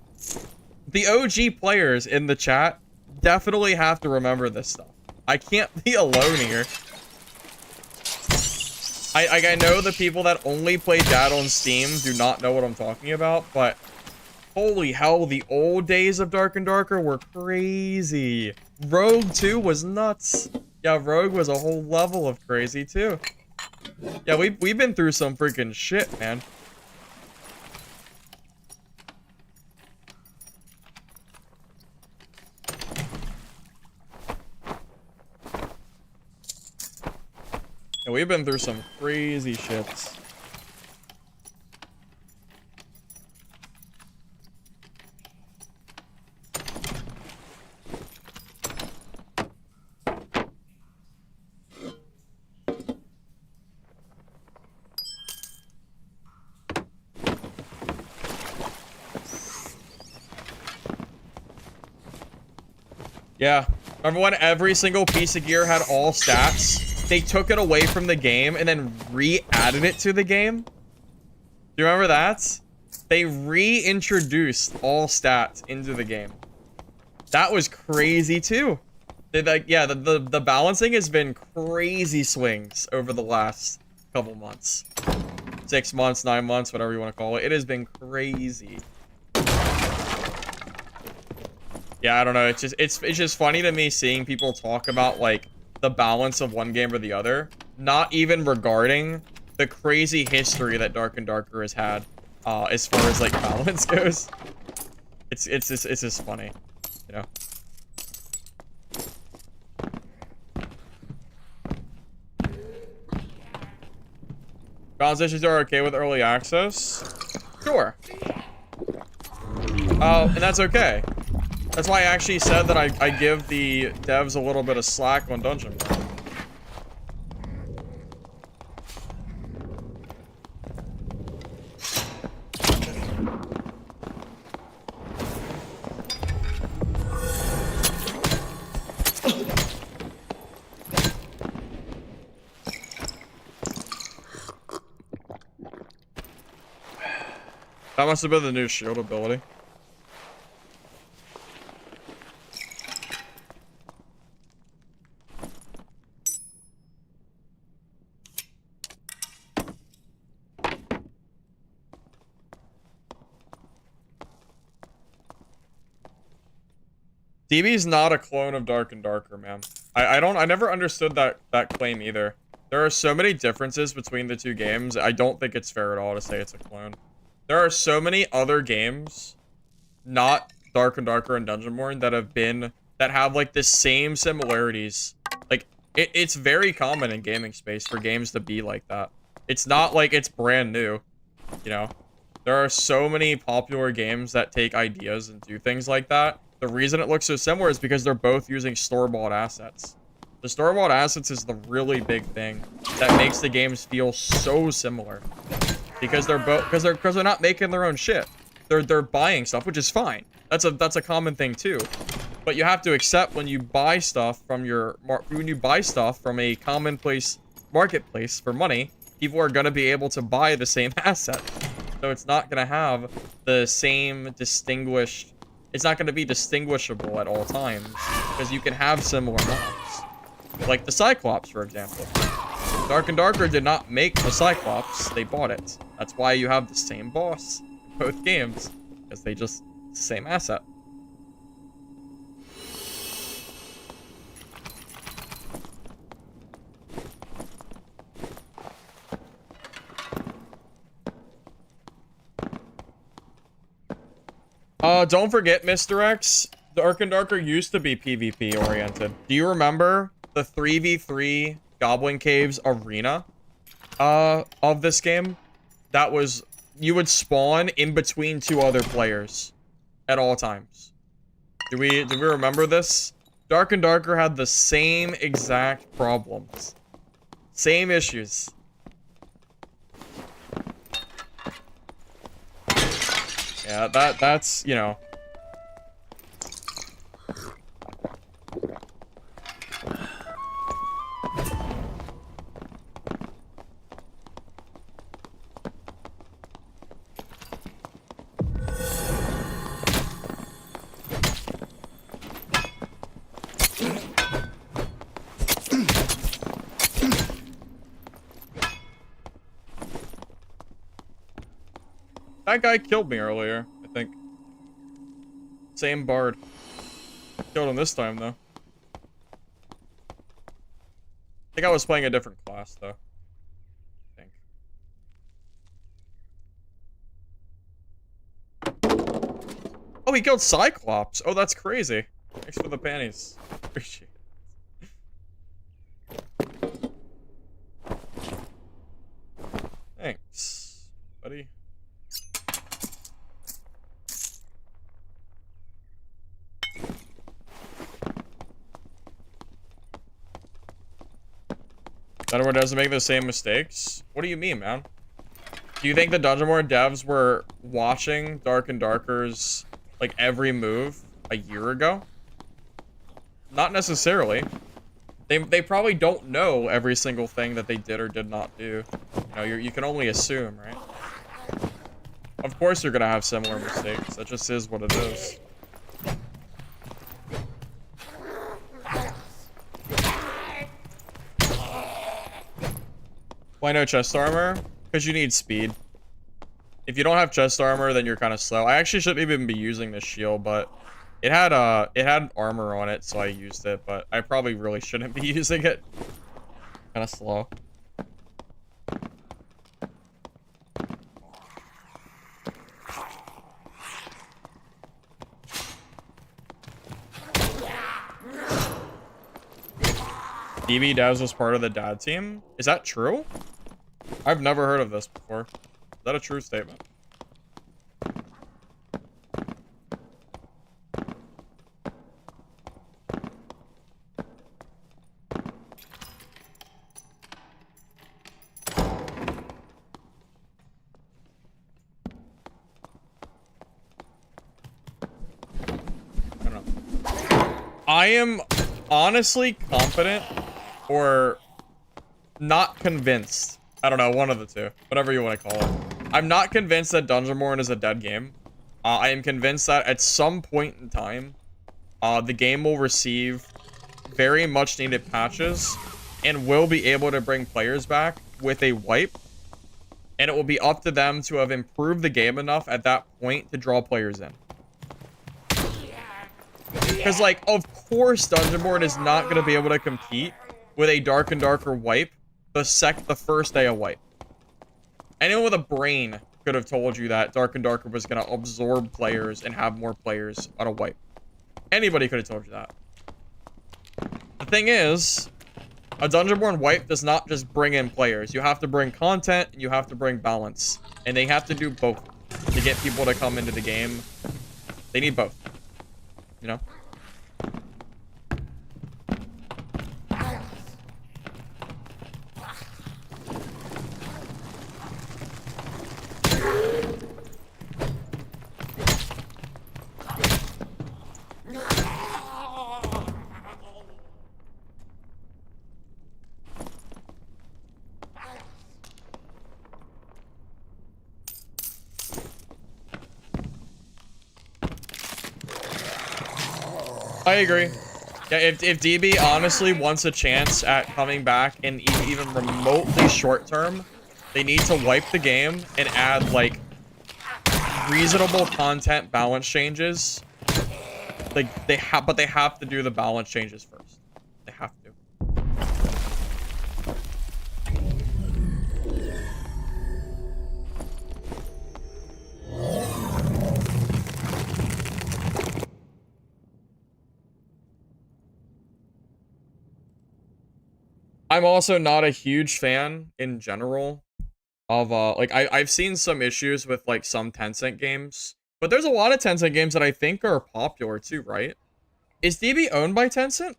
Speaker 1: The OG players in the chat definitely have to remember this stuff. I can't be alone here. I know the people that only play that on Steam do not know what I'm talking about, but holy hell, the old days of Dark and Darker were crazy. Rogue 2 was nuts. Yeah, Rogue was a whole level of crazy too. Yeah, we've been through some freaking shit, man. Yeah, we've been through some crazy shits. Yeah. Remember when every single piece of gear had all stats? They took it away from the game and then re-added it to the game? Do you remember that? They reintroduced all stats into the game. That was crazy too. The balancing has been crazy swings over the last couple months. 6 months, 9 months, whatever you want to call it. It has been crazy. Yeah, I don't know. It's just funny to me seeing people talk about like the balance of one game or the other, not even regarding the crazy history that Dark and Darker has had, as far as like balance goes. It's just funny, you know. Balance issues are okay with early access. Sure. And that's okay. That's why I actually said that I give the devs a little bit of slack on Dungeon. That must have been the new shield ability. DB's not a clone of Dark and Darker, man. I never understood that claim either. There are so many differences between the two games. I don't think it's fair at all to say it's a clone. There are so many other games, not Dark and Darker and Dungeonborn, that have like the same similarities. Like it's very common in gaming space for games to be like that. It's not like it's brand new, you know. There are so many popular games that take ideas and do things like that. The reason it looks so similar is because they're both using store-bought assets. The store-bought assets is the really big thing that makes the games feel so similar. Because they're not making their own shit. They're buying stuff, which is fine. That's a common thing too. But you have to accept when you buy stuff from a commonplace marketplace for money, people are gonna be able to buy the same asset. So it's not gonna have the same distinguished. It's not going to be distinguishable at all times, because you can have similar mobs. Like the Cyclops, for example. Dark and Darker did not make the Cyclops, they bought it. That's why you have the same boss in both games, because they just, same asset. Don't forget, Mr. X, Dark and Darker used to be PvP oriented. Do you remember the 3v3 Goblin Caves arena, of this game? That was, you would spawn in between two other players at all times. Do we remember this? Dark and Darker had the same exact problems. Same issues. Yeah, that's, you know. That guy killed me earlier, I think. Same bard. Killed him this time, though. I think I was playing a different class, though. I think. Oh, he killed Cyclops. Oh, that's crazy. Thanks for the panties. Appreciate it. Thanks, buddy. Dungeon doesn't make the same mistakes? What do you mean, man? Do you think the Dungeon Lord devs were watching Dark and Darker's, like, every move a year ago? Not necessarily. They probably don't know every single thing that they did or did not do. You know, you can only assume, right? Of course you're gonna have similar mistakes. That just is what it is. Why no chest armor? Because you need speed. If you don't have chest armor, then you're kind of slow. I actually shouldn't even be using this shield, but it had armor on it, so I used it. But I probably really shouldn't be using it. Kind of slow. DB Devs was part of the dad team? Is that true? I've never heard of this before. Is that a true statement? I don't know. I am honestly confident or not convinced. I don't know, one of the two. Whatever you want to call it. I'm not convinced that Dungeonborn is a dead game. I am convinced that at some point in time, the game will receive very much needed patches and will be able to bring players back with a wipe. And it will be up to them to have improved the game enough at that point to draw players in. Because, like, of course Dungeonborn is not going to be able to compete with a Dark and Darker wipe the first day of wipe. Anyone with a brain could have told you that Dark and Darker was going to absorb players and have more players on a wipe. Anybody could have told you that. The thing is, a Dungeonborn wipe does not just bring in players. You have to bring content, and you have to bring balance. And they have to do both to get people to come into the game. They need both. You know? I agree. Yeah, if DB honestly wants a chance at coming back in even remotely short term, they need to wipe the game and add, like, reasonable content balance changes. Like, but they have to do the balance changes first. They have to. I'm also not a huge fan in general of like I've seen some issues with like some Tencent games, but there's a lot of Tencent games that I think are popular too, right? Is DB owned by Tencent?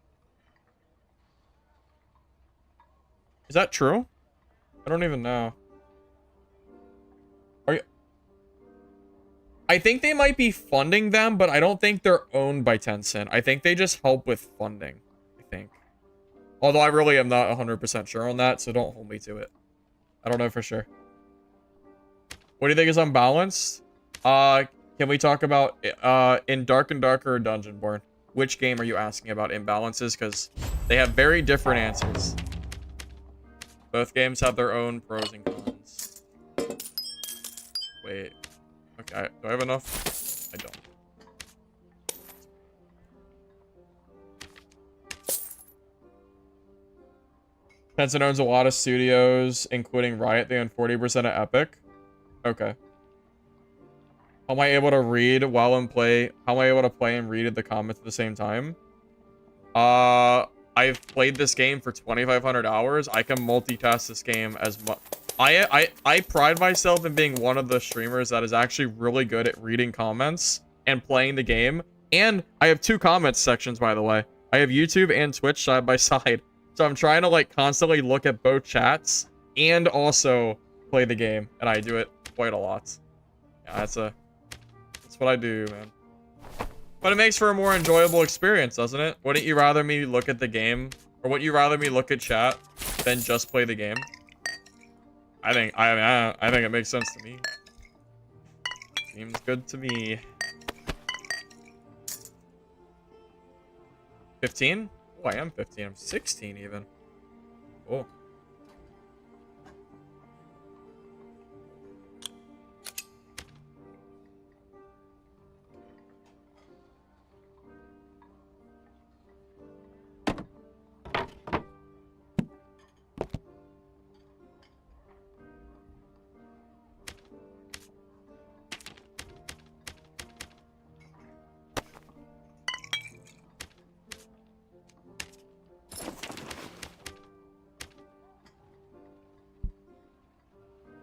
Speaker 1: Is that true? I don't even know. Are you? I think they might be funding them, but I don't think they're owned by Tencent. I think they just help with funding, I think. Although I really am not 100% sure on that, so don't hold me to it. I don't know for sure. What do you think is unbalanced? Can we talk about in Dark and Darker or Dungeonborn? Which game are you asking about imbalances? Because they have very different answers. Both games have their own pros and cons. Wait. do I have enough? I don't. Tencent owns a lot of studios, including Riot. They own 40% of Epic. Okay. How am I able to read while in play? How am I able to play and read at the comments at the same time? I've played this game for 2,500 hours. I can multitask this game as much. I pride myself in being one of the streamers that is actually really good at reading comments and playing the game. And I have 2 comments sections, by the way. I have YouTube and Twitch side by side. So I'm trying to like constantly look at both chats and also play the game. And I do it quite a lot. Yeah, that's what I do, man. But it makes for a more enjoyable experience, doesn't it? Wouldn't you rather me look at the game, or would you rather me look at chat than just play the game? I think it makes sense to me. Seems good to me. 15? Oh, I am 15. I'm 16 even. Oh.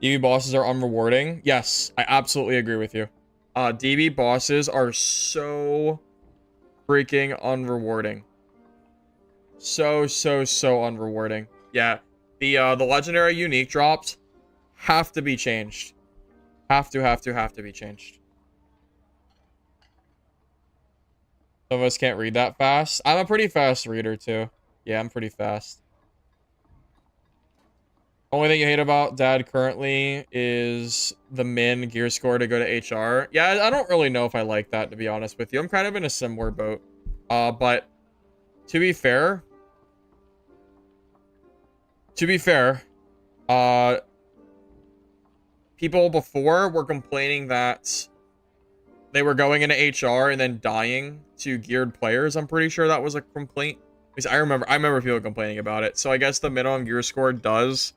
Speaker 1: DB bosses are unrewarding. Yes, I absolutely agree with you. DB bosses are so freaking unrewarding. So unrewarding. Yeah. The legendary unique drops have to be changed. Have to be changed. Some of us can't read that fast. I'm a pretty fast reader too. Yeah, I'm pretty fast. Only thing you hate about Dad currently is the min gear score to go to HR. Yeah, I don't really know if I like that, to be honest with you. I'm kind of in a similar boat. But to be fair, people before were complaining that they were going into HR and then dying to geared players. I'm pretty sure that was a complaint. Because I remember people complaining about it. So I guess the minimum gear score does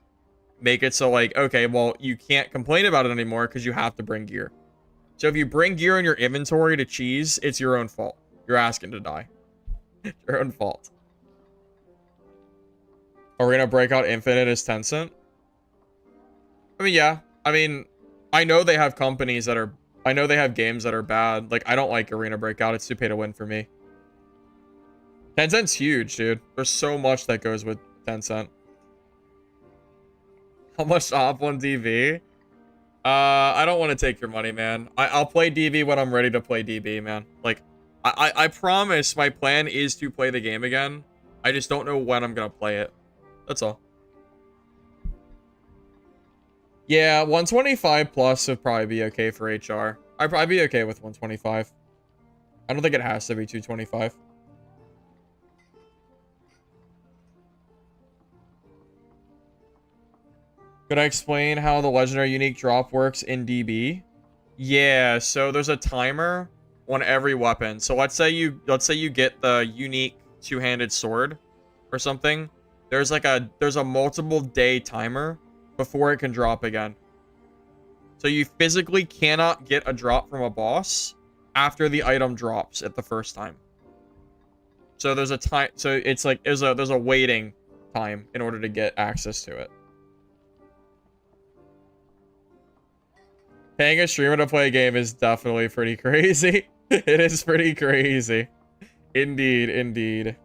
Speaker 1: make it so like, okay, well, you can't complain about it anymore because you have to bring gear. So if you bring gear in your inventory to cheese, it's your own fault. You're asking to die. Your own fault. Are we gonna break out Infinite as Tencent? I mean, yeah. I mean, I know they have companies that are... I know they have games that are bad. Like, I don't like Arena Breakout. It's too pay to win for me. Tencent's huge, dude. There's so much that goes with Tencent. How much to hop on DB? I don't want to take your money, man. I'll play DB when I'm ready to play DB, man. Like, I promise my plan is to play the game again. I just don't know when I'm gonna play it. That's all. Yeah, 125 plus would probably be okay for HR. I'd probably be okay with 125. I don't think it has to be 225. Could I explain how the legendary unique drop works in DB? Yeah, so there's a timer on every weapon. So let's say you get the unique two-handed sword or something. There's a multiple day timer before it can drop again. So you physically cannot get a drop from a boss after the item drops at the first time. So there's a time, so it's like there's a waiting time in order to get access to it. Paying a streamer to play a game is definitely pretty crazy. It is pretty crazy. Indeed, indeed.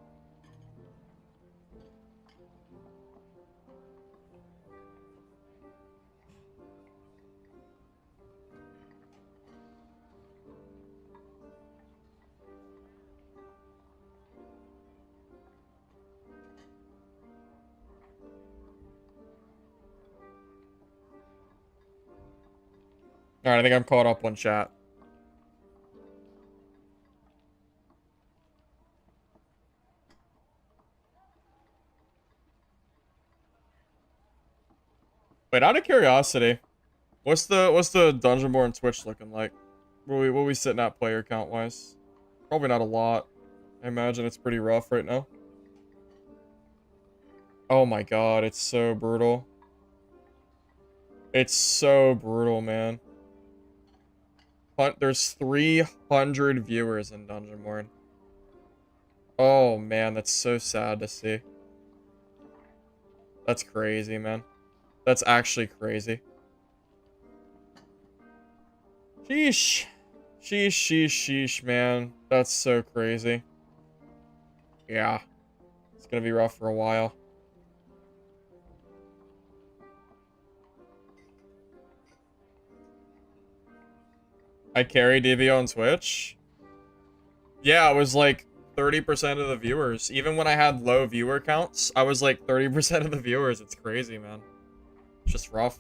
Speaker 1: Alright, I think I'm caught up on chat. Wait, out of curiosity, What's the Dungeonborn Twitch looking like? What we sitting at player count wise? Probably not a lot. I imagine it's pretty rough right now. Oh my god, it's so brutal. It's so brutal, man. There's 300 viewers in Dungeonborn. Oh man, that's so sad to see. That's crazy, man. That's actually crazy. Sheesh. Sheesh, man. That's so crazy. Yeah. It's gonna be rough for a while. I carry DVO on Twitch. Yeah, I was like 30% of the viewers. Even when I had low viewer counts, I was like 30% of the viewers. It's crazy, man. It's just rough.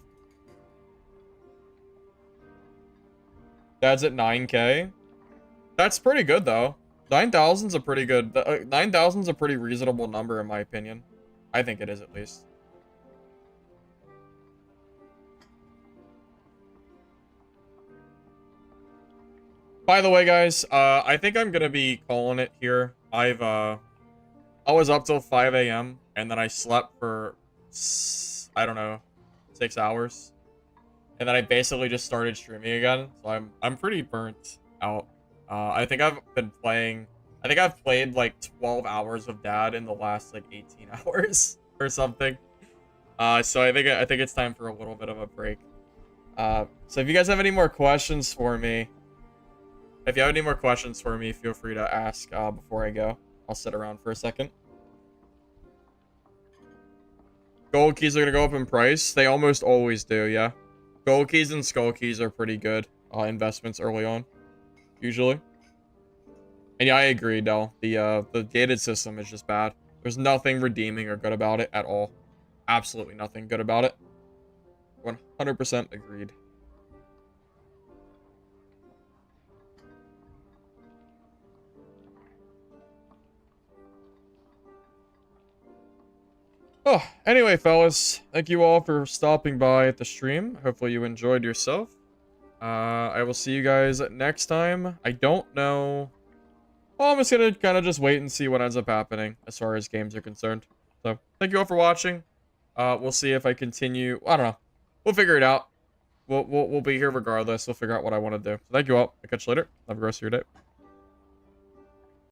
Speaker 1: Dad's at 9K. That's pretty good, though. 9,000's a pretty good... 9,000's a pretty reasonable number, in my opinion. I think it is, at least. By the way, guys, I think I'm gonna be calling it here. I was up till 5 a.m. and then I slept for, I don't know, 6 hours. And then I basically just started streaming again. So I'm pretty burnt out. I think I've played like 12 hours of Dad in the last like 18 hours or something. So I think it's time for a little bit of a break. So if you guys have any more questions for me, feel free to ask before I go. I'll sit around for a second. Gold keys are going to go up in price. They almost always do, yeah. Gold keys and skull keys are pretty good investments early on, usually. And yeah, I agree, Del. The gated system is just bad. There's nothing redeeming or good about it at all. Absolutely nothing good about it. 100% agreed. Oh, anyway, fellas, thank you all for stopping by at the stream. Hopefully you enjoyed yourself. I will see you guys next time. I don't know. Well, I'm just gonna kind of just wait and see what ends up happening as far as games are concerned. So, thank you all for watching. We'll see if I continue. I don't know. We'll figure it out. We'll be here regardless. We'll figure out what I want to do. So thank you all. I'll catch you later. Have a good rest of your day.